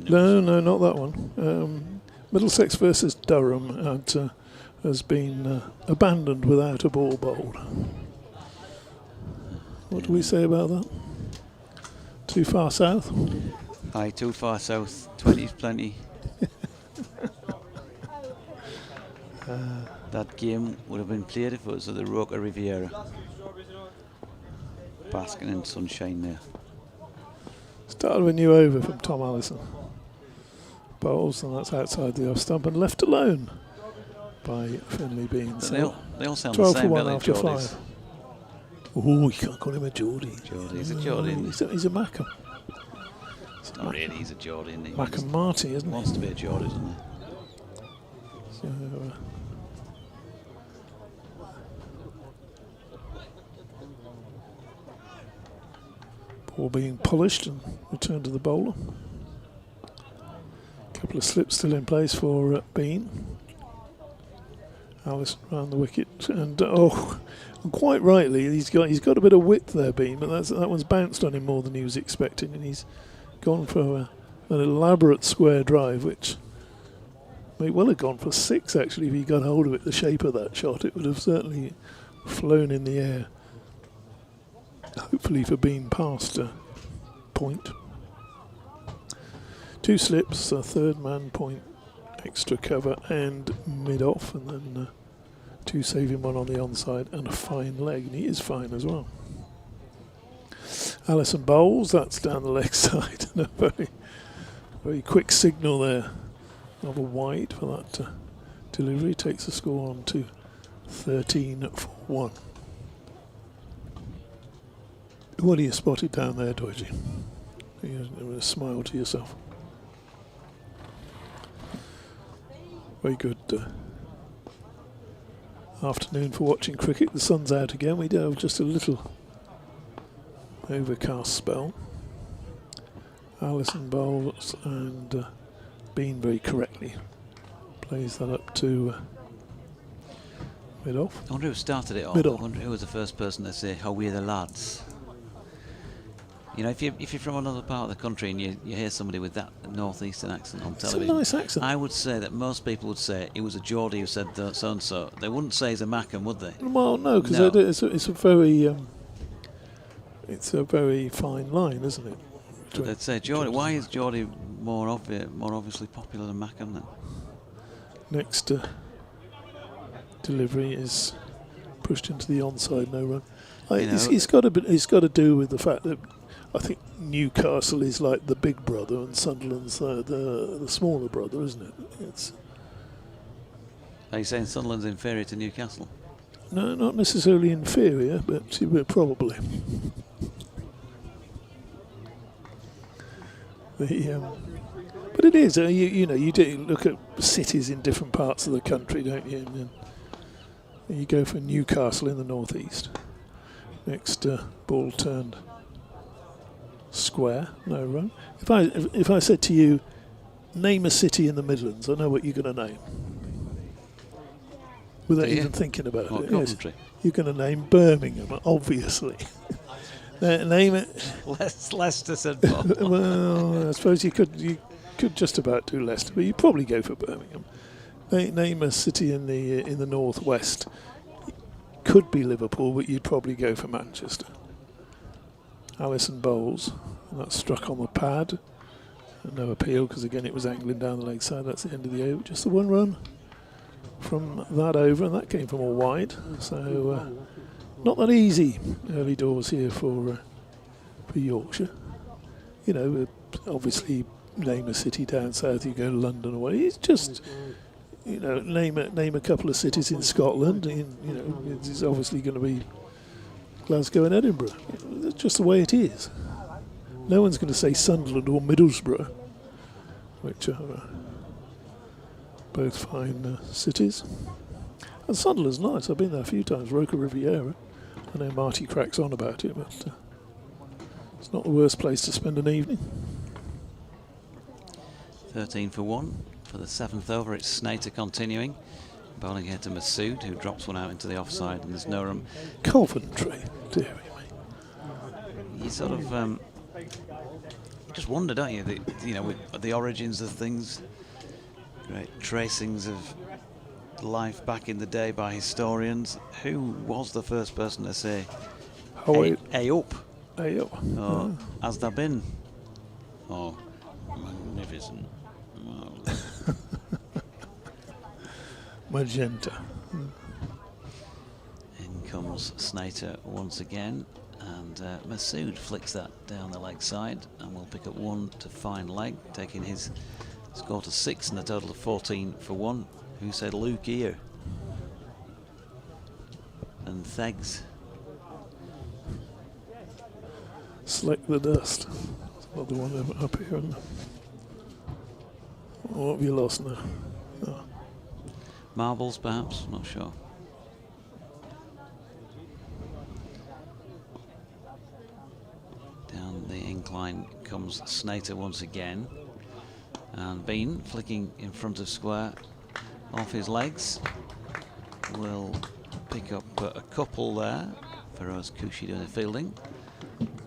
No, not that one. Middlesex versus Durham has been abandoned without a ball bowled. What do we say about that? Too far south? Aye, too far south. 20's plenty. That game would have been played if it was at the Roca Riviera. Basking in sunshine there. Start of a new over from Tom Allison. Bowls, and that's outside the off stump and left alone by Finley Bean. So they all sound 12 the same, for 1 don't after they, 5. Oh, you can't call him a Geordie. He's a Geordie. He's a Mackham. Not really, he's a Geordie, isn't he? Mackham Marty, isn't he? Wants to be a Geordie, doesn't he? So, ball being polished and returned to the bowler. Couple of slips still in place for Bean. Allison round the wicket, and quite rightly, he's got a bit of width there, Bean, but that one's bounced on him more than he was expecting, and he's gone for an elaborate square drive, which may well have gone for 6 actually if he got hold of it. The shape of that shot, it would have certainly flown in the air. Hopefully for Bean past point. 2 slips, a third man point, extra cover and mid-off, and then 2 saving, 1 on the onside, and a fine leg, and he is fine as well. Allison bowls, that's down the leg side, and a very quick signal there of a wide for that delivery. Takes the score on to 13 for 1. What do you spotted down there, Dodgy? You a smile to yourself. Very good afternoon for watching cricket. The sun's out again. We do have just a little overcast spell. Allison bowls and Bean very correctly plays that up to mid-off. I wonder who started it all. Mid-off. I wonder who was the first person to say, "How we're the lads." You know, if you're from another part of the country and you hear somebody with that northeastern accent on television, it's a nice accent. I would say that most people would say it was a Geordie who said so and so. They wouldn't say he's a Mackham, would they? Well, no, because it's a very fine line, isn't it? But they'd say Geordie. Why is Geordie more obviously popular than Mackham then? Next delivery is pushed into the onside, no run. It's got to do with the fact that I think Newcastle is like the big brother and Sunderland's the smaller brother, isn't it? Are you saying Sunderland's inferior to Newcastle? No, not necessarily inferior, but probably. But it is. You do look at cities in different parts of the country, don't you? And you go for Newcastle in the northeast. Next ball turned square, no run. If I said to you, name a city in the Midlands, I know what you're going to name. Without even thinking about it. Coventry. Yes. You're going to name Birmingham, obviously. Name it. Leicester said Bob. Well, I suppose you could just about do Leicester, but you'd probably go for Birmingham. Name a city in the northwest. Could be Liverpool, but you'd probably go for Manchester. Allison bowls, and that's struck on the pad. And no appeal because again it was angling down the leg side. That's the end of the over. Just the 1 run from that over, and that came from a wide. So not that easy early doors here for Yorkshire. You know, obviously name a city down south. You go to London away. It's just. Name a couple of cities in Scotland. It's obviously going to be Glasgow and Edinburgh. That's just the way it is. No one's going to say Sunderland or Middlesbrough, which are both fine cities. And Sunderland's nice. I've been there a few times. Roca Riviera. I know Marty cracks on about it, but it's not the worst place to spend an evening. 13 for 1. For the 7th over, it's Snater continuing. Bowling here to Masood, who drops one out into the offside, and there's no room. Coventry, dearie me. You sort of just wonder, don't you? With the origins of things, great tracings of life back in the day by historians. Who was the first person to say, "Hey up"? Hey up. Or has there been? Oh, magnificent. Magenta. In comes Snater once again, and Masood flicks that down the leg side, and will pick up 1 to fine leg, taking his score to 6 and a total of 14 for 1. Who said Luke here? And Thegs. Slick the dust. It's not the one up here, isn't it? What have you lost now? Oh. Marbles, perhaps? Not sure. Down the incline comes Snater once again. And Bean, flicking in front of square, off his legs. Will pick up a couple there. Feroz Kushi doing the fielding.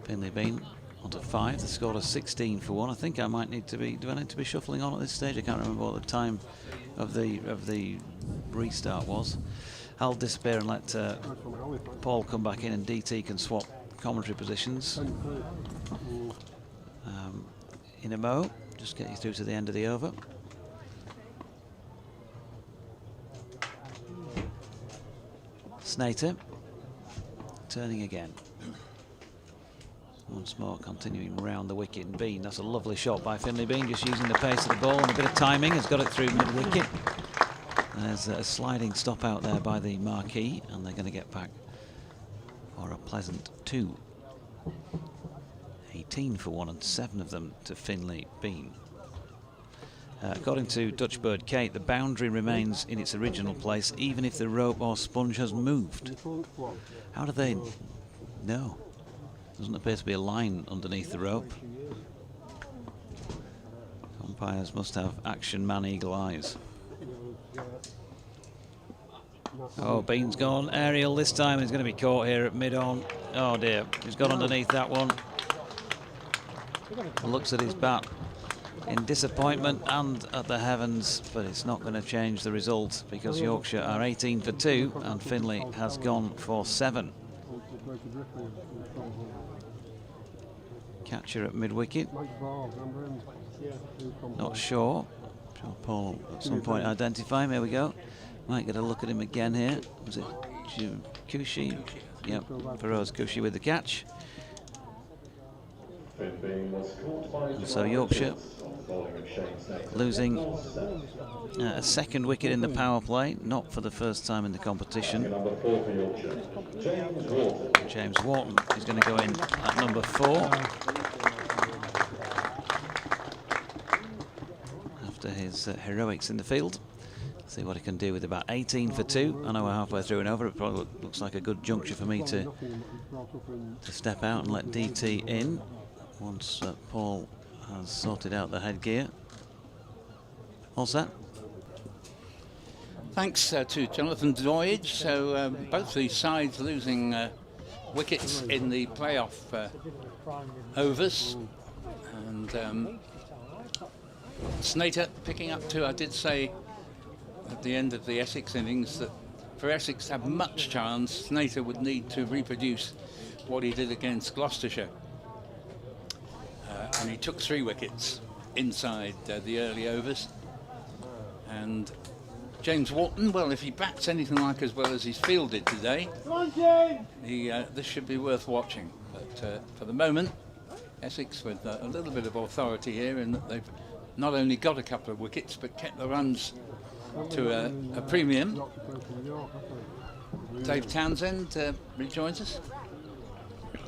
Finley Bean onto 5. The score is 16 for 1. I think I might need to be. Do I need to be shuffling on at this stage? I can't remember what the time of the restart was. I'll disappear and let Paul come back in, and DT can swap commentary positions in a mo. just get you through to the end of the over. Snater turning again. Once more, continuing round the wicket. And Bean, that's a lovely shot by Finlay Bean, just using the pace of the ball and a bit of timing, has got it through mid-wicket. There's a sliding stop out there by the marquee, and they're going to get back for a pleasant 2. 18 for 1 and 7 of them to Finlay Bean. According to Dutch Bird Kate, the boundary remains in its original place even if the rope or sponge has moved. How do they know? Doesn't appear to be a line underneath the rope. Umpires must have action man eagle eyes. Oh, Bean's gone aerial this time. He's going to be caught here at mid-on. Oh dear, he's got underneath that one. Looks at his bat in disappointment and at the heavens, but it's not going to change the result because Yorkshire are 18 for 2 and Finlay has gone for 7. Catcher at mid-wicket. Not sure. Shall Paul at some point identify him? Here we go. Might get a look at him again here. Was it Kushi? Yep, Feroz Kushi with the catch. And so Yorkshire losing a second wicket in the power play, not for the first time in the competition. James Wharton is going to go in at number 4 after his heroics in the field. See what he can do with about 18 for 2. I know we're halfway through and over. It probably looks like a good juncture for me to step out and let DT in once Paul has sorted out the headgear. All set? Thanks to Jonathan Doidge. So both these sides losing wickets in the playoff overs. And Snater picking up 2. I did say at the end of the Essex innings that for Essex to have much chance, Snater would need to reproduce what he did against Gloucestershire. And he took 3 wickets inside the early overs. And James Wharton, well, if he bats anything like as well as he's fielded today, this should be worth watching. But for the moment, Essex with a little bit of authority here in that they've not only got a couple of wickets but kept the runs to a premium. Dave Townsend rejoins us.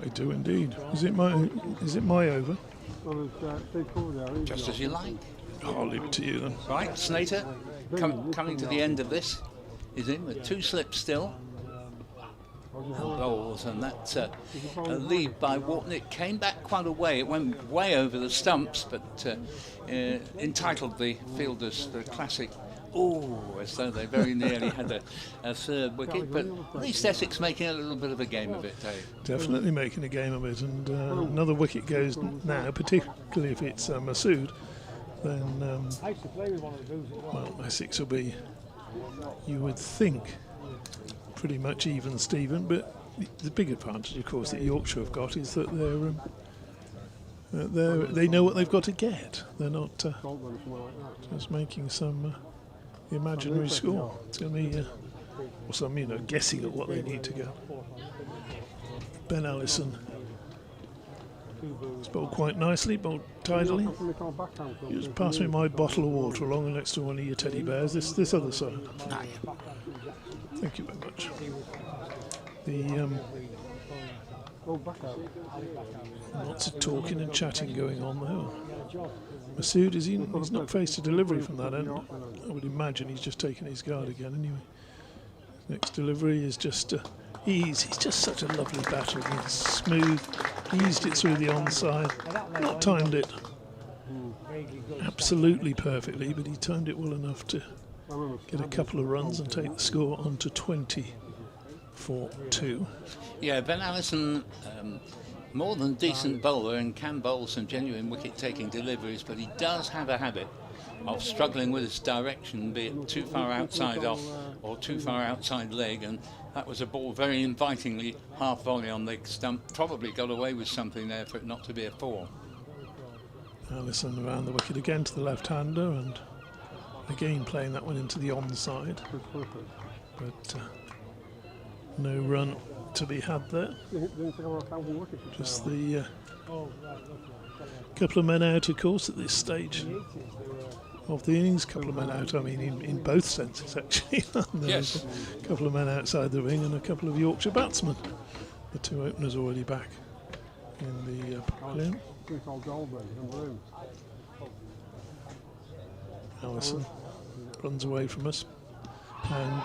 I do indeed. Is it my over? Just as you like. I'll leave it to you then. Right, Snater coming to the end of this is in with 2 slips still. And bowls, and that's a lead by Wharton. It came back quite a way. It went way over the stumps, but entitled the fielders the classic. Oh, as though they very nearly had a 3rd wicket, but at least Essex making a little bit of a game of it, Dave. Definitely making a game of it, and another wicket goes now, particularly if it's Masood, then, well, Essex will be, you would think, pretty much even Stephen, but the big advantage, of course, that Yorkshire have got is that they know what they've got to get. They're not just making some imaginary score. It's going to be or some, guessing at what they need to go. Ben Allison it's bowled quite nicely, bowled tidily. You just pass me my bottle of water along next to one of your teddy bears. This other side. Thank you very much. Lots of talking and chatting going on there. Masood, he's not faced a delivery from that end. I would imagine he's just taken his guard again anyway. Next delivery is just he's just such a lovely batter. He's smooth, eased it through the onside, not timed it absolutely perfectly, but he timed it well enough to get a couple of runs and take the score on to 20 for 2. Yeah, Ben Allison, more than decent bowler and can bowl some genuine wicket-taking deliveries, but he does have a habit of struggling with his direction, be it too far outside off or too far outside leg, and that was a ball very invitingly half volley on leg stump. Probably got away with something there for it not to be a 4. Allison around the wicket again to the left-hander, and again playing that one into the onside. But no run to be had there. Just the couple of men out, of course, at this stage of the innings. Couple of men out, I mean, in both senses, actually. Yes. A couple of men outside the ring and a couple of Yorkshire batsmen. The two openers already back in the pavilion. Allison runs away from us, and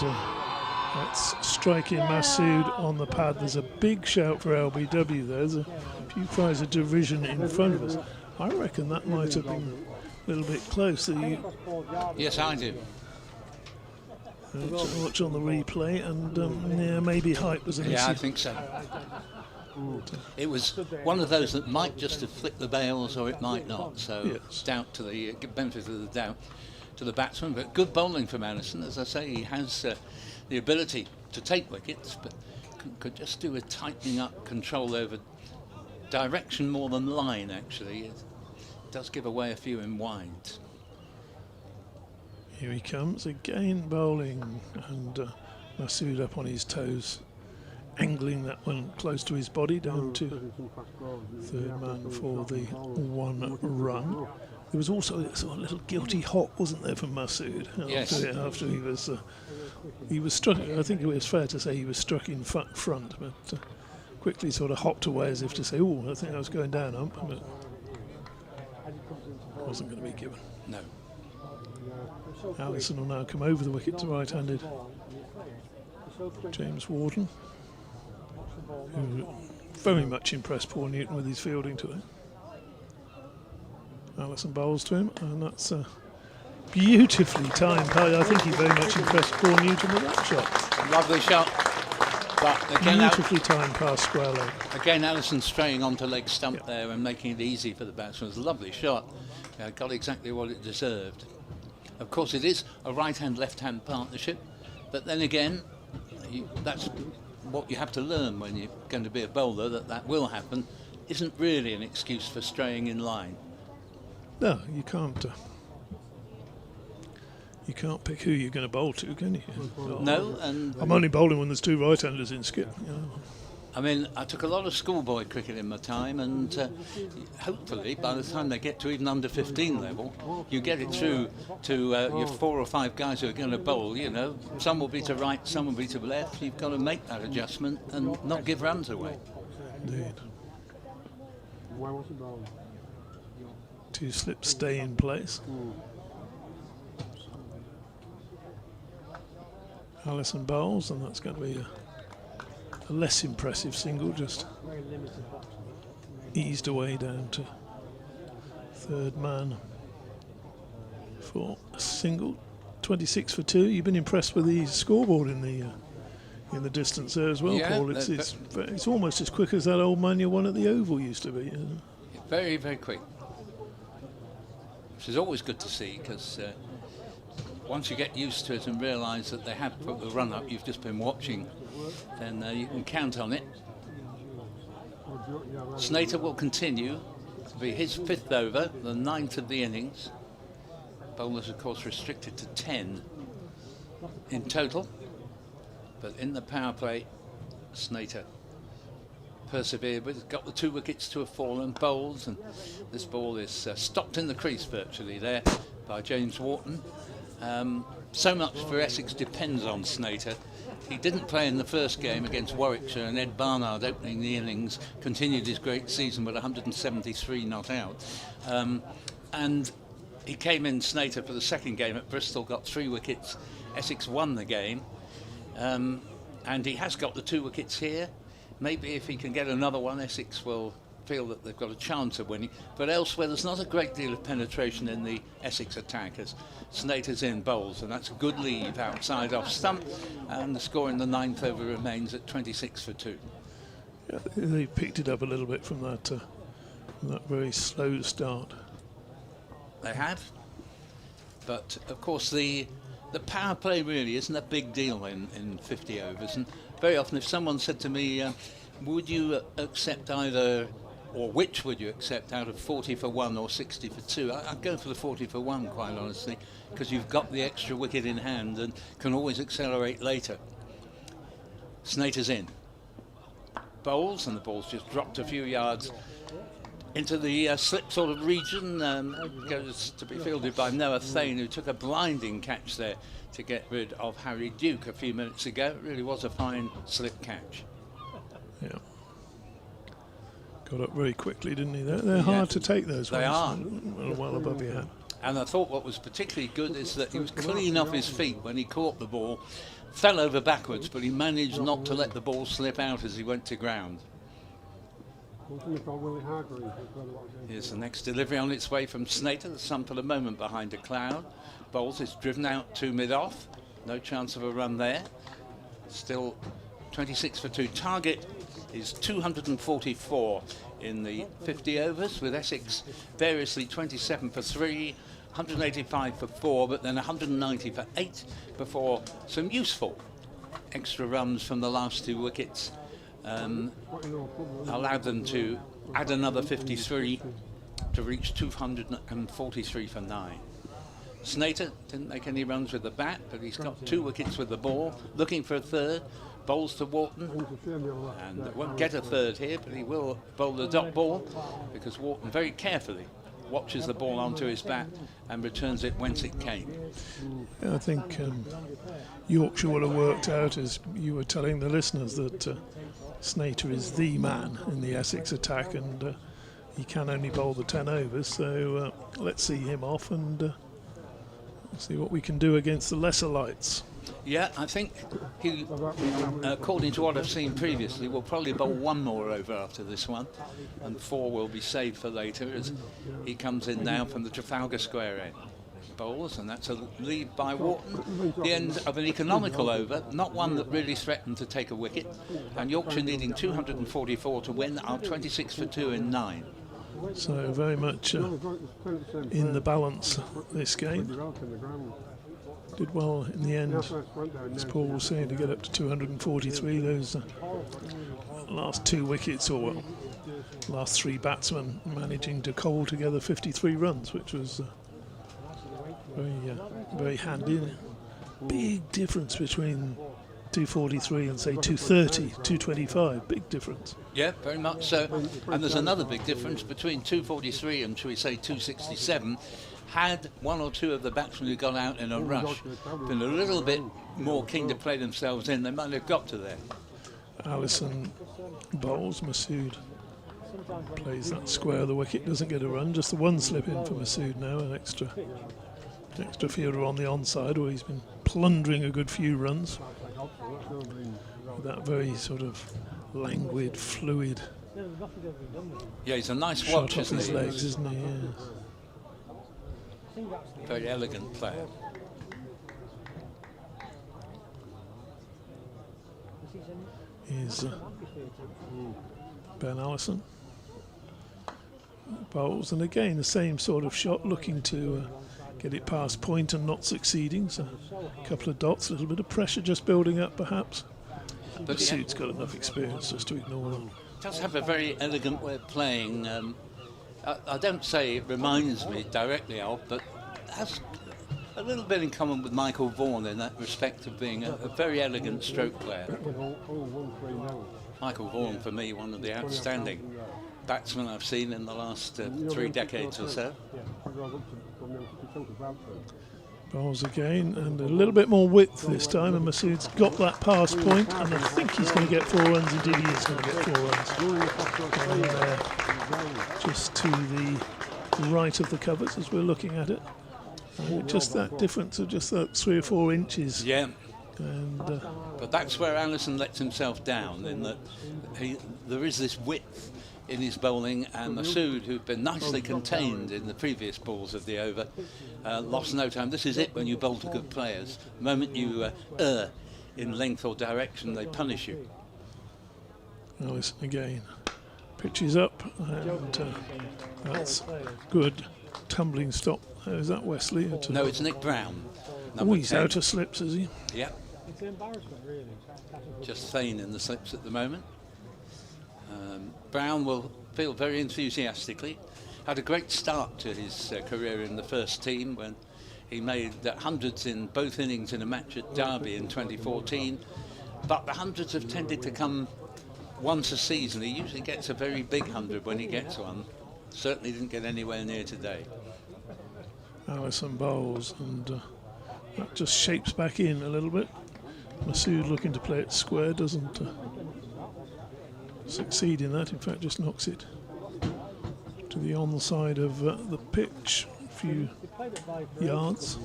that's striking Masood on the pad. There's a big shout for LBW there. There's a few cries of derision in front of us. I reckon that might have been a little bit close. Yes, I do. Watch on the replay, and yeah, maybe height was an issue. Yeah, I think so. It was one of those that might just have flicked the bails, or it might not. So Yes. doubt to the benefit of the doubt to the batsman. But good bowling from Allison. As I say, he has the ability to take wickets, but could just do with tightening up control over direction more than line. Actually, it does give away a few in wide. Here he comes again, bowling, and Masood up on his toes, angling that one close to his body down to third man for the one run. There was also a sort of little guilty hop, wasn't there, from Masood? Yes. After he was struck. I think it was fair to say he was struck in front, but quickly sort of hopped away as if to say, "Oh, I think I was going down ump," but wasn't going to be given. No. Allison will now come over the wicket to right-handed James Wharton, who very much impressed Paul Newton with his fielding today. Allison bowls to him, and that's a beautifully timed. I think he very much impressed Paul Newton with that shot. Lovely shot. But again, Beautifully timed past square leg. Again, Allison straying onto leg stump there and making it easy for the batsman. It was a lovely shot. Got exactly what it deserved. Of course, it is a right-hand, left-hand partnership, but then again, that's what you have to learn when you're going to be a bowler, that will happen. Isn't really an excuse for straying in line. No, you can't. You can't pick who you're going to bowl to, can you? No, and I'm only bowling when there's two right-handers in skip. You know. I mean, I took a lot of schoolboy cricket in my time, and hopefully by the time they get to even under 15 level, you get it through to your 4 or 5 guys who are going to bowl. You know, some will be to right, some will be to left. You've got to make that adjustment and not give runs away. Indeed. Two slips stay in place. Allison bowls, and that's going to be a less impressive single, just eased away down to third man for a single. 26 for 2. You've been impressed with the scoreboard in the distance there as well, Yeah, Paul. It's almost as quick as that old man you won at the Oval used to be. You know? Very, very quick. Which is always good to see, because once you get used to it and realise that they have put the run up you've just been watching, then you can count on it. Snater will continue to be his 5th over, the 9th of the innings. Bowlers, of course, restricted to 10 in total, but in the power play, Snater persevered with, got the 2 wickets to have fallen, bowls, and this ball is stopped in the crease virtually there by James Wharton. So much for Essex depends on Snater. He didn't play in the first game against Warwickshire, and Ed Barnard, opening the innings, continued his great season with 173 not out. And he came in, Snater, for the second game at Bristol, got 3 wickets. Essex won the game. And he has got the 2 wickets here. Maybe if he can get another one, Essex will feel that they've got a chance of winning. But elsewhere, there's not a great deal of penetration in the Essex attack as Snater's in bowls, and that's a good leave outside off stump, and the score in the 9th over remains at 26 for 2. Yeah, they picked it up a little bit from that very slow start. They have, but of course the power play really isn't a big deal in 50 overs, and very often if someone said to me, would you accept either or which would you accept out of 40 for 1 or 60 for 2? I'd go for the 40 for 1, quite honestly, because you've got the extra wicket in hand and can always accelerate later. Snater's in. Bowls, and the ball's just dropped a few yards into the slip sort of region. Goes to be fielded by Noah Thane, who took a blinding catch there to get rid of Harry Duke a few minutes ago. It really was a fine slip catch. Yeah. Got up very quickly, didn't he? They're hard to take, those they ones. They are. Well above your head. And I thought what was particularly good is that he was clean off his feet when he caught the ball, fell over backwards, but he managed not to let the ball slip out as he went to ground. Here's the next delivery on its way from Snater. The sun for the moment behind a cloud. Bowles is driven out to mid-off. No chance of a run there. Still 26 for 2. Target is 244 in the 50 overs, with Essex variously 27 for 3, 185 for 4, but then 190 for 8 before some useful extra runs from the last 2 wickets allowed them to add another 53 to reach 243 for 9. Snater didn't make any runs with the bat, but he's got 2 wickets with the ball, looking for a third. Bowls to Wharton, and won't get a third here, but he will bowl the dot ball, because Wharton very carefully watches the ball onto his bat and returns it whence it came. Yeah, I think Yorkshire would have worked out, as you were telling the listeners, that Snater is the man in the Essex attack, and he can only bowl the 10 overs, so let's see him off and see what we can do against the lesser lights. Yeah, I think he, according to what I've seen previously, will probably bowl 1 more over after this one, and 4 will be saved for later as he comes in now from the Trafalgar Square end. Bowls, and that's a lead by Wharton. The end of an economical over, not one that really threatened to take a wicket, and Yorkshire needing 244 to win, are 26 for 2 in 9. So very much in the balance this game. Did well in the end, as Paul was saying, to get up to 243. Those last 2 wickets, or last 3 batsmen, managing to cobble together 53 runs, which was very handy. Big difference between 243 and say 230, 225. Big difference. Yeah, very much so. And there's another big difference between 243 and, shall we say, 267. Had 1 or 2 of the batsmen who got out in a rush been a little bit more keen to play themselves in, they might have got to there. Allison bowls, Masood plays that square of the wicket, doesn't get a run, just the 1 slip in for Masood now, an extra fielder on the onside, where he's been plundering a good few runs. With that very sort of languid, fluid. Yeah, he's a nice watch, shot off his legs, isn't he? Yeah. Very elegant player. Here's Ben Allison. Bowls, and again the same sort of shot, looking to get it past point and not succeeding. So a couple of dots, a little bit of pressure just building up perhaps. But Masood's got enough experience just to ignore them. Does have a very elegant way of playing. I don't say it reminds me directly of, but has a little bit in common with Michael Vaughan in that respect of being a very elegant stroke player. Michael Vaughan, for me, one of the outstanding batsmen I've seen in the last 3 decades or so. Bowls again, and a little bit more width this time, and Masood's got that pass point, and I think he's going to get 4 runs. Indeed, he is going to get 4 runs. And, just to the right of the covers as we're looking at it. Just that difference of just that 3 or 4 inches. Yeah. And, but that's where Allison lets himself down, in that there is this width in his bowling, and Masood, who'd been nicely contained in the previous balls of the over, lost no time. This is it when you bowl to good players. The moment you err in length or direction, they punish you. Allison again pitches up, and that's good tumbling stop. Is that Wesley? No, it's Nick Brown. Oh, he's 10. out of slips, is he? Yeah. Just Thane in the slips at the moment. Brown will field very enthusiastically. Had a great start to his career in the first team when he made hundreds in both innings in a match at Derby in 2014. But the hundreds have tended to come once a season. He usually gets a very big 100 when he gets one. Certainly didn't get anywhere near today. Allison bowls, and that just shapes back in a little bit. Masood looking to play it square, doesn't succeed in that. In fact, just knocks it to the onside of the pitch, a few yards.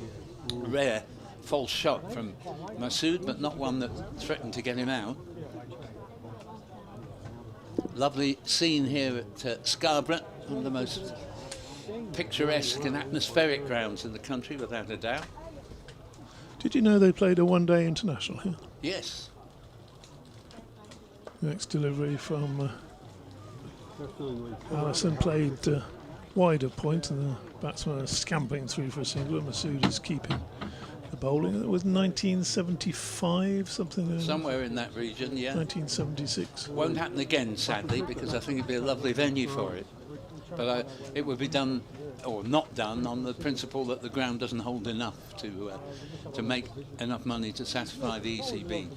Rare false shot from Masood, but not one that threatened to get him out. Lovely scene here at Scarborough, one of the most picturesque and atmospheric grounds in the country, without a doubt. Did you know they played a one-day international here? Yes. Next delivery from Allison played wider point, and the batsman is scampering through for a single. Masood is keeping the bowling. It was 1975, something. Somewhere in that region, yeah. 1976. Won't happen again, sadly, because I think it'd be a lovely venue for it. But it would be done, or not done, on the principle that the ground doesn't hold enough to make enough money to satisfy the ECB.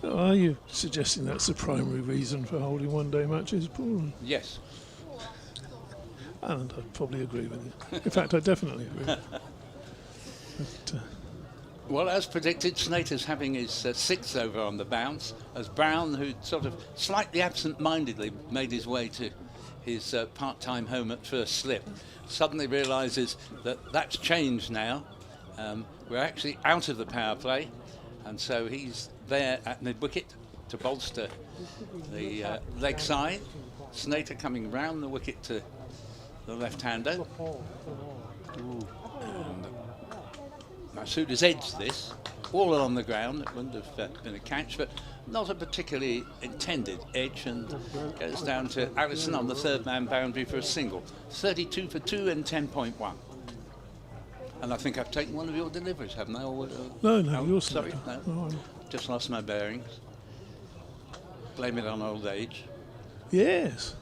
Are you suggesting that's the primary reason for holding one-day matches, Paul? Yes. And I'd probably agree with you. In fact, I definitely agree. But, well, as predicted, Snater's having his sixth over on the bounce, as Brown, who sort of slightly absent-mindedly made his way to his part-time home at first slip, suddenly realises that that's changed now. We're actually out of the power play, and so he's there at mid-wicket to bolster the leg side. Snater coming round the wicket to the left-hander. Masood has edged this, all along the ground. It wouldn't have been a catch, but not a particularly intended edge, and goes down to Allison on the third man boundary for a single. 32 for 2 and 10.1. And I think I've taken one of your deliveries, haven't I? No, you're sorry. No. Oh, Just lost my bearings. Blame it on old age. yes,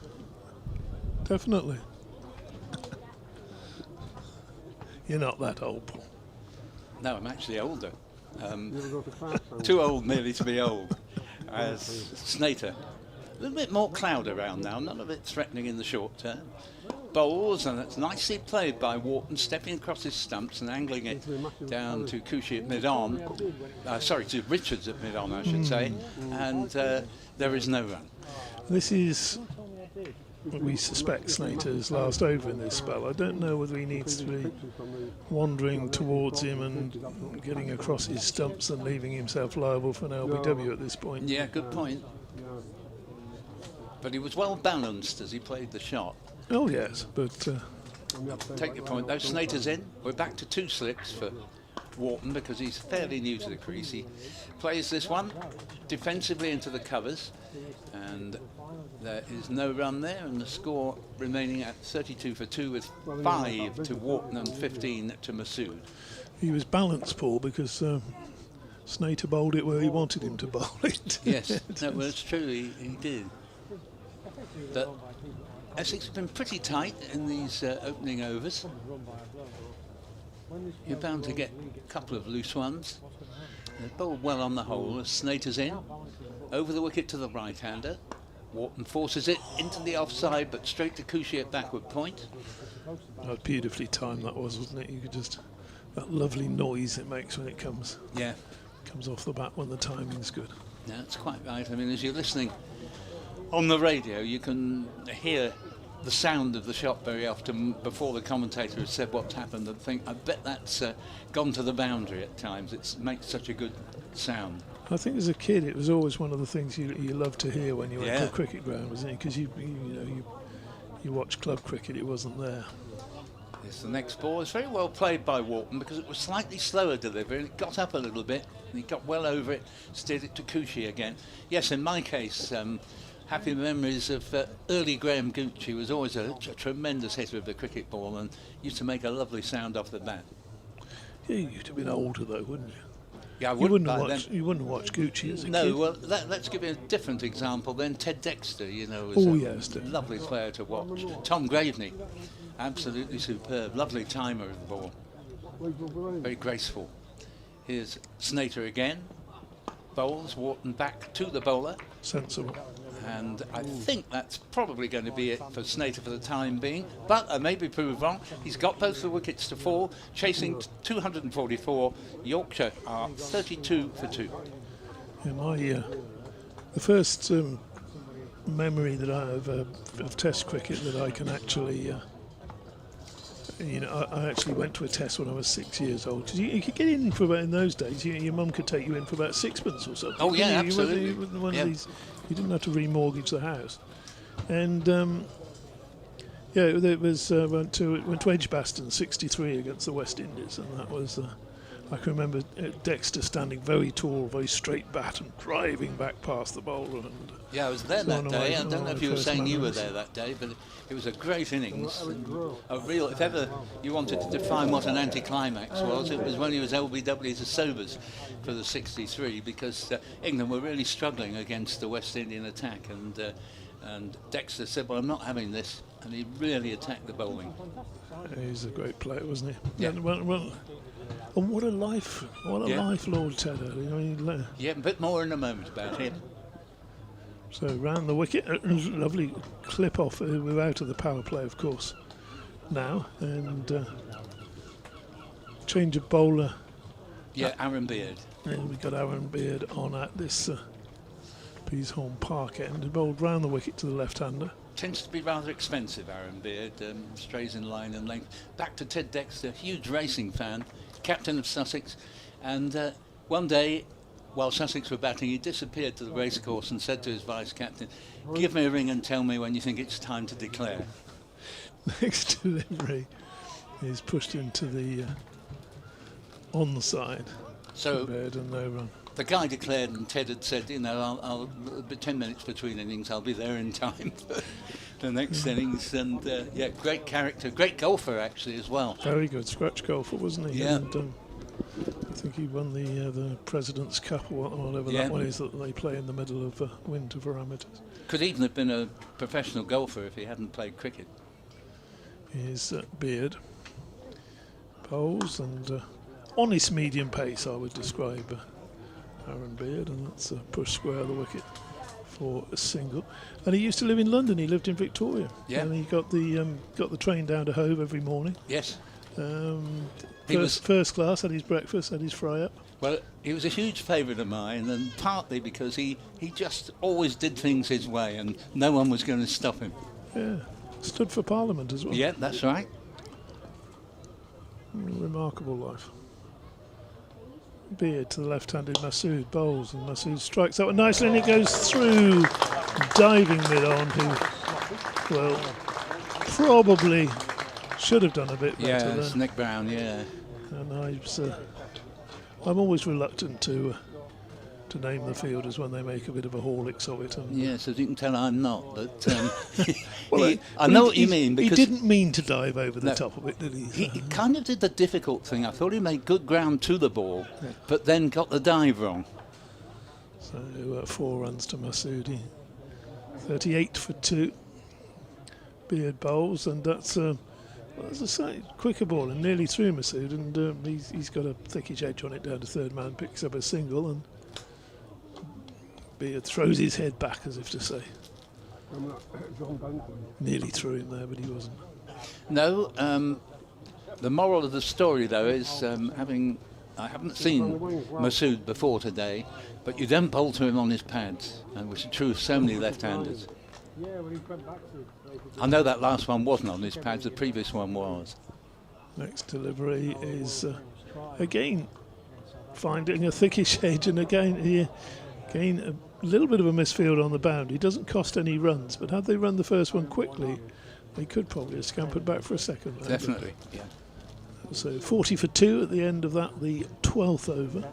definitely. You're not that old, Paul. No, I'm actually older. Too old merely to be old. As Snater. A little bit more cloud around now, none of it threatening in the short term. Bowls, and it's nicely played by Wharton, stepping across his stumps and angling it down to Cushy at mid-on. Sorry, to Richards at mid-on, I should say. And there is no run. This is, we suspect, Snater's last over in this spell. I don't know whether he needs to be wandering towards him and getting across his stumps and leaving himself liable for an LBW at this point. Yeah, good point. But he was well balanced as he played the shot. Oh yes, but Take your point though. Snater's in. We're back to 2 slips for Wharton because he's fairly new to the crease. He plays this one defensively into the covers, and there is no run there, and the score remaining at 32 for 2 with 5 to Wharton and 15 to Masood. he was balanced, Paul, because Snater bowled it where he wanted him to bowl it. Yes, no, well, it's true, he did. But Essex have been pretty tight in these opening overs. You're bound to get a couple of loose ones. They're bowled well on the whole as Snater's in. Over the wicket to the right-hander. Wharton forces it into the offside, but straight to Cushy at backward point. Oh, beautifully timed that was, wasn't it? You could just, that lovely noise it makes when it comes. Yeah. Comes off the bat when the timing's good. Yeah, that's quite right. I mean, as you're listening on the radio, you can hear the sound of the shot very often before the commentator has said what's happened, and think, I bet that's gone to the boundary at times. It makes such a good sound. I think as a kid it was always one of the things you loved to hear when you went to a cricket ground, wasn't it? Because you watched club cricket, it wasn't there. Yes, the next ball is very well played by Wharton because it was slightly slower delivery and it got up a little bit and he got well over it, steered it to Cushy again. Yes, in my case, happy memories of early Graham Gooch. He was always a tremendous hitter of the cricket ball and used to make a lovely sound off the bat. Yeah, you'd have been older though, wouldn't you? Yeah, I You wouldn't buy watch. them. You wouldn't watch Gucci as a No, kid. well, let's give you a different example then. Ted Dexter, you know, was Oh, a yes, definitely. lovely player to watch. Tom Graveney, absolutely superb, lovely timer of the ball, very graceful. Here's Snater again, bowls, Wharton back to the bowler, Sensible. and I think that's probably going to be it for Snater for the time being, but I may be proved wrong. He's got both the wickets to fall, chasing 244. Yorkshire are 32 for 2. Yeah, the first memory that I have of Test cricket that I can actually, I actually went to a test when I was 6 years old. 'Cause you could get in for about, in those days, your mum could take you in for about sixpence or something. Oh, yeah, You weren't- absolutely. you weren't one Yeah. of these, you didn't have to remortgage the house. And it was went to Edgbaston 63 against the West Indies, and that was. I can remember Dexter standing very tall, very straight bat, and driving back past the bowler. And Yeah, I was there that one of day. my- I don't know one of if my you were first saying you were memories. there that day, but it was a great innings. A real, if ever you wanted to define what an anticlimax was, it was when he was LBW to Sobers for the 63, because England were really struggling against the West Indian attack, and Dexter said, "Well, I'm not having this," and he really attacked the bowling. He's a great player, wasn't he? Yeah. And what a life! What a Yeah. life Lord Ted had. Yeah, a bit more in a moment about him. So round the wicket, lovely clip off. We're out of the power play, of course, now, and change of bowler. Yeah, Aaron Beard. And we got Aaron Beard on at this Peashorn Park end, bowled round the wicket to the left-hander. Tends to be rather expensive, Aaron Beard, strays in line and length. Back to Ted Dexter, huge racing fan, captain of Sussex, and one day, while Sussex were batting, he disappeared to the racecourse and said to his vice-captain, "Give me a ring and tell me when you think it's time to declare." Next delivery is pushed into the on the side. So Beard and no run. the guy declared, and Ted had said, I'll be 10 minutes between innings, I'll be there in time for the next innings. And great character, great golfer actually as well. Very good scratch golfer, wasn't he? Yeah. And, I think he won the President's Cup or whatever Yeah. that one is that they play in the middle of winter for amateurs. Could even have been a professional golfer if he hadn't played cricket. Here's Beard. Bowls and honest medium pace, I would describe Aaron Beard, and that's a push square the wicket for a single. And he used to live in London. He lived in Victoria. Yeah. And he got the train down to Hove every morning. Yes. He was first class, had his breakfast, had his fry up. Well, he was a huge favourite of mine, and partly because he just always did things his way, and no one was going to stop him. Yeah, stood for Parliament as well. Yeah, that's right. Remarkable life. Beard to the left-handed Masood bowls, and Masood strikes that one nicely, and it goes through, diving mid-on, who, well, probably should have done a bit better Yeah, there. it's Nick Brown, yeah. And I'm always reluctant to name the fielders when they make a bit of a Horlicks of it. And Yes, as you can tell, I'm not, but well, I know what you mean, he because didn't mean to dive over the No. top of it, did he? he kind of did the difficult thing. I thought he made good ground to the ball, but then got the dive wrong. So 4 runs to Masoodi. 38 for 2. Beard bowls, and that's a slightly quicker ball and nearly through Masood, and he's got a thickish edge on it down to third man, picks up a single, and Beard throws his head back as if to say, nearly threw him there, but he wasn't. No, the moral of the story, though, is I haven't seen Masood before today, but you don't bowl to him on his pads, and which is true of so many left-handers. I know that last one wasn't on his pads, the previous one was. Next delivery is again finding a thickish edge, and again a little bit of a misfield on the boundary. Doesn't cost any runs, but had they run the first one quickly, they could probably have scampered back for a second. Definitely, yeah. So 40 for 2 at the end of that, the 12th over.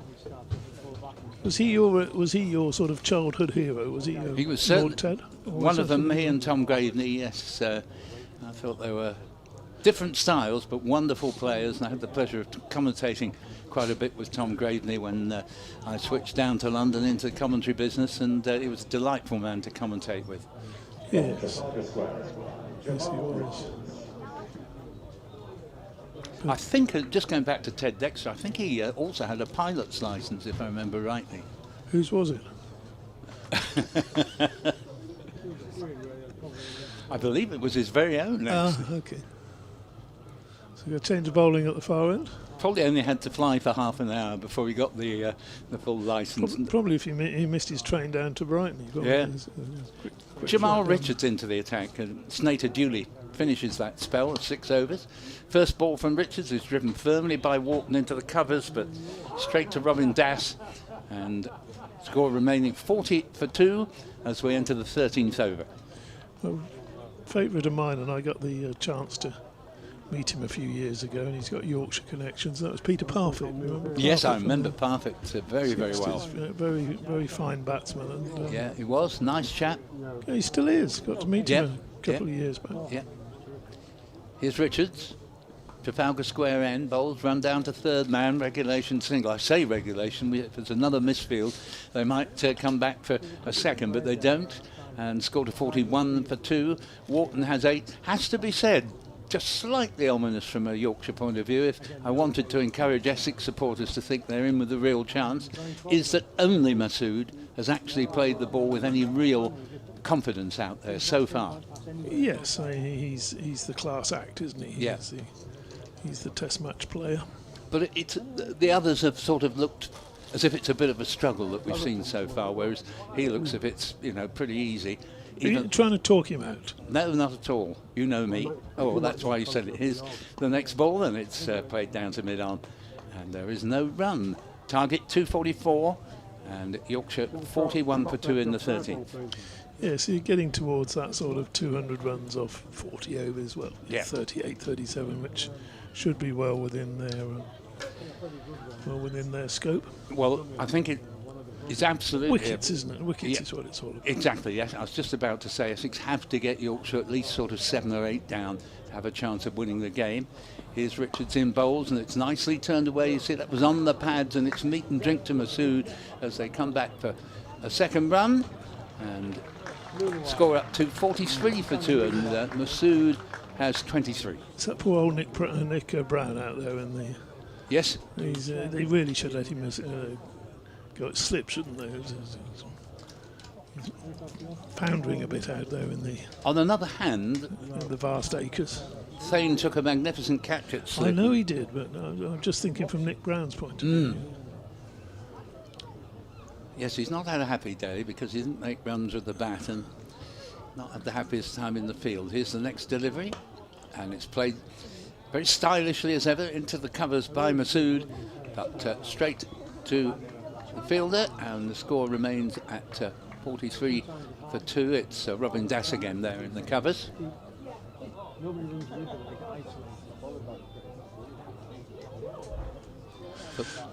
Was he your sort of childhood hero? Was he? He was Lord certainly Ted? Or one was of that them. He and Tom Graveney. Yes, I thought they were different styles, but wonderful players. And I had the pleasure of commentating quite a bit with Tom Graveney when I switched down to London into the commentary business, and he was a delightful man to commentate with. Yes. Yes, he was. I think, just going back to Ted Dexter, I think he also had a pilot's license, if I remember rightly. Whose was it? I believe it was his very own. Okay. So you got a change of bowling at the far end? Probably only had to fly for half an hour before he got the full licence. Probably if he missed his train down to Brighton. He got Yeah. quick Jamal flight down. Richards into the attack, and Snater duly finishes that spell of 6 overs. First ball from Richards is driven firmly by Wharton into the covers, but straight to Robin Das, and score remaining 40 for 2 as we enter the 13th over. A favourite of mine, and I got the chance to meet him a few years ago, and he's got Yorkshire connections. That was Peter Parfitt. Remember Yes, I Parfitt remember Parfitt very, very well. Very, very fine batsman. And, Yeah, he was. Nice chap. he still is. Got to meet Yep. him a couple of years back. Yeah. Here's Richards. Trafalgar Square end, bowls run down to third man, regulation single. I say regulation, if there's another misfield, they might come back for a second, but they don't, and score to 41 for 2. Wharton has 8. Has to be said, just slightly ominous from a Yorkshire point of view, if I wanted to encourage Essex supporters to think they're in with a real chance, is that only Masood has actually played the ball with any real confidence out there so far. Yes, he's the class act, isn't he? Yeah. He's the test match player. But the others have sort of looked as if it's a bit of a struggle that we've seen so far, whereas he looks as if it's, pretty easy. Are you trying to talk him out? No, not at all. You know me. Oh, that's why you said it. Here's the next ball, and it's played down to mid-on, and there is no run. Target 244, and Yorkshire 41 for 2 in the 13th. Yeah, so you're getting towards that sort of 200 runs off 40 overs, well, Yeah. 38, 37, which should be well within their scope. Well, I think it's absolutely... Wickets, isn't it? Wickets Yeah. is what it's all about. Exactly, yes. I was just about to say Essex have to get Yorkshire at least sort of 7 or 8 down to have a chance of winning the game. Here's Richards in bowls, and it's nicely turned away. You see that was on the pads, and it's meat and drink to Masood as they come back for a second run, and score up to 43 for 2, and Masood has 23. It's that poor old Nick Brown out there in the... Yes. They really should let him go slip, shouldn't they? He's pounding a bit out there in On another hand, the vast acres. Thane took a magnificent catch at slip. I know he did, but I'm just thinking from Nick Brown's point of view. Yes, he's not had a happy day because he didn't make runs with the bat and not had the happiest time in the field. Here's the next delivery, and it's played very stylishly as ever into the covers by Masood, but straight to the fielder, and the score remains at 43 for 2. It's Robin Das again there in the covers.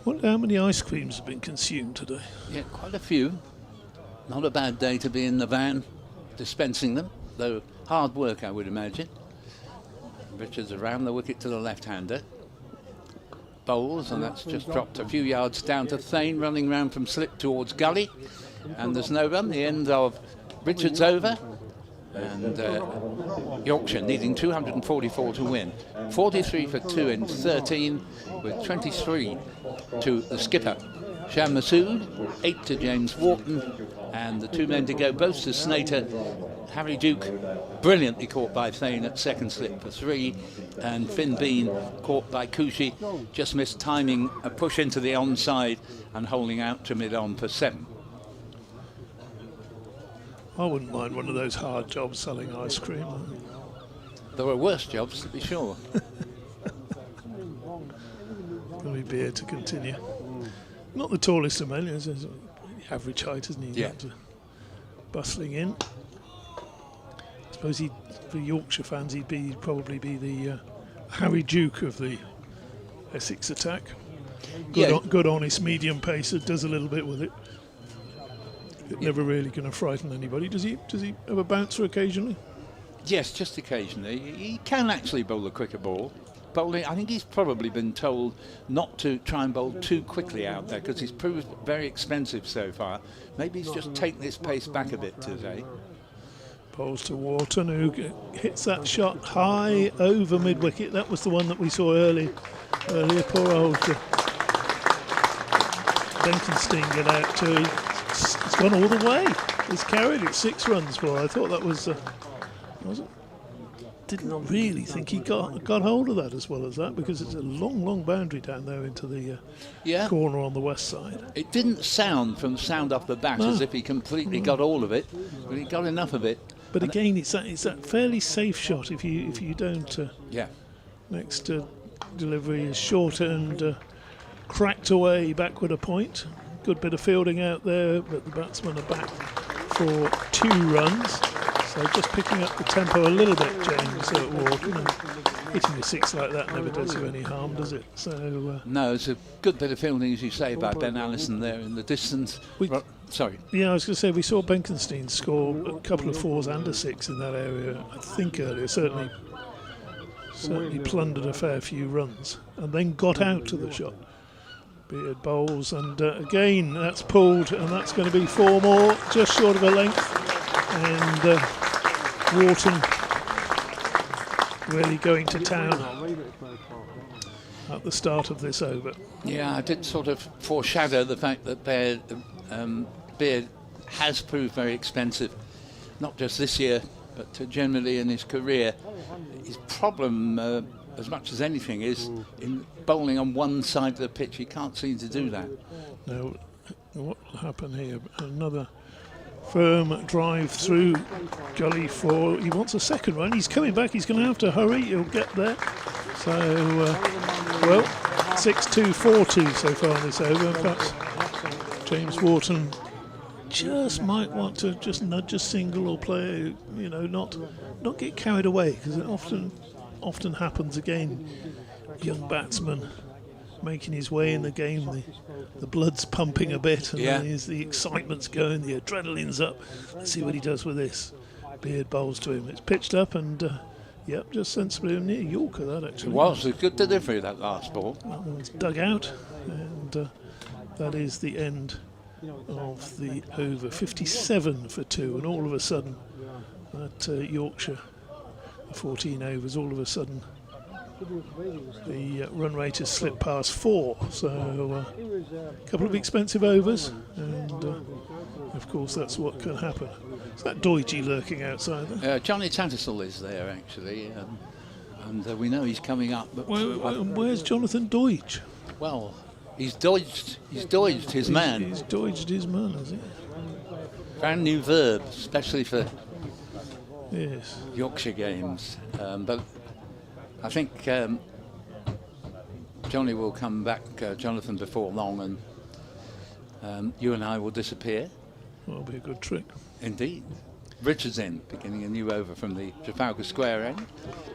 Wonder how many ice creams have been consumed today. Yeah, quite a few. Not a bad day to be in the van dispensing them, though hard work, I would imagine. Richards around the wicket to the left-hander. Bowls, and that's just dropped a few yards down to Thane, running round from slip towards gully. And there's no run. The end of Richards over. And Yorkshire needing 244 to win. 43 for 2 in 13, with 23 to the skipper, Sham Masood, 8 to James Wharton, and the 2 men to go, both to Snater. Harry Duke brilliantly caught by Thane at second slip for 3, and Finn Bean caught by Cushy, just missed timing a push into the onside and holding out to mid-on for 7. I wouldn't mind one of those hard jobs selling ice cream. There were worse jobs, to be sure. Going to be beer to continue. Not the tallest of men, he's average height, isn't he? Yeah. Bustling in. I suppose for Yorkshire fans, he'd probably be the Harry Duke of the Essex attack. Good, honest medium pacer, does a little bit with it. Never really going to frighten anybody. Does he have a bouncer occasionally? Yes, just occasionally. He can actually bowl a quicker ball, bowling. I think he's probably been told not to try and bowl too quickly out there because he's proved very expensive so far. Maybe he's just taken his pace back a bit today. Bowls to Wharton, who hits that shot high over mid-wicket. That was the one that we saw earlier. Poor old Benkenstein get out too. It's gone all the way. He's carried it 6 runs for. I thought that was didn't really think he got hold of that as well as that, because it's a long boundary down there into the corner on the west side. It didn't sound from the sound off the bat as if he completely got all of it, but he got enough of it. But again, it's that fairly safe shot if you don't. Next delivery is short and cracked away backward a point. Good bit of fielding out there, but the batsmen are back for 2 runs. So just picking up the tempo a little bit, James Wharton. Hitting a 6 like that never does you any harm, does it? So no, it's a good bit of fielding, as you say, by Ben Allison there in the distance. Sorry. Yeah, I was going to say, we saw Benkenstein score a couple of 4s and a 6 in that area, I think earlier. Certainly plundered a fair few runs and then got out to the shot. Beard bowls, and again that's pulled, and that's going to be 4 more, just short of a length. And Wharton really going to town at the start of this over. Yeah, I did sort of foreshadow the fact that Beard has proved very expensive, not just this year, but generally in his career. His problem, as much as anything, is in bowling on one side of the pitch. He can't seem to do that. No, what will happen here? Another firm drive through gully 4. He wants a second run. He's coming back. He's going to have to hurry. He'll get there. So, 6-2, 4-2 so far in this over. Perhaps James Wharton just might want to just nudge a single or play, not get carried away, because it often happens again. Young batsman making his way in the game, the blood's pumping a bit, and the excitement's going, the adrenaline's up. Let's see what he does with this. Beard bowls to him. It's pitched up and just sensibly near Yorker, that actually. It was a good delivery, that last ball. That one's dug out, and that is the end of the over. 57 for 2, and all of a sudden at Yorkshire, the 14 overs, all of a sudden the run rate has slipped past 4, so a couple of expensive overs, and of course that's what can happen. Is that Doidge lurking outside there? Johnny Tattersall is there actually, and we know he's coming up. But where's Jonathan Doidge? Well, he's dodged his man. He's dodged his man, has he? Brand new verb, especially for Yorkshire games, but I think Johnny will come back, Jonathan, before long, and you and I will disappear. That'll be a good trick. Indeed. Richards in, beginning a new over from the Trafalgar Square end,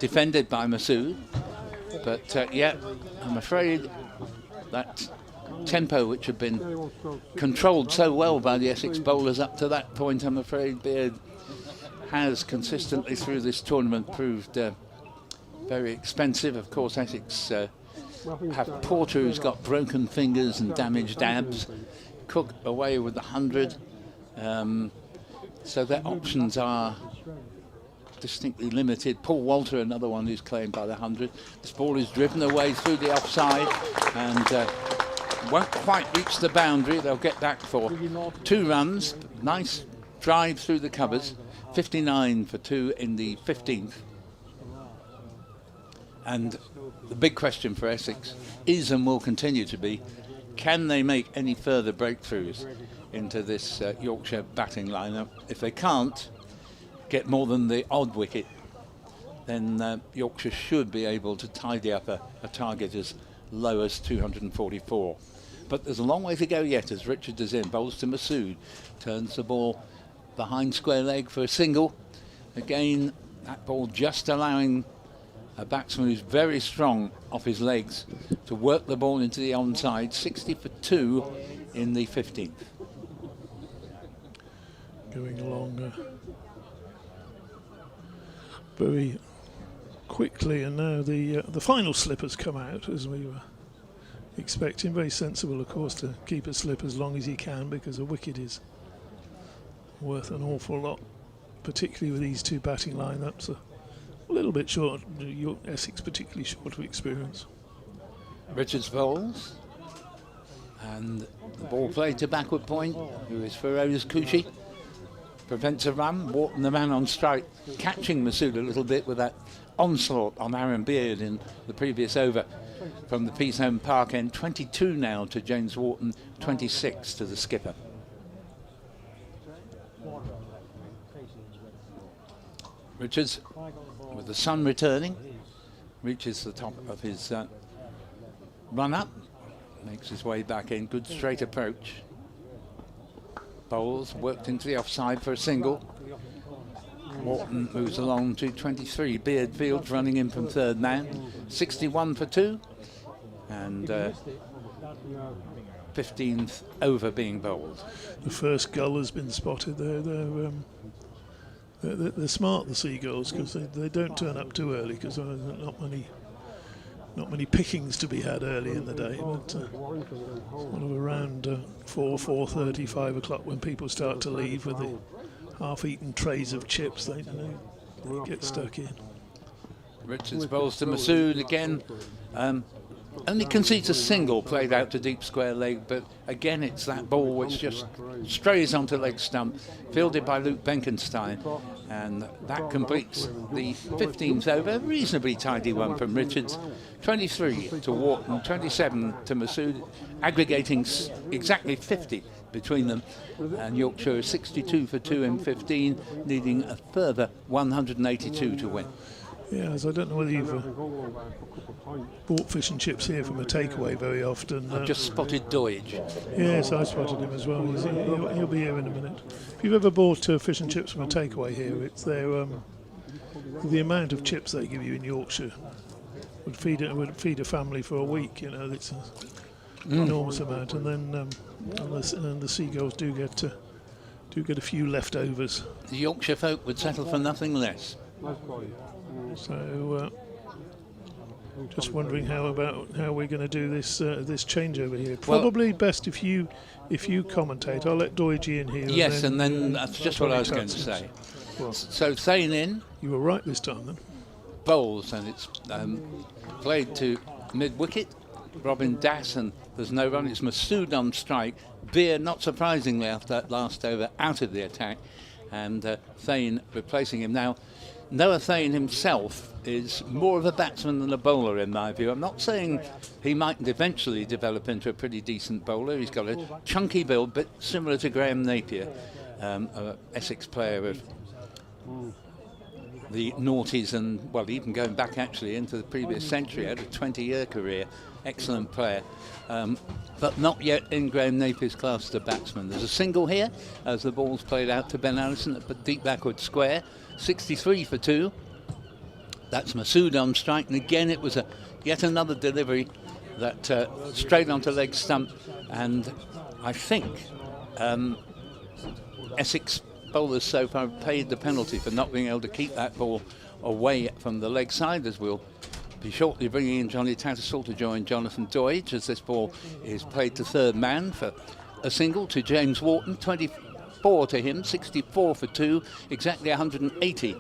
defended by Masood. But I'm afraid that tempo, which had been controlled so well by the Essex bowlers up to that point, I'm afraid Beard has consistently through this tournament proved very expensive. Of course, Essex have Porter, who's got broken fingers and damaged abs, Cook away with the 100, so their options are distinctly limited. Paul Walter, another one who's claimed by the 100. This ball is driven away through the offside and won't quite reach the boundary. They'll get back for 2 runs. Nice drive through the covers. 59 for 2 in the 15th. And the big question for Essex is and will continue to be, can they make any further breakthroughs into this Yorkshire batting lineup? If they can't get more than the odd wicket, then Yorkshire should be able to tidy up a target as low as 244. But there's a long way to go yet as Richards is in. Bowls to Masood, turns the ball behind square leg for a single. Again, that ball just allowing a batsman who's very strong off his legs to work the ball into the onside. 60 for 2 in the 15th. Going along very quickly, and now the final slip has come out as we were expecting. Very sensible, of course, to keep a slip as long as you can, because a wicket is worth an awful lot, particularly with these two batting lineups. A little bit short, Essex particularly short of experience. Richards bowls, and the ball played to backward point, who is Feroz Kushi. Prevents a run. Wharton, the man on strike, catching Masood a little bit with that onslaught on Aaron Beard in the previous over from the Peace Home Park end. 22 now to James Wharton, 26 to the skipper. Richards, with the sun returning, reaches the top of his run up, makes his way back in. Good straight approach. Bowles worked into the offside for a single. Wharton moves along to 23. Beardfield running in from third man. 61 for 2. And 15th over being bowled. The first gull has been spotted there. They're smart, the Seagulls, because they don't turn up too early, because there are not many pickings to be had early in the day, but sort of around 4:30, 5 o'clock, when people start to leave with the half-eaten trays of chips, they get stuck in. Richards bowls to Masood again. Only concedes a single played out to deep square leg, but again it's that ball which just strays onto leg stump, fielded by Luke Benkenstein, and that completes the 15th over. Reasonably tidy one from Richards. 23 to Wharton, 27 to Masood, aggregating exactly 50 between them, and Yorkshire is 62 for 2 in 15, needing a further 182 to win. Yeah, as I don't know whether you've bought fish and chips here from a takeaway very often. I've just spotted Doige. Yes, I spotted him as well. He'll be here in a minute. If you've ever bought fish and chips from a takeaway here, it's their the amount of chips they give you in Yorkshire would feed a family for a week. You know, it's an enormous amount, and then the Seagulls do get a few leftovers. The Yorkshire folk would settle for nothing less. So, just wondering how we're going to do this changeover here. Probably best if you commentate. I'll let Doige in here. Yes, and then that's just what I was going to say. Well, so Thane in. You were right this time, then. Bowls, and it's played to mid wicket. Robin Das, and there's no run. It's Masood on strike. Beer, not surprisingly, after that last over, out of the attack, and Thane replacing him now. Noah Thane himself is more of a batsman than a bowler, in my view. I'm not saying he mightn't eventually develop into a pretty decent bowler. He's got a chunky build, but similar to Graham Napier, an Essex player of the noughties, and well, even going back actually into the previous century. Had a 20-year career, excellent player, but not yet in Graham Napier's class as a batsman. There's a single here as the ball's played out to Ben Allison at the deep backward square. 63 for 2. That's Masood on strike, and again it was yet another delivery that straight onto leg stump, and I think Essex bowlers so far paid the penalty for not being able to keep that ball away from the leg side, as we'll be shortly bringing in Johnny Tattersall to join Jonathan Doige as this ball is played to third man for a single to James Wharton. 24 to him, 64 for 2, exactly 180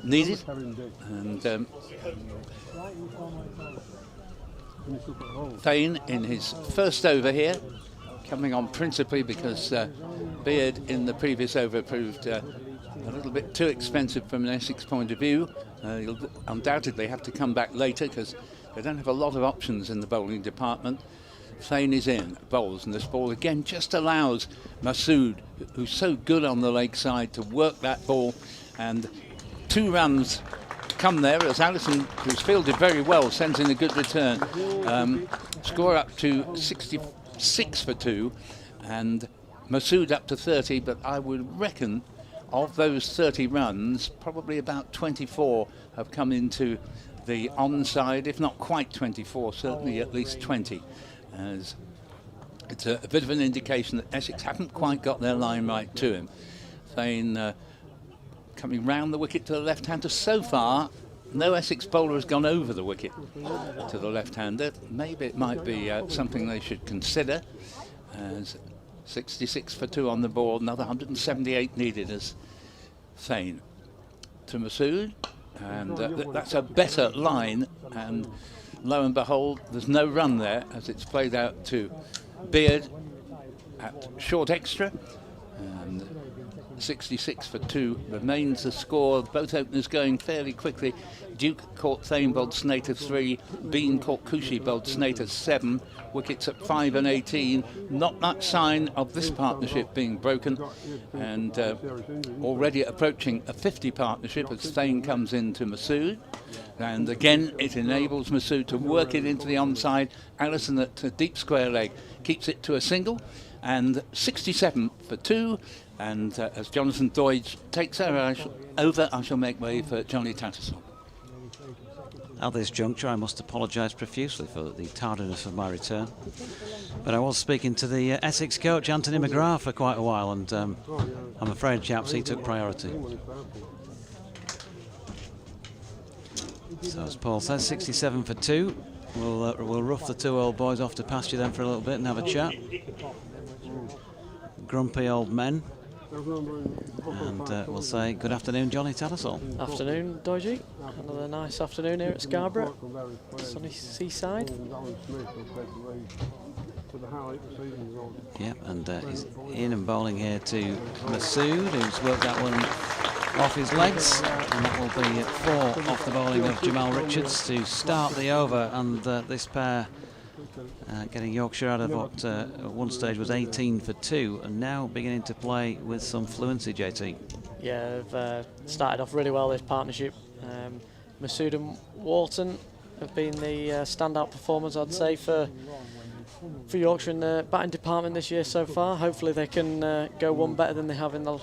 needed, and Thane in his first over here, coming on principally because Beard in the previous over proved a little bit too expensive from an Essex point of view. He'll undoubtedly have to come back later because they don't have a lot of options in the bowling department. Thane is in, bowls, and this ball again just allows Masood, who's so good on the leg side, to work that ball, and 2 runs come there as Allison, who's fielded very well, sends in a good return. Score up to 66 for 2, and Masood up to 30, but I would reckon of those 30 runs, probably about 24 have come into the onside, if not quite 24, certainly at least 20. As it's a bit of an indication that Essex haven't quite got their line right to him. Thane coming round the wicket to the left-hander. So far, no Essex bowler has gone over the wicket to the left-hander. Maybe it might be something they should consider, as 66 for 2 on the board, another 178 needed as Thane to Masood, and that's a better line, and lo and behold there's no run there as it's played out to Beard at short extra, and 66 for 2 remains the score. Both openers going fairly quickly. Duke caught Thane, bowled Snater 3. Bean caught Cushy, bowled Snater 7. Wickets at 5 and 18. Not much sign of this partnership being broken, and already approaching a 50 partnership as Thane comes into Masood. And again, it enables Masood to work it into the onside. Allison at a deep square leg keeps it to a single, and 67 for 2. And as Jonathan Doidge takes over, I shall make way for Johnny Tattersall. At this juncture, I must apologise profusely for the tardiness of my return. But I was speaking to the Essex coach, Anthony McGrath, for quite a while, and I'm afraid, chaps, he took priority. So as Paul says, 67 for 2. We'll rough the 2 old boys off to pasture then for a little bit and have a chat. Grumpy old men. And we'll say good afternoon, Johnny Tattersall. Afternoon, Doidge. Another nice afternoon here at Scarborough, sunny seaside. Yep, and he's in and bowling here to Masood, who's worked that one off his legs, and that will be 4 off the bowling of Jamal Richards to start the over. And this pair getting Yorkshire out of what at one stage was 18 for 2, and now beginning to play with some fluency, JT. Yeah, they've started off really well, this partnership. Masood and Wharton have been the standout performers, I'd say, for Yorkshire in the batting department this year so far. Hopefully they can go one better than they have in the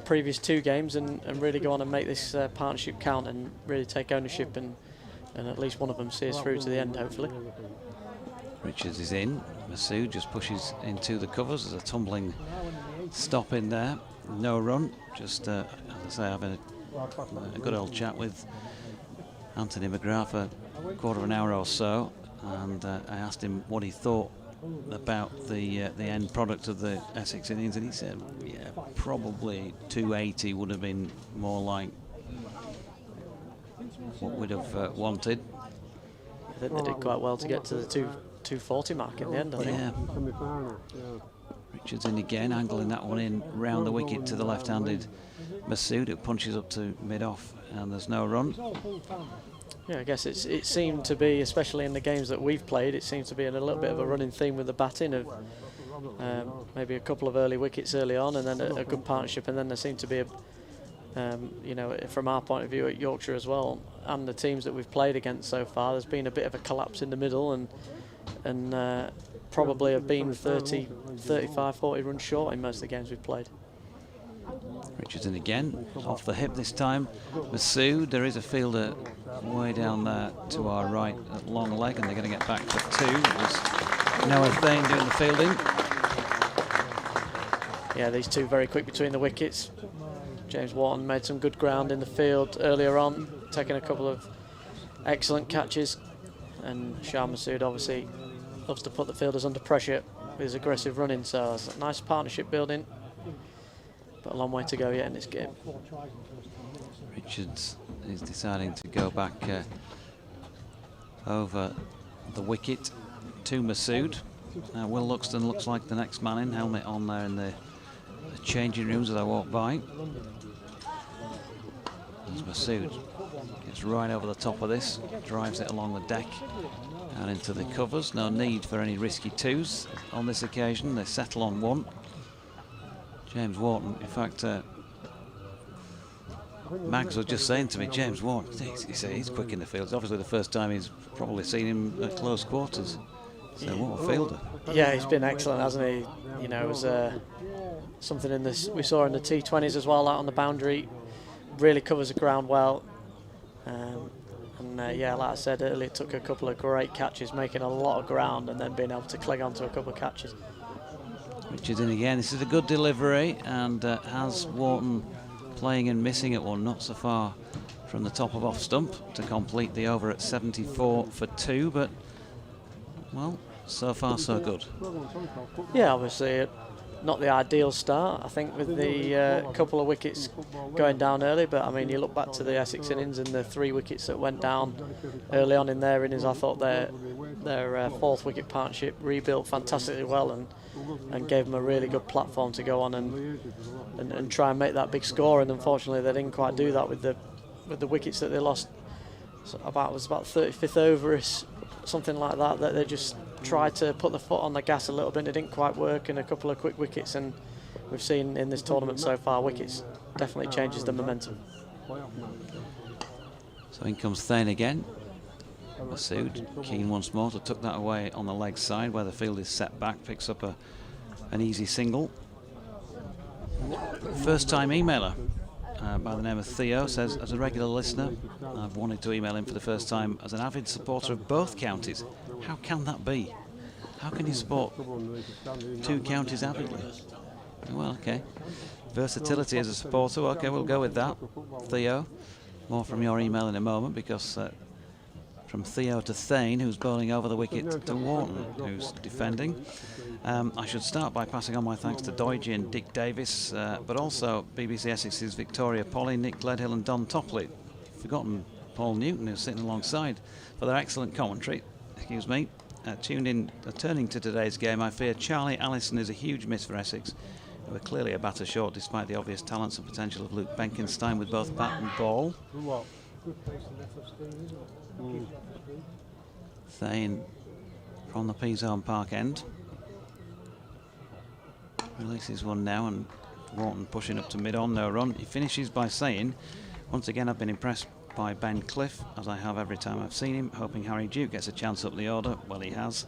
previous 2 games and really go on and make this partnership count and really take ownership and at least one of them see us through to the end, hopefully. Richards is in. Masood just pushes into the covers. There's a tumbling stop in there. No run. Just, as I say, having a good old chat with Anthony McGrath for a quarter of an hour or so, and I asked him what he thought about the end product of the Essex innings, and he said, yeah, probably 280 would have been more like what we'd have wanted. I think they did quite well to get to the 240 mark in the end, I think. Yeah. Richards in again, angling that one in round the wicket to the left-handed Masood, who punches up to mid-off, and there's no run. Yeah, I guess it seemed to be, especially in the games that we've played, it seems to be a little bit of a running theme with the batting of maybe a couple of early wickets early on, and then a good partnership, and then there seemed to be you know, from our point of view at Yorkshire as well, and the teams that we've played against so far, there's been a bit of a collapse in the middle, and probably have been 30, 35, 40 runs short in most of the games we've played. Richardson again, off the hip this time. Masood, there is a fielder way down there to our right at long leg, and they're going to get back for 2. It was Noah Thane doing the fielding. Yeah, these 2 very quick between the wickets. James Wharton made some good ground in the field earlier on, taking a couple of excellent catches, and Shah Masood obviously loves to put the fielders under pressure with his aggressive running, so it's a nice partnership building, but a long way to go yet in this game. Richards is deciding to go back over the wicket to Masood. Will Luxton looks like the next man in, helmet on there in the changing rooms as I walk by. As Masood gets right over the top of this, drives it along the deck and into the covers. No need for any risky 2s on this occasion. They settle on 1. James Wharton, in fact, Mags was just saying to me, James Wharton, he's quick in the field. It's obviously the first time he's probably seen him at close quarters. So what a fielder. Yeah, he's been excellent, hasn't he? You know, it was something in this we saw in the T20s as well, out on the boundary. Really covers the ground well. Yeah, like I said earlier, it took a couple of great catches, making a lot of ground and then being able to cling on to a couple of catches. Richards in again. This is a good delivery, and has Wharton playing and missing at one, not so far from the top of off stump to complete the over at 74 for 2, but, well, so far so good. Yeah, obviously not the ideal start, I think, with the couple of wickets going down early, but I mean, you look back to the Essex innings and the 3 wickets that went down early on in their innings. I thought their 4th wicket partnership rebuilt fantastically well and gave them a really good platform to go on and try and make that big score, and unfortunately they didn't quite do that with the wickets that they lost. So it was about 35th over, something like that they just tried to put the foot on the gas a little bit. It didn't quite work, and a couple of quick wickets, and we've seen in this tournament so far, wickets definitely changes the momentum. So in comes Thane again. Masood keen once more to tuck that away on the leg side where the field is set back, picks up an easy single. First time emailer by the name of Theo says, as a regular listener, I've wanted to email in for the first time as an avid supporter of both counties. How can that be? How can you support 2 counties avidly? Well, okay. Versatility as a supporter, okay, we'll go with that. Theo, more from your email in a moment, because from Theo to Thane, who's bowling over the wicket, to Wharton, who's defending. I should start by passing on my thanks to Doige and Dick Davis, but also BBC Essex's Victoria Polly, Nick Gledhill and Don Topley. Forgotten Paul Newton, who's sitting alongside, for their excellent commentary. Excuse me. Tuned in, turning to today's game, I fear Charlie Allison is a huge miss for Essex, who are clearly a batter short despite the obvious talents and potential of Luke Benkenstein with both bat and ball. Thane from the P-zone park end. Releases one now, and Wharton pushing up to mid-on, no run. He finishes by saying, once again I've been impressed by Ben Cliff, as I have every time I've seen him, hoping Harry Duke gets a chance up the order. Well, he has,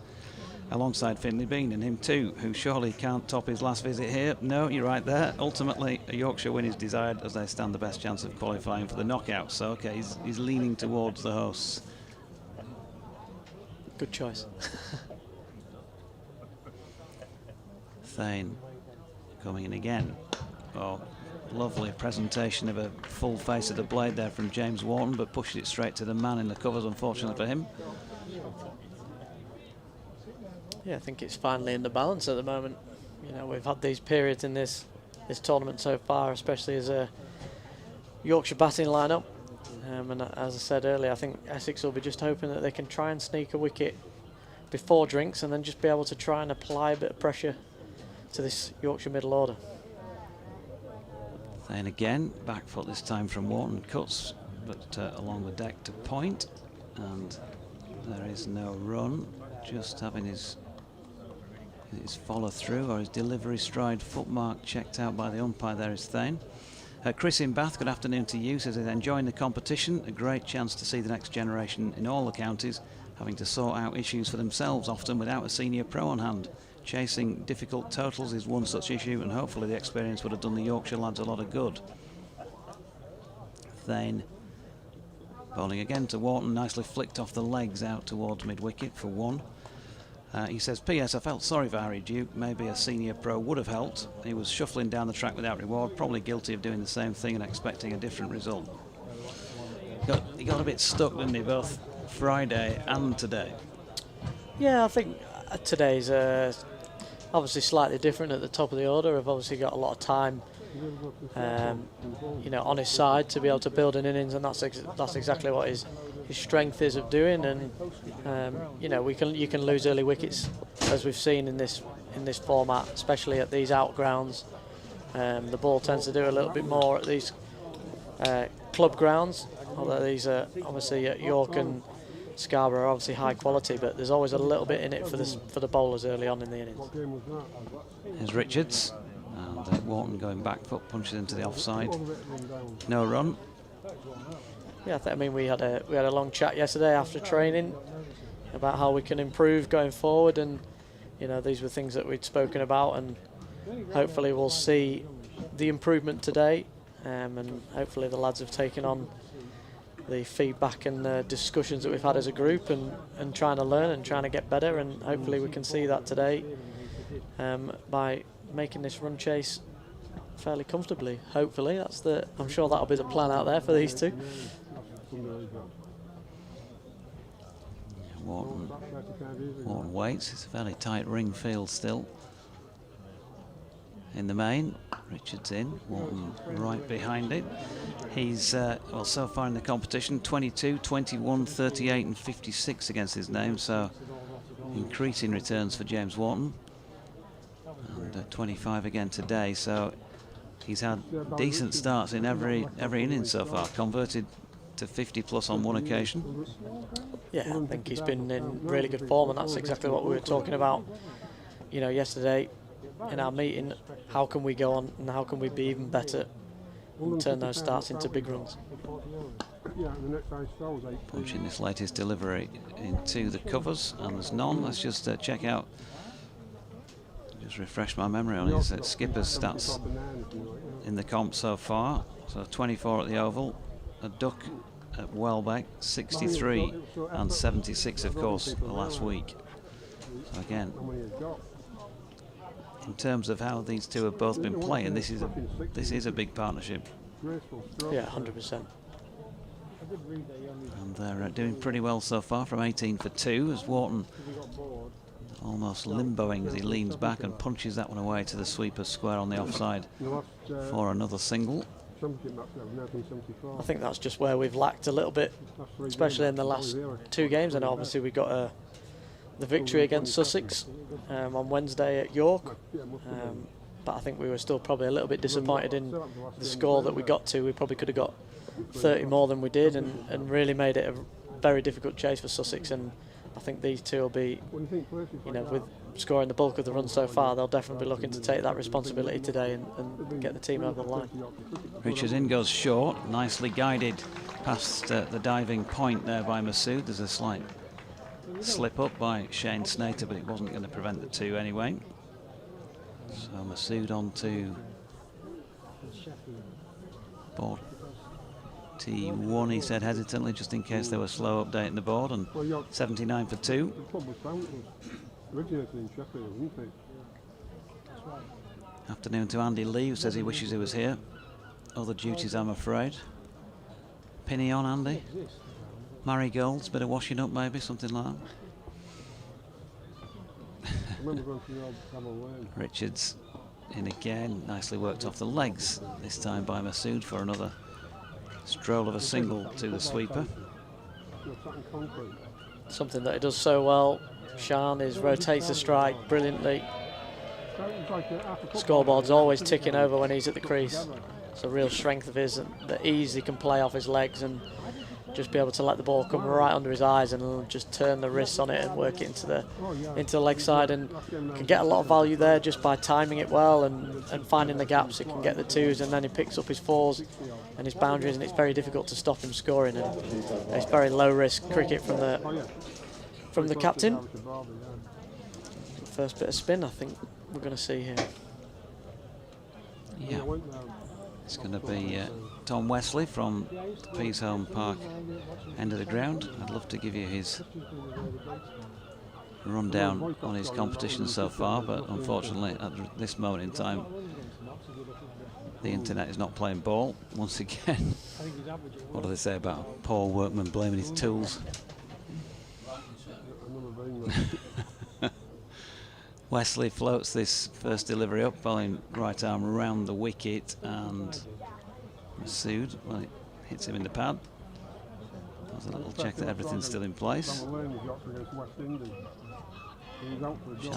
alongside Finlay Bean, and him too, who surely can't top his last visit here. No, you're right there. Ultimately, a Yorkshire win is desired, as they stand the best chance of qualifying for the knockouts. So, okay, he's leaning towards the hosts. Good choice. Thane coming in again. Oh, lovely presentation of a full face of the blade there from James Wharton, but pushed it straight to the man in the covers, unfortunately for him. Yeah, I think it's finally in the balance at the moment. You know, we've had these periods in this tournament so far, especially as a Yorkshire batting lineup. And as I said earlier, I think Essex will be just hoping that they can try and sneak a wicket before drinks, and then just be able to try and apply a bit of pressure to this Yorkshire middle order. Then again, back foot this time from Wharton, cuts, but along the deck to point, and there is no run. Just having his follow through or his delivery stride footmark checked out by the umpire. There is Thane. Chris in Bath, good afternoon to you, says he's enjoying the competition. A great chance to see the next generation in all the counties having to sort out issues for themselves, often without a senior pro on hand. Chasing difficult totals is one such issue, and hopefully the experience would have done the Yorkshire lads a lot of good. Thane bowling again to Wharton, nicely flicked off the legs out towards mid-wicket for 1. He says, P.S. I felt sorry for Harry Duke. Maybe a senior pro would have helped. He was shuffling down the track without reward, probably guilty of doing the same thing and expecting a different result. He got a bit stuck, didn't he, both Friday and today? Yeah, I think today's obviously slightly different at the top of the order. I've obviously got a lot of time, you know, on his side to be able to build an innings, and that's exactly what his strength is of doing. And you know, you can lose early wickets, as we've seen in this format, especially at these out grounds. The ball tends to do a little bit more at these club grounds, although these are obviously at York and Scarborough are obviously high quality, but there's always a little bit in it for the bowlers early on in the innings. Here's Richards, and Wharton going back foot, punches into the offside. No run. Yeah, I mean, we had a long chat yesterday after training about how we can improve going forward, and you know, these were things that we'd spoken about, and hopefully we'll see the improvement today, and hopefully the lads have taken on the feedback and the discussions that we've had as a group, and trying to learn and trying to get better, and hopefully we can see that today by making this run chase fairly comfortably. Hopefully I'm sure that'll be the plan out there for these two. Wharton waits. It's a fairly tight ring field still. In the main, Richards in, Wharton right behind it. He's, well, so far in the competition, 22, 21, 38 and 56 against his name, so increasing returns for James Wharton. And 25 again today, so he's had decent starts in every inning so far, converted to 50 plus on one occasion. Yeah, I think he's been in really good form, and that's exactly what we were talking about, you know, yesterday in our meeting. How can we go on and how can we be even better and turn those starts into big runs? Punching this latest delivery into the covers, and there's none. Let's just check out, just refresh my memory on his skipper's stats in the comp so far. So 24 at the Oval, a duck at Welbeck, 63 and 76 of course last week. So again, in terms of how these two have both been playing, this is a big partnership. Yeah, 100%. And they're doing pretty well so far, from 18 for 2, as Wharton almost limboing as he leans back and punches that one away to the sweeper square on the offside for another single. I think that's just where we've lacked a little bit, especially in the last 2 games, and obviously we got the victory against Sussex on Wednesday at York, but I think we were still probably a little bit disappointed in the score that we got to. We probably could have got 30 more than we did, and really made it a very difficult chase for Sussex. And I think these two will be, you know, with scoring the bulk of the run so far, they'll definitely be looking to take that responsibility today and get the team over the line. Richards in goes short, nicely guided past the diving point there by Masood. There's a slight slip up by Shane Snater, but it wasn't going to prevent the 2 anyway. So Masood on to 41, he said hesitantly, just in case there was slow updating the board, and 79 for 2. Afternoon to Andy Lee, who says he wishes he was here. Other duties, I'm afraid. Penny on, Andy. Marigolds, bit of washing up maybe, something like that. Richards in again, nicely worked off the legs, this time by Masood for another stroll of a single to the sweeper. Something that he does so well, Sean, is rotates the strike brilliantly. Scoreboard's always ticking over when he's at the crease. It's a real strength of his, and the ease he can play off his legs and just be able to let the ball come right under his eyes and just turn the wrists on it and work it into the leg side, and can get a lot of value there just by timing it well and finding the gaps. He can get the 2s, and then he picks up his 4s and his boundaries, and it's very difficult to stop him scoring. And it's very low risk cricket from the captain. First bit of spin I think we're going to see here. Yeah, it's going to be Tom Wesley from the Peasholm Park end of the ground. I'd love to give you his rundown on his competition so far, but unfortunately at this moment in time the internet is not playing ball once again. What do they say about a poor workman blaming his tools? Wesley floats this first delivery up, bowling right arm round the wicket, and Masood, well, it hits him in the pad. Does a little check that everything's still in place. Shan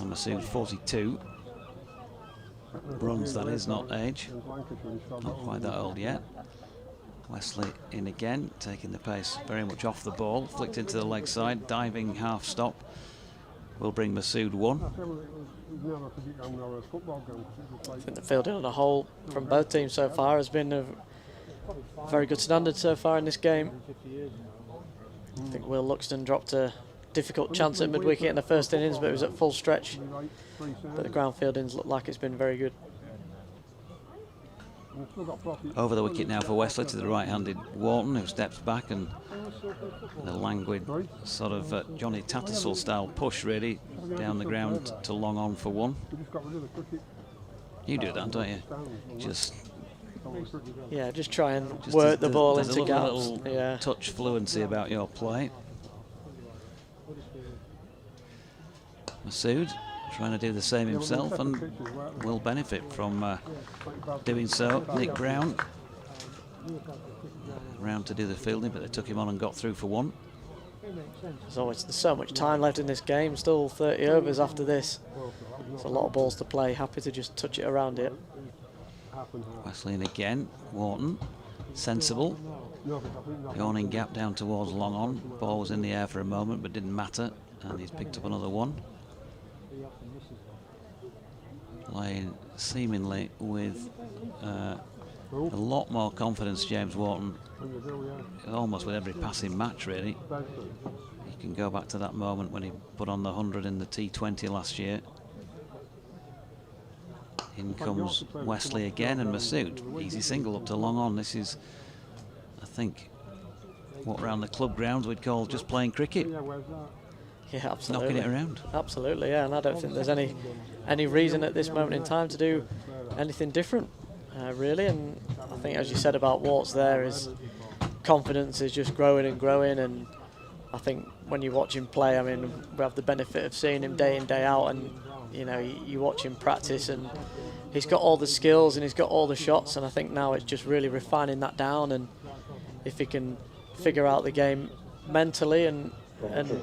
Masood, 42. Runs, that is, not age. Not quite that old yet. Wesley in again, taking the pace very much off the ball, flicked into the leg side, diving half stop. Will bring Masood 1. I think the fielding on a whole from both teams so far has been a very good standard so far in this game. I think Will Luxton dropped a difficult chance at mid-wicket in the first innings, but it was at full stretch. But the ground fieldings look like it's been very good. Over the wicket now for Wesley to the right-handed Wharton, who steps back, and the languid sort of Johnny Tattersall style push really down the ground to long on for 1. You do that, don't you? Just Yeah, just try and Just work the ball there's into a gaps. little Yeah. touch fluency about your play. Masood trying to do the same himself and will benefit from doing so. Nick Brown round to do the fielding, but they took him on and got through for one. There's so much time left in this game, still 30 overs after this. It's a lot of balls to play, happy to just touch it around it. Wesleyan again, Wharton, sensible. Yawning gap down towards long on. Ball was in the air for a moment, but didn't matter, and he's picked up another one. Playing seemingly with a lot more confidence, James Wharton, almost with every passing match, really. You can go back to that moment when he put on the 100 in the T20 last year. In comes Wesley again, and Masood, easy single up to long on. This is, I think, what around the club grounds we'd call just playing cricket. Yeah, absolutely. Knocking it around. Absolutely, yeah, and I don't think there's any reason at this moment in time to do anything different, really. And I think, as you said about Warts there, his confidence is just growing and growing, and I think when you watch him play, I mean, we have the benefit of seeing him day in, day out, and you know, you watch him practice, and he's got all the skills and he's got all the shots, and I think now it's just really refining that down, and if he can figure out the game mentally and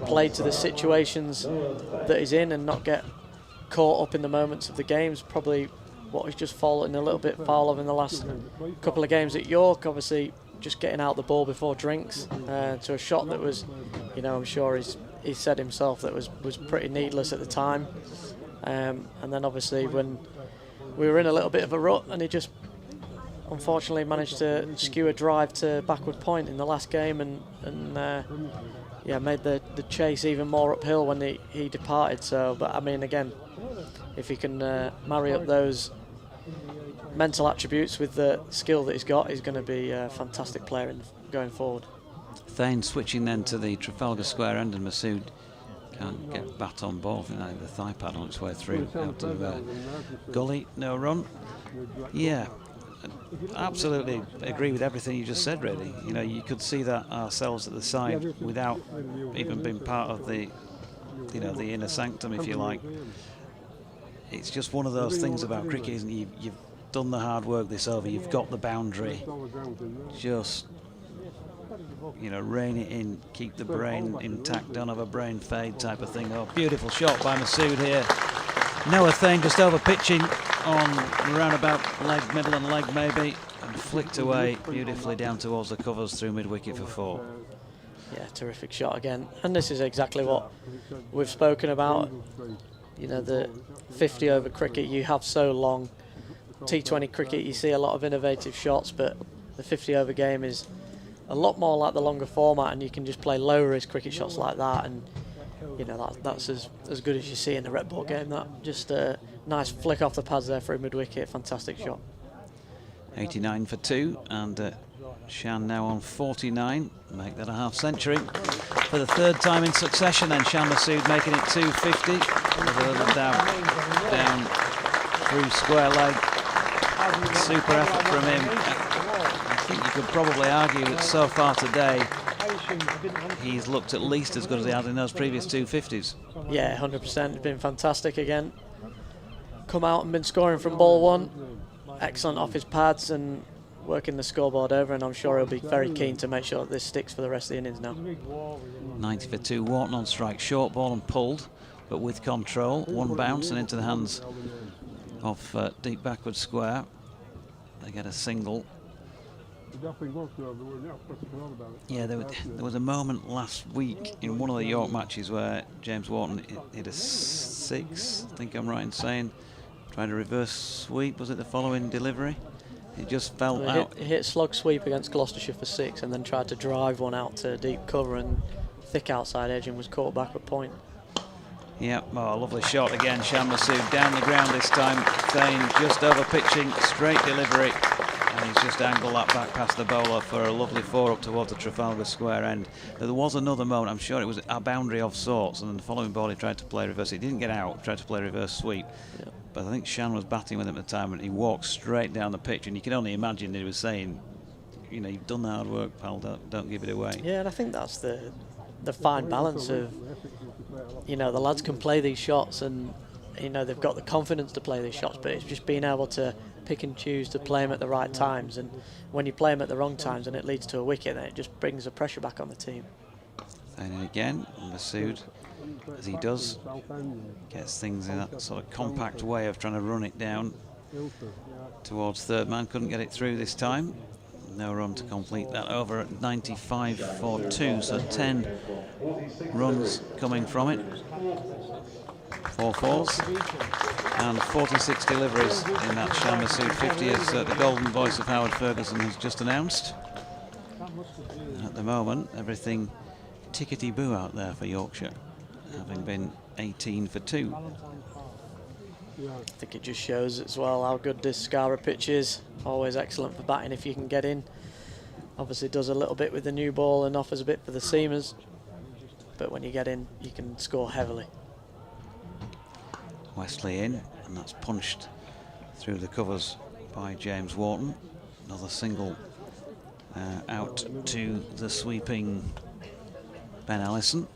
play to the situations that he's in and not get caught up in the moments of the games, probably what he's just fallen a little bit foul of in the last couple of games at York. Obviously just getting out the ball before drinks to a shot that was, you know, I'm sure he said himself that was pretty needless at the time, and then obviously when we were in a little bit of a rut and he just unfortunately managed to skew a drive to backward point in the last game, and yeah, made the chase even more uphill when he departed. So, but I mean, again, if he can marry up those mental attributes with the skill that he's got, he's going to be a fantastic player going forward. Thane switching then to the Trafalgar Square end, and Masood can't get bat on ball. I think the thigh pad on its way through out to gully, no run. Yeah, absolutely agree with everything you just said, really. You know, you could see that ourselves at the side without even being part of the, you know, the inner sanctum, if you like. It's just one of those things about cricket, isn't it? You've done the hard work this over, you've got the boundary. Just, you know, rein it in, keep the brain intact, don't have a brain fade type of thing. Oh, beautiful shot by Masood here. Noah Thane just over pitching on around about leg, middle and leg maybe, and flicked away beautifully down towards the covers through mid-wicket for 4. Yeah, terrific shot again. And this is exactly what we've spoken about. You know, the 50 over cricket, you have so long. T20 cricket, you see a lot of innovative shots, but the 50 over game is a lot more like the longer format, and you can just play low risk cricket shots like that, and you know, that's as good as you see in the red ball game. That just a nice flick off the pads there for a mid-wicket, fantastic shot. 89 for 2, and Shan now on 49, make that a half century for the 3rd time in succession. Then Shan Masood making it 250 with a little down through square leg. Super effort from him. I think you could probably argue that so far today he's looked at least as good as he had in those previous 250s. Yeah, 100%. It's been fantastic again. Come out and been scoring from ball 1. Excellent off his pads and working the scoreboard over, and I'm sure he'll be very keen to make sure that this sticks for the rest of the innings now. 90 for 2, Wharton on strike, short ball and pulled, but with control. One bounce and into the hands of deep backward square. They get a single. Yeah, there was a moment last week in one of the York matches where James Wharton hit a 6, I think I'm right in saying, trying to reverse sweep. Was it the following delivery? It just fell out. He hit slog sweep against Gloucestershire for 6 and then tried to drive one out to deep cover and thick outside edge and was caught back at point. Yeah, oh, lovely shot again. Shan Masood down the ground this time. Thane just over pitching, straight delivery. And he's just angled that back past the bowler for a lovely 4 up towards the Trafalgar Square end. There was another moment, I'm sure it was a boundary of sorts, and then the following ball he tried to play reverse. He didn't get out, tried to play reverse sweep. Yeah. but I think Shan was batting with him at the time, and he walked straight down the pitch, and you can only imagine that he was saying, you know, you've done the hard work, pal, don't give it away. Yeah, and I think that's the fine balance of, you know, the lads can play these shots and, you know, they've got the confidence to play these shots, but it's just being able to pick and choose to play them at the right times, and when you play them at the wrong times and it leads to a wicket, then it just brings the pressure back on the team. And again, Masood, as he does, gets things in that sort of compact way of trying to run it down towards third man. Couldn't get it through this time. No run to complete that over at 95 for 2, so 10 runs coming from it. 4 fours and 46 deliveries in that Shan Masood 50, as the golden voice of Howard Ferguson has just announced. And at the moment, everything tickety-boo out there for Yorkshire, having been 18 for 2. I think it just shows as well how good this Scarborough pitch is. Always excellent for batting if you can get in. Obviously does a little bit with the new ball and offers a bit for the seamers, but when you get in, you can score heavily. Wesley in, and that's punched through the covers by James Wharton. Another single out to the sweeping Ben Allison.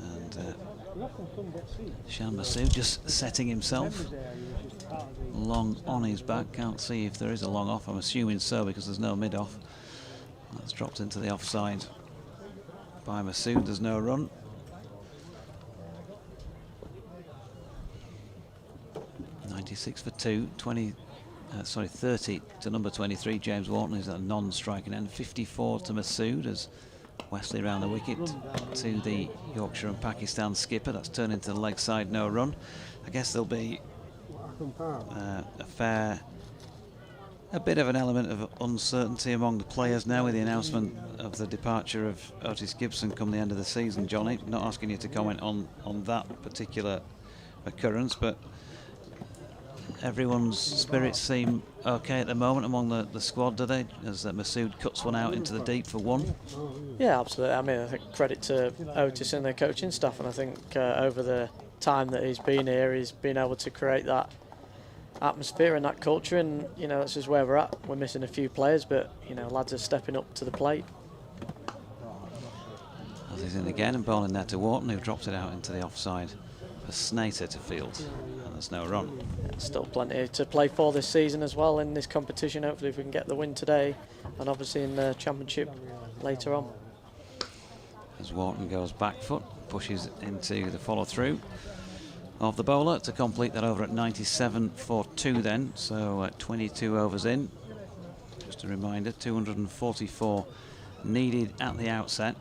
And Shan Masood just setting himself long on his back. Can't see if there is a long off. I'm assuming so, because there's no mid off. That's dropped into the offside by Masood. There's no run. .96 for 2. 30 to number 23. James Wharton is a non-striking end. 54 to Masood as Wesley round the wicket to the Yorkshire and Pakistan skipper. That's turned into the leg side, no run. I guess there'll be a bit of an element of uncertainty among the players now with the announcement of the departure of Otis Gibson come the end of the season. Johnny, not asking you to comment on that particular occurrence, but everyone's spirits seem okay at the moment among the squad, do they? As Masood cuts one out into the deep for 1. Yeah, absolutely. I mean, I think credit to Otis and their coaching staff, and I think over the time that he's been here, he's been able to create that atmosphere and that culture, and you know, that's just where we're at. We're missing a few players, but you know, lads are stepping up to the plate. As he's in again and bowling there to Wharton, who dropped it out into the offside for Snater to field, and there's no run. Yeah, still plenty to play for this season as well in this competition. Hopefully if we can get the win today, and obviously in the championship later on. As Wharton goes back foot, pushes into the follow through of the bowler to complete that over at 97 for 2 then, so 22 overs in. Just a reminder, 244 needed at the outset,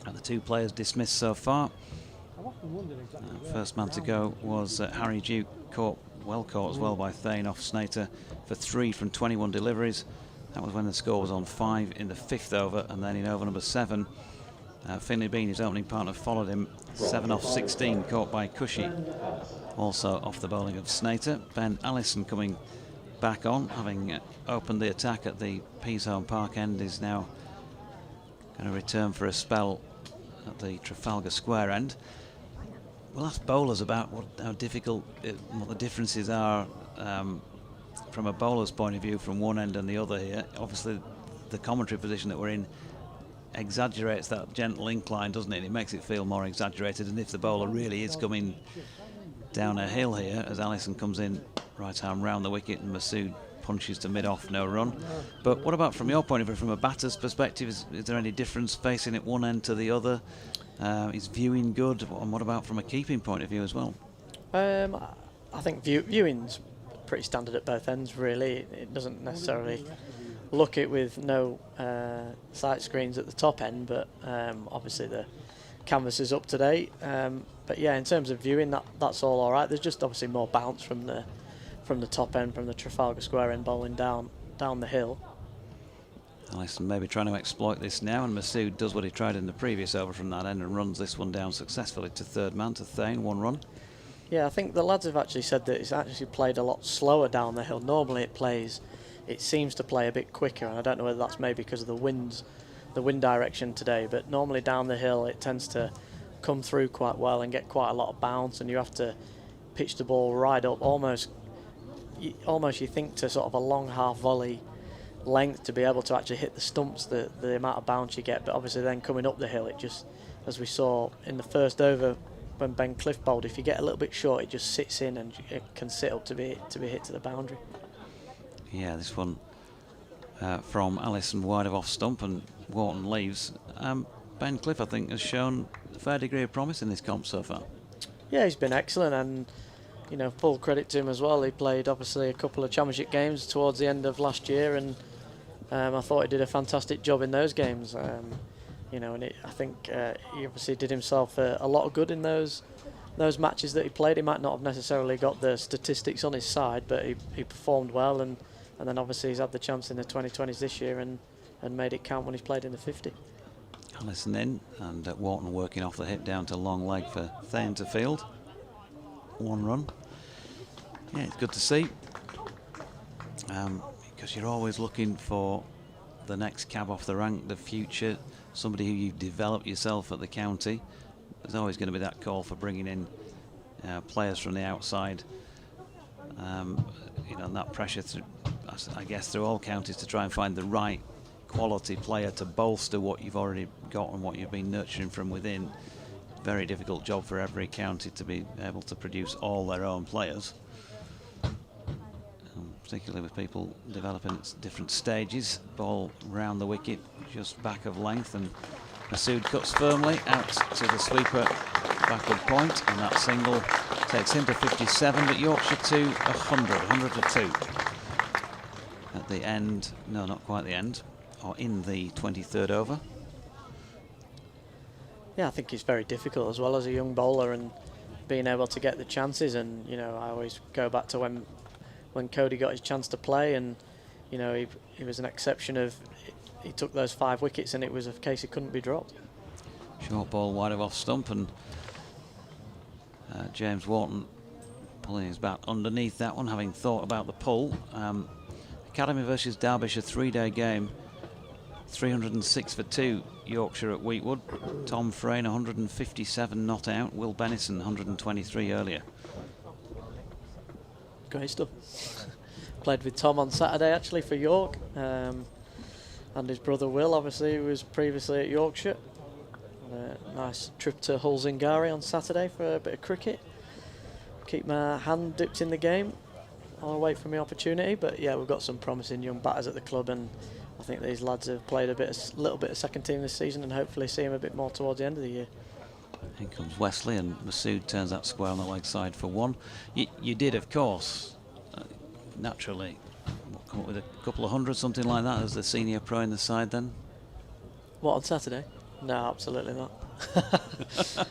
and the 2 players dismissed so far. First man to go was Harry Duke, well caught as well by Thane off Snater for 3 from 21 deliveries. That was when the score was on 5 in the 5th over, and then in over number 7, Finley Bean, his opening partner, followed him 7 off 16, caught by Cushy, also off the bowling of Snater. Ben Allison coming back on, having opened the attack at the Peasholm Park end, is now going to return for a spell at the Trafalgar Square end. We'll ask bowlers about how difficult, what the differences are from a bowler's point of view from one end and the other here. Obviously, the commentary position that we're in exaggerates that gentle incline, doesn't it? It makes it feel more exaggerated, and if the bowler really is coming down a hill here, as Allison comes in right arm round the wicket and Masood punches to mid-off, no run. But what about from your point of view, from a batter's perspective, is there any difference facing it one end to the other? Is viewing good, and what about from a keeping point of view as well? I think viewing's pretty standard at both ends, really. It doesn't necessarily look it with no sight screens at the top end, but obviously the canvas is up to date. But yeah, in terms of viewing, that's all right. There's just obviously more bounce from the top end, from the Trafalgar Square end bowling down the hill. Allison maybe trying to exploit this now, and Masood does what he tried in the previous over from that end and runs this one down successfully to third man, to Thane, 1 run. Yeah, I think the lads have actually said that it's actually played a lot slower down the hill. Normally it plays, it seems to play a bit quicker, and I don't know whether that's maybe because of the wind direction today, but normally down the hill it tends to come through quite well and get quite a lot of bounce, and you have to pitch the ball right up, almost you think to sort of a long half volley length to be able to actually hit the stumps, the amount of bounce you get. But obviously then coming up the hill, it just, as we saw in the first over when Ben Cliff bowled, if you get a little bit short, it just sits in and it can sit up to be hit to the boundary. Yeah, this one from Allison wide of off stump, and Wharton leaves. Ben Cliff, I think, has shown a fair degree of promise in this comp so far. Yeah, he's been excellent, and you know, full credit to him as well. He played obviously a couple of championship games towards the end of last year, and I thought he did a fantastic job in those games. You know, and I think he obviously did himself a lot of good in those matches that he played. He might not have necessarily got the statistics on his side, but he performed well, and then obviously he's had the chance in the 2020s this year and made it count when he's played in the 50. Allison in, and Wharton working off the hip down to long leg for Thane to field. 1 run. Yeah, it's good to see, because you're always looking for the next cab off the rank, the future, somebody who you've developed yourself at the county. There's always going to be that call for bringing in players from the outside, you know, and that pressure through, I guess, through all counties to try and find the right quality player to bolster what you've already got and what you've been nurturing from within. Very difficult job for every county to be able to produce all their own players, particularly with people developing at different stages. Ball round the wicket, just back of length, and Masood cuts firmly out to the sweeper backward point, and that single takes him to 57, but Yorkshire to 100 to 2 at the end. No, not quite the end, or in the 23rd over. Yeah, I think it's very difficult as well as a young bowler, and being able to get the chances. And you know, I always go back to when Cody got his chance to play, and you know, he was an exception of, he took those 5 wickets and it was a case he couldn't be dropped. Short ball wide of off stump, and James Wharton pulling his bat underneath that one, having thought about the pull. Academy versus Derbyshire 3-day game. 306 for 2, Yorkshire at Wheatwood. Tom Frayne 157 not out. Will Bennison 123 earlier. Great stuff. Played with Tom on Saturday actually for York, and his brother Will, obviously, who was previously at Yorkshire. Nice trip to Hull Zingari on Saturday for a bit of cricket. Keep my hand dipped in the game. I'll wait for my opportunity, but yeah, we've got some promising young batters at the club, and I think these lads have played a little bit of second team this season, and hopefully see him a bit more towards the end of the year. In comes Wesley, and Masood turns that square on the leg side for 1. You did, of course, naturally, come up with a couple of hundred, something like that, as the senior pro in the side then? What, on Saturday? No, absolutely not.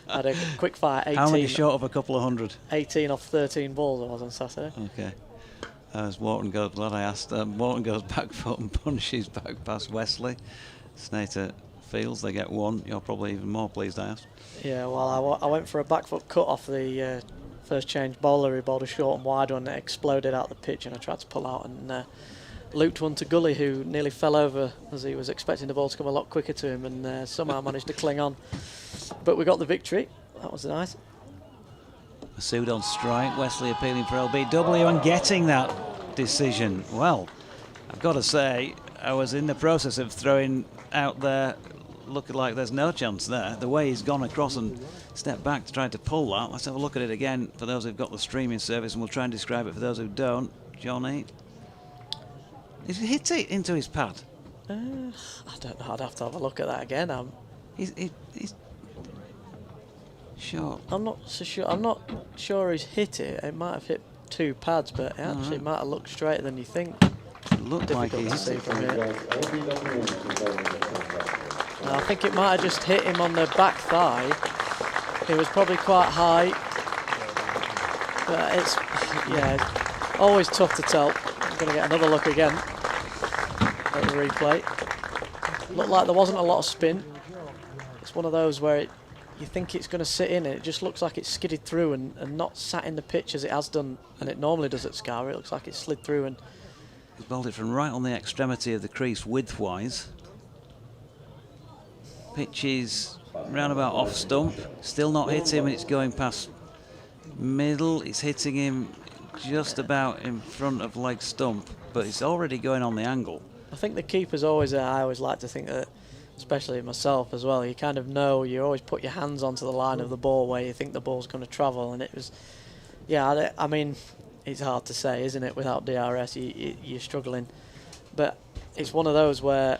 I had a quick fire 18. How many short of a couple of hundred? 18 off 13 balls I was on Saturday. Okay. As Wharton goes, glad I asked. Wharton goes back foot and punches back past Wesley. Snater fields, they get 1. You're probably even more pleased, I asked. Yeah, well, I went for a back foot cut off the first change bowler. He bowled a short and wide one that exploded out the pitch, and I tried to pull out and looped one to Gully, who nearly fell over as he was expecting the ball to come a lot quicker to him, and somehow managed to cling on. But we got the victory. That was nice. Masood on strike, Wesley appealing for LBW and getting that decision. Well, I've got to say, I was in the process of throwing out there, looking like there's no chance there. The way he's gone across and stepped back to try to pull that. Let's have a look at it again for those who've got the streaming service, and we'll try and describe it for those who don't. Johnny, he's hit it into his pad. I don't know. I'd have to have a look at that again. He's short. I'm not so sure. I'm not sure he's hit it. It might have hit 2 pads, but it actually might have looked straighter than you think. It looked like he hit it from here. I think it might have just hit him on the back thigh. It was probably quite high, but it's always tough to tell. I'm going to get another look again at the replay. Looked like there wasn't a lot of spin. It's one of those where you think it's going to sit in, and it just looks like it's skidded through and not sat in the pitch as it has done, and it normally does at Scarborough. It looks like it slid through and He's bowled it from right on the extremity of the crease widthwise. Pitch is round about off stump. Still not hit him, and it's going past middle. It's hitting him just about in front of leg stump, but it's already going on the angle. I think the keeper's always, I always like to think that, especially myself as well, you kind of know, you always put your hands onto the line of the ball where you think the ball's going to travel, and it was, yeah, I mean, it's hard to say, isn't it, without DRS, you're struggling. But it's one of those where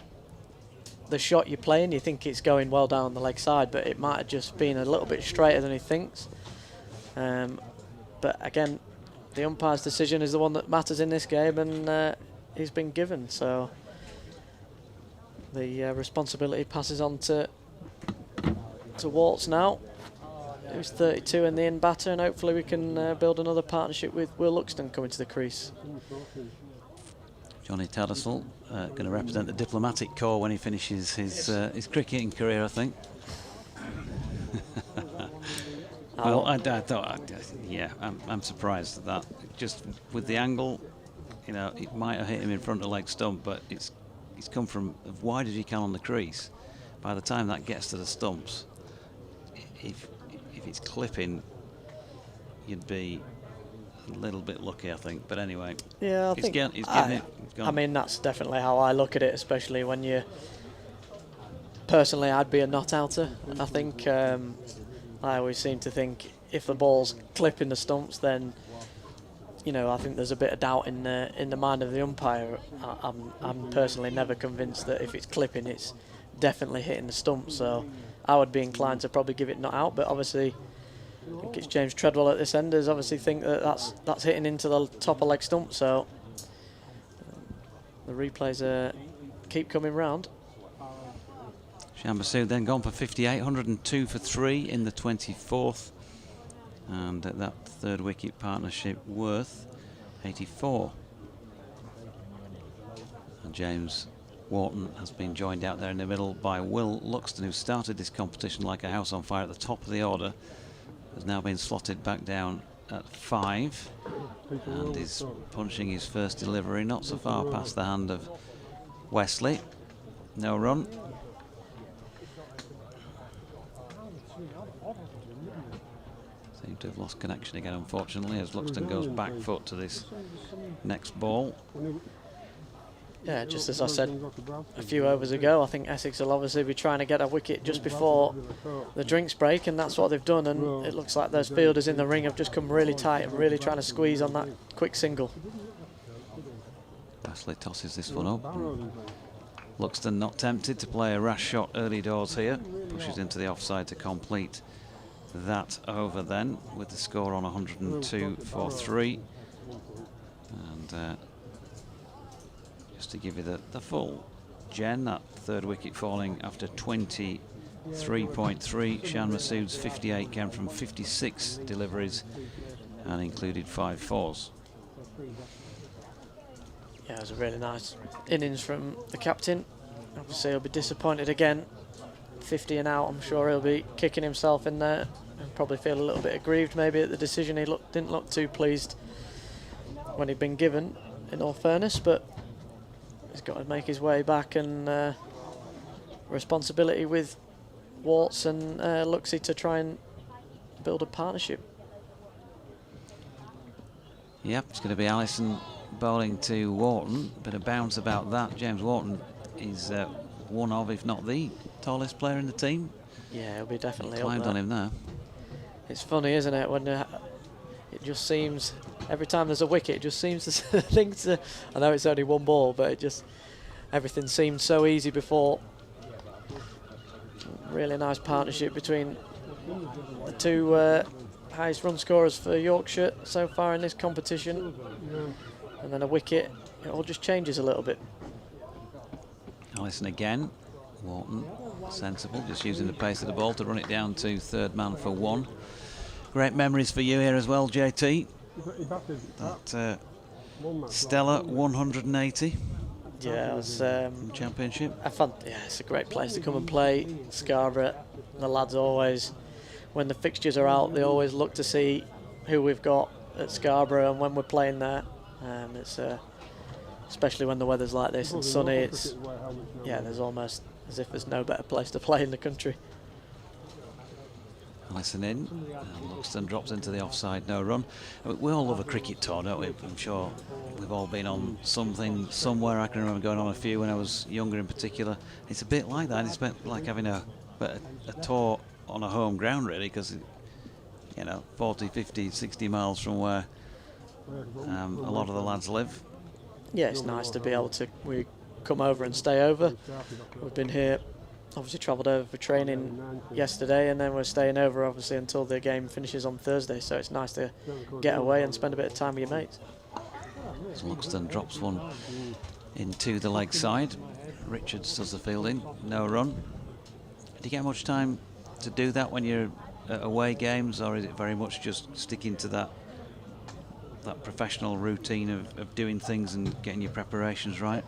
the shot you're playing, you think it's going well down the leg side, but it might have just been a little bit straighter than he thinks. But again, the umpire's decision is the one that matters in this game, and he's been given, so the responsibility passes on to Waltz now, who's 32 in the in batter, and hopefully we can build another partnership with Will Luxton coming to the crease. Johnny Tattersall going to represent the diplomatic corps when he finishes his cricketing career, I think. Well, I'm surprised at that. Just with the angle, you know, it might have hit him in front of leg stump, but he's come from as wide as he can on the crease. By the time that gets to the stumps, if it's clipping, you'd be a little bit lucky, I think. But anyway, yeah, he's getting it. I mean, that's definitely how I look at it, especially when you. Personally, I'd be a not-outer. I think I always seem to think if the ball's clipping the stumps, then you know, I think there's a bit of doubt in the mind of the umpire. I'm personally never convinced that if it's clipping, it's definitely hitting the stump. So I would be inclined to probably give it not out. But obviously, I think it's James Treadwell at this end. Does obviously think that that's hitting into the top of leg stump. So the replays keep coming round. Shan Masood then gone for 58, 102 for 3 in the 24th, and that third wicket partnership worth 84. And James Wharton has been joined out there in the middle by Will Luxton, who started this competition like a house on fire at the top of the order, has now been slotted back down at 5 and is punching his first delivery, not so far past the hand of Wesley. No run. Seem to have lost connection again, unfortunately, as Luxton goes back foot to this next ball. Yeah, just as I said a few overs ago, I think Essex will obviously be trying to get a wicket just before the drinks break, and that's what they've done, and it looks like those fielders in the ring have just come really tight and really trying to squeeze on that quick single. Wesley tosses this one up. Luxton not tempted to play a rash shot early doors here, pushes into the offside to complete that over then, with the score on 102 for 3. And just to give you the full gen, that third wicket falling after 23.3. Shan Masood's 58 came from 56 deliveries and included 5 fours. Yeah, it was a really nice innings from the captain. Obviously he'll be disappointed again. 50 and out, I'm sure he'll be kicking himself in there and probably feel a little bit aggrieved maybe at the decision. He didn't look too pleased when he'd been given, in all fairness, but he's got to make his way back, and responsibility with Waltz and Luxie to try and build a partnership. Yep, it's going to be Allison bowling to Wharton. Bit of bounce about that. James Wharton is one of, if not the tallest player in the team. Yeah, he'll be definitely climbed up there. on him there. It's funny, isn't it, when it just seems every time there's a wicket, it just seems to think to. I know it's only one ball, but it just everything seemed so easy before. Really nice partnership between the two highest run scorers for Yorkshire so far in this competition, and then a wicket, it all just changes a little bit. Allison again. Wharton sensible, just using the pace of the ball to run it down to third man for 1. Great memories for you here as well, JT. That stellar 180. Yeah, it was championship. Yeah, it's a great place to come and play. Scarborough, the lads always, when the fixtures are out, they always look to see who we've got at Scarborough and when we're playing there. It's especially when the weather's like this and sunny. It's there's almost as if there's no better place to play in the country. Allison in, and Luxton drops into the offside, no run. We all love a cricket tour, don't we? I'm sure we've all been on something somewhere. I can remember going on a few when I was younger in particular. It's a bit like that. It's like having a tour on a home ground, really, because, 40, 50, 60 miles from where a lot of the lads live. Yeah, it's nice to be able to come over and stay over. We've been here, obviously travelled over for training yesterday, and then we're staying over obviously until the game finishes on Thursday, so it's nice to get away and spend a bit of time with your mates. So Luxton drops one into the leg side. Richards does the fielding, no run. Do you get much time to do that when you're at away games, or is it very much just sticking to that professional routine of doing things and getting your preparations right?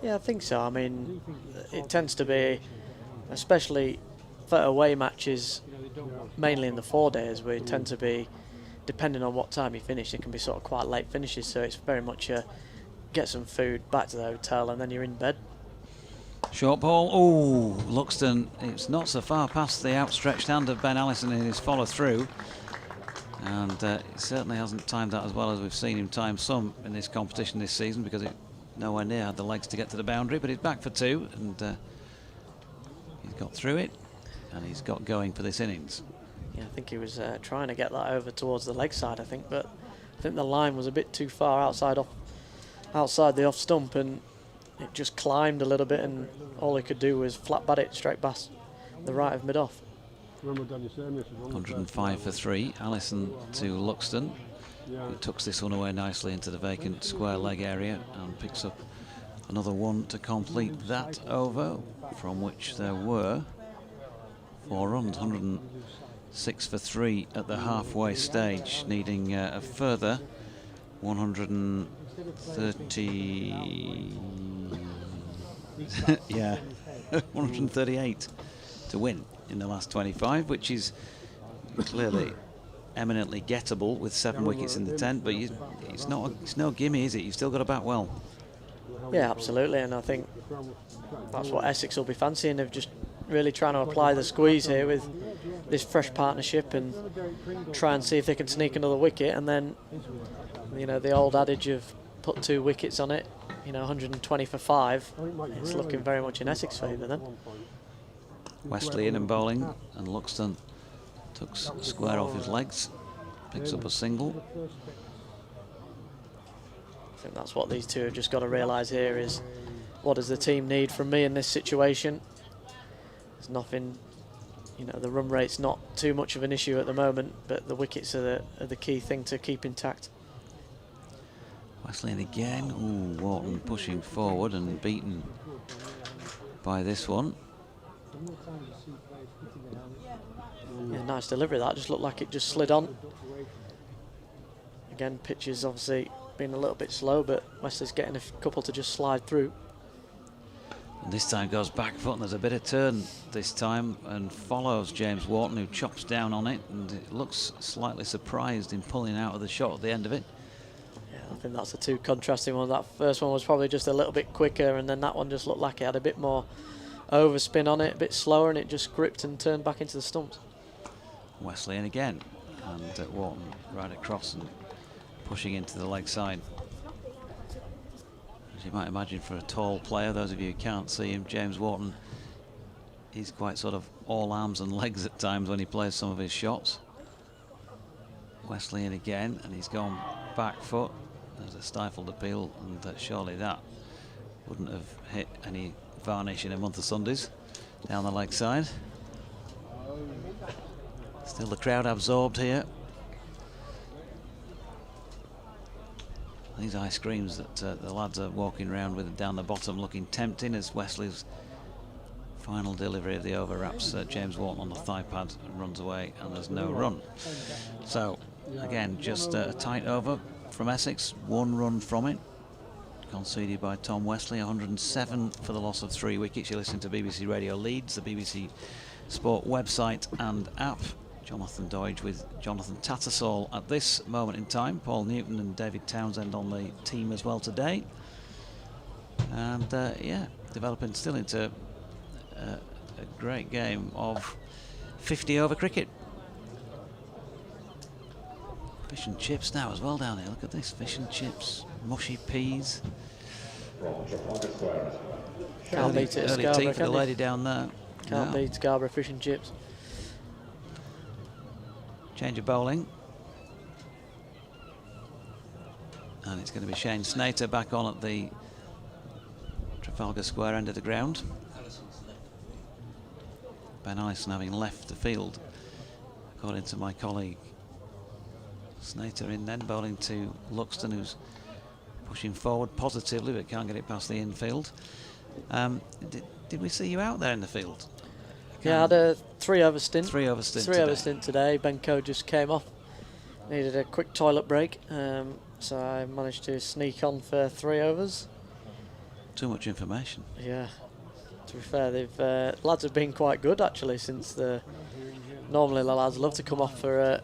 Yeah, I think so. I mean, it tends to be, especially for away matches, mainly in the 4 days, where it tend to be, depending on what time you finish, it can be sort of quite late finishes, so it's very much get some food, back to the hotel, and then you're in bed. Short ball, oh, Luxton, it's not so far past the outstretched hand of Ben Allison in his follow through, and he certainly hasn't timed that as well as we've seen him time some in this competition this season, because it nowhere near had the legs to get to the boundary, but he's back for 2, and he's got through it, and he's got going for this innings. Yeah, I think he was trying to get that over towards the leg side, but I think the line was a bit too far outside the off stump, and it just climbed a little bit, and all he could do was flat bat it straight past the right of mid-off. 105 for 3, Allison to Luxton, who tucks this one away nicely into the vacant square leg area and picks up another one to complete that over, from which there were 4 runs. 106 for 3 at the halfway stage, needing a further 130 yeah 138 to win in the last 25, which is clearly eminently gettable with 7 wickets in the tent, but it's no gimme, is it? You've still got to bat well. Yeah, absolutely, and I think that's what Essex will be fancying. They're just really trying to apply the squeeze here with this fresh partnership and try and see if they can sneak another wicket, and then the old adage of put 2 wickets on it, 120 for 5, it's looking very much in Essex favour then. Wesley in and bowling, and Luxton tucks square off his legs, picks up a single. I think that's what these two have just got to realise here is, what does the team need from me in this situation? There's nothing, the run rate's not too much of an issue at the moment, but the wickets are the key thing to keep intact. Wesley in again. Ooh, Wharton pushing forward and beaten by this one. Yeah, nice delivery. That just looked like it just slid on. Again, pitch is obviously been a little bit slow, but Wesley's getting a couple to just slide through. And this time goes back foot, and there's a bit of turn this time, and follows James Wharton, who chops down on it, and it looks slightly surprised in pulling out of the shot at the end of it. Yeah, I think that's the two contrasting ones. That first one was probably just a little bit quicker, and then that one just looked like it had a bit more overspin on it, a bit slower, and it just gripped and turned back into the stumps. Wesley in again, and Wharton right across and pushing into the leg side. As you might imagine, for a tall player, those of you who can't see him, James Wharton, he's quite sort of all arms and legs at times when he plays some of his shots. Wesley in again, and he's gone back foot. There's a stifled appeal, and surely that wouldn't have hit any varnish in a month of Sundays down the leg side. Still the crowd absorbed here. These ice creams that the lads are walking around with down the bottom looking tempting, as Wesley's final delivery of the over wraps James Wharton on the thigh pad and runs away, and there's no run. So again, just a tight over from Essex, 1 run from it, conceded by Tom Wesley. 107 for the loss of 3 wickets. You're listening to BBC Radio Leeds, the BBC Sport website and app. Jonathan Doidge with Jonathan Tattersall at this moment in time. Paul Newton and David Townsend on the team as well today. And yeah, developing still into a great game of 50 over cricket. Fish and chips now as well down here. Look at this, fish and chips, mushy peas. Can't beat it at Early Scarborough, tea for the can lady you? down there. Can't No. beat Scarborough fish and chips. Change of bowling. And it's going to be Shane Snater back on at the Trafalgar Square end of the ground. Ben Allison having left the field, according to my colleague. Snater in then, bowling to Luxton, who's pushing forward positively but can't get it past the infield. Did we see you out there in the field? Yeah, I had a 3 over stint. 3 over stint. 3 over stint today. Benko just came off. Needed a quick toilet break. So I managed to sneak on for 3 overs. Too much information. Yeah. To be fair, they've lads have been quite good actually since the. Normally the lads love to come off for a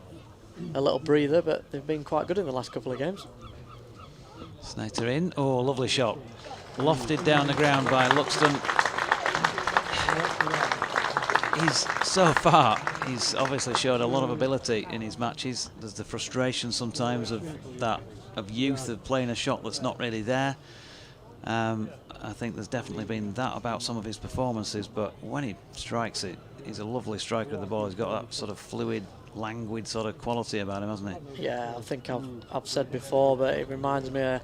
little breather, but they've been quite good in the last couple of games. Snater in. Oh, lovely shot. Lofted down the ground by Luxton. He's so far, he's obviously showed a lot of ability in his matches. There's the frustration sometimes of youth, of playing a shot that's not really there. I think there's definitely been that about some of his performances, but when he strikes it, he's a lovely striker of the ball. He's got that sort of fluid, languid sort of quality about him, hasn't he? Yeah, I think I've said before, but it reminds me a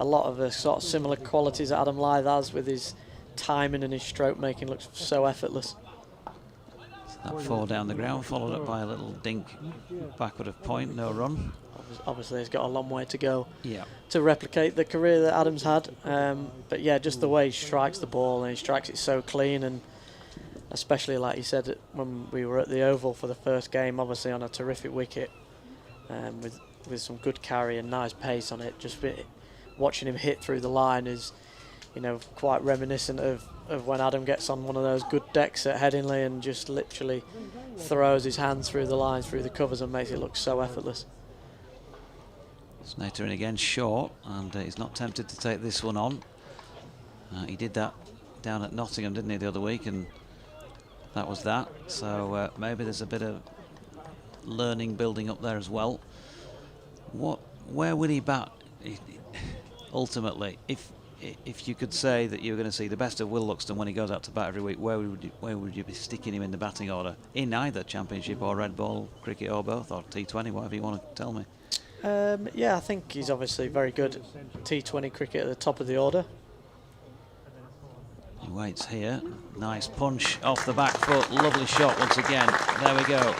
lot of the sort of similar qualities that Adam Lyth has, with his timing and his stroke making looks so effortless. That 4 down the ground, followed up by a little dink backward of point, no run. Obviously he's got a long way to go to replicate the career that Adam's had, but yeah, just the way he strikes the ball, and he strikes it so clean, and especially like you said when we were at the Oval for the first game, obviously on a terrific wicket, with some good carry and nice pace on it. Just watching him hit through the line is, you know, quite reminiscent of when Adam gets on one of those good decks at Headingley and just literally throws his hands through the lines, through the covers, and makes it look so effortless. Snater in again, short, and he's not tempted to take this one on. He did that down at Nottingham, didn't he, the other week, and that was that. So maybe there's a bit of learning building up there as well. Where would he bat ultimately? If you could say that you were going to see the best of Will Luxton when he goes out to bat every week, where would you be sticking him in the batting order, in either Championship or red ball cricket or both, or T20, whatever you want to tell me? Yeah, I think he's obviously very good T20 cricket at the top of the order. He waits here. Nice punch off the back foot. Lovely shot once again. There we go.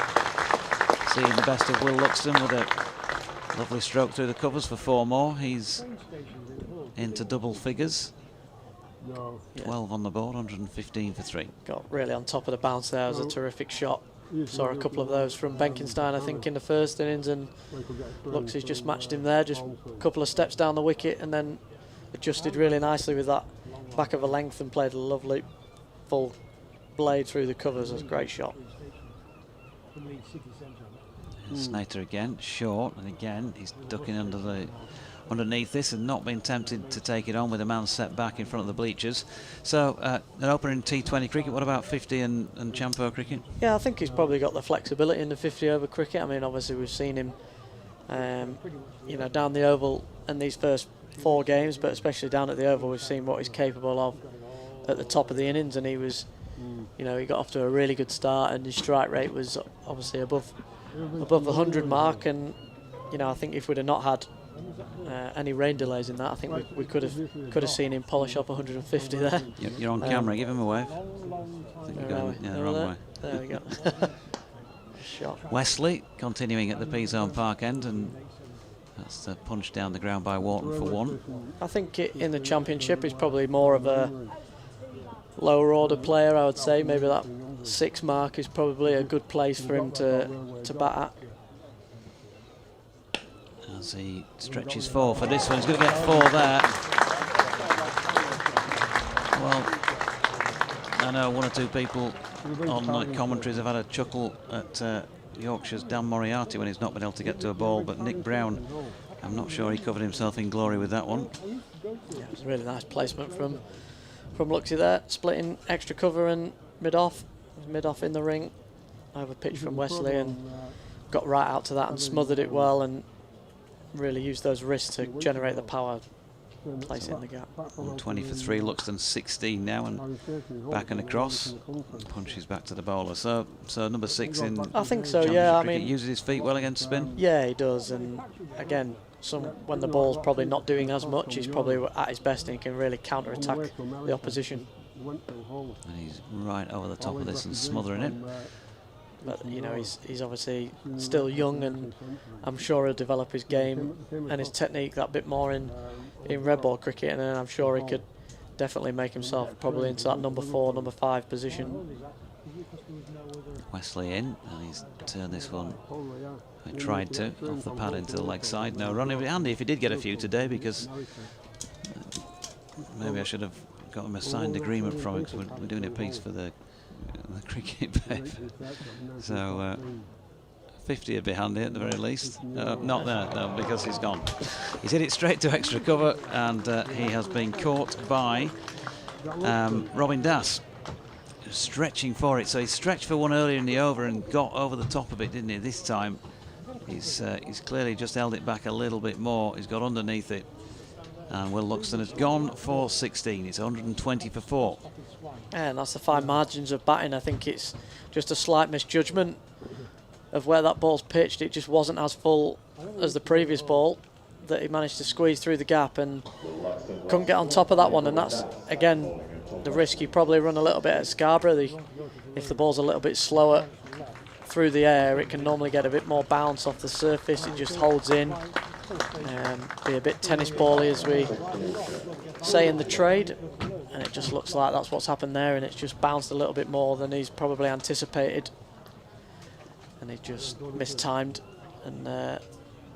Seeing the best of Will Luxton with a lovely stroke through the covers for 4 more. He's into double figures. 12 on the board, 115 for 3. Got really on top of the bounce there. It was a terrific shot. Saw a couple of those from Benkenstein, I think, in the first innings, and Lux's just matched him there, just a couple of steps down the wicket, and then adjusted really nicely with that back of a length and played a lovely full blade through the covers. It was a great shot. Snater again, short, and again he's ducking underneath this and not been tempted to take it on with a man set back in front of the bleachers. So an opener in T20 cricket. What about 50 and Champo cricket? Yeah, I think he's probably got the flexibility in the 50 over cricket. I mean, obviously we've seen him you know, down the Oval in these first 4 games, but especially down at the Oval we've seen what he's capable of at the top of the innings, and he was, you know, he got off to a really good start, and his strike rate was obviously above the 100 mark, and you know, I think if we'd have not had any rain delays in that, I think we could have seen him polish up 150 there. You're on camera, give him a wave. I think you're going the wrong way. There we go. Shot. Wesley continuing at the P-Zone Park end, and that's the punch down the ground by Wharton for 1. I think in the Championship he's probably more of a lower order player, I would say. Maybe that 6 mark is probably a good place for him to bat at. As he stretches 4 for this one, he's going to get 4 there. Well, I know 1 or 2 people on commentaries have had a chuckle at Yorkshire's Dan Moriarty when he's not been able to get to a ball, but Nick Brown, I'm not sure he covered himself in glory with that one. Yeah, it was a really nice placement from Luxie there, splitting extra cover and mid-off in the ring, over pitch from Wesley, and got right out to that and smothered it well and really used those wrists to generate the power, place it in the gap. 20 for 3, Luxton 16 now, and back and across, and punches back to the bowler. So number 6 in I think so, Championship yeah. I cricket mean, uses his feet well against spin. Yeah, he does, and again, when the ball's probably not doing as much, he's probably at his best and he can really counter-attack the opposition. And he's right over the top of this and smothering it. But you know, he's obviously still young, and I'm sure he'll develop his game and his technique that bit more in red ball cricket, and then I'm sure he could definitely make himself probably into that number 4, number 5 position. Wesley in, and he's turned this one. He tried to off the pad into the leg side. No run. It would be handy if he did get a few today, because maybe I should have got him a signed agreement from him, because we're doing a piece for the cricket paper. So 50 would be handy at the very least. Not there, no, because he's gone. He's hit it straight to extra cover, and he has been caught by Robin Das, stretching for it. So he stretched for one earlier in the over and got over the top of it, didn't he? This time he's clearly just held it back a little bit more. He's got underneath it, and Will Luxton has gone for 16. It's 120 for 4. And that's the fine margins of batting. I think it's just a slight misjudgment of where that ball's pitched. It just wasn't as full as the previous ball, that he managed to squeeze through the gap and couldn't get on top of that one. And that's, again, the risk you probably run a little bit at Scarborough. If the ball's a little bit slower through the air, it can normally get a bit more bounce off the surface. It just holds in, be a bit tennis bally, as we say in the trade. And it just looks like that's what's happened there, and it's just bounced a little bit more than he's probably anticipated. And he just mistimed, and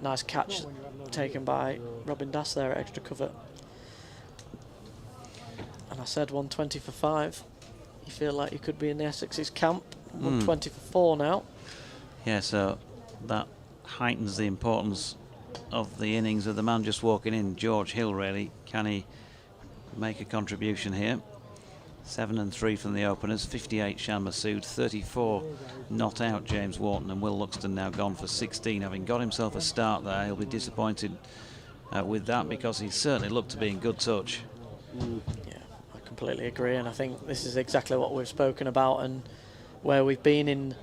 nice catch taken by Robin Das there at extra cover. And I said 120 for 5. You feel like you could be in the Essex's camp. 120 for 4 now. Yeah, so that heightens the importance of the innings of the man just walking in, George Hill, really. Can he make a contribution here? 7 and 3 from the openers, 58 Shan Masood, 34 not out James Wharton, and Will Luxton now gone for 16. Having got himself a start there, he'll be disappointed with that, because he certainly looked to be in good touch. Yeah, I completely agree, and I think this is exactly what we've spoken about and where we've been in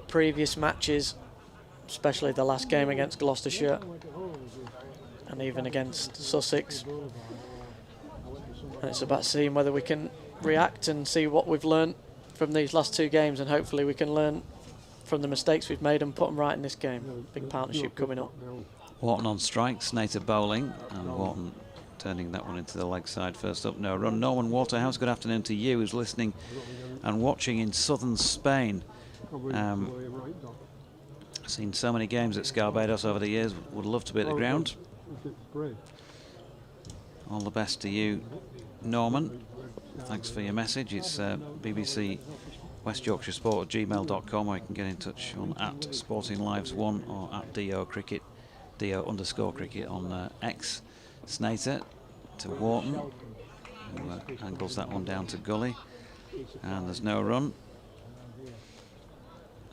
previous matches, especially the last game against Gloucestershire and even against Sussex. And it's about seeing whether we can react and see what we've learned from these last 2 games, and hopefully we can learn from the mistakes we've made and put them right in this game. Big partnership coming up. Wharton on strike, Snater bowling, and Wharton turning that one into the leg side. First up, no run. Norman Waterhouse, good afternoon to you, who's listening and watching in southern Spain. Seen so many games at Scarborough over the years, would love to be at the ground. All the best to you, Norman. Thanks for your message. It's BBC West Yorkshire Sport at gmail.com, or you can get in touch on at Sporting Lives 1 or at DO_cricket on X. Snater to Wharton, who angles that one down to Gully, and there's no run.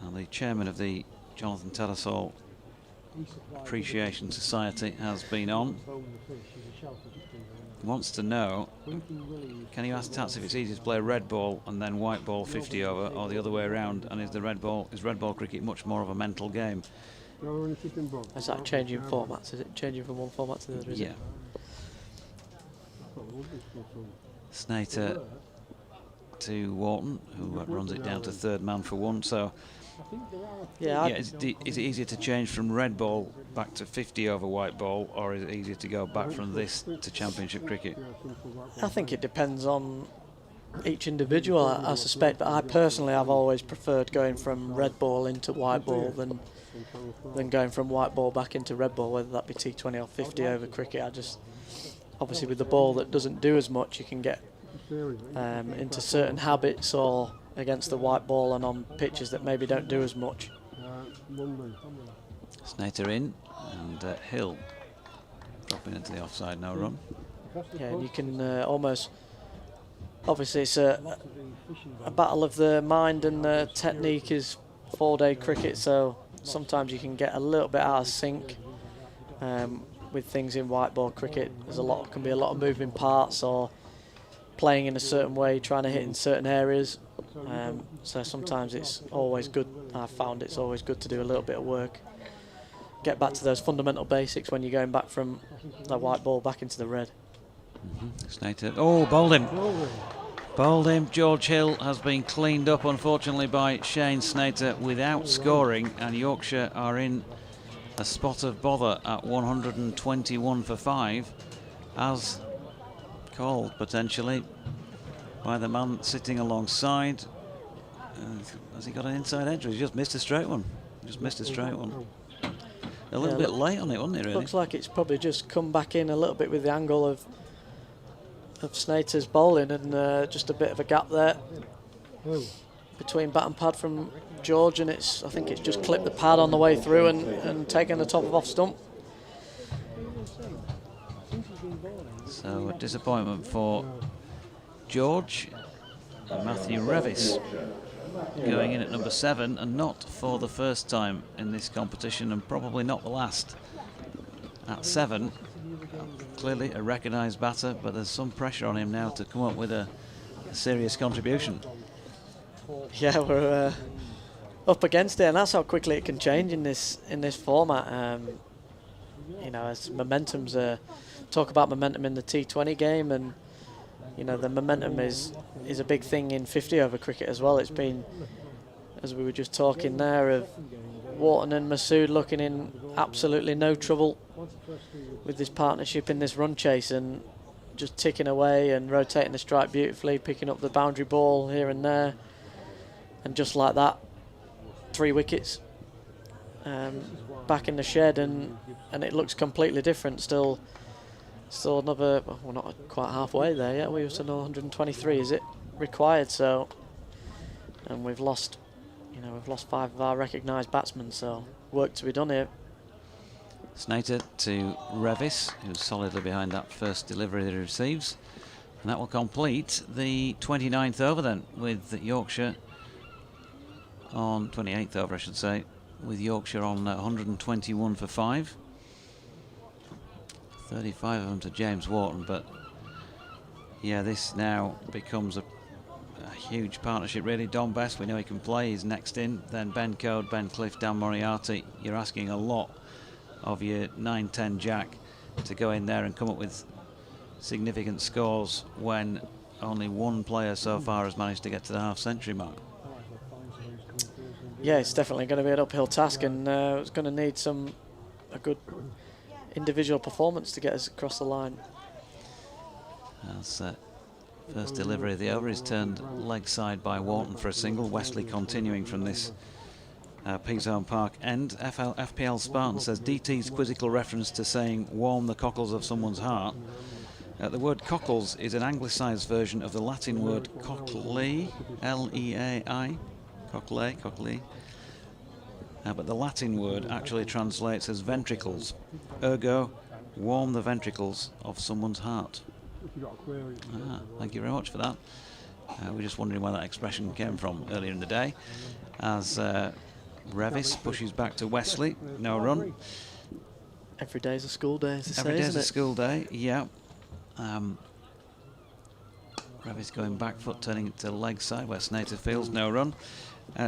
And the chairman of the Jonathan Tattersall Appreciation Society has been on. Wants to know, can you ask Tats if it's easy to play red ball and then white ball 50 over, or the other way around, and is red ball cricket much more of a mental game? Is that changing formats? Is it changing from one format to the other? Yeah. Snater to Wharton, who runs it down to third man for 1. So yeah, is it easier to change from red ball back to 50 over white ball, or is it easier to go back from this to championship cricket? I think it depends on each individual, I suspect, but I personally have always preferred going from red ball into white ball than going from white ball back into red ball, whether that be T20 or 50 over cricket. I just, obviously with the ball that doesn't do as much, you can get into certain habits or against the white ball and on pitches that maybe don't do as much. Snater in, and Hill dropping into the offside, no run. Yeah, and you can almost, obviously it's a battle of the mind, and the technique is 4-day cricket, so sometimes you can get a little bit out of sync with things in white ball cricket. Can be a lot of moving parts, or playing in a certain way, trying to hit in certain areas. So sometimes it's always good. I've found it's always good to do a little bit of work. Get back to those fundamental basics when you're going back from the white ball back into the red. Snater. Oh, bowled him. Bowled him. George Hill has been cleaned up, unfortunately, by Shane Snater without scoring, and Yorkshire are in a spot of bother at 121 for 5, as called potentially by the man sitting alongside. Has he got an inside edge? He's just missed a straight one. A little bit late on it, wasn't it, really? Looks like it's probably just come back in a little bit with the angle of Snater's bowling, and just a bit of a gap there between bat and pad from George, and I think it's just clipped the pad on the way through and taken the top of off stump. So a disappointment for George. Matthew Revis going in at number 7, and not for the first time in this competition, and probably not the last. At 7, clearly a recognised batter, but there's some pressure on him now to come up with a serious contribution. Yeah, we're up against it, and that's how quickly it can change in this format. You know, as momentum's talk about momentum in the T20 game, and you know, the momentum is a big thing in 50 over cricket as well. It's been, as we were just talking there, of Wharton and Masood looking in absolutely no trouble with this partnership in this run chase, and just ticking away and rotating the strike beautifully, picking up the boundary ball here and there, and just like that, 3 wickets back in the shed, and it looks completely different. Still another, well, we're not quite halfway there yet. We were to know 123 is it required, so, and we've lost 5 of our recognised batsmen, so work to be done here. Snater to Revis, who's solidly behind that first delivery that he receives, and that will complete the 29th over then, with Yorkshire on 28th over, I should say, with Yorkshire on 121 for 5. 35 of them to James Wharton, but yeah, this now becomes a huge partnership, really. Don Best, we know he can play, he's next in. Then Ben Code, Ben Cliff, Dan Moriarty. You're asking a lot of your 9-10 Jack to go in there and come up with significant scores when only one player so far has managed to get to the half-century mark. Yeah, it's definitely going to be an uphill task, and it's going to need a good individual performance to get us across the line. As first delivery of the over is turned leg side by Wharton for a single. Wesley continuing from this Peasholm Park end. FPL Spartan says DT's quizzical reference to saying warm the cockles of someone's heart. The word cockles is an anglicised version of the Latin word cochlea, L-E-A-I, cochlea. But the Latin word actually translates as ventricles. Ergo, warm the ventricles of someone's heart. Thank you very much for that. We're just wondering where that expression came from earlier in the day. As Revis pushes back to Wesley, no run. Every day's a school day, as they say, Every day's isn't a it? school day, yeah. Revis going back foot, turning it to leg side where Snater fields, no run.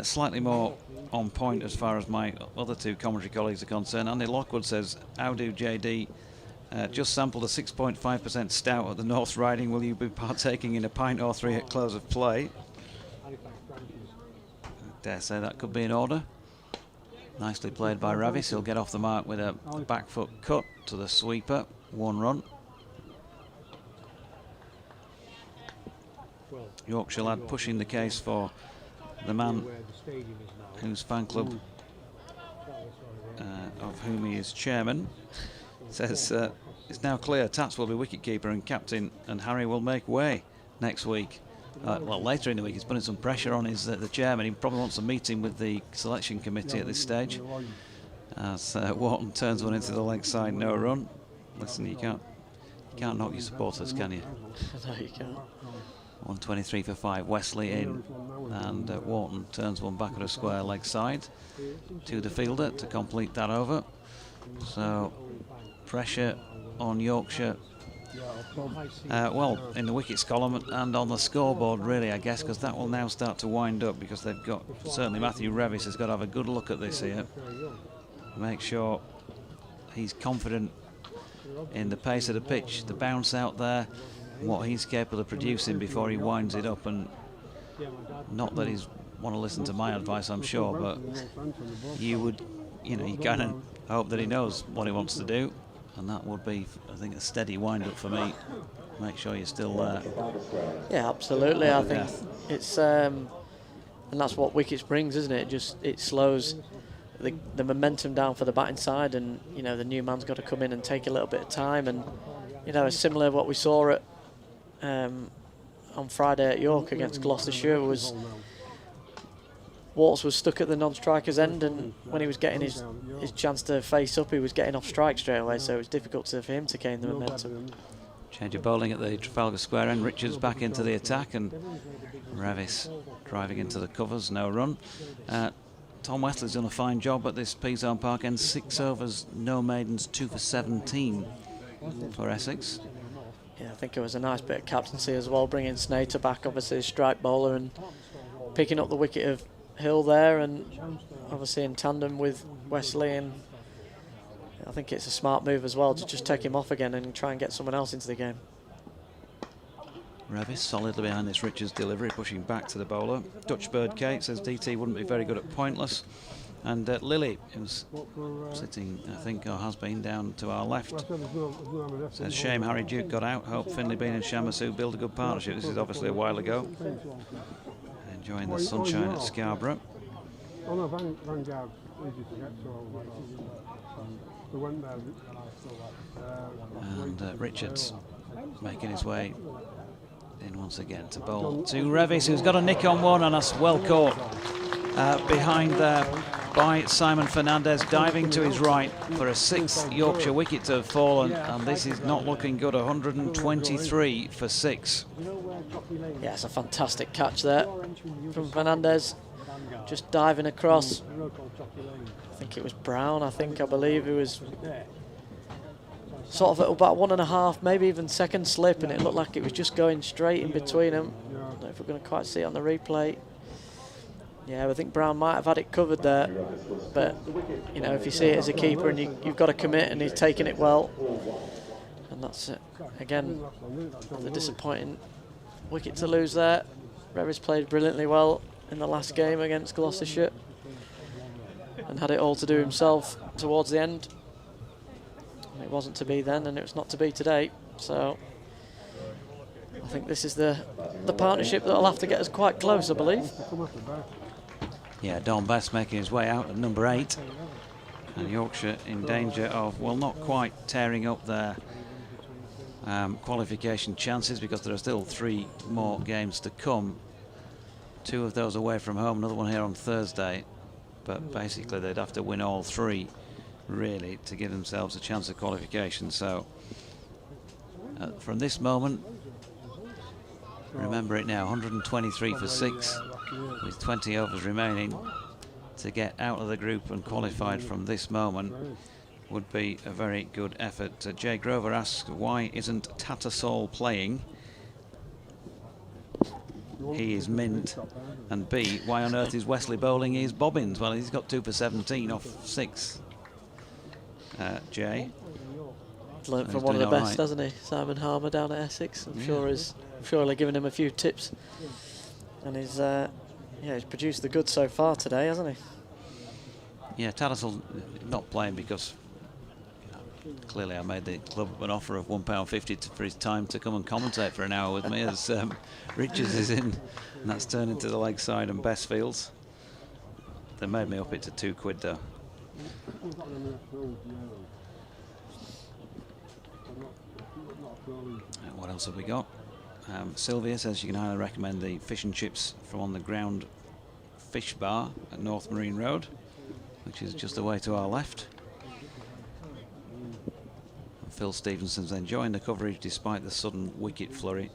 Slightly more on point as far as my other 2 commentary colleagues are concerned. Andy Lockwood says, how do JD? Just sampled a 6.5% stout at the North Riding. Will you be partaking in a pint or 3 at close of play? I dare say that could be in order. Nicely played by Revis. He'll get off the mark with a back foot cut to the sweeper. 1 run. Yorkshire lad pushing the case for the man whose fan club, of whom he is chairman, says it's now clear Tats will be wicketkeeper and captain, and Harry will make way next week. Well, later in the week, he's putting some pressure on the chairman. He probably wants a meeting with the selection committee at this stage. As Wharton turns one into the leg side, no run. Listen, you Can't knock your supporters, can you? No, you can't. 123 for 5. Wesley in, and Wharton turns one back at a square leg side to the fielder to complete that over. So pressure on Yorkshire. Well, in the wickets column and on the scoreboard, really, I guess, because that will now start to wind up, because they've got, certainly Matthew Revis has got to have a good look at this here. Make sure he's confident in the pace of the pitch, the bounce out there, what he's capable of producing before he winds it up. And not that he's want to listen to my advice, I'm sure, but you would, you kind of hope that he knows what he wants to do, and that would be, I think, a steady wind up for me. Make sure you're still there. Yeah, absolutely. I think it's and that's what wickets brings, isn't it? It slows the momentum down for the batting side, and the new man's got to come in and take a little bit of time. And it's similar to what we saw at on Friday at York against Gloucestershire. Waltz was stuck at the non-striker's end, and when he was getting his chance to face up, he was getting off strike straight away, so it was difficult for him to gain the momentum. Change of bowling at the Trafalgar Square end. Richards back into the attack, and Revis driving into the covers, no run. Tom Wesley's done a fine job at this Peasarn Park end. 6 overs, no maidens, 2 for 17 for Essex. Yeah, I think it was a nice bit of captaincy as well, bringing Snater back, obviously a strike bowler, and picking up the wicket of Hill there, and obviously in tandem with Wesley. And I think it's a smart move as well to just take him off again and try and get someone else into the game. Revis solidly behind this Richards delivery, pushing back to the bowler. Dutch Bird Kate says DT wouldn't be very good at pointless. And Lily, who's sitting, I think, or has been, down to our left, says, shame Harry Duke got out. Hope Finley Bean and Shamasu build a good partnership. This is obviously a while ago. Enjoying the sunshine at Scarborough. And Richards making his way in once again to bowl to Revis, who's got a nick on one, and that's well caught behind there by Simon Fernandez, diving to his right for a 6th Yorkshire wicket to have fallen, and this is not looking good. 123 for 6. Yeah, it's a fantastic catch there from Fernandez, just diving across. I think it was Brown, I believe, who was sort of at about 1.5, maybe even second slip, and it looked like it was just going straight in between them. I don't know if we're going to quite see it on the replay. Yeah, I think Brown might have had it covered there, but if you see it as a keeper and you've got to commit, and he's taken it well, and that's it. Again, the disappointing wicket to lose there. Revis played brilliantly well in the last game against Gloucestershire and had it all to do himself towards the end. And it wasn't to be then, and it's not to be today. So I think this is the partnership that'll have to get us quite close, I believe. Yeah, Don Best making his way out at number 8, and Yorkshire in danger of, well, not quite tearing up their qualification chances, because there are still 3 more games to come. 2 of those away from home, another one here on Thursday, but basically they'd have to win all 3 really to give themselves a chance of qualification. So from this moment, remember it now, 123 for 6 with 20 overs remaining. To get out of the group and qualified from this moment would be a very good effort. Jay Grover asks, why isn't Tattersall playing? He is mint. And B, why on earth is Wesley bowling his bobbins? Well, he's got 2 for 17 off 6. Jay learned from one of the best, hasn't he? Simon Harmer down at Essex. I'm sure they're giving him a few tips, and he's produced the goods so far today, hasn't he? Yeah, Tattersall not playing because clearly I made the club an offer of £1.50 for his time to come and commentate for an hour with me as Richards is in, and that's turned into the leg side and best fields. They made me up it to £2 though. What else have we got? Sylvia says you can highly recommend the fish and chips from On the Ground Fish Bar at North Marine Road, which is just away to our left. Phil Stevenson's enjoying the coverage despite the sudden wicket flurry.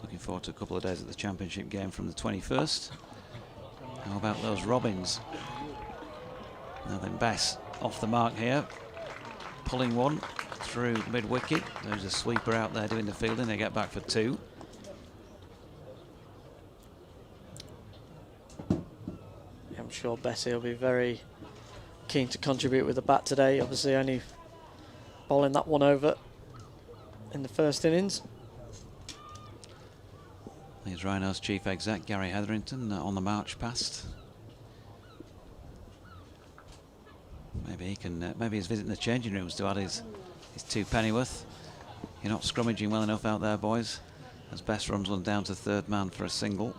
Looking forward to a couple of days at the championship game from the 21st. How about those Robins? Now then, Bess off the mark here, pulling one through mid-wicket. There's a sweeper out there doing the fielding. They get back for 2. I'm sure Bessie will be very keen to contribute with the bat today. Obviously only bowling that one over in the first innings. Here's Rhinos chief exec Gary Hetherington on the march past. Maybe he can. Maybe he's visiting the changing rooms to add his 2 pennyworth. You're not scrummaging well enough out there, boys. As Bess runs one down to third man for a single.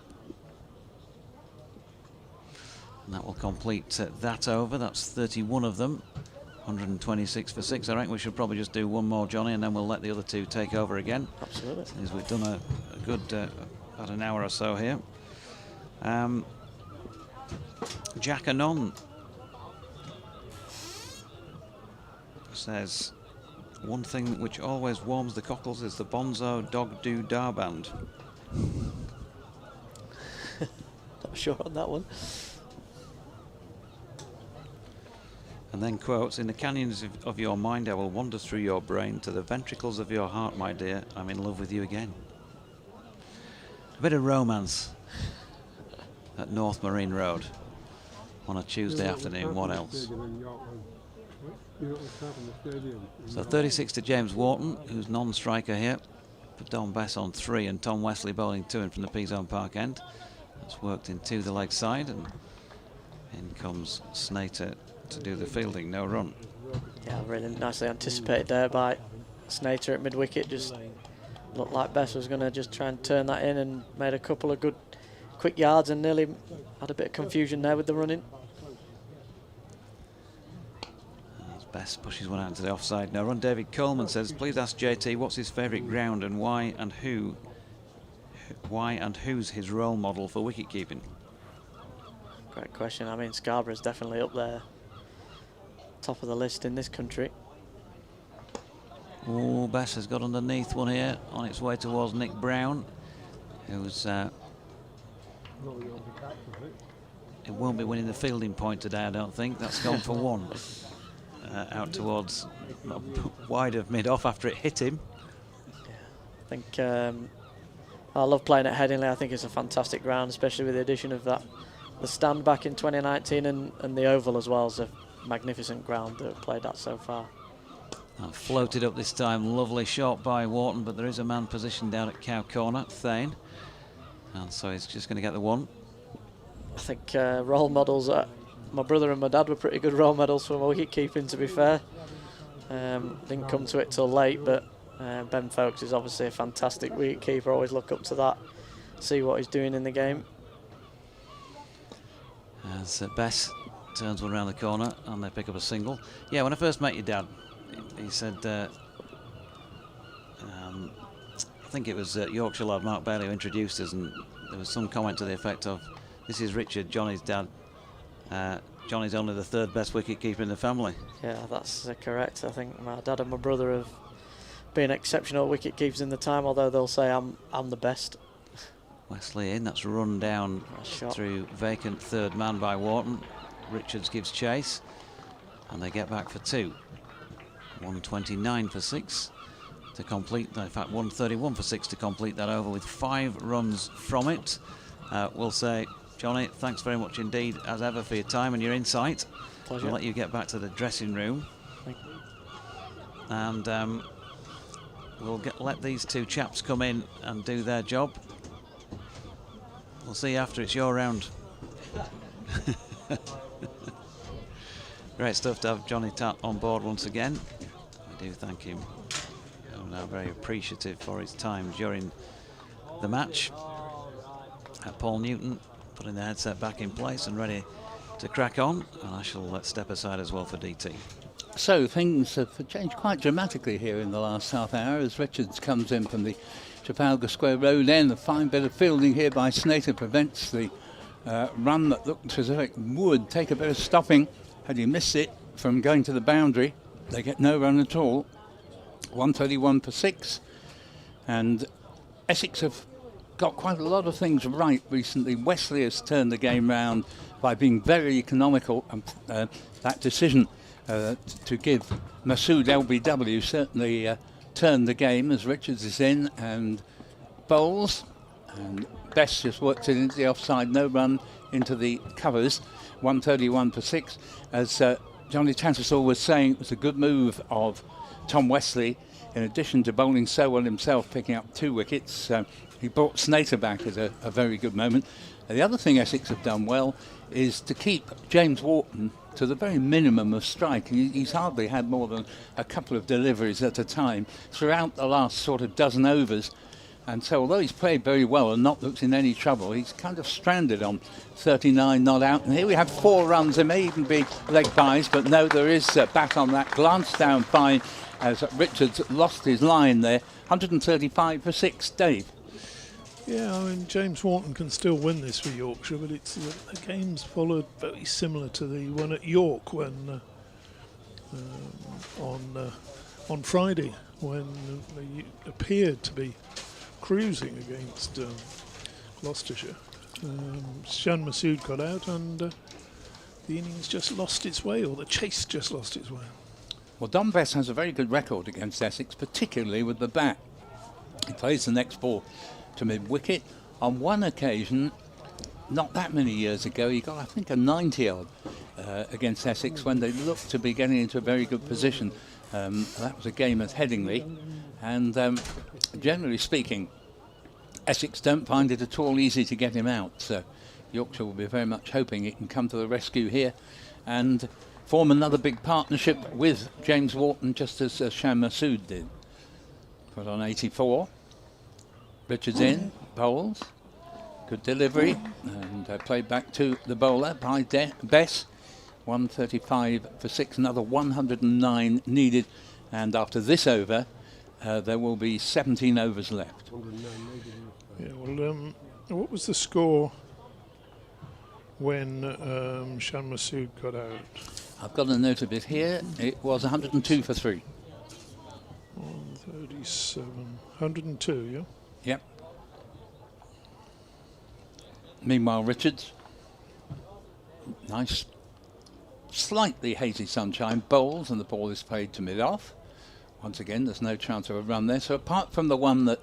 And that will complete that over. That's 31 of them. 126 for 6. I reckon we should probably just do one more, Johnny, and then we'll let the other 2 take over again. Absolutely. As we've done a good about an hour or so here. Jack Anon says, one thing which always warms the cockles is the Bonzo Dog Do Da Band. Not sure on that one. And then quotes, in the canyons of your mind I will wander through your brain, to the ventricles of your heart, my dear, I'm in love with you again. A bit of romance at North Marine Road on a Tuesday afternoon. What else? So 36 to James Wharton, who's non-striker here. For Don Bess on 3 and Tom Wesley bowling 2 in from the Peazone Park end. That's worked into the leg side, and in comes Snater to do the fielding. No run. Yeah, really nicely anticipated there by Snater at mid-wicket. Just looked like Bess was going to just try and turn that in, and made a couple of good quick yards and nearly had a bit of confusion there with the running. As Bess pushes one out into the offside. No run. David Coleman says, please ask JT what's his favourite ground and why and who's his role model for wicket keeping. Great question. I mean, Scarborough's definitely up there, top of the list in this country. Oh, Bess has got underneath one here, on its way towards Nick Brown, who's it won't be winning the fielding point today, I don't think. That's gone for 1 out towards wide of mid-off after it hit him. Yeah, I think I love playing at Headingley. I think it's a fantastic ground, especially with the addition of the stand back in 2019, and the oval as well is a magnificent ground that we've played at so far. Floated up this time, lovely shot by Wharton, but there is a man positioned down at Cow Corner, Thane, and so he's just going to get the 1. I think role models, my brother and my dad were pretty good role models for my wicket keeping, to be fair. Didn't come to it till late, but Ben Folkes is obviously a fantastic wicket keeper. Always look up to that, see what he's doing in the game. As Bess turns one around the corner and they pick up a single. Yeah, when I first met your dad, he said, I think it was Yorkshire lad Mark Bailey who introduced us, and there was some comment to the effect of, this is Richard, Johnny's dad. Johnny's only the 3rd best wicket keeper in the family. Yeah, that's correct. I think my dad and my brother have been exceptional wicket keepers in the time, although they'll say I'm the best. Wesley in, that's run down through vacant 3rd man by Wharton. Richards gives chase, and they get back for 2. 129 for 6 to complete, in fact 131 for 6 to complete that over with 5 runs from it. We'll say, Johnny, thanks very much indeed as ever for your time and your insight. Pleasure. We'll let you get back to the dressing room. And we'll let these 2 chaps come in and do their job. We'll see you after it's your round. Great stuff to have Johnny Tatt on board once again. I do thank him. I'm now very appreciative for his time during the match. Paul Newton putting the headset back in place and ready to crack on, and I shall step aside as well for DT. So things have changed quite dramatically here in the last half hour as Richards comes in from the Trafalgar Square Road end. A fine bit of fielding here by Snater prevents the run that looked as if it would take a bit of stopping had he missed it from going to the boundary. They get no run at all. 131 for 6. And Essex have got quite a lot of things right recently. Wesley has turned the game round by being very economical, and that decision to give Masood LBW certainly turned the game as Richards is in and bowls, and Best just works it into the offside, no run into the covers. 131 for 6. As Johnny Tattersall was saying, it was a good move of Tom Wesley, in addition to bowling so well himself, picking up 2 wickets. He brought Snater back at a very good moment. The other thing Essex have done well is to keep James Wharton to the very minimum of strike. He's hardly had more than a couple of deliveries at a time throughout the last sort of dozen overs. And so although he's played very well and not looked in any trouble, he's kind of stranded on 39 not out. And here we have 4 runs. There may even be leg byes, but no, there is back on that. Glance down fine as Richards lost his line there. 135 for 6. Dave. Yeah, I mean, James Wharton can still win this for Yorkshire, but it's the game's followed very similar to the one at York when on Friday, when they appeared to be cruising against Gloucestershire. Shan Masood got out, and the innings just lost its way, or the chase just lost its way. Well, Dom Bess has a very good record against Essex, particularly with the bat. He plays the next ball to mid-wicket. On one occasion, not that many years ago, he got, I think, a 90-odd against Essex when they looked to be getting into a very good position. That was a game at Headingley. And generally speaking, Essex don't find it at all easy to get him out. So Yorkshire will be very much hoping he can come to the rescue here and form another big partnership with James Wharton, just as Shan Masood did. Put on 84. Richards in, bowls, good delivery, and played back to the bowler by Bess. 135 for 6, another 109 needed, and after this over, there will be 17 overs left. Yeah, well, what was the score when Shan Masood got out? I've got a note of it here. It was 102 for 3. 137, 102, yeah? Yep. Meanwhile, Richards, nice, slightly hazy sunshine, bowls, and the ball is played to mid-off. Once again, there's no chance of a run there. So apart from the one that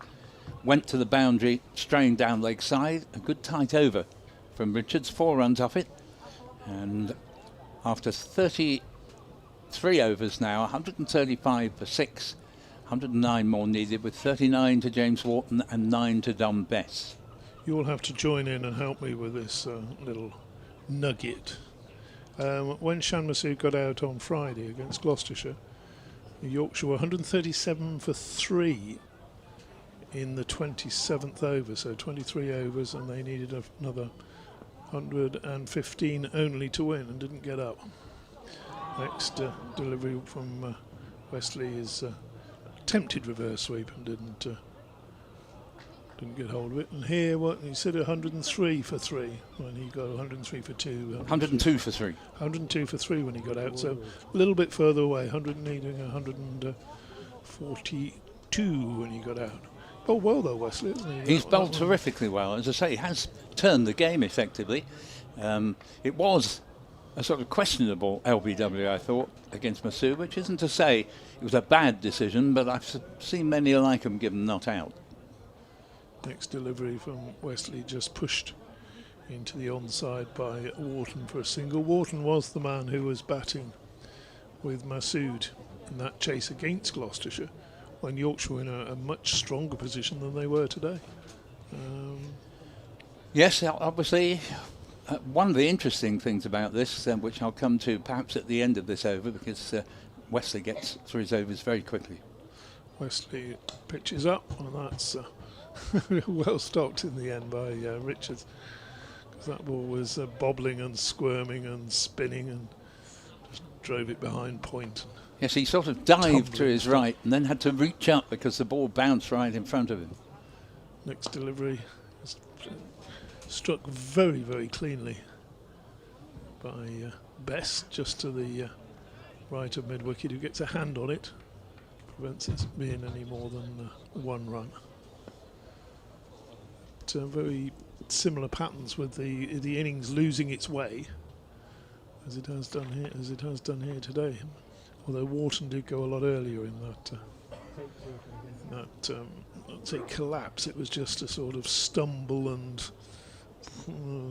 went to the boundary, strained down leg side, a good tight over from Richards, 4 runs off it. And after 33 overs now, 135 for 6. 109 more needed, with 39 to James Wharton and 9 to Dom Bess. You'll have to join in and help me with this little nugget. When Shan Masood got out on Friday against Gloucestershire, Yorkshire were 137 for 3 in the 27th over, so 23 overs, and they needed another 115 only to win and didn't get up. Next delivery from Wesley is attempted reverse sweep and didn't get hold of it. And here, what he said, 103 for 3 when he got 103 for 2. 102 for 3. 102 for 3 when he got out, so a little bit further away. 100 needing 142 when he got out. Oh, well though, Wesley, isn't he? He's bowled terrifically well. As I say, he has turned the game effectively. It was a sort of questionable LBW, I thought, against Masood, which isn't to say it was a bad decision, but I've seen many like him given not out. Next delivery from Wesley just pushed into the onside by Wharton for a single. Wharton was the man who was batting with Masood in that chase against Gloucestershire, when Yorkshire were in a much stronger position than they were today. Yes, obviously, one of the interesting things about this, which I'll come to perhaps at the end of this over, because Wesley gets through his overs very quickly. Wesley pitches up, and that's well stopped in the end by Richards, because that ball was bobbling and squirming and spinning and just drove it behind point. Yes, he sort of dived to his right and then had to reach up because the ball bounced right in front of him. Next delivery is struck very, very cleanly by Bess, just to the right of mid-wicket, who gets a hand on it prevents it being any more than 1 run. Very similar patterns with the innings losing its way, as it has done here today. Although Wharton did go a lot earlier in that I'd say collapse. It was just a sort of stumble and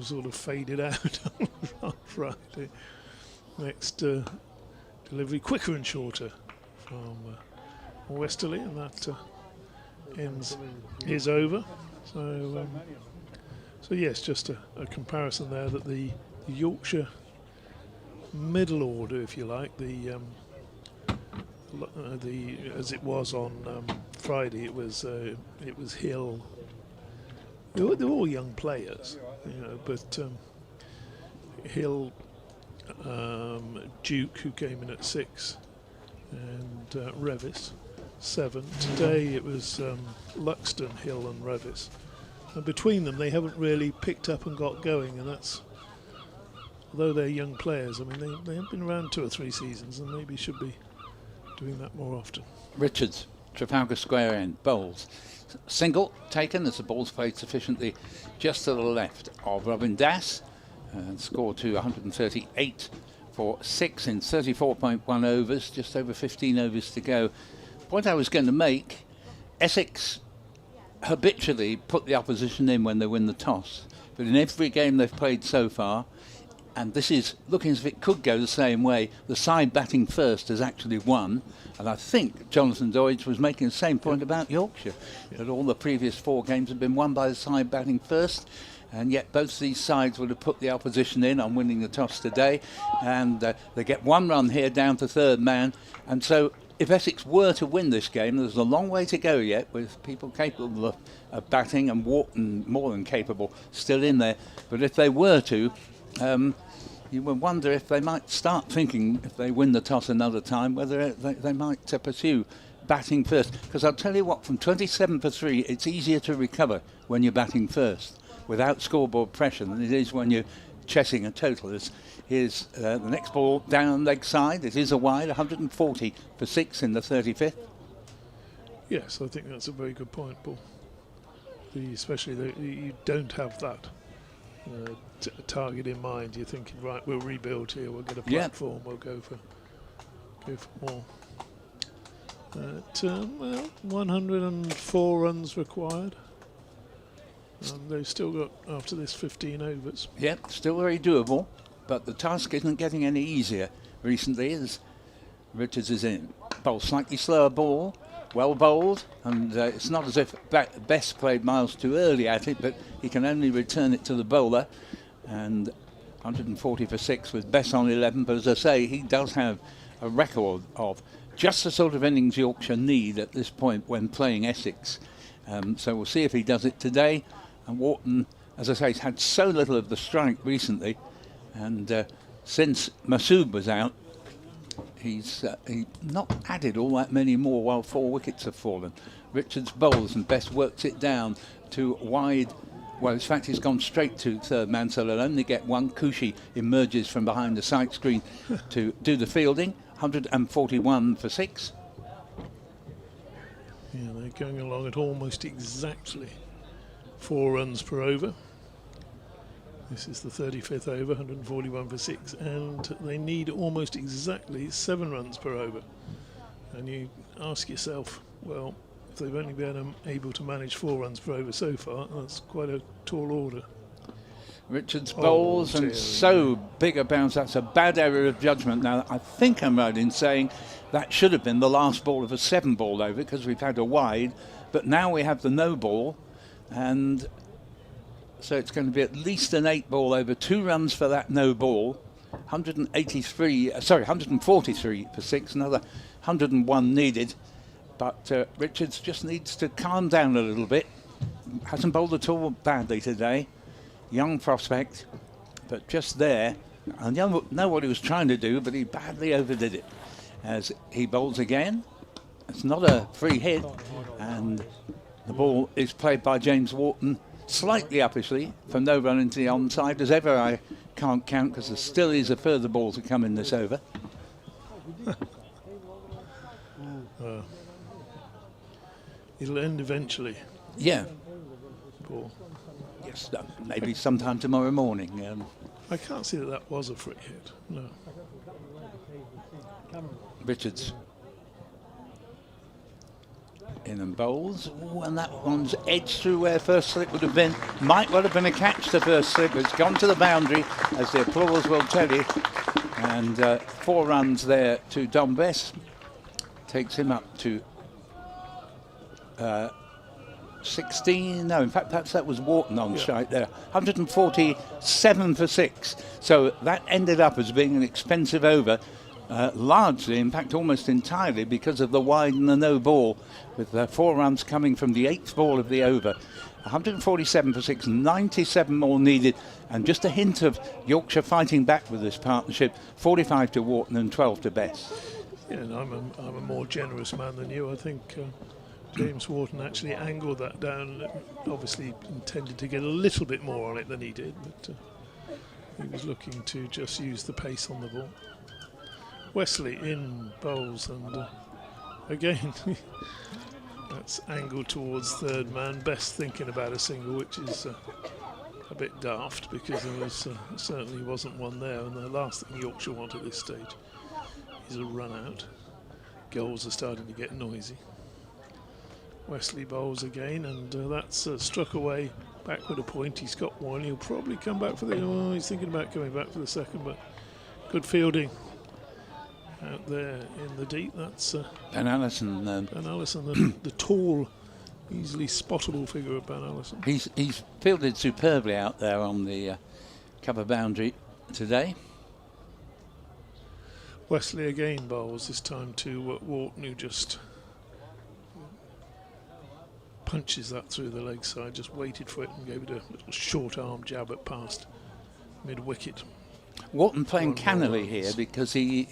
sort of faded out on Friday. Next delivery quicker and shorter from Westerly, and that ends is over. So yes, just a comparison there that the Yorkshire middle order, if you like, the as it was on Friday, it was Hill. They were all young players, but Hill, Duke, who came in at 6, and Revis 7. Today it was Luxton, Hill, and Revis. And between them, they haven't really picked up and got going, and that's, although they're young players, I mean, they have been around 2 or 3 seasons, and maybe should be doing that more often. Richards, Trafalgar Square end, bowls. Single taken as the ball's played sufficiently just to the left of Robin Das, and scored to 138 for 6 in 34.1 overs, just over 15 overs to go. Point I was going to make, Essex habitually put the opposition in when they win the toss, but in every game they've played so far, and this is looking as if it could go the same way, the side batting first has actually won. And I think Jonathan Doidge was making the same point about Yorkshire, that all the previous 4 games have been won by the side batting first, and yet both these sides would have put the opposition in on winning the toss today, and they get 1 run here down to 3rd man. And so if Essex were to win this game, there's a long way to go yet, with people capable of batting, and Wharton more than capable still in there. But if they were to, you would wonder if they might start thinking, if they win the toss another time, whether they might pursue batting first. Because I'll tell you what, from 27 for 3, it's easier to recover when you're batting first without scoreboard pressure than it is when you're chasing a total. Here's the next ball down leg side. It is a wide, 140 for 6 in the 35th. Yes, I think that's a very good point, Paul. Especially you don't have that target in mind. You're thinking, right, we'll rebuild here, we'll get a platform, we'll go for more. Well, 104 runs required, and they've still got, after this, 15 overs. Yep, still very doable, but the task isn't getting any easier recently as Richards is in. Bowl slightly slower ball, well bowled, and it's not as if Best played miles too early at it, but he can only return it to the bowler. And 140 for 6 with Best on 11, but as I say, he does have a record of just the sort of innings Yorkshire need at this point when playing Essex. So we'll see if he does it today. And Wharton, as I say, has had so little of the strike recently, and since Masood was out, he's not added all that many more while 4 wickets have fallen. Richards bowls and Best works it down to wide. Well, in fact, he's gone straight to 3rd man, so they'll only get 1. Cushy emerges from behind the sight screen to do the fielding. 141 for 6. Yeah, they're going along at almost exactly 4 runs per over. This is the 35th over, 141 for 6, and they need almost exactly 7 runs per over. And you ask yourself, well, if they've only been able to manage 4 runs per over so far, that's quite a tall order. Richards bowls, and so big a bounce. That's a bad error of judgment. Now, I think I'm right in saying that should have been the last ball of a 7-ball over, because we've had a wide, but now we have the no ball, and so it's going to be at least an 8-ball over. 2 runs for that no ball. 143 for 6, another 101 needed. But Richards just needs to calm down a little bit. Hasn't bowled at all badly today. Young prospect, but just there. I know what he was trying to do, but he badly overdid it. As he bowls again, it's not a free hit, and the ball is played by James Wharton slightly uppishly for no run into the onside. As ever, I can't count because there still is a further ball to come in this over. it'll end eventually. Yeah. Or Yes, maybe sometime tomorrow morning. I can't see that was a free hit. No. Richards in and bowls. Ooh, and that one's edged through where first slip would have been. Might well have been a catch to first slip. It's gone to the boundary, as the applause will tell you. And 4 runs there to Dom Bess. Takes him up to 16. No, in fact, perhaps that was Wharton on strike there. 147 for 6. So that ended up as being an expensive over. Largely, in fact almost entirely, because of the wide and the no ball, with 4 runs coming from the 8th ball of the over. 147 for 6, 97 more needed, and just a hint of Yorkshire fighting back with this partnership. 45 to Wharton and 12 to Bess. Yeah, and I'm a more generous man than you. I think James Wharton actually angled that down, obviously intended to get a little bit more on it than he did, but he was looking to just use the pace on the ball. Wesley in bowls, and again that's angled towards third man. Best thinking about a single, which is a bit daft, because there was certainly wasn't one there, and the last thing Yorkshire want at this stage is a run out. Goals are starting to get noisy. Wesley bowls again, and that's struck away backward a point. He's got one. He'll probably come back for the. Oh, he's thinking about coming back for the second, but good fielding out there in the deep. That's And Allison. Ben Allison, the tall, easily spottable figure of Ben Allison. He's fielded superbly out there on the cover boundary today. Wesley again bowls, this time to Wharton, who just punches that through the leg side, just waited for it and gave it a little short arm jab at past mid-wicket. Wharton playing cannily here, because he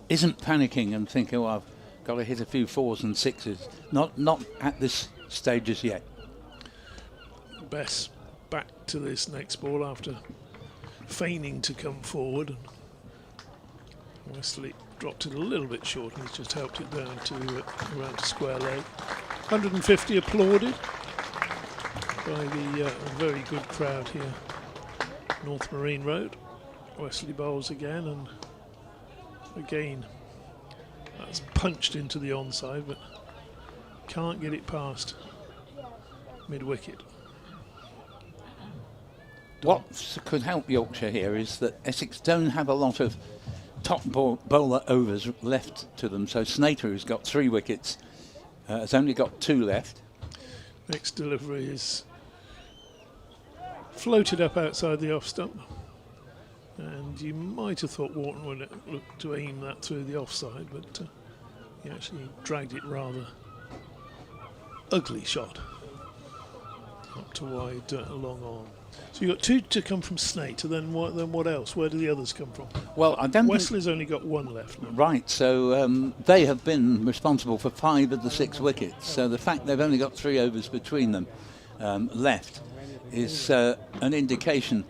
isn't panicking and thinking, oh, I've got to hit a few 4s and 6s. Not at this stage as yet. Bess back to this next ball after feigning to come forward. And Wesley dropped it a little bit short, and he's just helped it down to around to square leg. 150 applauded by the very good crowd here, North Marine Road. Wesley bowls again, and again that's punched into the onside, but can't get it past mid-wicket. What could help Yorkshire here is that Essex don't have a lot of top bowler overs left to them. So Snater, who's got 3 wickets, has only got 2 left. Next delivery is floated up outside the off stump, and you might have thought Wharton would look to aim that through the offside, but he actually dragged it rather ugly shot up to wide long on. So you got 2 to come from Snater. Then what else? Where do the others come from? Well, I don't. Wesley's only got 1 left now. Right, so they have been responsible for 5 of the 6 wickets. So the fact they've only got 3 overs between them left is an indication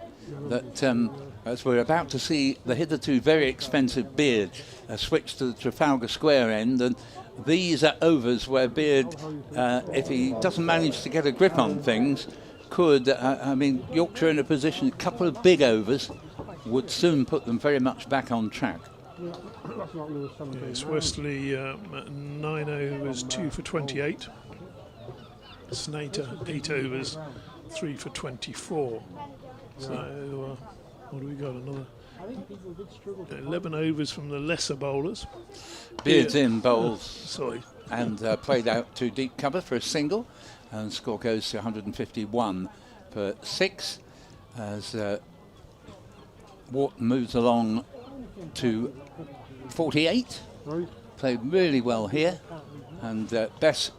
that, as we're about to see the hitherto very expensive Beard switch to the Trafalgar Square end, and these are overs where Beard, if he doesn't manage to get a grip on things, could, I mean, Yorkshire in a position, a couple of big overs would soon put them very much back on track. Yes, Wesley 9 overs, 2 for 28. Snater 8 overs, 3 for 24. So what do we got? Another 11 overs from the lesser bowlers. Beard's in bowls. Sorry. And played out to deep cover for a single, and the score goes to 151 for 6 as Wharton moves along to 48. Played really well here, and Bess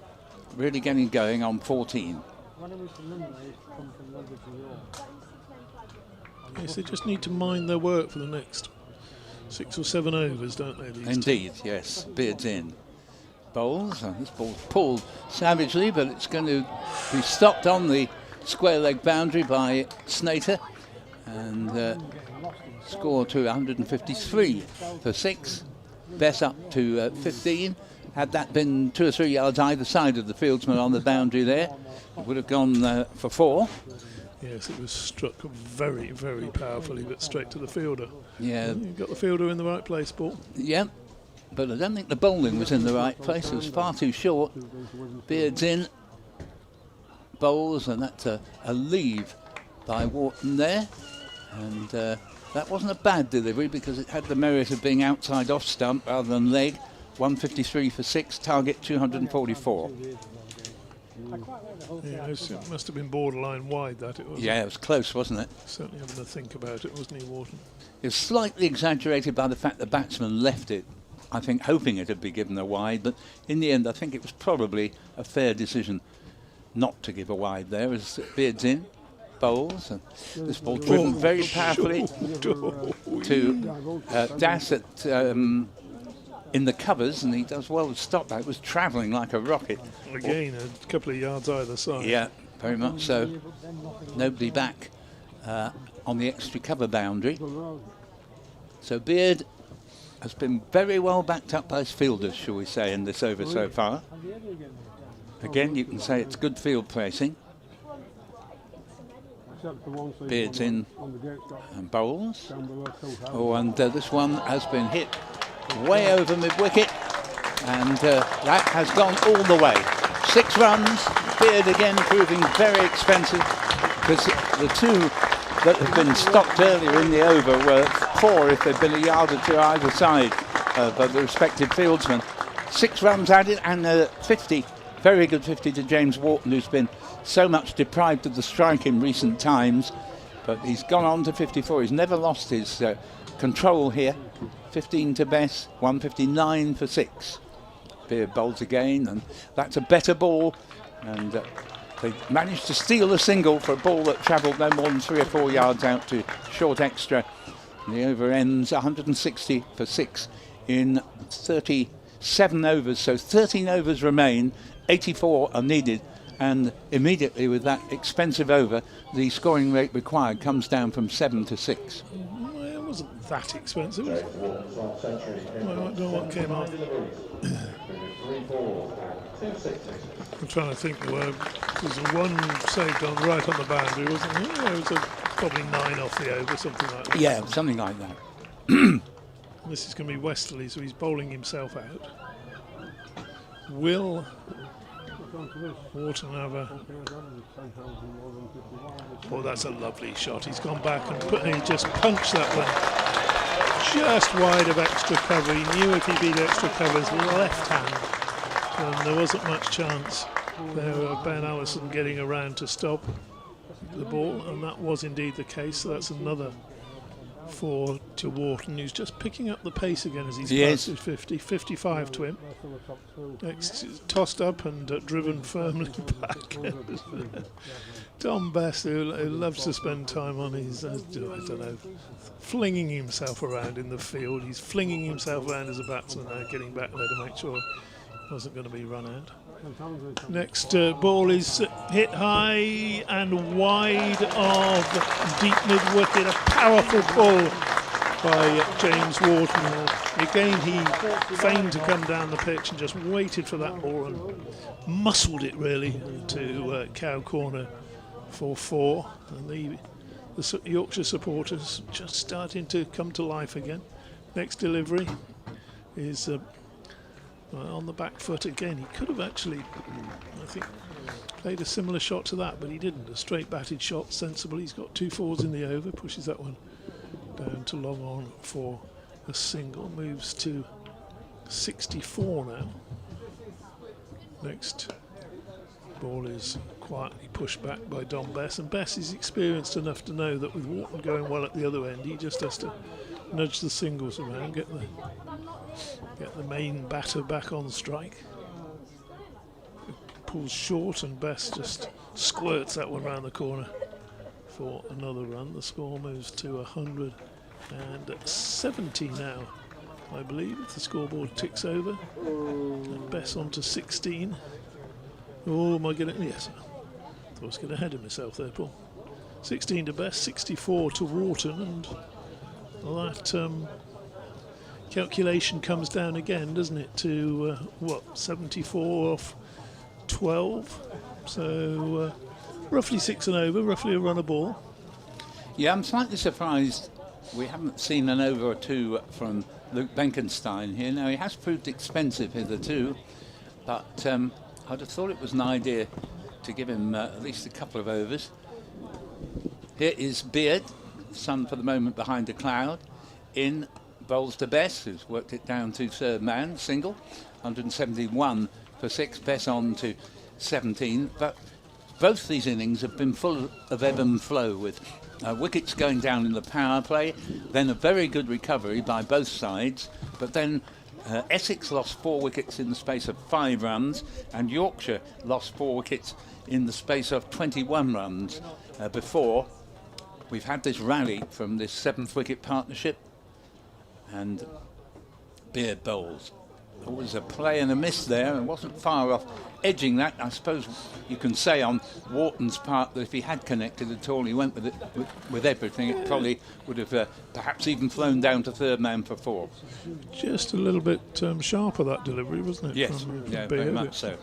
really getting going on 14. Yes, they just need to mind their work for the next 6 or 7 overs, don't they? These Indeed, yes. Beard's in. Bowls. This ball's pulled savagely, but it's going to be stopped on the square leg boundary by Snater, and score to 153 for 6. Bess up to 15. Had that been 2 or 3 yards either side of the fieldsman on the boundary there, it would have gone for 4. Yes, it was struck very, very powerfully, but straight to the fielder. Yeah. You got the fielder in the right place, Paul. Yeah, but I don't think the bowling was in the right place. It was far too short. Beard's in, bowls, and that's a leave by Wharton there. And that wasn't a bad delivery because it had the merit of being outside off stump rather than leg. 153 for 6, target 244. Yeah, it must have been borderline wide, that it was. Yeah, it was close, wasn't it? Certainly having to think about it, wasn't he, Wharton? It was slightly exaggerated by the fact the batsman left it, I think, hoping it had been given a wide, but in the end I think it was probably a fair decision not to give a wide there as Beard's in, bowls, and this ball driven very powerfully to Das at in the covers, and he does well to stop that. It was travelling like a rocket. Again, a couple of yards either side. Yeah, very much so. Nobody back on the extra cover boundary. So Beard has been very well backed up by his fielders, shall we say, in this over so far. Again, you can say it's good field placing. Beard's in and bowls. Oh, and this one has been hit way over mid-wicket, and that has gone all the way. 6 runs, Beard again proving very expensive, because the 2 that have been stopped earlier in the over were 4 if they'd been a yard or 2 either side of the respective fieldsmen. 6 runs added and 50, very good 50 to James Wharton, who's been so much deprived of the strike in recent times, but he's gone on to 54. He's never lost his control here. 15 to Bess, 159 for 6. Beard bowls again, and that's a better ball, and they managed to steal a single for a ball that travelled no more than 3 or 4 yards out to short extra. And the over ends 160 for 6 in 37 overs, so 13 overs remain, 84 are needed, and immediately with that expensive over, the scoring rate required comes down from 7 to 6. It wasn't that expensive. I don't know what came off. I'm trying to think where there's one saved on right on the boundary, wasn't there? Yeah, it was probably 9 off the over, something like that. Yeah, something like that. This is going to be westerly, so he's bowling himself out. Will Wharton have a... Oh, that's a lovely shot. He's gone back and he just punched that one just wide of extra cover. He knew if he beat extra cover's left hand, and there wasn't much chance there of Ben Allison getting around to stop the ball, and that was indeed the case. So that's another 4 to Wharton, who's just picking up the pace again as he's past his 50, 55 to him. Next, tossed up and driven firmly back. Tom Best, who loves to spend time on his, I don't know, flinging himself around in the field. He's flinging himself around as a batsman now, getting back there to make sure he wasn't going to be run out. Next ball is hit high and wide of deep mid-wicket. A powerful pull by James Wharton. Again, he feigned to come down the pitch and just waited for that ball and muscled it really to cow corner for 4. And the Yorkshire supporters just starting to come to life again. Next delivery is on the back foot again. He could have actually, I think, played a similar shot to that, but he didn't. A straight batted shot, sensible. He's got 2 4s in the over, pushes that one down to long on for a single, moves to 64 now. Next ball is quietly pushed back by Don Bess, and Bess is experienced enough to know that with Wharton going well at the other end, he just has to nudge the singles around, get the main batter back on strike. Pulls short, and Bess just squirts that one round the corner for another run. The score moves to 170 now, I believe, if the scoreboard ticks over. And Bess on to 16. Oh my goodness, yes. I thought I was getting ahead of myself there, Paul. 16 to Bess, 64 to Wharton, and that calculation comes down again, doesn't it, to 74 off 12, so roughly 6 and over, roughly a run a ball. Yeah, I'm slightly surprised we haven't seen an over or two from Luke Benkenstein here. Now, he has proved expensive hitherto, but I'd have thought it was an idea to give him at least a couple of overs. Here is Beard, sun for the moment behind a cloud. In bowls to Bess, who's worked it down to third man, single, 171 for 6, Bess on to 17. But both these innings have been full of ebb and flow, with wickets going down in the power play, then a very good recovery by both sides, but then Essex lost 4 wickets in the space of 5 runs, and Yorkshire lost 4 wickets in the space of 21 runs before we've had this rally from this 7th wicket partnership. And Beard bowls. Always a play and a miss there, and wasn't far off edging that. I suppose you can say on Wharton's part that if he had connected at all, he went with it with everything. It probably would have perhaps even flown down to third man for 4. Just a little bit sharper, that delivery, wasn't it? Yes, from yeah, Beard? very much so.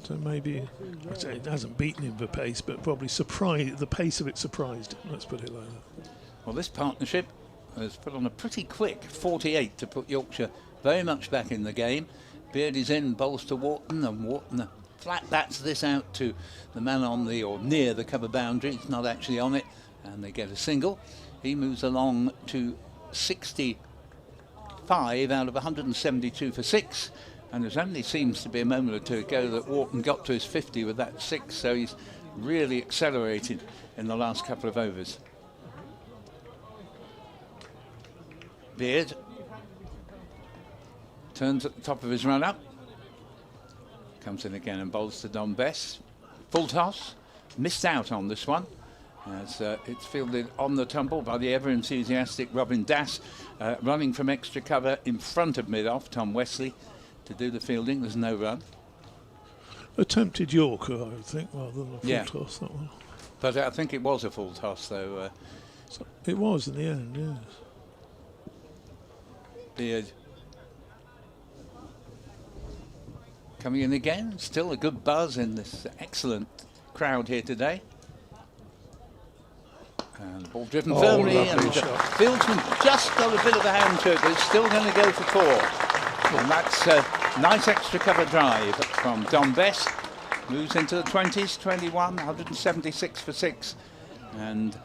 And maybe, I'd say it hasn't beaten him for pace, but probably surprised, the pace of it surprised him, let's put it like that. Well, this partnership has put on a pretty quick 48 to put Yorkshire very much back in the game. Beard is in, bowls to Wharton, and Wharton flat bats this out to the man on the, or near the cover boundary. It's not actually on it, and they get a single. He moves along to 65 out of 172 for 6, and it only seems to be a moment or two ago that Wharton got to his 50 with that 6, so he's really accelerated in the last couple of overs. Beard turns at the top of his run-up, comes in again and bowls to Dom Bess. Full toss, missed out on this one, as it's fielded on the tumble by the ever-enthusiastic Robin Dass, running from extra cover in front of mid-off, Tom Wesley, to do the fielding. There's no run. Attempted Yorker, I would think, rather than a full toss, that one. But I think it was a full toss, though. So it was in the end, yes. Beard coming in again, still a good buzz in this excellent crowd here today. And ball driven firmly, and Fieldsman just got a bit of a hand to it, but it's still going to go for 4. And that's a nice extra cover drive from Dom Bess. Moves into the 20s, 21, 176 for 6. And the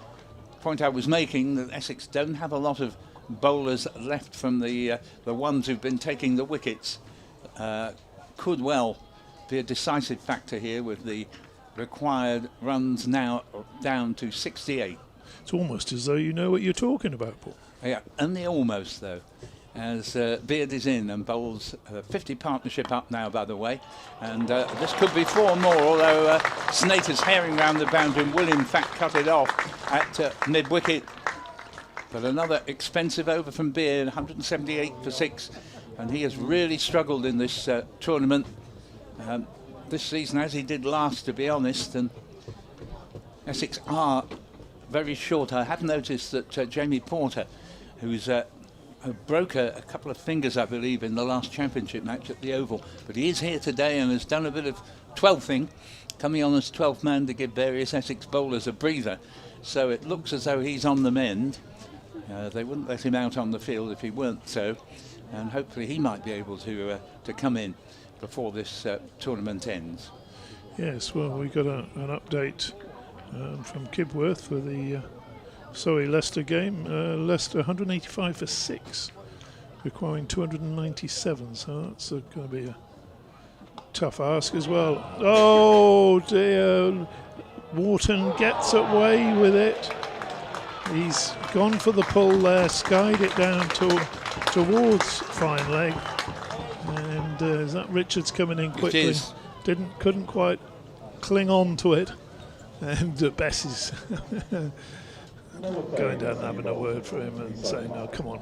point I was making, that Essex don't have a lot of bowlers left from the ones who've been taking the wickets. Could well be a decisive factor here, with the required runs now down to 68. It's almost as though you know what you're talking about, Paul. Yeah, only almost though, as Beard is in and bowls 50 partnership up now, by the way, and this could be 4 more, although Snater's herring round the boundary and will in fact cut it off at mid-wicket. But another expensive over from Beard, 178 for 6, and he has really struggled in this tournament this season, as he did last, to be honest. And Essex are very short. I have noticed that Jamie Porter, who's broke a couple of fingers, I believe, in the last championship match at the Oval, but he is here today and has done a bit of 12thing, coming on as 12th man to give various Essex bowlers a breather. So it looks as though he's on the mend. They wouldn't let him out on the field if he weren't so, and hopefully he might be able to come in before this tournament ends. Yes, well, we got an update from Kibworth for the Surrey-Leicester game. Leicester 185 for 6, requiring 297, so that's going to be a tough ask as well. Oh dear, Wharton gets away with it. He's gone for the pull there, skied it down towards fine leg, and is that Richards coming in quickly? It is. Couldn't quite cling on to it, and Bess is going down and having a word for him and saying, "No, come on,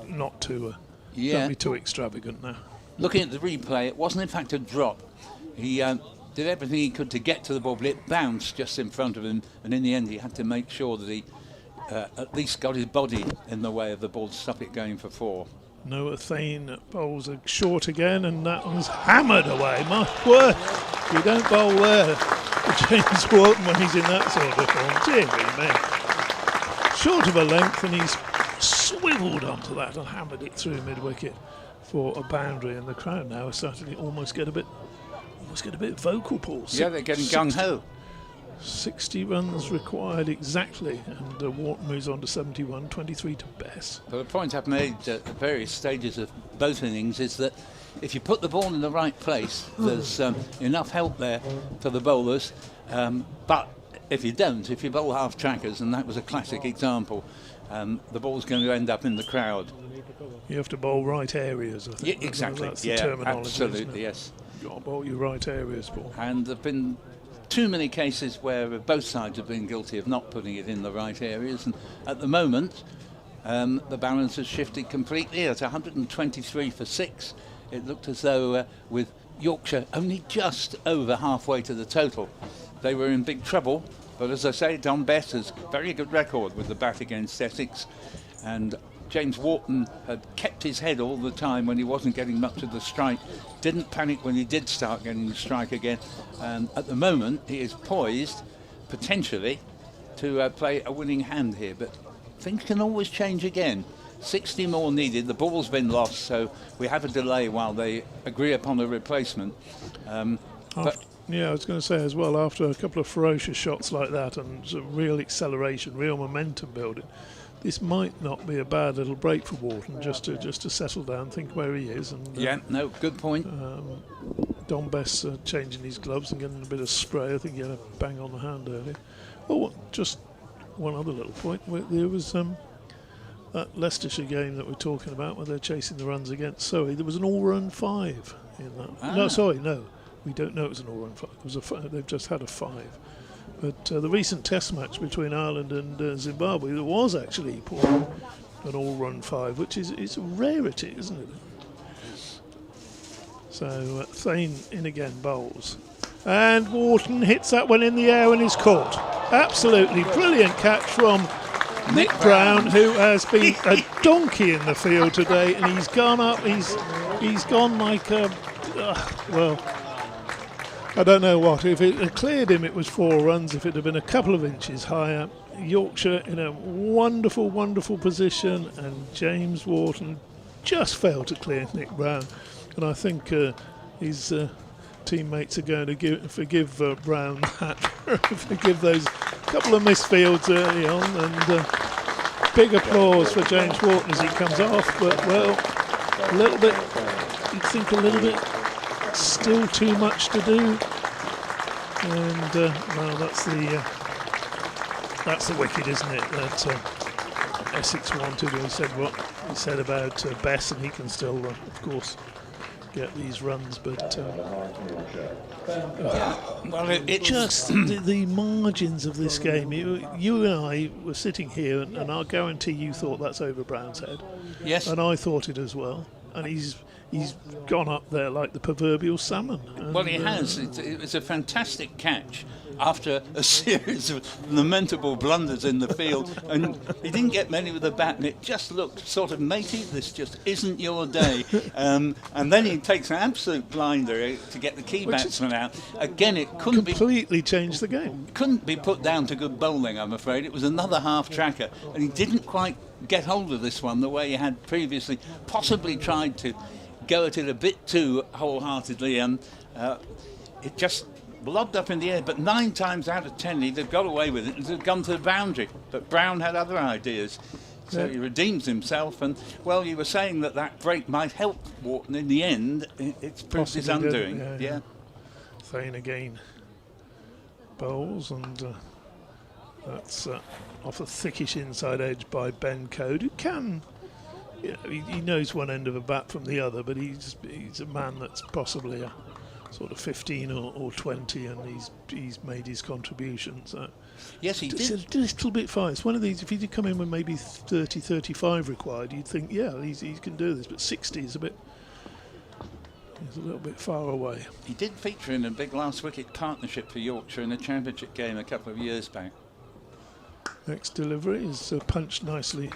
not too, don't be too extravagant now." Looking at the replay, it wasn't in fact a drop. He did everything he could to get to the ball, but it bounced just in front of him, and in the end he had to make sure that he at least got his body in the way of the ball to stop it going for 4. Noah Thane bowls a short again, and that one's hammered away. My word, you don't bowl there for James Wharton when he's in that sort of form. Dear me. Short of a length, and he's swiveled onto that and hammered it through mid-wicket for a boundary, and the crowd now is starting to almost get a bit vocal, Paul. Yeah, they're getting gung-ho. 60 runs required exactly, and Wharton moves on to 71, 23 to Bess. But the point I've made at various stages of both innings is that if you put the ball in the right place, there's enough help there for the bowlers. But if you don't, if you bowl half trackers, and that was a classic example, the ball's going to end up in the crowd. You have to bowl right areas, I think. Yeah, exactly. That's the terminology, absolutely, yes. You've got to bowl your right areas, Paul. And there have been too many cases where both sides have been guilty of not putting it in the right areas, and at the moment the balance has shifted completely. At 123 for 6, it looked as though with Yorkshire only just over halfway to the total, they were in big trouble. But as I say, Dom Bess has a very good record with the bat against Essex, and James Wharton had kept his head all the time when he wasn't getting much of the strike, didn't panic when he did start getting the strike again, and at the moment he is poised potentially to play a winning hand here, but things can always change again. 60 more needed, the ball's been lost, so we have a delay while they agree upon a replacement. Yeah, I was going to say as well, after a couple of ferocious shots like that and sort of real acceleration, real momentum building, this might not be a bad little break for Wharton, just to settle down, think where he is. And yeah, no, good point. Dom Bess changing his gloves and getting a bit of spray. I think he had a bang on the hand earlier. Oh, just one other little point. There was that Leicestershire game that we're talking about, where they're chasing the runs against Surrey. There was an all-run 5 in that. No, we don't know it was an all-run 5. It was they've just had a 5. But the recent test match between Ireland and Zimbabwe, there was actually an all-run 5, which is a rarity, isn't it? So Thane in again, bowls. And Wharton hits that one in the air and is caught. Absolutely brilliant catch from Nick Brown, who has been a donkey in the field today, and he's gone up, he's gone like well, I don't know what. If it had cleared him, it was 4 runs. If it had been a couple of inches higher, Yorkshire in a wonderful, wonderful position, and James Wharton just failed to clear Nick Brown. And I think his teammates are going to forgive Brown that, forgive those couple of misfields early on, and big applause for James Wharton as he comes off. But well, a little bit, you'd think a little bit. Still too much to do, and well, that's the wicket, isn't it? That Essex wanted. And he said what he said about Bess, and he can still, of course, get these runs. But well, it's just the margins of this game. You and I were sitting here, and I guarantee you thought that's over Brown's head. Yes, and I thought it as well. And he's gone up there like the proverbial salmon. And well, he has. It's a fantastic catch after a series of lamentable blunders in the field, and he didn't get many with the bat, and it just looked sort of, matey, this just isn't your day. And then he takes an absolute blinder to get the key batsman out. Again, it couldn't completely changed the game. Couldn't be put down to good bowling, I'm afraid. It was another half tracker, and he didn't quite get hold of this one the way he had previously. Possibly tried to go at it a bit too wholeheartedly, and it just lobbed up in the air, but 9 times out of 10 he'd have got away with it and had gone to the boundary. But Brown had other ideas, so he redeems himself. And well, you were saying that break might help Wharton in the end. It's proved his undoing. Yeah. Thane again bowls, and that's off a thickish inside edge by Ben Code, who can. He knows one end of a bat from the other, but he's a man that's possibly a sort of 15 or 20, and he's made his contribution. So yes, he did. It's a little bit far. It's one of these. If he did come in with maybe 30, 35 required, you'd think, yeah, he can do this. But 60 is he's a little bit far away. He did feature in a big last wicket partnership for Yorkshire in a championship game a couple of years back. Next delivery is punched nicely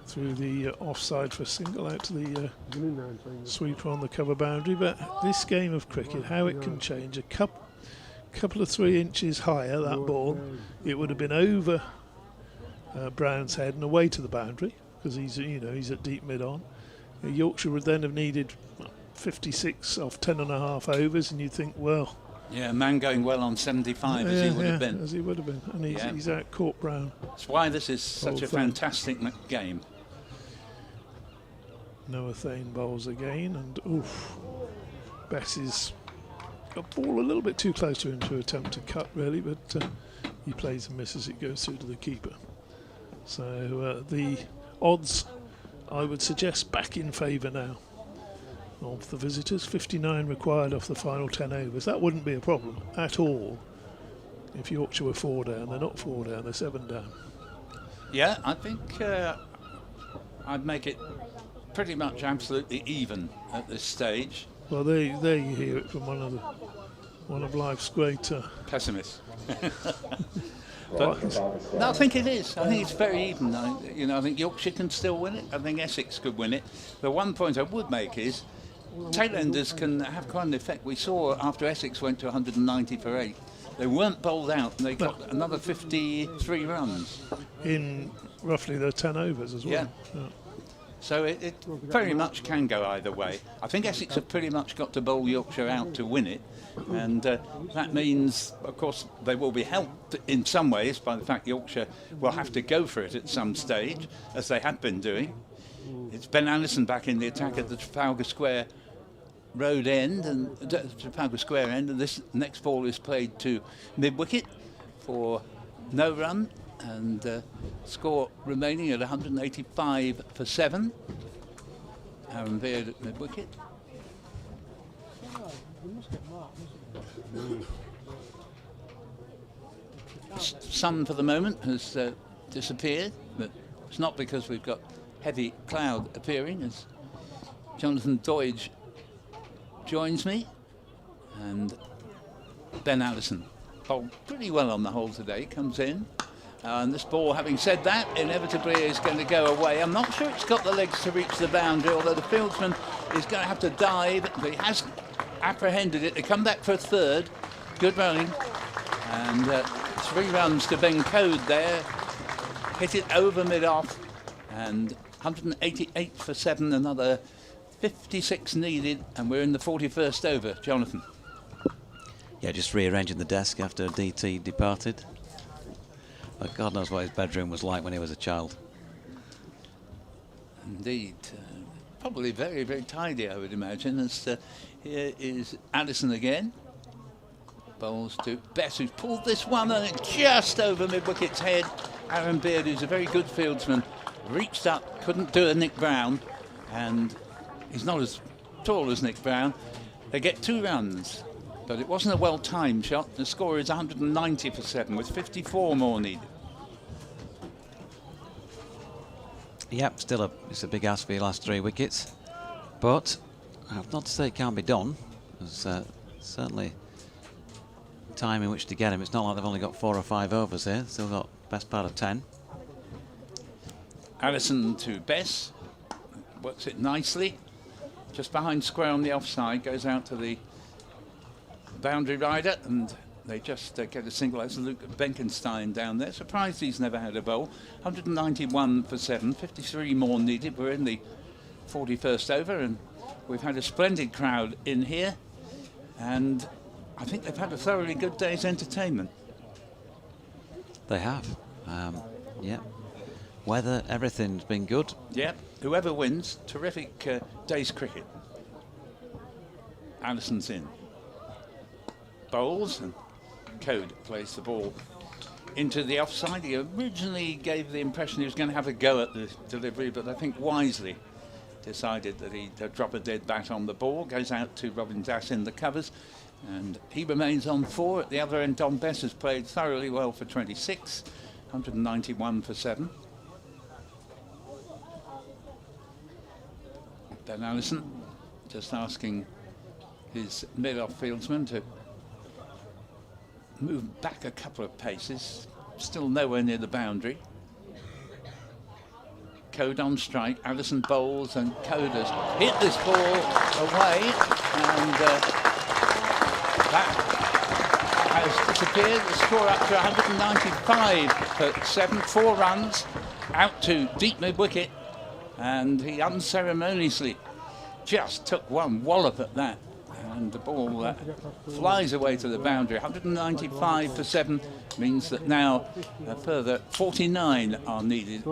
through the offside for a single out to the sweeper on the cover boundary. But this game of cricket, how it can change, a couple of 3 inches higher, that ball, it would have been over Brown's head and away to the boundary, because he's at deep mid on. Yorkshire would then have needed 56 off 10.5 overs, and you'd think, well, yeah, a man going well on 75 as he would have been. As he would have been, and he's out caught Brown. That's why this is such a fantastic game. Noah Thane bowls again, and oof, Bess is a ball a little bit too close to him to attempt to cut, really, but he plays and misses. It goes through to the keeper. So the odds, I would suggest, back in favour now of the visitors. 59 required off the final 10 overs. That wouldn't be a problem at all if Yorkshire were 4 down. They're not 4 down, they're 7 down. Yeah, I think I'd make it pretty much absolutely even at this stage. Well, there you hear it from one of life's great pessimists. But no, I think it is. I think it's very even. I think Yorkshire can still win it. I think Essex could win it. The one point I would make is tailenders can have quite an effect. We saw after Essex went to 190 for 8, they weren't bowled out and they got another 53 runs. In roughly the 10 overs as well. Yeah. So it very much can go either way. I think Essex have pretty much got to bowl Yorkshire out to win it, and that means, of course, they will be helped in some ways by the fact Yorkshire will have to go for it at some stage, as they have been doing. It's Ben Allison back in the attack at the Trafalgar Square Road end, and Trafalgar Square end, and this next ball is played to mid-wicket for no run. And score remaining at 185 for 7. Aaron Beard at mid-wicket. Sun for the moment has disappeared, but it's not because we've got heavy cloud appearing, as Jonathan Doidge joins me, and Ben Allison bowled pretty well on the whole today, comes in. And this ball, having said that, inevitably is going to go away. I'm not sure it's got the legs to reach the boundary, although the fieldsman is going to have to dive, but he has apprehended it. They come back for a third. Good running. And 3 runs to Ben Code there. Hit it over mid-off. And 188 for 7, another 56 needed. And we're in the 41st over. Jonathan. Yeah, just rearranging the desk after DT departed. But God knows what his bedroom was like when he was a child. Indeed. Probably very, very tidy, I would imagine. As here is Allison again. Bowls to Bess, who's pulled this one and just over mid-wicket's head. Aaron Beard, who's a very good fieldsman, reached up, couldn't do a Nick Brown, and he's not as tall as Nick Brown. They get 2 runs. But it wasn't a well-timed shot. The score is 190 for 7, with 54 more needed. Yep, still it's a big ask for your last 3 wickets. But I've not to say it can't be done. There's certainly time in which to get him. It's not like they've only got 4 or 5 overs here. Still got best part of 10. Allison to Bess. Works it nicely. Just behind square on the offside. Goes out to the boundary rider, and they just get a single. That's Luke Benkenstein down there. Surprised he's never had a bowl. 191 for 7, 53 more needed. We're in the 41st over, and we've had a splendid crowd in here, and I think they've had a thoroughly good day's entertainment. They have. Yeah. Weather, everything's been good. Yeah. Whoever wins, terrific day's cricket. Allison's in. Bowls, and Code plays the ball into the offside. He originally gave the impression he was going to have a go at the delivery, but I think wisely decided that he'd drop a dead bat on the ball. Goes out to Robin Dass in the covers, and he remains on 4. At the other end, Don Bess has played thoroughly well for 26, 191 for 7. Ben Allison just asking his mid-off fieldsman to move back a couple of paces. still nowhere near the boundary. Code on strike, Allison bowls, and Code has hit this ball away, and that has disappeared. The score up to 195 for 7, 4 runs, out to deep mid-wicket, and he unceremoniously just took one wallop at that, and the ball flies away to the boundary. 195 for 7 means that now a further 49 are needed.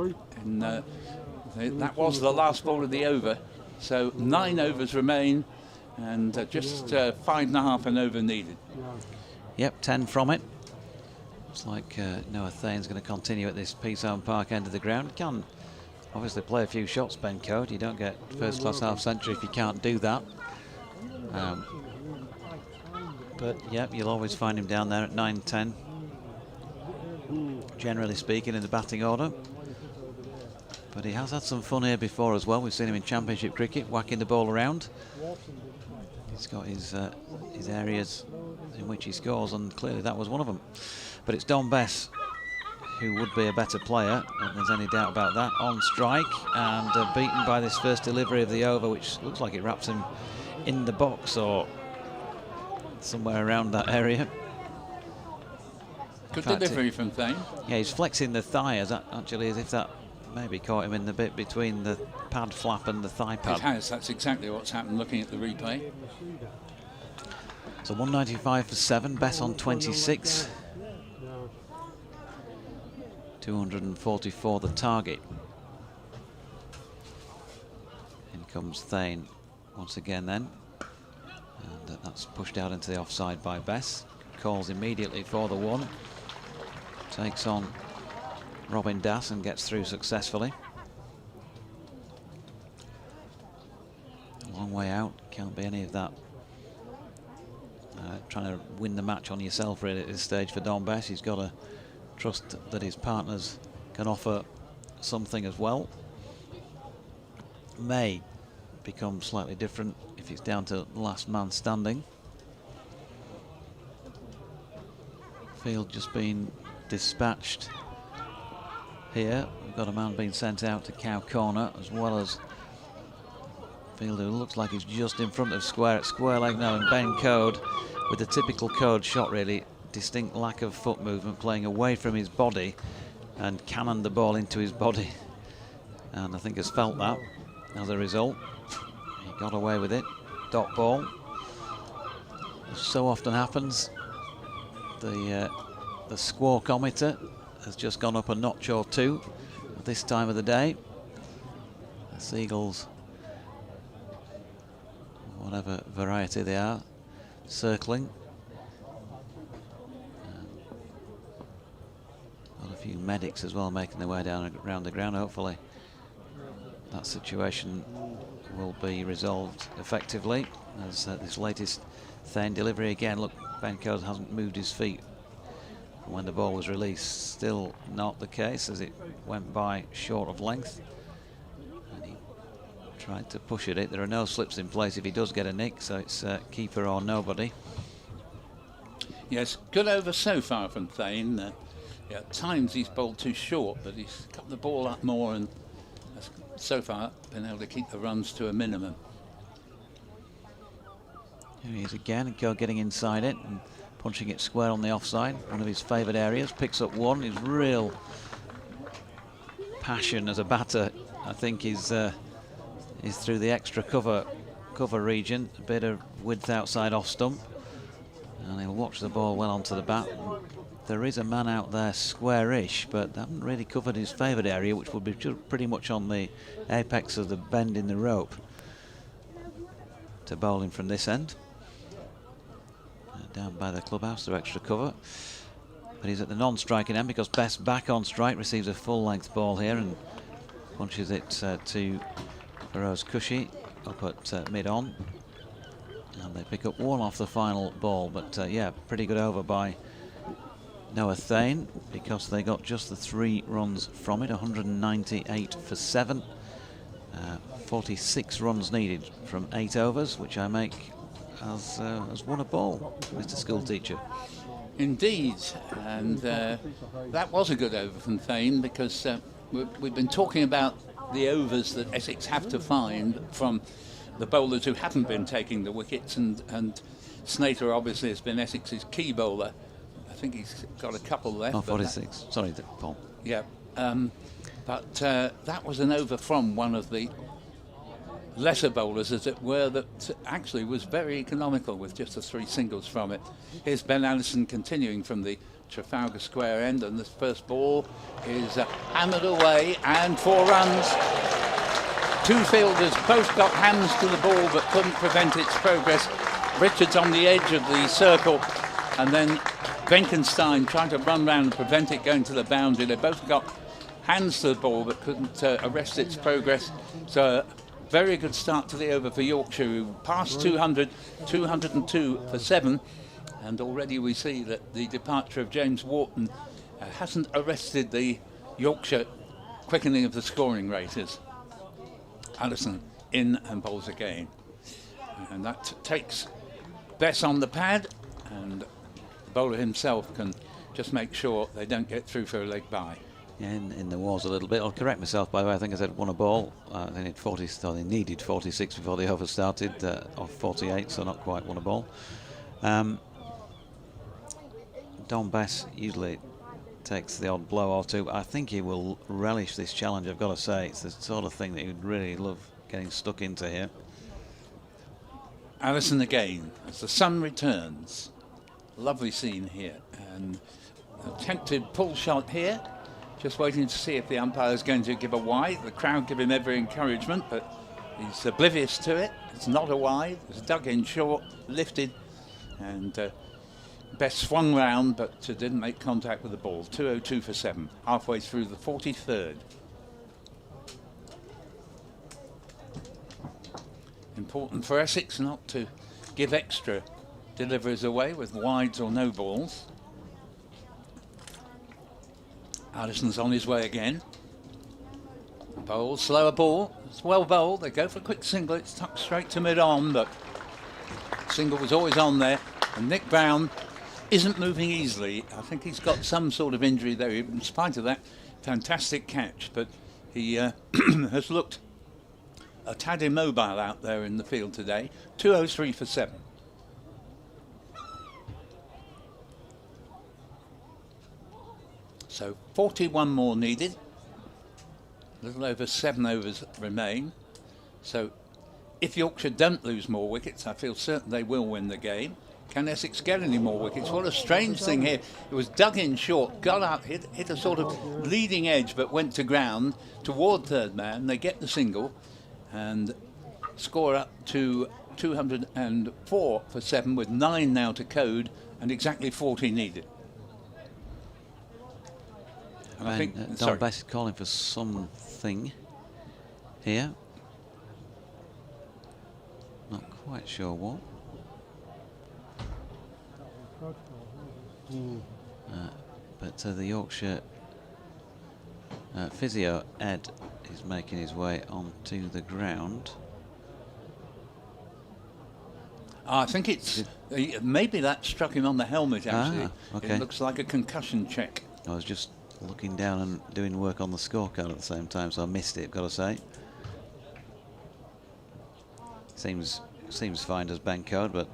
And that was the last ball of the over, so 9 overs remain, and just 5.5 an over needed. Yep, 10 from it. Looks like Noah Thane's going to continue at this Peaceown Park end of the ground. Can obviously play a few shots, Ben Code. You don't get first-class half-century if you can't do that. But yep, you'll always find him down there at 9-10. Generally speaking, in the batting order. But he has had some fun here before as well. We've seen him in Championship cricket, whacking the ball around. He's got his areas in which he scores, and clearly that was one of them. But it's Don Bess who would be a better player, if there's any doubt about that. On strike, and beaten by this first delivery of the over, which looks like it wraps him in the box or somewhere around that area. Good delivery from Thane. Yeah, he's flexing the thigh actually as if that maybe caught him in the bit between the pad flap and the thigh pad. It has, that's exactly what's happened looking at the replay. So 195 for 7, Bess on 26. 244 the target. In comes Thane once again then. And that's pushed out into the offside by Bess. Calls immediately for the 1. Takes on Robin Das and gets through successfully. A long way out, can't be any of that. Trying to win the match on yourself really at this stage for Don Bess. He's got to trust that his partners can offer something as well. May become slightly different if it's down to last man standing. Field just been dispatched here. We've got a man being sent out to Cow Corner, as well as fielder who looks like he's just in front of square at square leg now, and Ben Code with the typical Code shot, really distinct lack of foot movement, playing away from his body and cannoned the ball into his body, and I think has felt that as a result. He got away with it. Dot ball. As so often happens, the squawkometer has just gone up a notch or two at this time of the day. The seagulls, whatever variety they are, circling. Got a few medics as well making their way down around the ground. Hopefully that situation will be resolved effectively, as this latest Thane delivery again. Look, Ben Code hasn't moved his feet when the ball was released. Still not the case, as it went by short of length, and he tried to push at it. There are no slips in place if he does get a nick, so it's keeper or nobody. Yes, good over so far from Thane. Yeah, at times he's bowled too short, but he's cut the ball up more and has so far been able to keep the runs to a minimum. Here he is again, getting inside it and punching it square on the offside, one of his favourite areas. Picks up 1. His real passion as a batter, I think, is through the extra cover region, a bit of width outside off stump, and he'll watch the ball well onto the bat. There is a man out there square-ish, but they haven't really covered his favourite area, which would be pretty much on the apex of the bend in the rope, to bowling from this end. Down by the clubhouse, through extra cover. But he's at the non-striking end because Bess back on strike, receives a full-length ball here and punches it to Feroz Cushy up at mid-on. And they pick up 1 off the final ball, but yeah, pretty good over by Noah Thane, because they got just the 3 runs from it. 198 for 7. 46 runs needed from 8 overs, which I make as won a ball, Mr. Schoolteacher. Indeed, and that was a good over from Fane, because we've been talking about the overs that Essex have to find from the bowlers who haven't been taking the wickets, and Snater obviously has been Essex's key bowler. I think he's got a couple left. Oh, 46. Sorry, Paul. Yeah, but that was an over from one of the lesser bowlers, as it were, that actually was very economical with just the 3 singles from it. Here's Ben Allison continuing from the Trafalgar Square end, and this first ball is hammered away, and 4 runs. 2 fielders both got hands to the ball but couldn't prevent its progress. Richards on the edge of the circle, and then Benkenstein trying to run round and prevent it going to the boundary. They both got hands to the ball but couldn't arrest its progress. So very good start to the over for Yorkshire, who passed 200, 202 for 7, and already we see that the departure of James Wharton hasn't arrested the Yorkshire quickening of the scoring rate, as Allison in and bowls again. And that takes Bess on the pad, and the bowler himself can just make sure they don't get through for a leg bye. Yeah, in the wars a little bit. I'll correct myself, by the way. I think I said 1 a ball. They needed 46 before the over started, off 48, so not quite 1 a ball. Don Bess usually takes the odd blow or 2. I think he will relish this challenge, I've got to say. It's the sort of thing that he would really love getting stuck into here. Allison again as the sun returns. Lovely scene here, and attempted pull shot here. Just waiting to see if the umpire is going to give a wide. The crowd give him every encouragement, but he's oblivious to it. It's not a wide. It's dug in short, lifted, and Bess swung round, but didn't make contact with the ball. 202 for 7, halfway through the 43rd. Important for Essex not to give extra deliveries away with wides or no balls. Allison's on his way again. Bowl, slower ball. It's well bowled. They go for a quick single. It's tucked straight to mid-on, but single was always on there. And Nick Brown isn't moving easily. I think he's got some sort of injury there. In spite of that, fantastic catch. But he has looked a tad immobile out there in the field today. 203 for 7. So 41 more needed. A little over 7 overs remain. So if Yorkshire don't lose more wickets, I feel certain they will win the game. Can Essex get any more wickets? What a strange thing here. It was dug in short, got up, hit a sort of leading edge, but went to ground toward third man. They get the single and score up to 204 for 7 with 9 now to code and exactly 40 needed. And I think Don Bess is calling for something here. Not quite sure what. But the Yorkshire physio Ed is making his way onto the ground. I think it's maybe that struck him on the helmet. Actually, okay. It looks like a concussion check. I was just looking down and doing work on the scorecard at the same time, so I missed it, got to say. Seems fine as bank code, but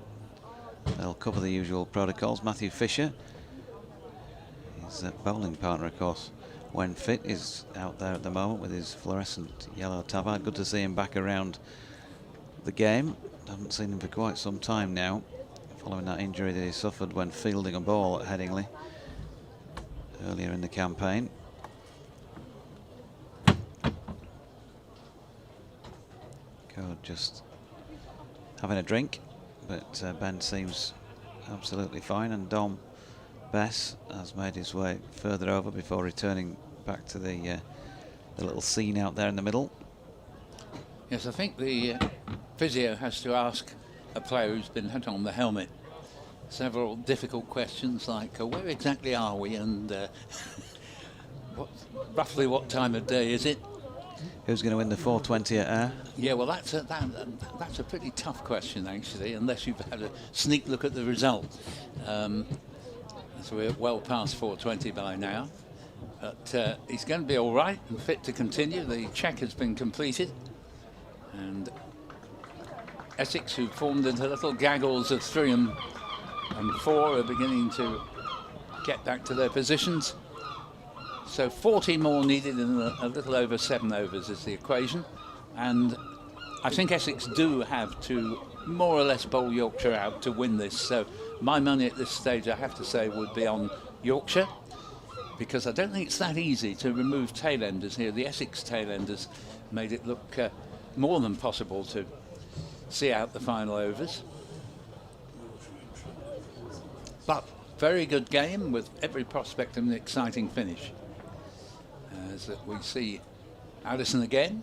they'll cover the usual protocols. Matthew Fisher, his bowling partner, of course, when fit, is out there at the moment with his fluorescent yellow tabard. Good to see him back around the game. Haven't seen him for quite some time now, following that injury that he suffered when fielding a ball at Headingley earlier in the campaign. Code just having a drink, but Ben seems absolutely fine, and Dom Bess has made his way further over before returning back to the little scene out there in the middle. Yes, I think the physio has to ask a player who's been hit on the helmet several difficult questions, like where exactly are we, and roughly what time of day is it? Who's going to win the 420 at Ayr? Yeah, well, that's a pretty tough question, actually, unless you've had a sneak look at the result. as we're well past 4:20 by now. But he's going to be all right and fit to continue. The check has been completed. And Essex, who formed into little gaggles of 3 and 4, are beginning to get back to their positions. So 40 more needed in a little over 7 overs is the equation. And I think Essex do have to more or less bowl Yorkshire out to win this. So my money at this stage, I have to say, would be on Yorkshire, because I don't think it's that easy to remove tailenders here. The Essex tailenders made it look more than possible to see out the final overs. But very good game with every prospect of an exciting finish. As we see Addison again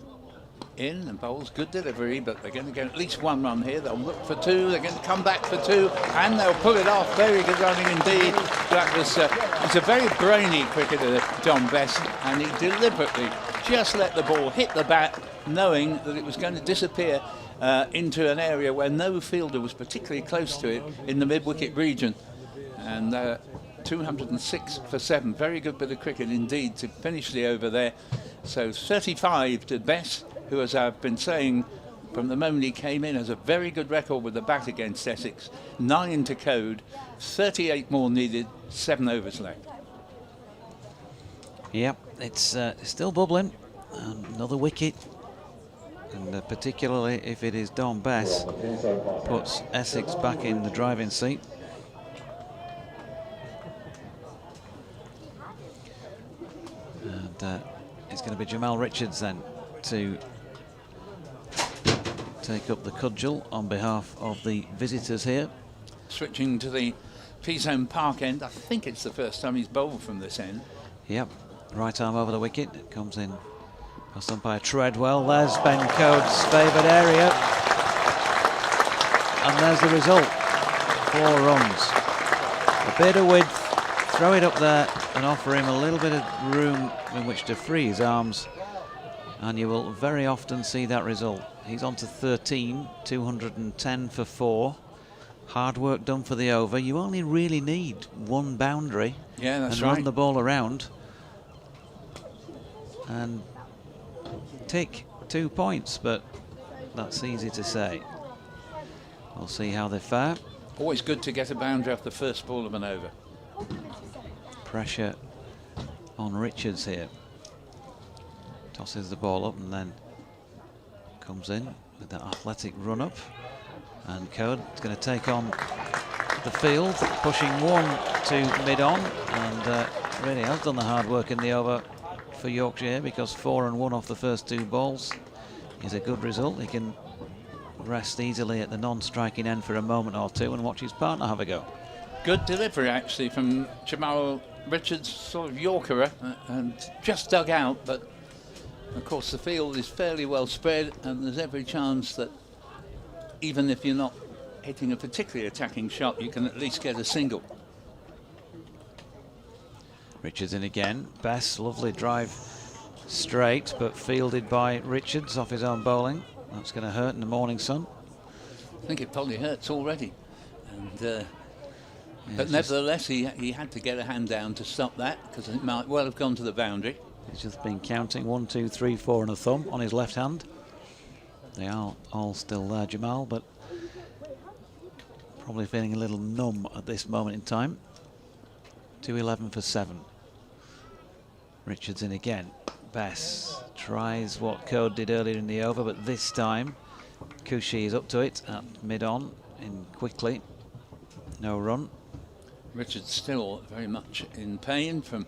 in and bowls good delivery, but they're going to get at least 1 run here. They'll look for 2, they're going to come back for 2, and they'll pull it off. Very good running indeed. That was he's a very brainy cricketer, John Best, and he deliberately just let the ball hit the bat, knowing that it was going to disappear into an area where no fielder was particularly close to it in the mid-wicket region. And 206 for 7. Very good bit of cricket indeed to finish the over there. So 35 to Bess, who, as I've been saying from the moment he came in, has a very good record with the bat against Essex. 9 to Code, 38 more needed, 7 overs left. Yep, it's still bubbling. Another wicket, and particularly if it is Don Bess, puts Essex back in the driving seat. And it's going to be Jamal Richards then to take up the cudgel on behalf of the visitors here. Switching to the Peasholm Park end, I think it's the first time he's bowled from this end. Yep, right arm over the wicket, it comes in past umpire Treadwell. There's Ben Coates' favoured area, and there's the result. 4 runs, a bit of width, throw it up there and offer him a little bit of room in which to free his arms, and you will very often see that result. He's on to 13, 210 for 4. Hard work done for the over. You only really need 1 boundary, yeah, that's and right, run the ball around and tick 2 points, but that's easy to say. We'll see how they fare. Always good to get a boundary off the first ball of an over. Pressure on Richards here. Tosses the ball up and then comes in with that athletic run up. And Code is going to take on the field, pushing 1 to mid-on, and really has done the hard work in the over for Yorkshire here, because 4 and 1 off the first 2 balls is a good result. He can rest easily at the non-striking end for a moment or 2 and watch his partner have a go. Good delivery actually from Jamal Richards, sort of Yorkerer, and just dug out, but of course the field is fairly well spread, and there's every chance that even if you're not hitting a particularly attacking shot, you can at least get a single. Richards in again. Bess, lovely drive straight, but fielded by Richards off his own bowling. That's going to hurt in the morning sun. I think it probably hurts already. And, yeah, but nevertheless, he had to get a hand down to stop that, because it might well have gone to the boundary. He's just been counting 1, 2, 3, 4 and a thumb on his left hand. They are all still there, Jamal, but probably feeling a little numb at this moment in time. 211 for 7. Richards in again. Bess tries what Code did earlier in the over, but this time Cushy is up to it at mid-on in quickly. No run. Richards still very much in pain from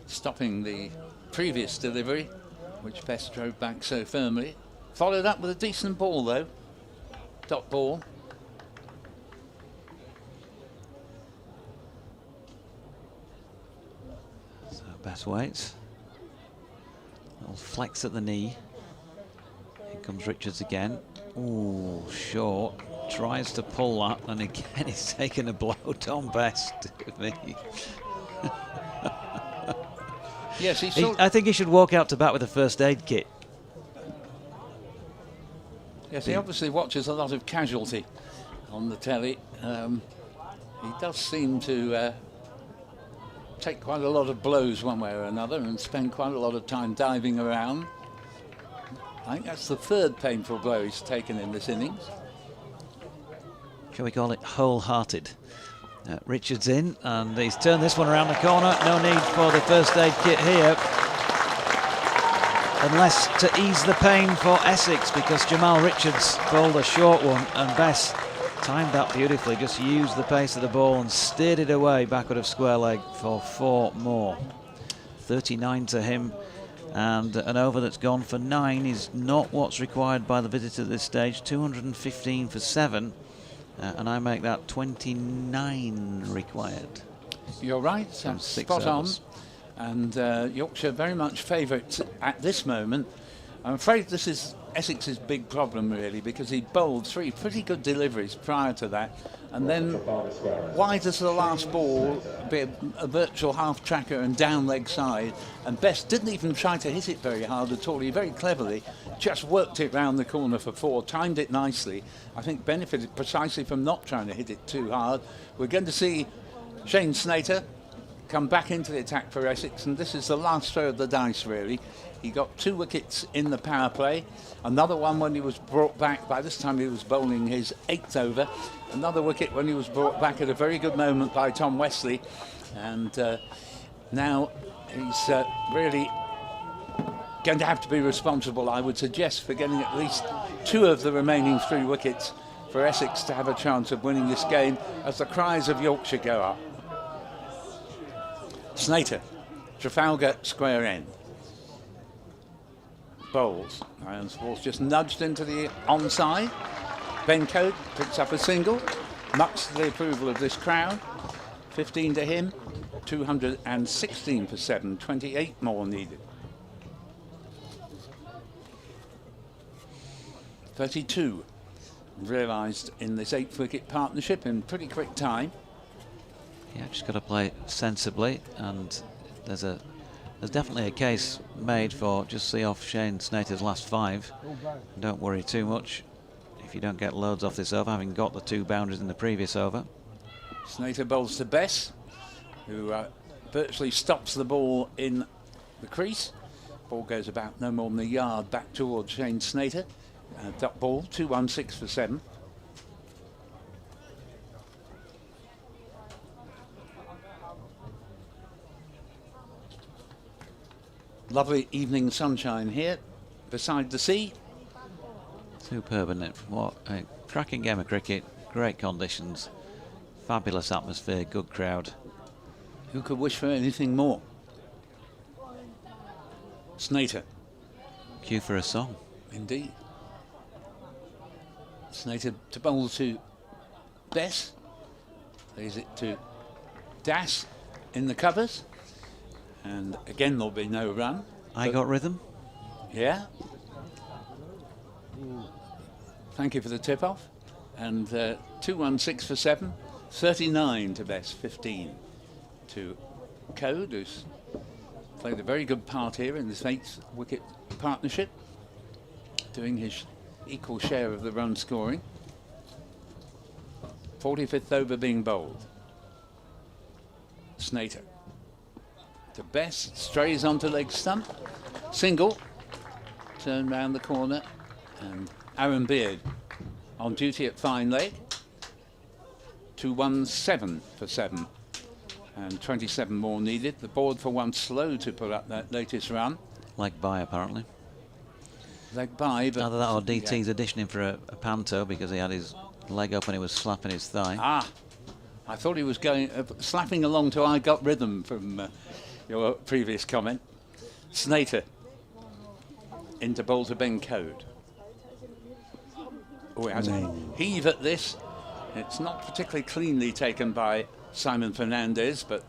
stopping the previous delivery, which Bess drove back so firmly. Followed up with a decent ball though. Dot ball. So Bess waits. Little flex at the knee. Here comes Richards again. Ooh, short. Tries to pull that, and again he's taken a blow. Tom Best to me. Yes, I think he should walk out to bat with a first aid kit. Yes, he obviously watches a lot of Casualty on the telly. He does seem to take quite a lot of blows one way or another and spend quite a lot of time diving around. I think that's the third painful blow he's taken in this innings. Shall we call it wholehearted? Richards in, and he's turned this one around the corner. No need for the first aid kit here, unless to ease the pain for Essex, because Jamal Richards bowled a short one, and Bess timed that beautifully, just used the pace of the ball and steered it away backward of square leg for 4 more. 39 to him, and an over that's gone for 9 is not what's required by the visitor at this stage. 215 for 7. And I make that 29 required. You're right, spot on. And Yorkshire very much favourites at this moment. I'm afraid this is Essex's big problem, really, because he bowled 3 pretty good deliveries prior to that. And then wide as the last ball, be a virtual half tracker and down leg side. And Best didn't even try to hit it very hard at all. He very cleverly just worked it round the corner for 4, timed it nicely. I think benefited precisely from not trying to hit it too hard. We're going to see Shane Snater come back into the attack for Essex, and this is the last throw of the dice, really. He got 2 wickets in the power play, another one when he was brought back. By this time he was bowling his 8th over. Another wicket when he was brought back at a very good moment by Tom Wesley, and now he's really going to have to be responsible, I would suggest, for getting at least 2 of the remaining 3 wickets for Essex to have a chance of winning this game, as the cries of Yorkshire go up. Snater, Trafalgar Square End. Bowls. Irons ball's just nudged into the onside. Ben Coate picks up a single, much to the approval of this crowd. 15 to him, 216 for 7, 28 more needed. 32 realised in this 8th wicket partnership in pretty quick time. Yeah, just got to play sensibly, and there's definitely a case made for just see off Shane Snater's last 5. Don't worry too much if you don't get loads off this over, having got the 2 boundaries in the previous over. Snater bowls to Bess, who virtually stops the ball in the crease. Ball goes about no more than a yard back towards Shane Snater. Dot ball, 216 for 7. Lovely evening sunshine here beside the sea. Superb, isn't it? What a cracking game of cricket, great conditions, fabulous atmosphere, good crowd. Who could wish for anything more? Snater. Cue for a song. Indeed. Snater to bowl to Bess. Leaves it to Das in the covers. And again, there'll be no run. I got rhythm. Yeah. Thank you for the tip-off. And 216 for 7. 39 to Bess, 15 to Coate, who's played a very good part here in this 8th wicket partnership, doing his equal share of the run scoring. 45th over being bowled. Snater to Bess, strays onto leg stump, single, turn round the corner, and Aaron Beard on duty at fine leg. 217 for 7, and 27 more needed. The board for one slow to put up that latest run. Leg by, apparently. Leg by, but either that or DT's auditioning for a panto because he had his leg up and he was slapping his thigh. Ah, I thought he was going slapping along to I Got Rhythm from your previous comment. Snater into bowl to Ben Coate. Oh, it has a heave at this. It's not particularly cleanly taken by Simon Fernandez, but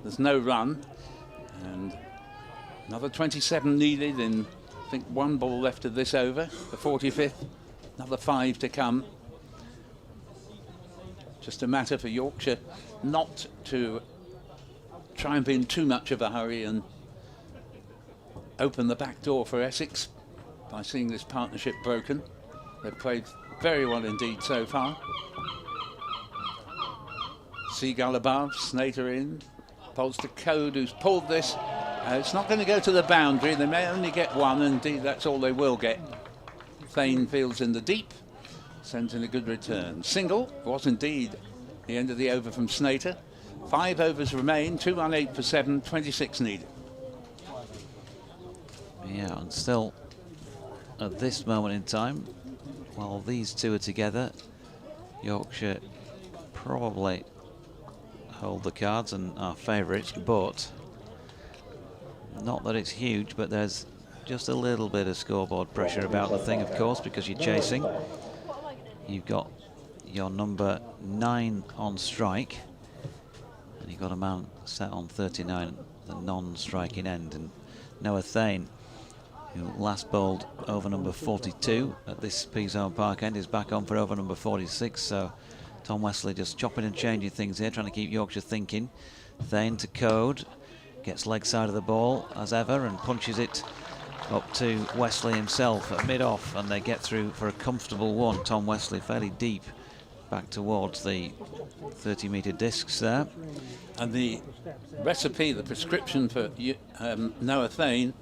there's no run. And another 27 needed in, I think, 1 ball left of this over. The 45th, another 5 to come. Just a matter for Yorkshire not to try and be in too much of a hurry and open the back door for Essex by seeing this partnership broken. They've played very well indeed so far. Seagull above, Snater in, Bowls to Code, who's pulled this. It's not going to go to the boundary. They may only get one, and indeed that's all they will get. Thane fields in the deep, sends in a good return. Single was indeed the end of the over from Snater. 5 overs remain, 2 on 8 for 7, 26 needed. Yeah, and still at this moment in time, while these two are together, Yorkshire probably hold the cards and are favourites, but not that it's huge, but there's just a little bit of scoreboard pressure about the thing, of course, because you're chasing. You've got your number 9 on strike, and you've got a man set on 39, the non-striking end, and Noah Thane, who last bowled over number 42 at this Peasholm Park end, is back on for over number 46, so Tom Wesley just chopping and changing things here, trying to keep Yorkshire thinking. Thane to Code, gets leg side of the ball as ever and punches it up to Wesley himself at mid-off, and they get through for a comfortable one. Tom Wesley fairly deep back towards the 30-metre discs there. And the recipe, the prescription for Noah Thane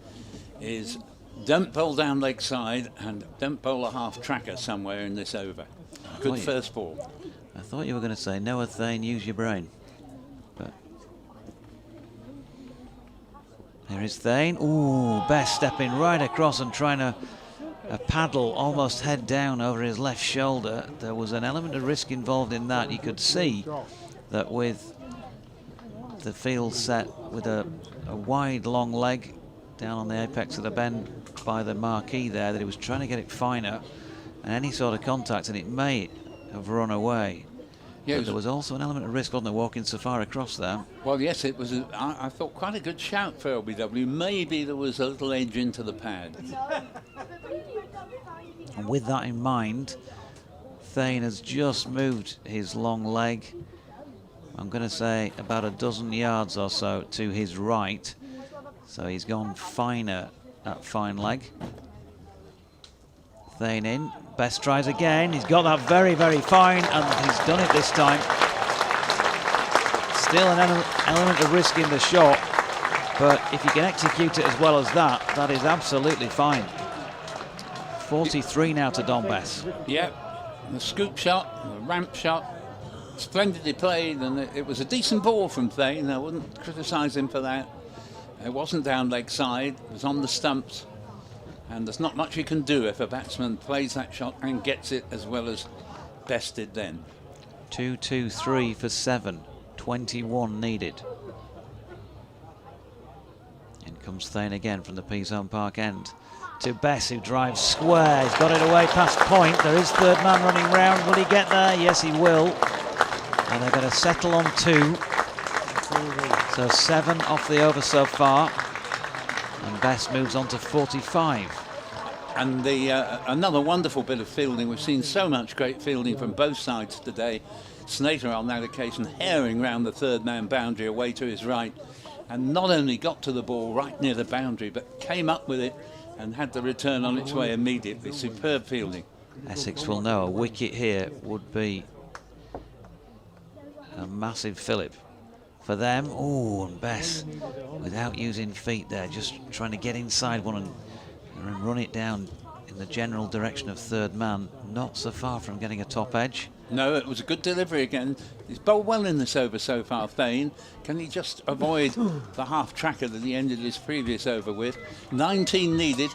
is don't bowl down leg side and don't bowl a half tracker somewhere in this over. Good first ball. I thought you were going to say Noah Thane, use your brain. But here is Thane. Ooh, Best stepping right across and trying to paddle almost head down over his left shoulder. There was an element of risk involved in that. You could see that with the field set with a wide long leg down on the apex of the bend by the marquee there, that he was trying to get it finer, and any sort of contact, and it may have run away. Yeah, but there was also an element of risk, wasn't there, walking so far across there? Well, yes, it was, I thought, quite a good shout for LBW. Maybe there was a little edge into the pad. And with that in mind, Thane has just moved his long leg, I'm going to say about a dozen yards or so to his right. So he's gone finer at fine leg. Thane in. Best tries again. He's got that very, very fine, and he's done it this time. Still an element of risk in the shot, but if you can execute it as well as that, that is absolutely fine. 43 now to Don Bess. Yeah, the scoop shot, the ramp shot, splendidly played, and it was a decent ball from Thane. I wouldn't criticise him for that. It wasn't down leg side, it was on the stumps, and there's not much you can do if a batsman plays that shot and gets it as well as Best did then. 2-2-3 for 7, 21 needed. In comes Thane again from the Peasholm Park end to Bess, who drives square. He's got it away past point. There is third man running round. Will he get there? Yes, he will. And they're going to settle on 2. So 7 off the over so far, and Bess moves on to 45. And another wonderful bit of fielding. We've seen so much great fielding from both sides today. Snater on that occasion herring round the third man boundary away to his right, and not only got to the ball right near the boundary, but came up with it and had the return on its way immediately. Superb fielding. Essex will know a wicket here would be a massive fillip for them. Oh, and Bess, without using feet there, just trying to get inside one and run it down in the general direction of third man. Not so far from getting a top edge. No, it was a good delivery again. He's bowled well in this over so far, Thane. Can he just avoid the half tracker that he ended his previous over with? 19 needed,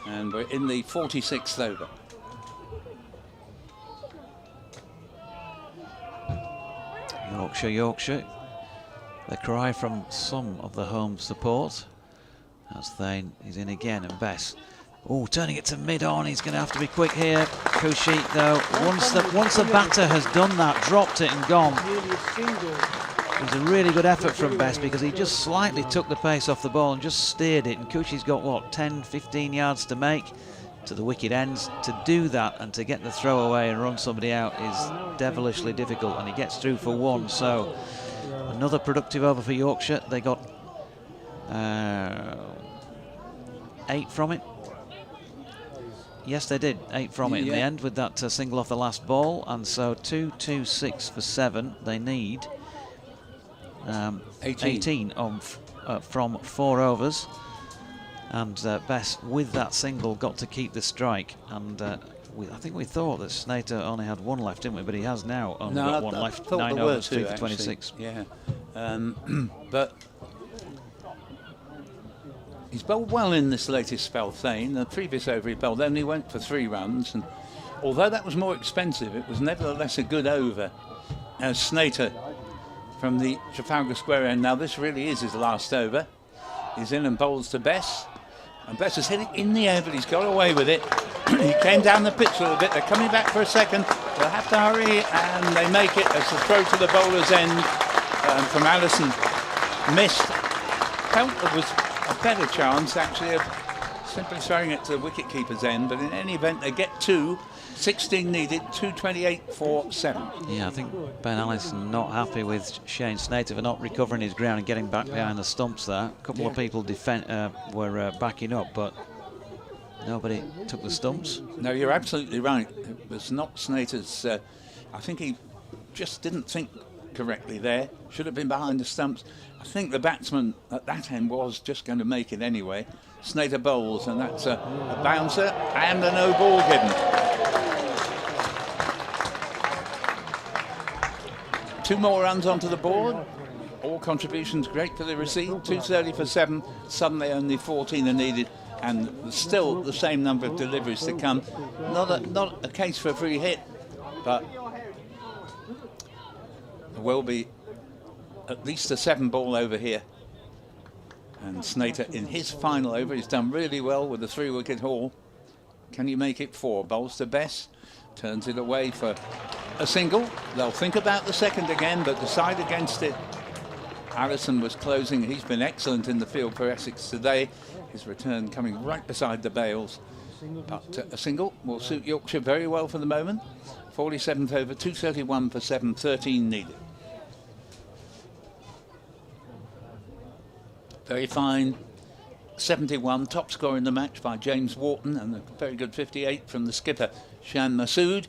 and we're in the 46th over. Yorkshire. The cry from some of the home support. As Thane is in again, and Bess. Oh, turning it to mid-on. He's going to have to be quick here. Cushy, though, once the batter has done that, dropped it and gone. It was a really good effort from Bess, because he just slightly took the pace off the ball and just steered it. And Cushy's got, what, 10, 15 yards to make to the wicket ends. To do that and to get the throw away and run somebody out is devilishly difficult, and he gets through for 1. So another productive over for Yorkshire. They got 8 from it. Yes, they did. 8 from it in the end with that single off the last ball. And so 2-2-6 for 7. They need 18 from 4 overs. And Bess, with that single, got to keep the strike. And I think we thought that Snater only had 1 left, didn't we? But he has now only got 1 left. 9 overs, 3 for 26. Yeah. But he's bowled well in this latest spell, Thane. The previous over he bowled only went for 3 runs. And although that was more expensive, it was nevertheless a good over. As Snater from the Trafalgar Square end. Now this really is his last over. He's in and bowls to Bess. And Bess has hit it in the air, but he's got away with it. He came down the pitch a little bit. They're coming back for a second. They'll have to hurry, and they make it as the throw to the bowler's end from Allison missed. Felt there was a better chance, actually, of simply throwing it to the wicket-keeper's end. But in any event, they get 2. 16 needed, 228 for 7. Yeah, I think Ben Allison not happy with Shane Snater for not recovering his ground and getting back behind the stumps there. A couple of people were backing up, but nobody took the stumps. No, you're absolutely right. It was not Snater's. I think he just didn't think correctly there. Should have been behind the stumps. I think the batsman at that end was just going to make it anyway. Snater bowls, and that's a bouncer and a no ball given. 2 more runs onto the board. All contributions great for the receipt. 230 for 7. Suddenly only 14 are needed, and still the same number of deliveries to come. Not a case for a free hit, but there will be at least a 7 ball over here. And Snater in his final over, he's done really well with the 3-wicket haul. Can you make it 4? Bowls to Bess, turns it away for a single. They'll think about the second again, but decide against it. Allison was closing. He's been excellent in the field for Essex today. His return coming right beside the bails. But a single will suit Yorkshire very well for the moment. 47th over, 231 for 7, 13 needed. Very fine 71, top score in the match by James Wharton, and a very good 58 from the skipper Shan Masood.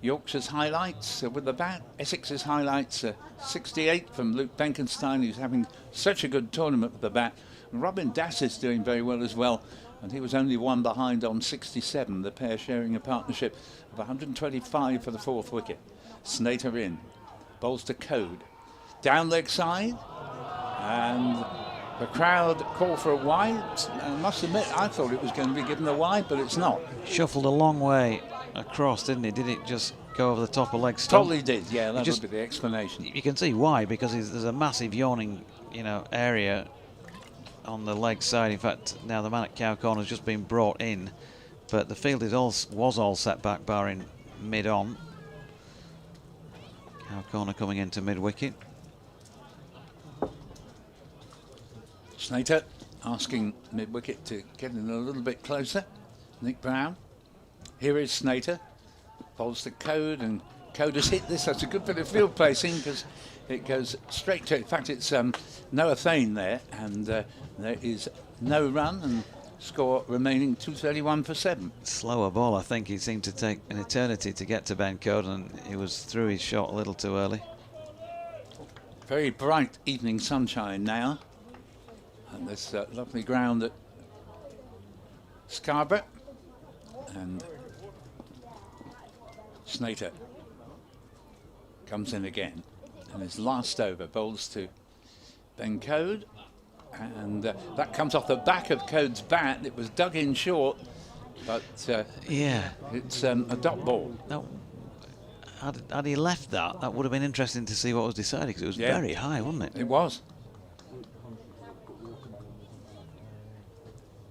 Yorkshire's highlights with the bat. Essex's highlights 68 from Luke Benkenstein, who's having such a good tournament with the bat. And Robin Das is doing very well as well, and he was only 1 behind on 67, the pair sharing a partnership of 125 for the 4th wicket. Snater in, bowls to Code, down leg side, and the crowd call for a wide. I must admit, I thought it was going to be given a wide, but it's not. Shuffled a long way across, didn't he? Did it just go over the top of leg stump? Totally did, yeah, that would be the explanation. You can see why, because there's a massive yawning, area on the leg side. In fact, now the man at Cow Corner has just been brought in, but the field was all set back, barring mid-on. Cow Corner coming into mid-wicket. Snater asking mid-wicket to get in a little bit closer. Nick Brown. Here is Snater. Bowls to Code, and Code has hit this. That's a good bit of field placing because it goes straight to, in fact, it's Noah Thane there, and there is no run, and score remaining 231 for 7. Slower ball, I think. He seemed to take an eternity to get to Ben Code, and he was through his shot a little too early. Very bright evening sunshine now. And this lovely ground at Scarborough, and Snater comes in again, and his last over bowls to Ben Code, and that comes off the back of Code's bat. It was dug in short, but yeah, it's a dot ball. No, had he left that would have been interesting to see what was decided, because it was very high, wasn't it? It was.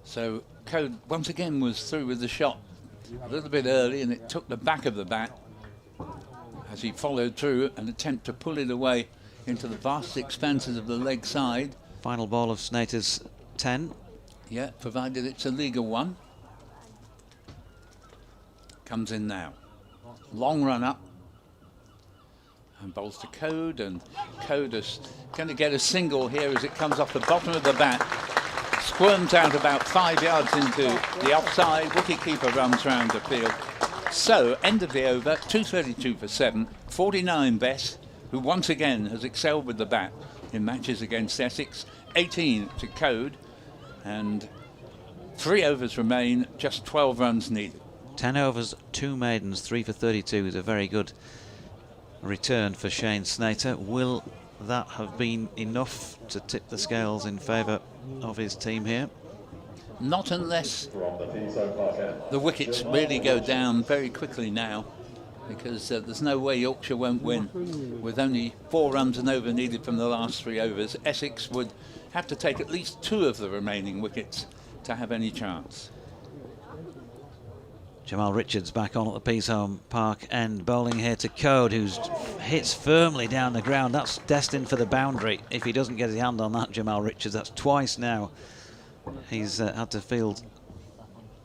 So Code once again was through with the shot a little bit early, and it took the back of the bat as he followed through an attempt to pull it away into the vast expanses of the leg side. Final ball of Snater's 10. Yeah, provided it's a legal one. Comes in now. Long run up. And bowls to Code, and Code is going to get a single here as it comes off the bottom of the bat. Squirms out about 5 yards into the offside. Wicketkeeper runs round the field. So, end of the over, 232 for 7. 49 Bess, who once again has excelled with the bat. in matches against Essex, 18 to Code, and 3 overs remain, just 12 runs needed. 10 overs, 2 maidens, 3 for 32 is a very good return for Shane Snater. Will that have been enough to tip the scales in favour of his team here? Not unless the wickets really go down very quickly now, because there's no way Yorkshire won't win. With only 4 runs and over needed from the last 3 overs, Essex would have to take at least 2 of the remaining wickets to have any chance. Jamal Richards back on at the Peasholm Park end, bowling here to Code, who's hits firmly down the ground. That's destined for the boundary if he doesn't get his hand on that, Jamal Richards. That's twice now he's had to field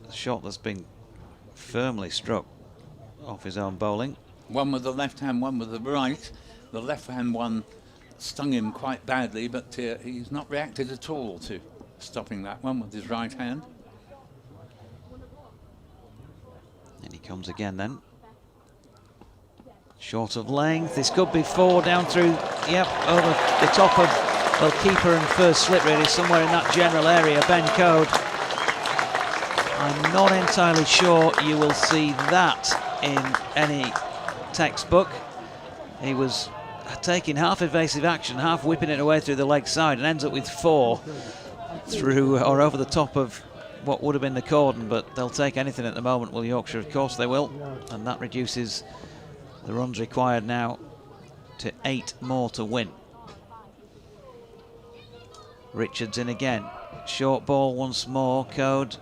a shot that's been firmly struck off his own bowling. One with the left hand, one with the right. The left hand one stung him quite badly, but he's not reacted at all to stopping that one with his right hand. And he comes again then. Short of length. This could be 4 down through, yep, over the top of, well, keeper and first slip really, somewhere in that general area. Ben Code. I'm not entirely sure you will see that in any textbook. He was taking half evasive action, half whipping it away through the leg side, and ends up with 4 through or over the top of what would have been the cordon, but they'll take anything at the moment. Will Yorkshire? Of course they will, and that reduces the runs required now to 8 more to win. Richards in again, short ball once more. Code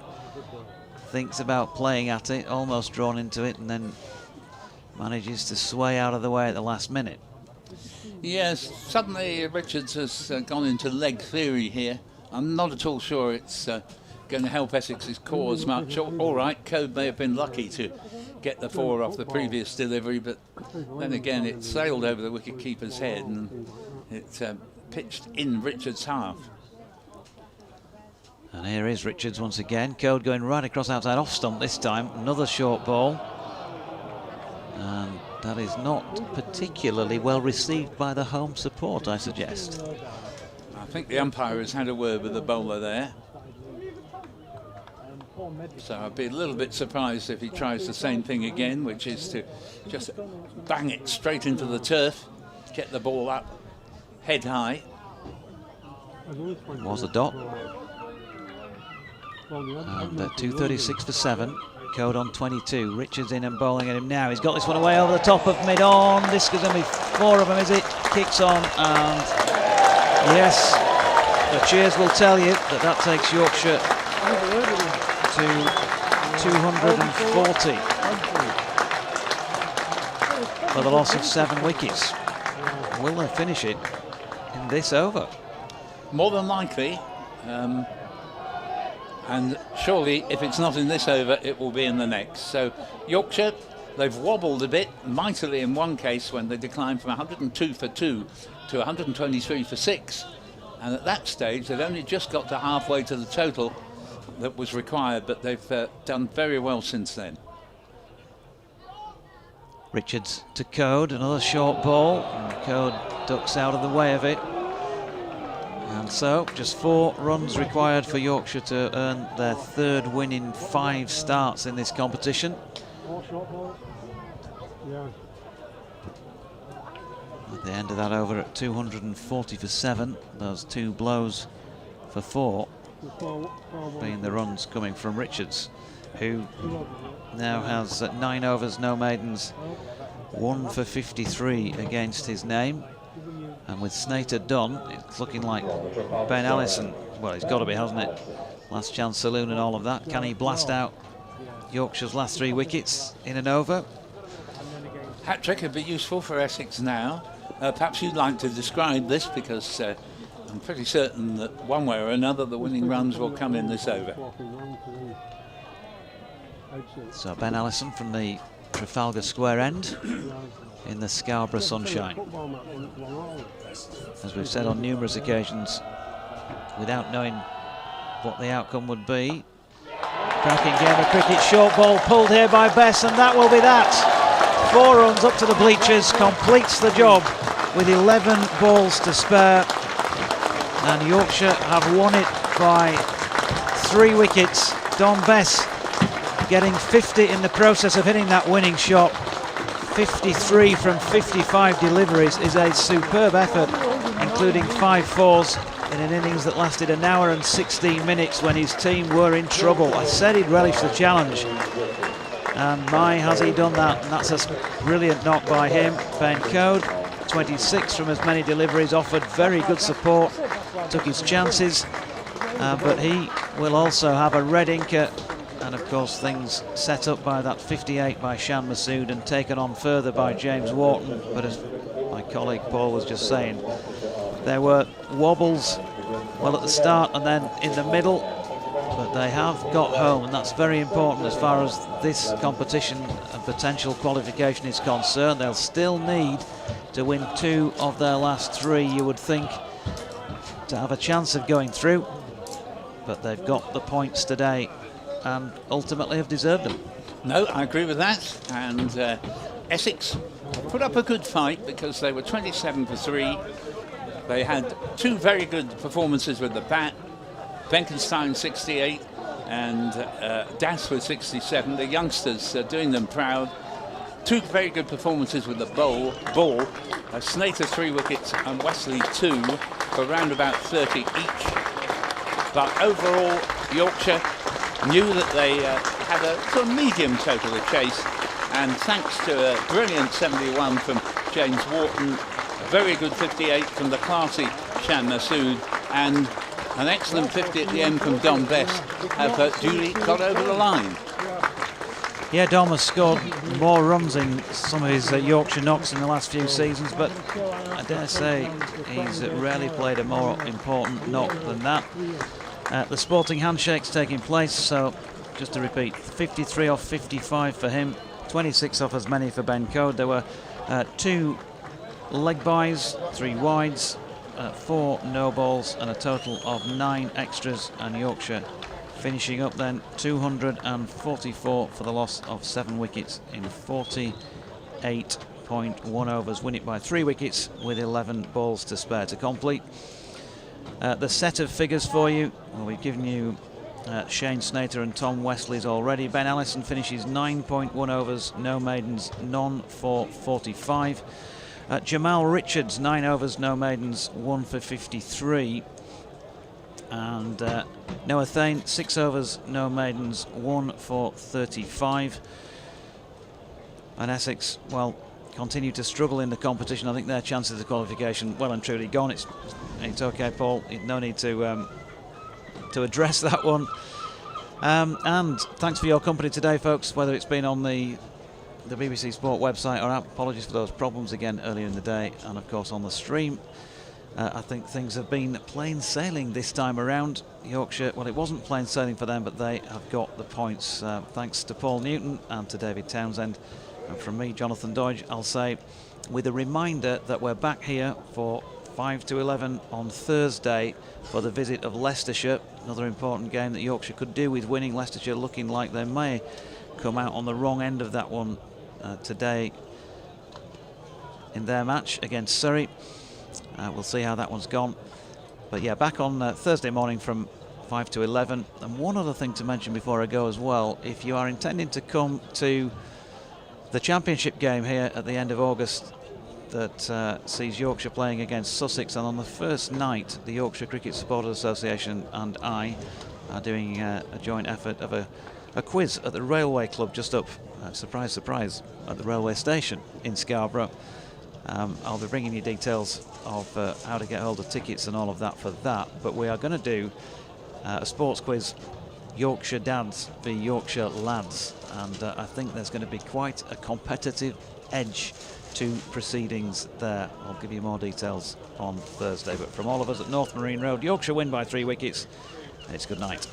thinks about playing at it, almost drawn into it, and then manages to sway out of the way at the last minute. Yes, suddenly Richards has gone into leg theory here. I'm not at all sure it's going to help Essex's cause much. All right, Code may have been lucky to get the 4 off the previous delivery, but then again it sailed over the wicket-keeper's head and it pitched in Richards' half. And here is Richards once again. Code going right across outside off stump this time. Another short ball. And that is not particularly well received by the home support, I suggest. I think the umpire has had a word with the bowler there. So I'd be a little bit surprised if he tries the same thing again, which is to just bang it straight into the turf, get the ball up head high. It was a dot. And 2:36 for 7. Code on 22. Richards in and bowling at him now. He's got this one away over the top of mid-on. This is going to be 4 of them, is it? Kicks on, and yes, the cheers will tell you that takes Yorkshire to 240 for the loss of 7 wickets. Will they finish it in this over? More than likely. And surely, if it's not in this over, it will be in the next. So Yorkshire, they've wobbled a bit mightily in one case when they declined from 102 for 2 to 123 for 6. And at that stage, they'd only just got to halfway to the total that was required, but they've done very well since then. Richards to Code, another short ball, and Code ducks out of the way of it. And so, just 4 runs required for Yorkshire to earn their 3rd win in 5 starts in this competition. At the end of that over at 240 for 7, those 2 blows for 4 being the runs coming from Richards, who now has 9 overs, no maidens, 1 for 53 against his name. And with Snater done, it's looking like Ben Ellison, well, he's got to be, hasn't it? Last chance saloon and all of that. Can he blast out Yorkshire's last 3 wickets in an over? Hat-trick would be useful for Essex now. Perhaps you'd like to describe this, because I'm pretty certain that one way or another the winning runs will come in this over. So Ben Ellison from the Trafalgar Square end in the Scarborough sunshine. As we've said on numerous occasions, without knowing what the outcome would be. Cracking game of cricket, short ball pulled here by Bess, and that will be that. 4 runs up to the bleachers, completes the job with 11 balls to spare. And Yorkshire have won it by 3 wickets. Don Bess getting 50 in the process of hitting that winning shot. 53 from 55 deliveries is a superb effort, including 5 fours in an innings that lasted an hour and 16 minutes when his team were in trouble. I said he'd relish the challenge, and my has he done that, and that's a brilliant knock by him. Ben Code, 26 from as many deliveries, offered very good support, took his chances, but he will also have a red inker. And of course things set up by that 58 by Shan Masood and taken on further by James Wharton. But as my colleague Paul was just saying, there were wobbles, well, at the start and then in the middle, but they have got home, and that's very important as far as this competition and potential qualification is concerned. They'll still need to win 2 of their last 3, you would think, to have a chance of going through, but they've got the points today and ultimately have deserved them. No, I agree with that. And Essex put up a good fight because they were 27 for 3. They had 2 very good performances with the bat. Benkenstein 68 and Das with 67. The youngsters doing them proud. 2 very good performances with the ball. Snater 3 wickets and Wesley 2 for around about 30 each. But overall, Yorkshire knew that they had a sort of medium total to chase, and thanks to a brilliant 71 from James Wharton, a very good 58 from the classy Shan Masood, and an excellent 50 at the end from Don Bess, have duly got over the line. Yeah, Dom has scored more runs in some of his Yorkshire knocks in the last few seasons, but I dare say he's rarely played a more important knock than that. The sporting handshake's taking place, so just to repeat, 53 off 55 for him, 26 off as many for Ben Code. There were 2 leg byes, 3 wides, 4 no balls, and a total of 9 extras, and Yorkshire finishing up then 244 for the loss of 7 wickets in 48.1 overs. Win it by 3 wickets with 11 balls to spare to complete. The set of figures for you, well, we've given you Shane Snater and Tom Wesley's already. Ben Ellison finishes 9.1 overs, no maidens, none for 45. Jamal Richards, 9 overs, no maidens, 1 for 53. And Noah Thane, 6 overs, no maidens, 1 for 35. And Essex, well, continue to struggle in the competition. I think their chances of qualification well and truly gone. It's okay, Paul. No need to address that one. And thanks for your company today, folks. Whether it's been on the BBC Sport website or app, apologies for those problems again earlier in the day, and of course on the stream. I think things have been plain sailing this time around. Yorkshire, well, it wasn't plain sailing for them, but they have got the points. Thanks to Paul Newton and to David Townsend. And from me, Jonathan Dodge, I'll say, with a reminder that we're back here for 5 to 11 on Thursday for the visit of Leicestershire. Another important game that Yorkshire could do with winning. Leicestershire looking like they may come out on the wrong end of that one today in their match against Surrey. We'll see how that one's gone. But yeah, back on Thursday morning from 5 to 11. And one other thing to mention before I go as well, if you are intending to come to the championship game here at the end of August that sees Yorkshire playing against Sussex, and on the first night the Yorkshire Cricket Supporters Association and I are doing a joint effort of a quiz at the Railway Club just up, surprise surprise, at the railway station in Scarborough. I'll be bringing you details of how to get hold of tickets and all of that for that, but we are going to do a sports quiz, Yorkshire Dads v Yorkshire Lads, and I think there's going to be quite a competitive edge to proceedings there. I'll give you more details on Thursday, but from all of us at North Marine Road, Yorkshire win by 3 wickets, and it's good night.